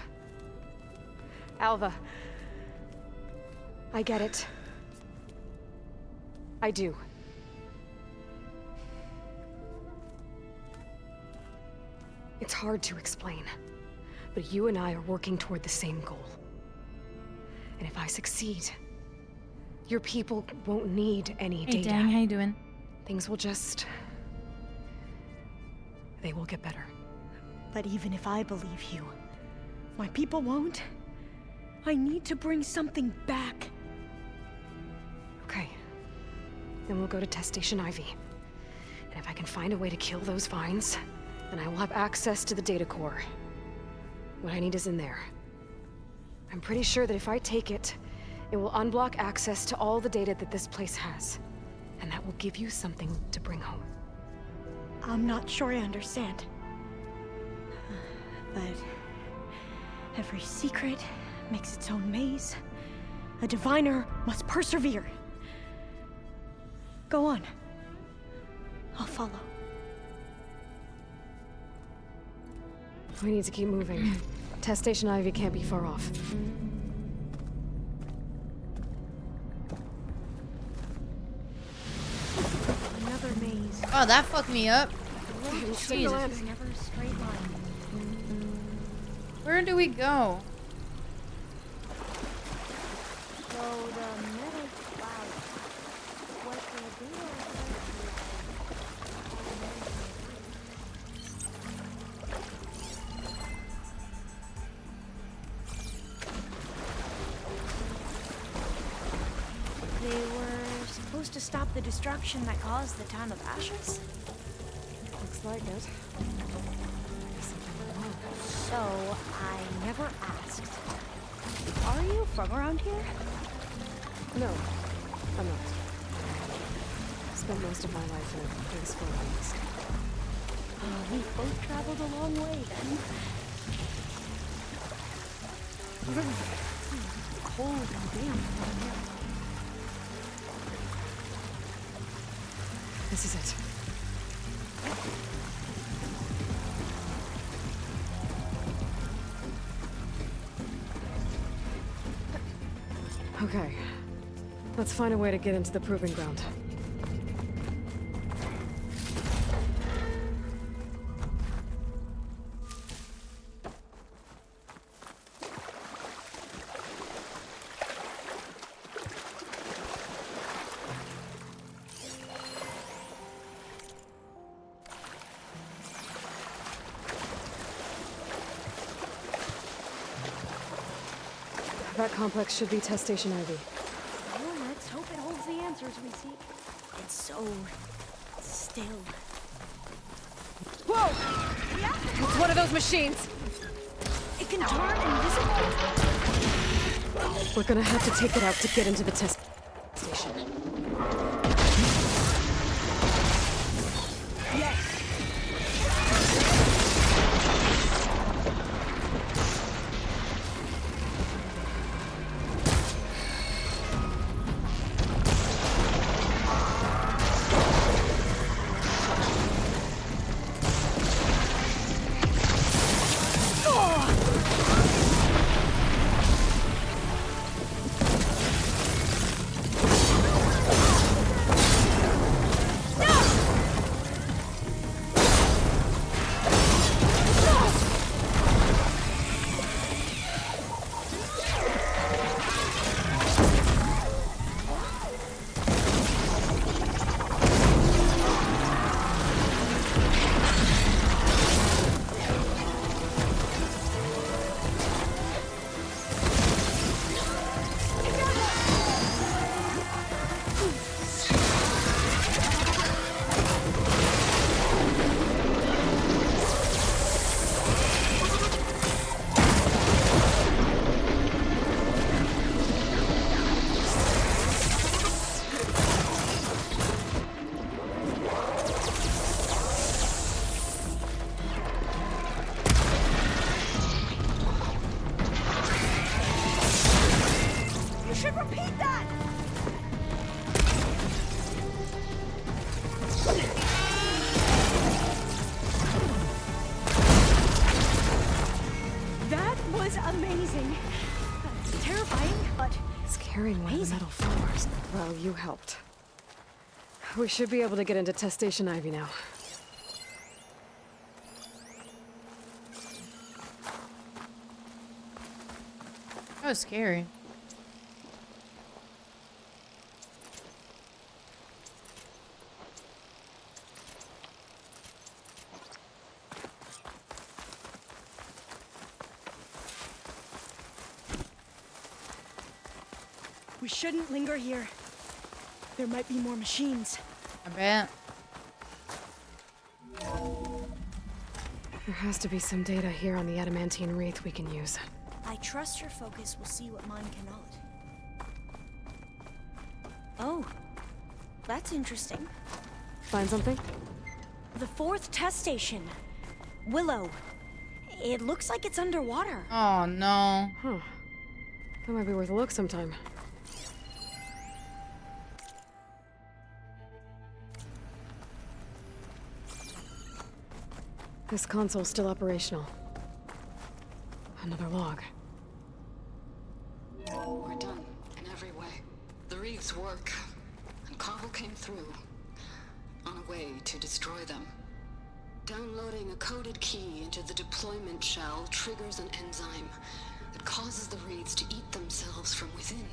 Alva. I get it. I do. It's hard to explain, but you and I are working toward the same goal. And if I succeed, your people won't need any Hey, data. Dang, how you doing? Things will just... they will get better. But even if I believe you, my people won't. I need to bring something back. Okay. Then we'll go to Test Station Ivy. And if I can find a way to kill those vines, then I will have access to the data core. What I need is in there. I'm pretty sure that if I take it, it will unblock access to all the data that this place has. And that will give you something to bring home. I'm not sure I understand. But every secret makes its own maze. A diviner must persevere. Go on. I'll follow. We need to keep moving. Test Station Ivy can't be far off. Another maze. Oh, that fucked me up. Jesus. Jesus. Never a straight line. Where do we go? So the metal cloud. What the data They were supposed to stop the destruction that caused the Time of Ashes? Looks like it. So, I never asked. Are you from around here? No, I'm not. I spent most of my life in a place full of mist. We both traveled a long way then. Cold and damp down here. This is it. Okay. Let's find a way to get into the proving ground. That complex should be Test Station Ivy. Well, let's hope it holds the answers we seek. It's so... still. Whoa! It's one of those machines! It can turn invisible! We're gonna have to take it out to get into the test station. Yes! amazing. Terrifying, but It's carrying one of the metal floors. Well, you helped. We should be able to get into Test Station Ivy now. That was scary. we shouldn't linger here. There might be more machines. I bet. There has to be some data here on the adamantine wreath we can use. I trust your focus will see what mine cannot. Oh, that's interesting. Find something? The 4th test station. Willow. It looks like it's underwater. Oh, no. Huh. That might be worth a look sometime. This console's still operational. Another log. We're done in every way. The wreaths work, and Carvel came through on a way to destroy them. Downloading a coded key into the deployment shell triggers an enzyme that causes the wreaths to eat themselves from within.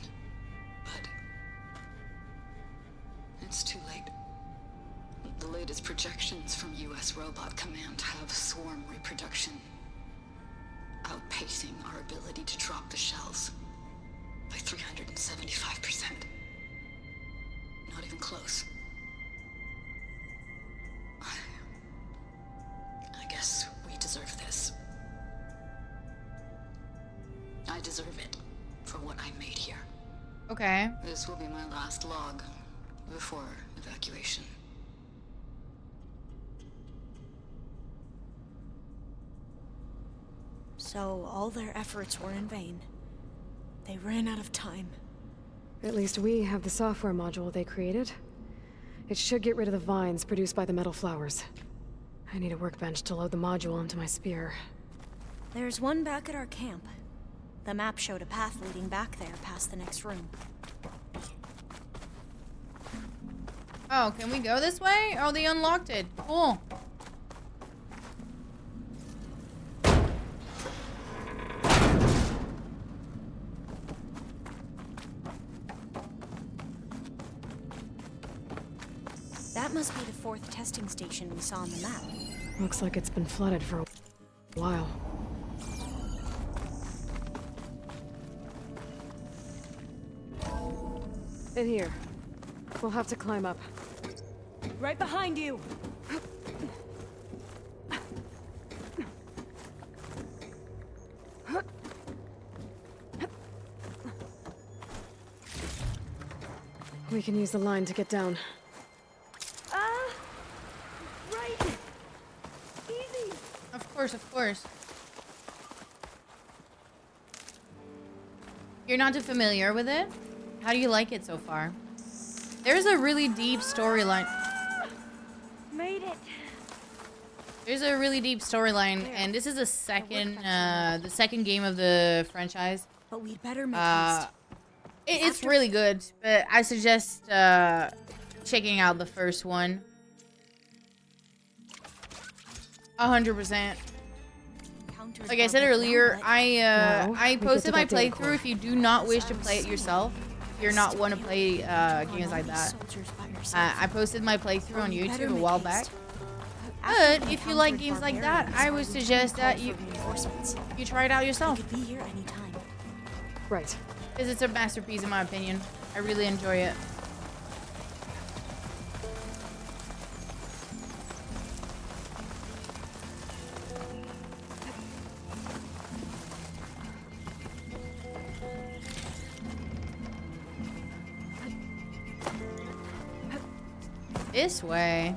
But it's too late. The latest projections from US Robot Command have swarm reproduction, outpacing our ability to drop the shells by 375%. Not even close. I guess we deserve this. I deserve it for what I made here. Okay. This will be my last log before evacuation. So all their efforts were in vain. They ran out of time. At least we have the software module they created. It should get rid of the vines produced by the metal flowers. I need a workbench to load the module into my spear. There's one back at our camp. The map showed a path leading back there past the next room. Oh, can we go this way? Oh, they unlocked it. Cool. That must be the 4th testing station we saw on the map. Looks like it's been flooded for a while. In here. We'll have to climb up. Right behind you! We can use the line to get down. Right! Easy! Of course, of course. You're not too familiar with it? How do you like it so far? There's a really deep storyline. Made it! There's a really deep storyline, and this is the second game of the franchise. But we'd better make haste. It's really good, but I suggest checking out the first one. 100%. Like I said earlier, I posted my playthrough. If you do not wish to play it yourself, if you're not want to play games like that, I posted my playthrough on YouTube a while back. But if you like games like that, I would suggest that you try it out yourself. Be here anytime. Right. Because it's a masterpiece in my opinion. I really enjoy it. This way.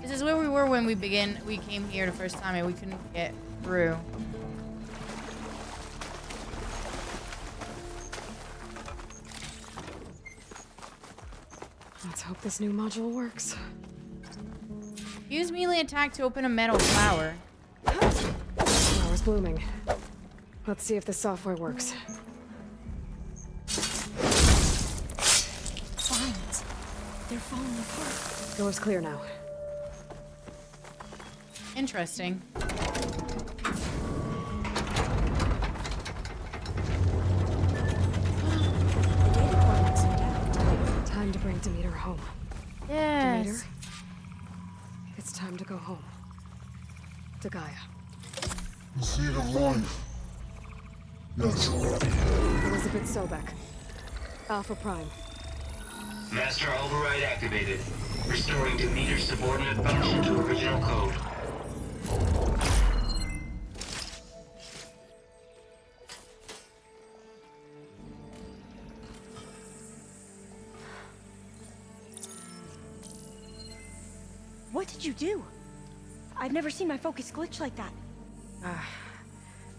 This is where we were when we came here the first time and we couldn't get through. Let's hope this new module works. Use melee attack to open a metal flower. Flower's blooming. Let's see if the software works. Vines. They're falling apart. Door's clear now. Interesting. Time to bring Demeter home. Yes. Demeter, it's time to go home. To Gaia. The seed of life. Yes. Elizabeth Sobek. Alpha Prime. Master override activated. Restoring Demeter's subordinate function to original code. What did you do? I've never seen my focus glitch like that.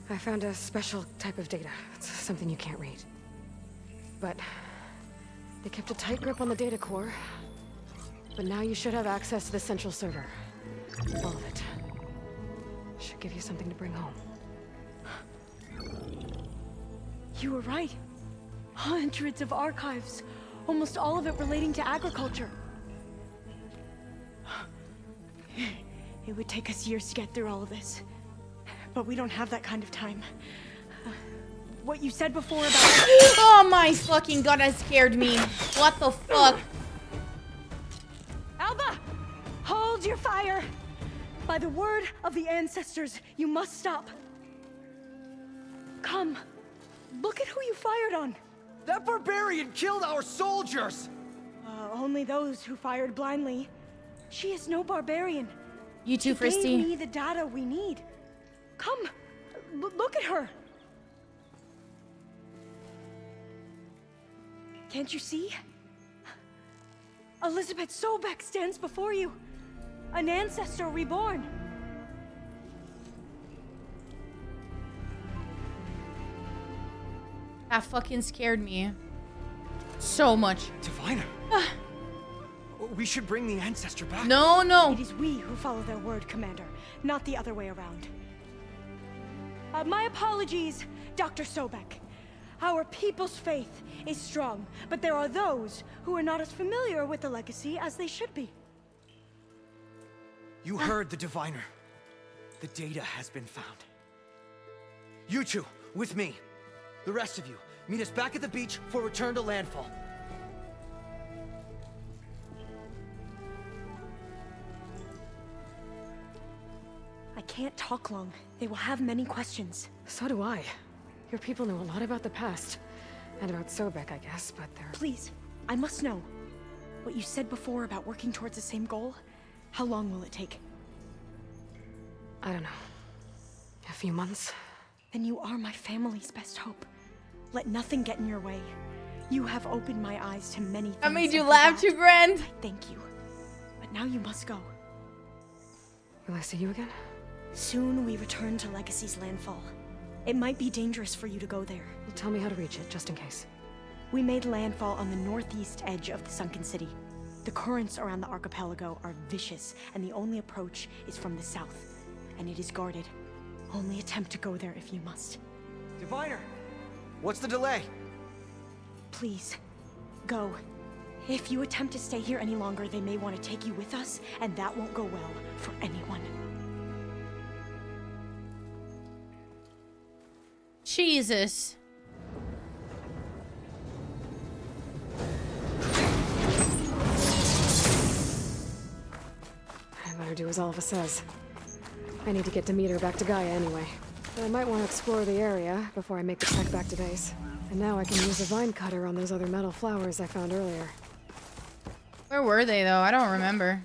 I found a special type of data. It's something you can't read. But they kept a tight grip on the data core. But now you should have access to the central server. All of it. Should give you something to bring home. You were right. Hundreds of archives. Almost all of it relating to agriculture. It would take us years to get through all of this. But we don't have that kind of time. What you said before about... Oh my fucking god, that scared me. What the fuck? Alba! Hold your fire! By the word of the ancestors, you must stop. Come. Look at who you fired on. That barbarian killed our soldiers! Only those who fired blindly. She is no barbarian. You too, She Fristy. gave me the data we need. Come. Look at her. Can't you see? Elizabeth Sobek stands before you. An ancestor reborn. That fucking scared me. So much. Diviner. We should bring the ancestor back. No, no. It is we who follow their word, Commander, not the other way around. My apologies, Dr. Sobek. Our people's faith is strong, but there are those who are not as familiar with the legacy as they should be. You heard the diviner. The data has been found. You two, with me. The rest of you, meet us back at the beach for return to landfall. I can't talk long. They will have many questions. So do I. Your people know a lot about the past. And about Sobek, I guess, but they're... Please, I must know. What you said before about working towards the same goal, how long will it take? I don't know. A few months? Then you are my family's best hope. Let nothing get in your way. You have opened my eyes to many things. I made you and for laugh that, too, Grand. I thank you. But now you must go. Will I see you again? Soon we return to Legacy's landfall. It might be dangerous for you to go there. Tell me how to reach it, just in case. We made landfall on the northeast edge of the sunken city. The currents around the archipelago are vicious, and the only approach is from the south. And it is guarded. Only attempt to go there if you must. Diviner! What's the delay? Please, go. If you attempt to stay here any longer, they may want to take you with us, and that won't go well for anyone. Jesus. I better do as Alva says. I need to get Demeter back to Gaia anyway. But I might want to explore the area before I make the trek back to base. And now I can use a vine cutter on those other metal flowers I found earlier. Where were they, though? I don't remember.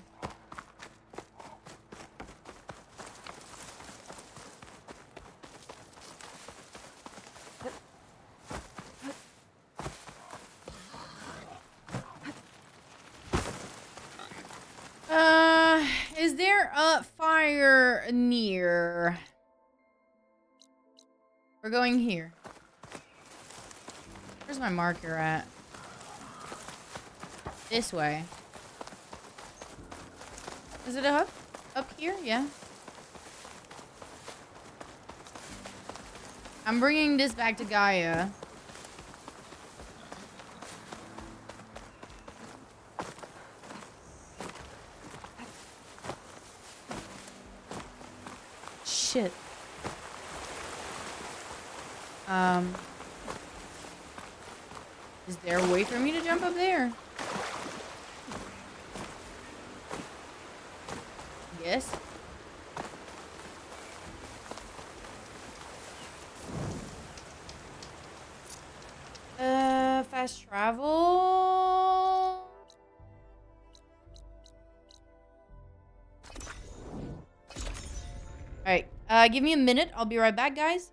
Is there a fire near? We're going here. Where's my marker at? This way. Is it up here? Yeah. I'm bringing this back to Gaia. Shit. Is there a way for me to jump up there? Yes. Fast travel. Alright, give me a minute. I'll be right back, guys.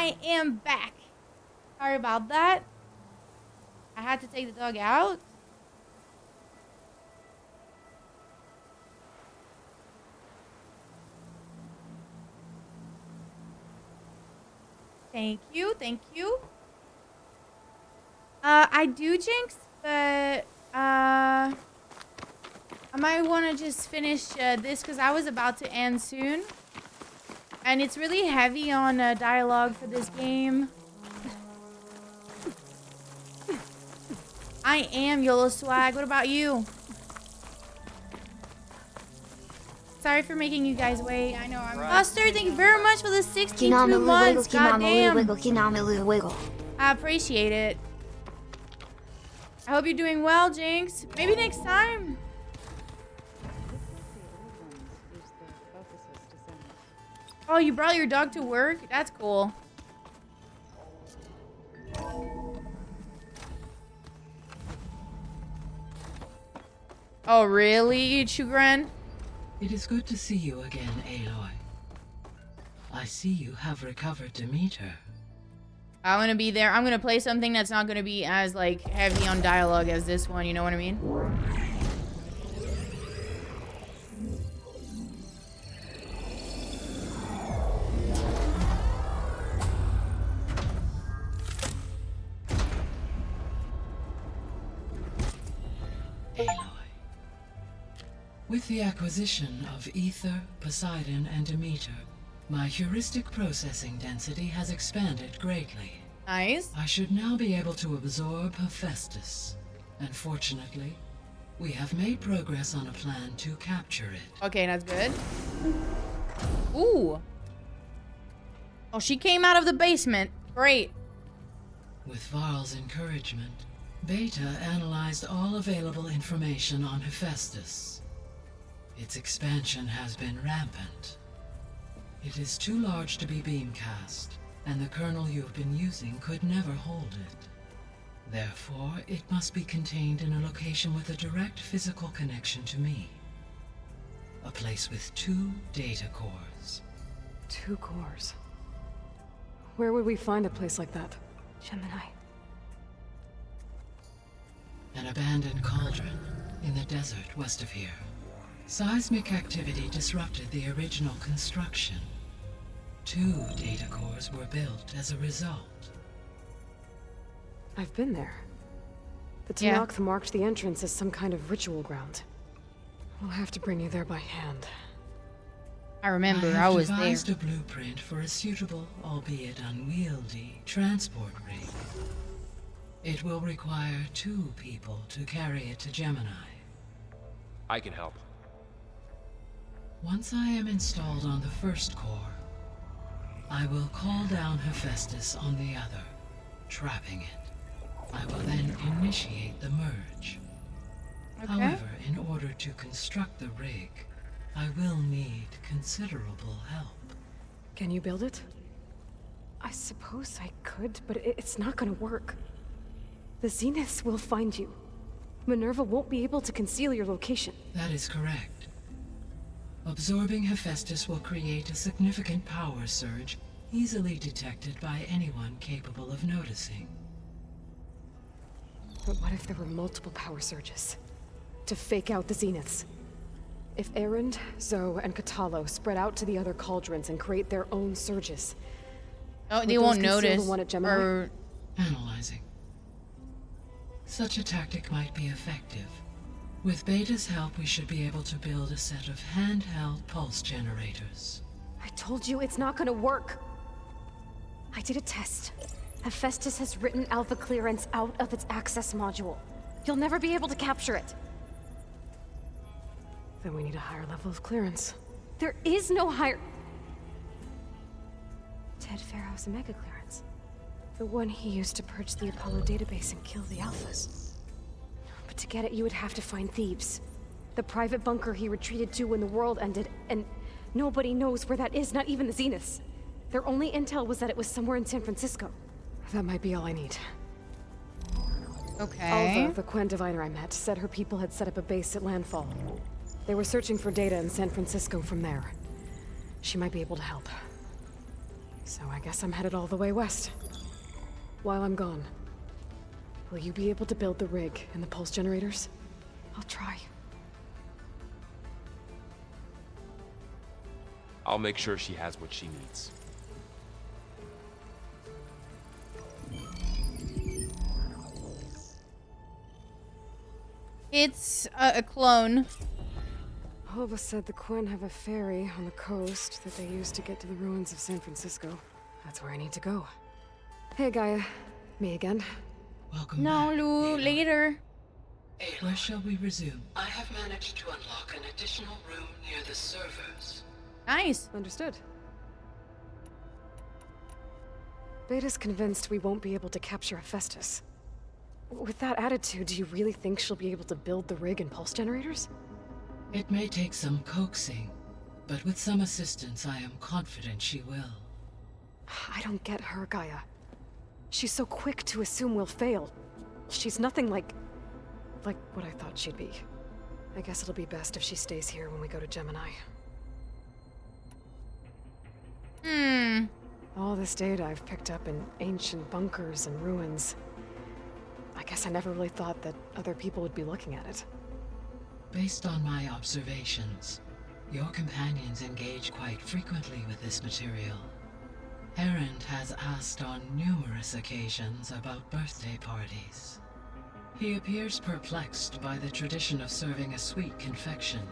I am back. Sorry about that. I had to take the dog out. Thank you, thank you. I do, Jinx, but I might want to just finish this because I was about to end soon. And it's really heavy on dialogue for this game. I am YOLO Swag. What about you? Sorry for making you guys wait. I know I'm Buster, thank you very much for the 62 months. Goddamn. I appreciate it. I hope you're doing well, Jinx. Maybe next time. Oh, you brought your dog to work? That's cool. Oh, really, Chugren? It is good to see you again, Aloy. I see you have recovered Demeter. I'm gonna be there. I'm gonna play something that's not gonna be as, like, heavy on dialogue as this one, you know what I mean? Aloy. With the acquisition of Ether, Poseidon, and Demeter, my heuristic processing density has expanded greatly. Nice. I should now be able to absorb Hephaestus. And fortunately, we have made progress on a plan to capture it. Okay, that's good. Ooh. Oh, she came out of the basement. Great. With Varl's encouragement, Beta analyzed all available information on Hephaestus. Its expansion has been rampant. It is too large to be beamcast, and the kernel you've been using could never hold it. Therefore, it must be contained in a location with a direct physical connection to me. A place with 2 data cores. 2 cores? Where would we find a place like that? Gemini. An abandoned cauldron in the desert west of here. Seismic activity disrupted the original construction. 2 data cores were built as a result. I've been there. The Tenakth marked the entrance as some kind of ritual ground. We'll have to bring you there by hand. I remember, I was there. I devised a blueprint for a suitable, albeit unwieldy, transport rig. It will require 2 people to carry it to Gemini. I can help. Once I am installed on the first core, I will call down Hephaestus on the other, trapping it. I will then initiate the merge. Okay. However, in order to construct the rig, I will need considerable help. Can you build it? I suppose I could, but it's not gonna work. The Zeniths will find you. Minerva won't be able to conceal your location. That is correct. Absorbing Hephaestus will create a significant power surge, easily detected by anyone capable of noticing. But what if there were multiple power surges? To fake out the Zeniths? If Erend, Zoe, and Katalo spread out to the other cauldrons and create their own surges... Oh, they won't notice. The one at Gemini? Or... Analyzing. Such a tactic might be effective. With Beta's help, we should be able to build a set of handheld pulse generators. I told you it's not gonna work. I did a test. Hephaestus has written Alpha clearance out of its access module. You'll never be able to capture it. Then we need a higher level of clearance. There is no higher... Ted Pharaoh's Omega clearance. The one he used to purge the Apollo database and kill the Alphas. But to get it, you would have to find Thebes. The private bunker he retreated to when the world ended, and nobody knows where that is, not even the Zeniths. Their only intel was that it was somewhere in San Francisco. That might be all I need. Okay. Alva, the Quen diviner I met, said her people had set up a base at landfall. They were searching for data in San Francisco from there. She might be able to help. So I guess I'm headed all the way west. While I'm gone, will you be able to build the rig and the pulse generators? I'll try. I'll make sure she has what she needs. It's a clone. Alba said the Quen have a ferry on the coast that they use to get to the ruins of San Francisco. That's where I need to go. Hey, Gaia. Me again. Welcome No, back. Lou, later. Where shall we resume? I have managed to unlock an additional room near the servers. Nice. Understood. Beta's convinced we won't be able to capture Hephaestus. With that attitude, do you really think she'll be able to build the rig and pulse generators? It may take some coaxing, but with some assistance, I am confident she will. I don't get her, Gaia. She's so quick to assume we'll fail. She's nothing like what I thought she'd be. I guess it'll be best if she stays here when we go to Gemini. All this data I've picked up in ancient bunkers and ruins. I guess I never really thought that other people would be looking at it. Based on my observations, your companions engage quite frequently with this material. Erend has asked on numerous occasions about birthday parties. He appears perplexed by the tradition of serving a sweet confection,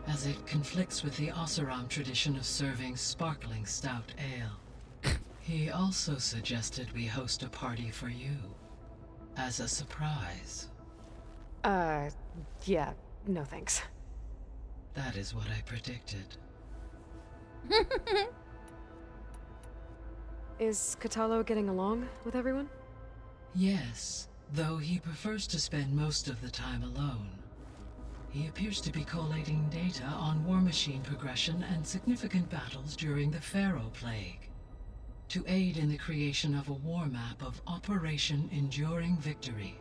as it conflicts with the Oseram tradition of serving sparkling stout ale. He also suggested we host a party for you, as a surprise. Yeah, no thanks. That is what I predicted. Is Katalo getting along with everyone? Yes, though he prefers to spend most of the time alone. He appears to be collating data on war machine progression and significant battles during the Pharaoh Plague, to aid in the creation of a war map of Operation Enduring Victory.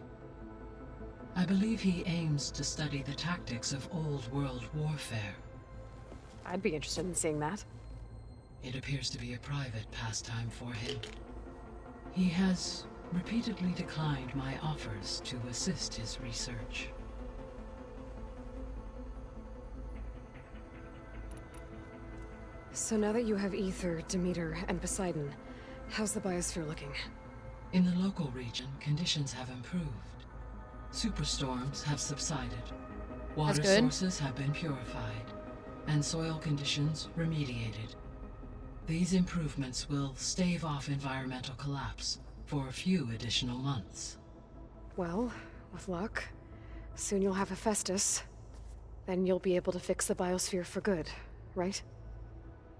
I believe he aims to study the tactics of old world warfare. I'd be interested in seeing that. It appears to be a private pastime for him. He has repeatedly declined my offers to assist his research. So now that you have Ether, Demeter, and Poseidon, how's the biosphere looking? In the local region, conditions have improved. Superstorms have subsided. Water sources have been purified, and soil conditions remediated. These improvements will stave off environmental collapse for a few additional months. Well, with luck, soon you'll have Hephaestus. Then you'll be able to fix the biosphere for good, right?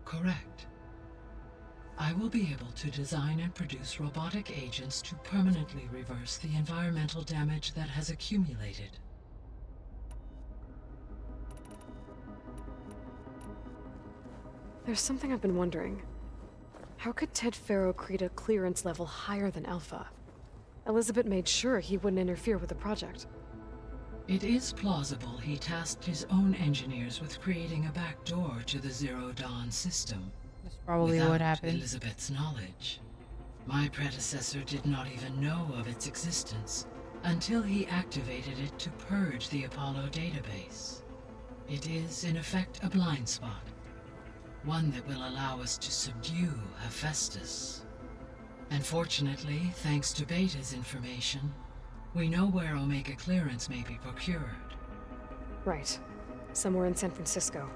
Correct. I will be able to design and produce robotic agents to permanently reverse the environmental damage that has accumulated. There's something I've been wondering. How could Ted Faro create a clearance level higher than Alpha? Elizabeth made sure he wouldn't interfere with the project. It is plausible he tasked his own engineers with creating a backdoor to the Zero Dawn system. That's probably without what happened. Elizabeth's knowledge. My predecessor did not even know of its existence until he activated it to purge the Apollo database. It is, in effect, a blind spot. One that will allow us to subdue Hephaestus. And fortunately, thanks to Beta's information, we know where Omega clearance may be procured. Right. Somewhere in San Francisco.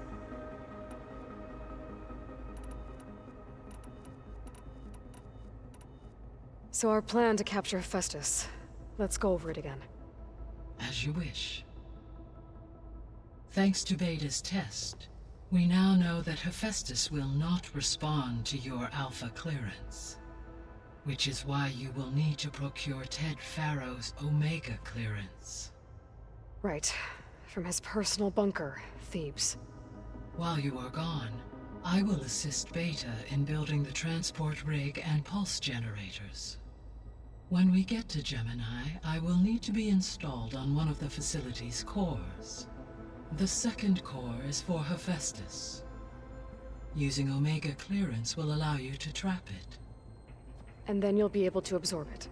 So our plan to capture Hephaestus. Let's go over it again. As you wish. Thanks to Beta's test, we now know that Hephaestus will not respond to your Alpha clearance. Which is why you will need to procure Ted Faro's Omega clearance. Right. From his personal bunker, Thebes. While you are gone, I will assist Beta in building the transport rig and pulse generators. When we get to Gemini, I will need to be installed on one of the facility's cores. The second core is for Hephaestus. Using Omega clearance will allow you to trap it. And then you'll be able to absorb it.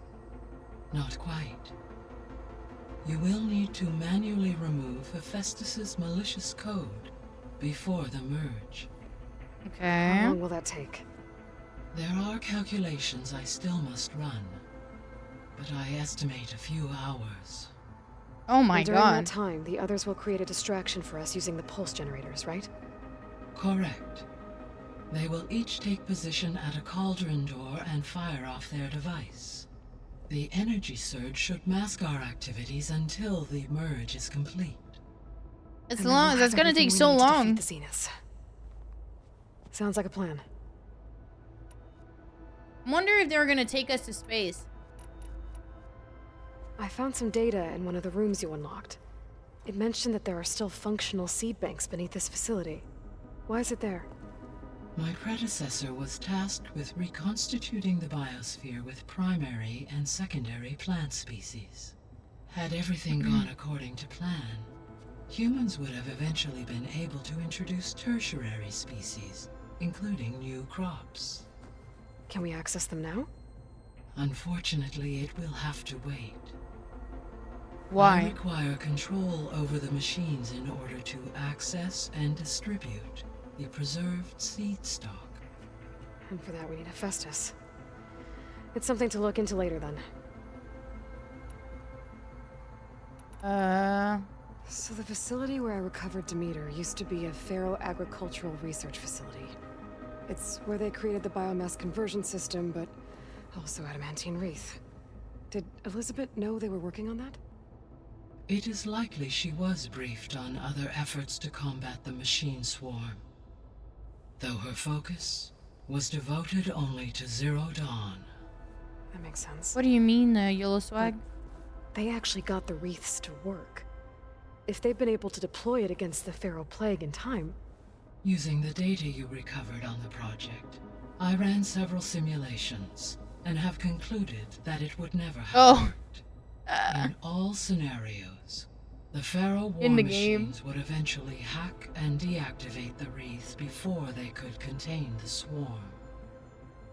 Not quite. You will need to manually remove Hephaestus's malicious code before the merge. Okay. How long will that take? There are calculations I still must run, but I estimate a few hours. Oh my and during god. that time, the others will create a distraction for us using the pulse generators, right? Correct. They will each take position at a cauldron door and fire off their device. The energy surge should mask our activities until the merge is complete. It's long. That's gonna take so long. The Zeniths. Sounds like a plan. I wonder if they were gonna take us to space. I found some data in one of the rooms you unlocked. It mentioned that there are still functional seed banks beneath this facility. Why is it there? My predecessor was tasked with reconstituting the biosphere with primary and secondary plant species. Had everything gone according to plan, humans would have eventually been able to introduce tertiary species, including new crops. Can we access them now? Unfortunately, it will have to wait. Why? I require control over the machines in order to access and distribute the preserved seed stock. And for that we need Hephaestus. It's something to look into later then. So the facility where I recovered Demeter used to be a Pharaoh-agricultural research facility. It's where they created the biomass conversion system, but also adamantine wreath. Did Elizabeth know they were working on that? It is likely she was briefed on other efforts to combat the machine swarm, though her focus was devoted only to Zero Dawn. That makes sense. What do you mean, YOLO swag? They actually got the wreaths to work. If they've been able to deploy it against the Pharaoh Plague in time... Using the data you recovered on the project, I ran several simulations and have concluded that it would never have worked. In all scenarios, the Pharaoh war machines would eventually hack and deactivate the wreaths before they could contain the swarm.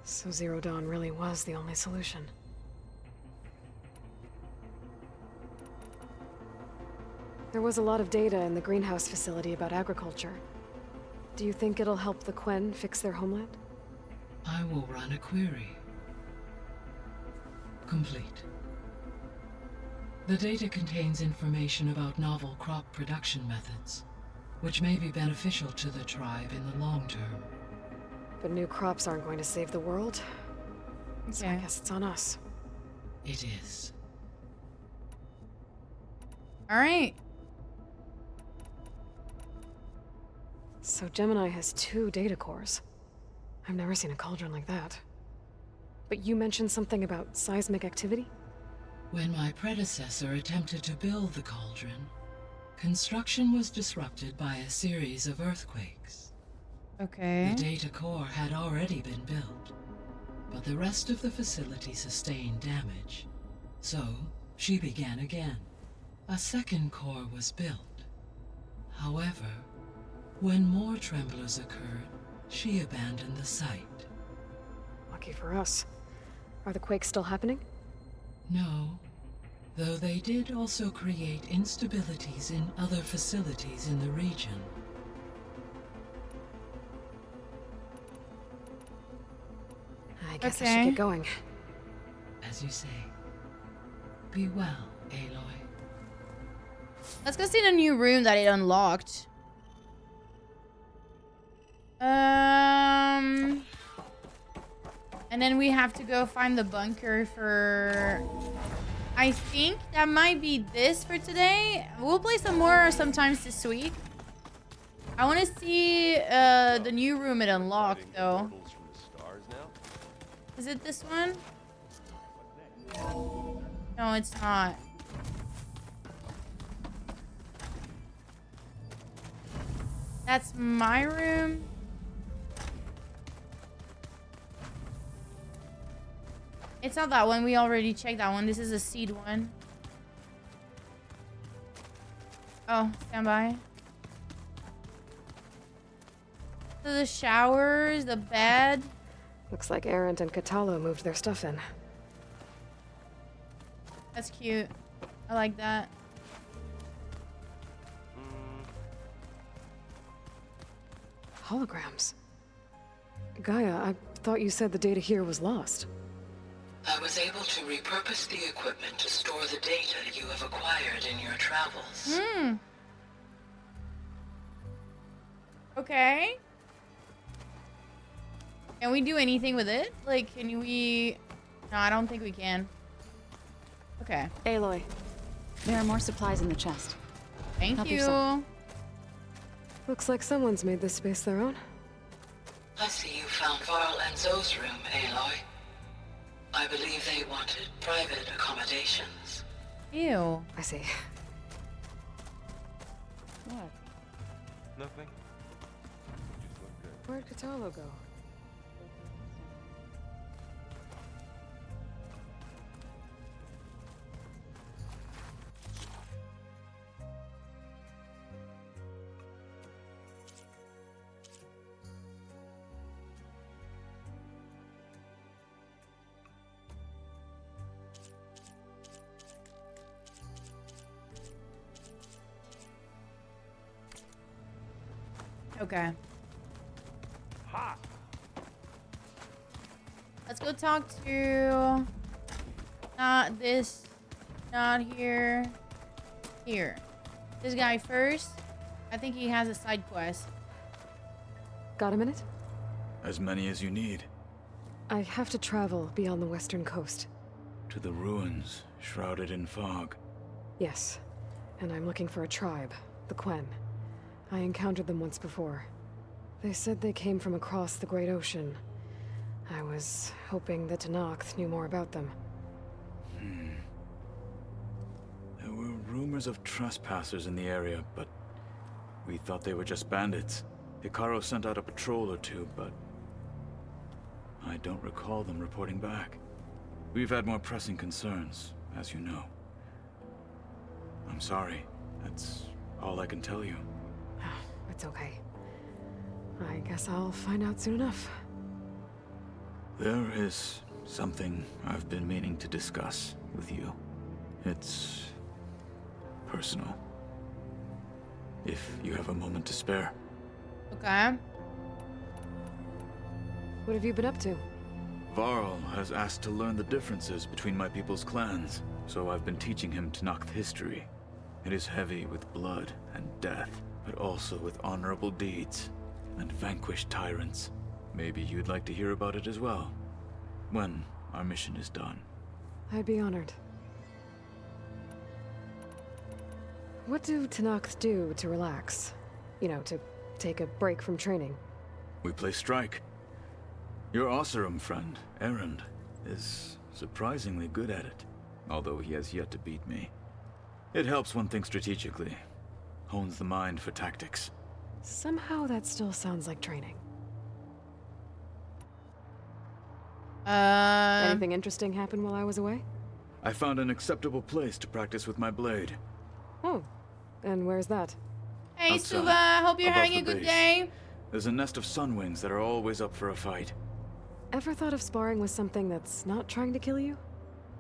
So Zero Dawn really was the only solution. There was a lot of data in the greenhouse facility about agriculture. Do you think it'll help the Quen fix their homeland? I will run a query. Complete. The data contains information about novel crop production methods, which may be beneficial to the tribe in the long term. But new crops aren't going to save the world. So I guess it's on us. It is. Alright. So Gemini has 2 data cores. I've never seen a cauldron like that. But you mentioned something about seismic activity? When my predecessor attempted to build the cauldron, construction was disrupted by a series of earthquakes. Okay. The data core had already been built, but the rest of the facility sustained damage. So, she began again. A second core was built. However, when more tremblers occurred, she abandoned the site. Lucky for us. Are the quakes still happening? No, though they did also create instabilities in other facilities in the region. I guess I should get going. As you say. Be well, Aloy. Let's go see the new room that it unlocked. And then we have to go find the bunker for... I think that might be this for today. We'll play some more sometimes this week. I want to see the new room it unlocked, though. Is it this one? No, it's not. That's my room. It's not that one. We already checked that one. This is a seed one. Oh, stand by. So the showers, the bed. Looks like Arendt and Catalo moved their stuff in. That's cute. I like that. Holograms. Gaia, I thought you said the data here was lost. I was able to repurpose the equipment to store the data you have acquired in your travels. Hmm. Okay. Can we do anything with it? Like, can we... No, I don't think we can. Okay. Aloy, there are more supplies in the chest. Thank Help you. yourself. Looks like someone's made this space their own. I see you found Varl and Zoe's room, Aloy. I believe they wanted private accommodations. Ew. I see. What? Nothing. Where'd Catalo go? Okay. Hot. Let's go talk to... Not this. Not here. Here. This guy first. I think he has a side quest. Got a minute? As many as you need. I have to travel beyond the western coast. To the ruins, shrouded in fog. Yes. And I'm looking for a tribe, the Quen. I encountered them once before. They said they came from across the Great Ocean. I was hoping that Tenakth knew more about them. There were rumors of trespassers in the area, but we thought they were just bandits. Hikaru sent out a patrol or two, but I don't recall them reporting back. We've had more pressing concerns, as you know. I'm sorry. That's all I can tell you. It's okay. I guess I'll find out soon enough. There is something I've been meaning to discuss with you. It's personal. If you have a moment to spare. Okay. What have you been up to? Varl has asked to learn the differences between my people's clans, so I've been teaching him Tenakth history. It is heavy with blood and death, but also with honorable deeds and vanquished tyrants. Maybe you'd like to hear about it as well, when our mission is done. I'd be honored. What do Tenakth do to relax? You know, to take a break from training? We play strike. Your Oseram friend, Erend, is surprisingly good at it, although he has yet to beat me. It helps one think strategically, hones the mind for tactics. Somehow that still sounds like training. Anything interesting happen while I was away? I found an acceptable place to practice with my blade. Oh, and where's that? Hey, Outside, Suva, hope you're above having a the good base. day. There's a nest of sunwings that are always up for a fight. Ever thought of sparring with something that's not trying to kill you?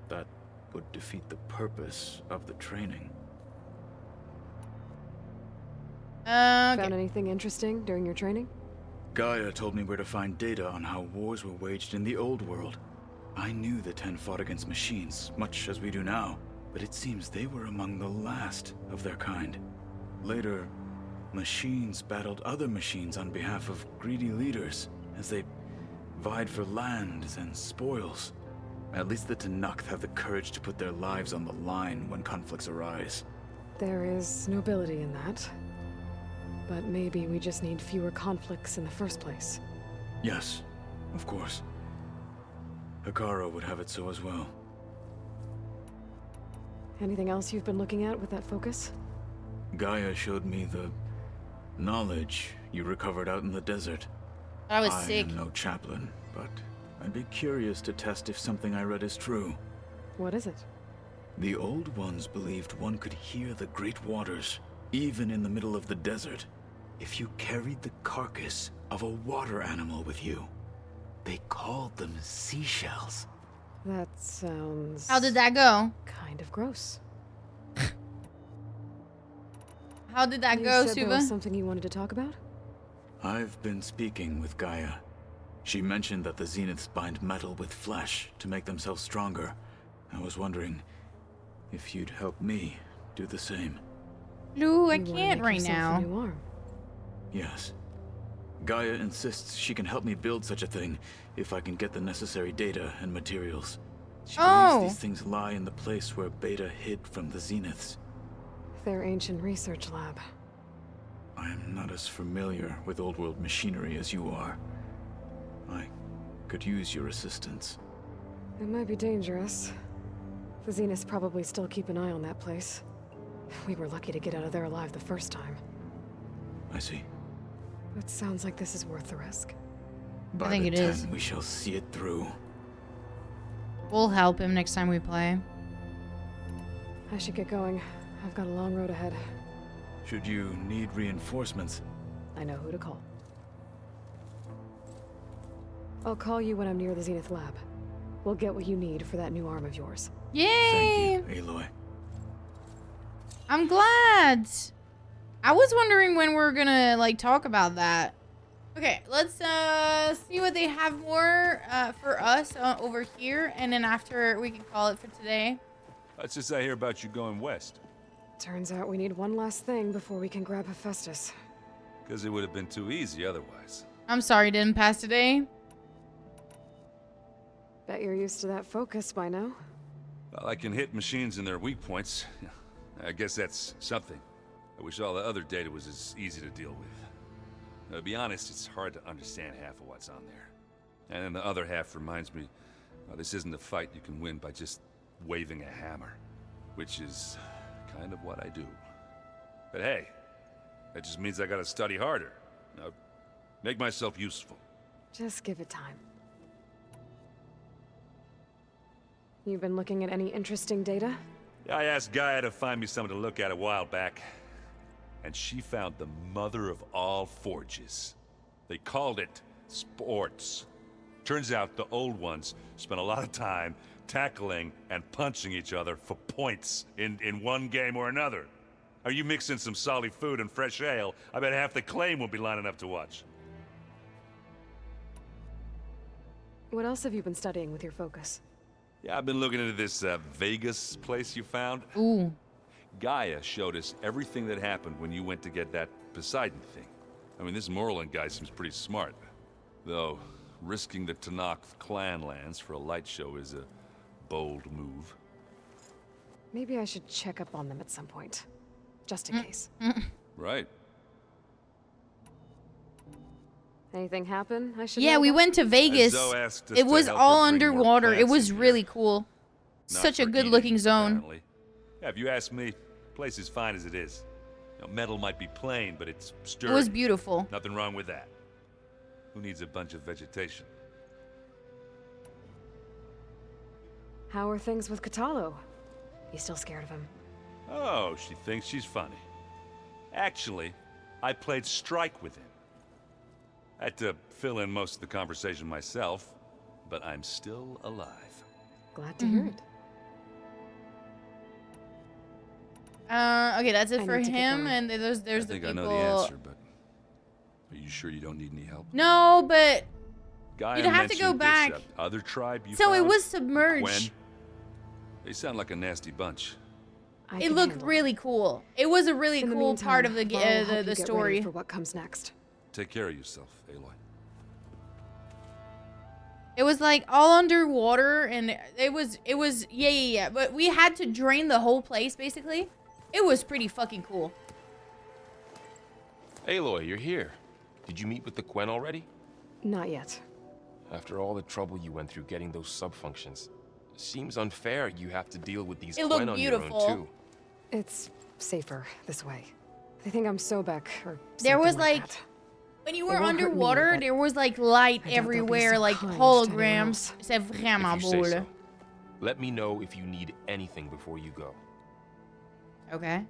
That would defeat the purpose of the training. Found anything interesting during your training? Gaia told me where to find data on how wars were waged in the old world. I knew the Ten fought against machines, much as we do now, but it seems they were among the last of their kind. Later, machines battled other machines on behalf of greedy leaders, as they vied for lands and spoils. At least the Tenakth have the courage to put their lives on the line when conflicts arise. There is nobility in that. But maybe we just need fewer conflicts in the first place. Yes, of course. Hikaru would have it so as well. Anything else you've been looking at with that focus? Gaia showed me the knowledge you recovered out in the desert. I was sick. I am no chaplain, but I'd be curious to test if something I read is true. What is it? The Old Ones believed one could hear the great waters, even in the middle of the desert, if you carried the carcass of a water animal with you. They called them seashells. That sounds... How did that go? Kind of gross. How did that You go, said there Suva? was something you wanted to talk about? I've been speaking with Gaia. She mentioned that the Zeniths bind metal with flesh to make themselves stronger. I was wondering if you'd help me do the same. Lou, I You wanna can't make right yourself now. a new arm. Yes. Gaia insists she can help me build such a thing if I can get the necessary data and materials. She believes these things lie in the place where Beta hid from the Zeniths. Their ancient research lab. I am not as familiar with old world machinery as you are. I could use your assistance. It might be dangerous. The Zeniths probably still keep an eye on that place. We were lucky to get out of there alive the first time. I see. It sounds like this is worth the risk. By think the it 10, is. we shall see it through. We'll help him next time we play. I should get going. I've got a long road ahead. Should you need reinforcements, I know who to call. I'll call you when I'm near the Zenith lab. We'll get what you need for that new arm of yours. Yay! Thank you, Aloy. I'm glad. I was wondering when we're gonna like talk about that. Okay, let's see what they have more for us over here, and then after we can call it for today. That's just I hear about you going west. Turns out we need one last thing before we can grab Hephaestus. Because it would have been too easy otherwise. I'm sorry, didn't pass today. Bet you're used to that focus by now. Well, I can hit machines in their weak points. I guess that's something. I wish all the other data was as easy to deal with. To be honest, it's hard to understand half of what's on there. And then the other half reminds me, well, this isn't a fight you can win by just waving a hammer. Which is kind of what I do. But hey, that just means I gotta study harder. Now, make myself useful. Just give it time. You've been looking at any interesting data? I asked Gaia to find me something to look at a while back. And she found the mother of all forges. They called it sports. Turns out the old ones spent a lot of time tackling and punching each other for points in one game or another. Are you mixing some solid food and fresh ale? I bet half the claim will be lining up to watch. What else have you been studying with your focus? Yeah, I've been looking into this Vegas place you found. Ooh. Gaia showed us everything that happened when you went to get that Poseidon thing. I mean, this Morlun guy seems pretty smart. Though, risking the Tanakh clan lands for a light show is a bold move. Maybe I should check up on them at some point. Just in case. Right. Anything happen I should Yeah, know we about? went to Vegas. Zoe asked us It to was help all her bring more underwater. It plants was in really here. cool. Not Such a for good looking eating, zone. apparently. Yeah, if you ask me, the place is fine as it is. You know, metal might be plain, but it's sturdy. It was beautiful. Nothing wrong with that. Who needs a bunch of vegetation? How are things with Katalo? You still scared of him? Oh, she thinks she's funny. Actually, I played strike with him. I had to fill in most of the conversation myself, but I'm still alive. Glad to hear it. Okay, that's it I for need to get him, going. and there's I the think people. I know the answer, but are you sure you don't need any help? No, but Gaia you'd have to go mentioned back. This, other tribe you So it found? was submerged. Gwen? They sound like a nasty bunch. I It can looked handle really cool. It was a really In the cool part of meantime, the I'll help you the get ready story. for what comes next. Take care of yourself, Aloy. It was like all underwater, and it was yeah. But we had to drain the whole place basically. It was pretty fucking cool. Aloy, you're here. Did you meet with the Quen already? Not yet. After all the trouble you went through getting those sub-functions, seems unfair you have to deal with these It looked Quen on your beautiful. own too. It's safer this way. They think I'm Sobek or There was something like that. when you It were won't hurt me, underwater, but there was like light I doubt they'll be everywhere, so like kind to anyone holograms. else. C'est vraiment If you say beau. so. Let me know if you need anything before you go. Okay.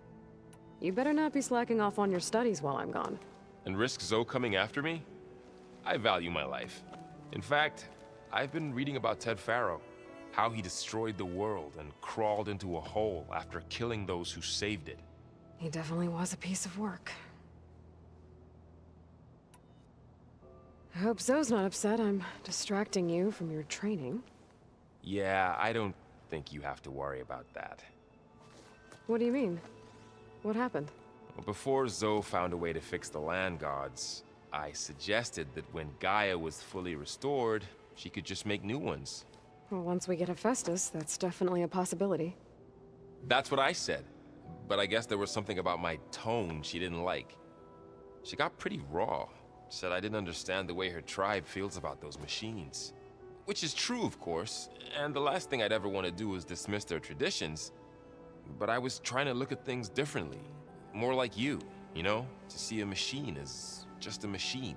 You better not be slacking off on your studies while I'm gone. And risk Zoe coming after me? I value my life. In fact, I've been reading about Ted Faro. How he destroyed the world and crawled into a hole after killing those who saved it. He definitely was a piece of work. I hope Zoe's not upset I'm distracting you from your training. Yeah, I don't think you have to worry about that. What do you mean? What happened? Well, before Zoe found a way to fix the land gods, I suggested that when Gaia was fully restored, she could just make new ones. Well, once we get Hephaestus, that's definitely a possibility. That's what I said. But I guess there was something about my tone she didn't like. She got pretty raw. Said I didn't understand the way her tribe feels about those machines. Which is true, of course, and the last thing I'd ever want to do is dismiss their traditions. But I was trying to look at things differently. More like you know? To see a machine as just a machine.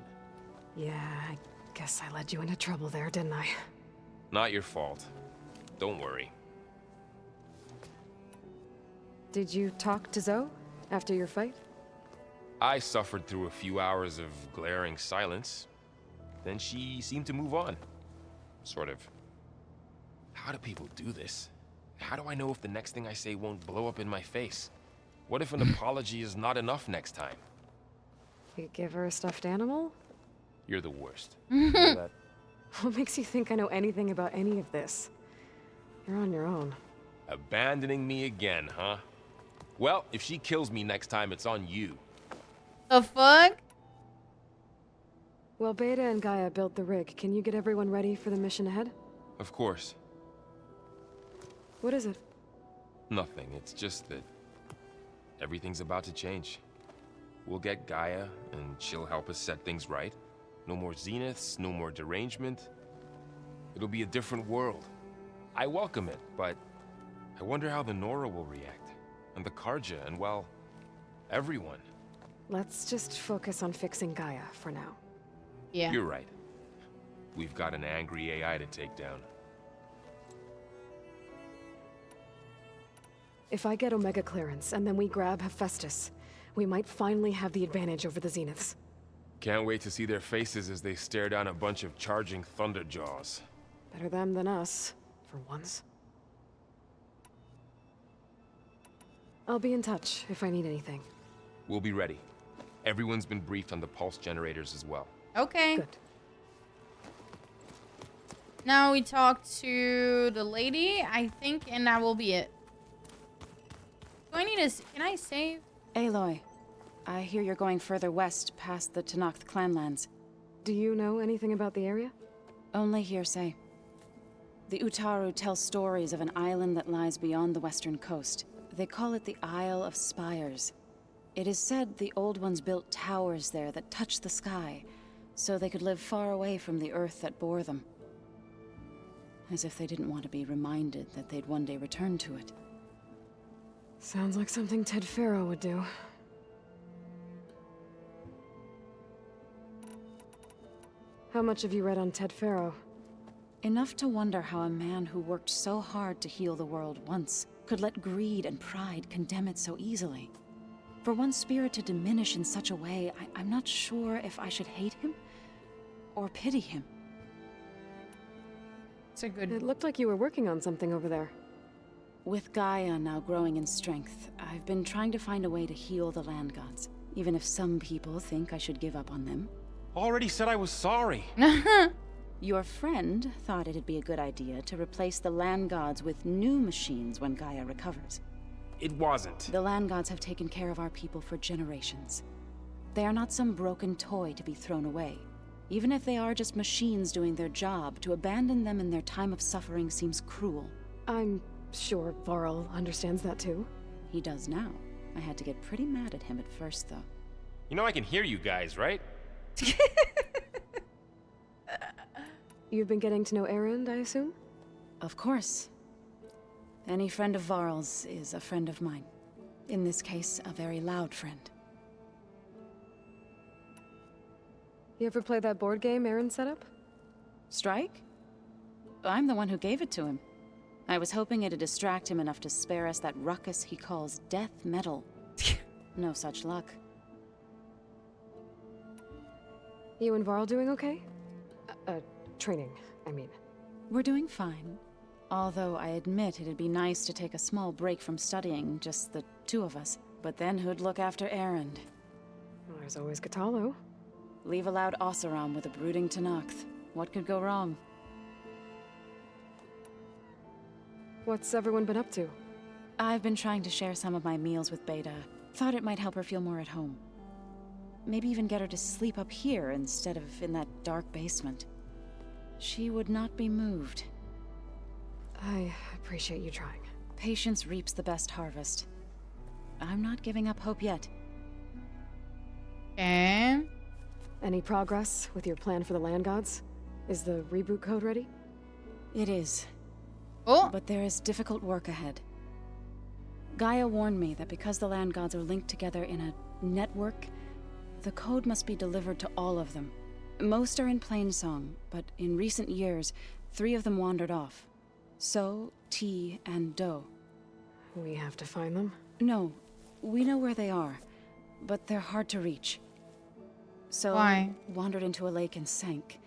Yeah, I guess I led you into trouble there, didn't I? Not your fault. Don't worry. Did you talk to Zoe after your fight? I suffered through a few hours of glaring silence. Then she seemed to move on. Sort of. How do people do this? How do I know if the next thing I say won't blow up in my face? What if an apology is not enough next time? You give her a stuffed animal? You're the worst. You know that? What makes you think I know anything about any of this? You're on your own. Abandoning me again, huh? Well, if she kills me next time, it's on you. The fuck? Well, Beta and Gaia built the rig. Can you get everyone ready for the mission ahead? Of course. What is it? Nothing. It's just that everything's about to change. We'll get Gaia, and she'll help us set things right. No more zeniths, no more derangement. It'll be a different world. I welcome it, but I wonder how the Nora will react. And the Karja, and well, everyone. Let's just focus on fixing Gaia for now. Yeah. You're right. We've got an angry AI to take down. If I get Omega clearance, and then we grab Hephaestus, we might finally have the advantage over the Zeniths. Can't wait to see their faces as they stare down a bunch of charging Thunderjaws. Better them than us, for once. I'll be in touch if I need anything. We'll be ready. Everyone's been briefed on the pulse generators as well. Okay. Good. Now we talk to the lady, I think, and that will be it. Do I need to... Can I save? Aloy, I hear you're going further west past the Tenakth clanlands. Do you know anything about the area? Only hearsay. The Utaru tell stories of an island that lies beyond the western coast. They call it the Isle of Spires. It is said the Old Ones built towers there that touch the sky, so they could live far away from the earth that bore them. As if they didn't want to be reminded that they'd one day return to it. Sounds like something Ted Faro would do. How much have you read on Ted Faro? Enough to wonder how a man who worked so hard to heal the world once could let greed and pride condemn it so easily. For one spirit to diminish in such a way, I'm not sure if I should hate him or pity him. It's a good... It looked like you were working on something over there. With Gaia now growing in strength, I've been trying to find a way to heal the land gods, even if some people think I should give up on them. Already said I was sorry. Your friend thought it'd be a good idea to replace the land gods with new machines when Gaia recovers. It wasn't. The land gods have taken care of our people for generations. They are not some broken toy to be thrown away. Even if they are just machines doing their job, to abandon them in their time of suffering seems cruel. I'm sure Varl understands that too. He does now. I had to get pretty mad at him at first, though. You know I can hear you guys, right? You've been getting to know Erend, I assume? Of course. Any friend of Varl's is a friend of mine. In this case, a very loud friend. You ever play that board game Erend set up? Strike? I'm the one who gave it to him. I was hoping it'd distract him enough to spare us that ruckus he calls death metal. No such luck. You and Varl doing okay? Training, I mean. We're doing fine. Although I admit it'd be nice to take a small break from studying, just the two of us. But then who'd look after Erend? Well, there's always Katalo. Leave a loud Oseram with a brooding Tenakth. What could go wrong? What's everyone been up to? I've been trying to share some of my meals with Beta. Thought it might help her feel more at home. Maybe even get her to sleep up here instead of in that dark basement. She would not be moved. I appreciate you trying. Patience reaps the best harvest. I'm not giving up hope yet. Okay. Any progress with your plan for the land gods? Is the reboot code ready? It is. Oh. But there is difficult work ahead. Gaia warned me that because the land gods are linked together in a network, the code must be delivered to all of them. Most are in Plainsong, but in recent years, 3 of them wandered off. So, T, and Do. We have to find them? No, we know where they are, but they're hard to reach. So, Why? Wandered into a lake and sank.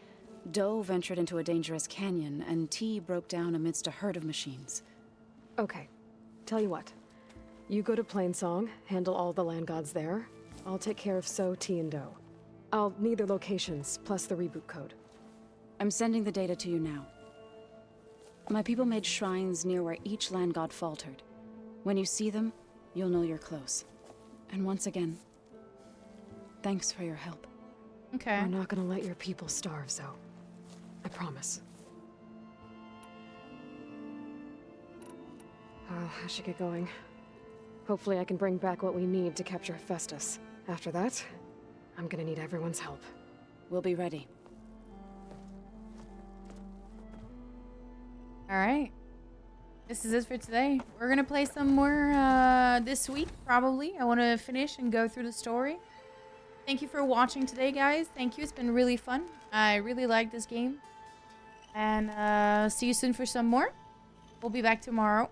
Do ventured into a dangerous canyon, and T broke down amidst a herd of machines. Okay, tell you what. You go to Plainsong, handle all the land gods there. I'll take care of So, T, and Do. I'll need their locations, plus the reboot code. I'm sending the data to you now. My people made shrines near where each land god faltered. When you see them, you'll know you're close. And once again, thanks for your help. Okay. We're not gonna let your people starve, Zo. I promise. I should get going. Hopefully I can bring back what we need to capture Hephaestus. After that, I'm gonna need everyone's help. We'll be ready. Alright. This is it for today. We're gonna play some more this week, probably. I want to finish and go through the story. Thank you for watching today, guys. Thank you. It's been really fun. I really like this game. And see you soon for some more. We'll be back tomorrow.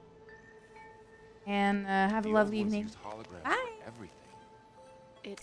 And have a lovely evening. Bye. It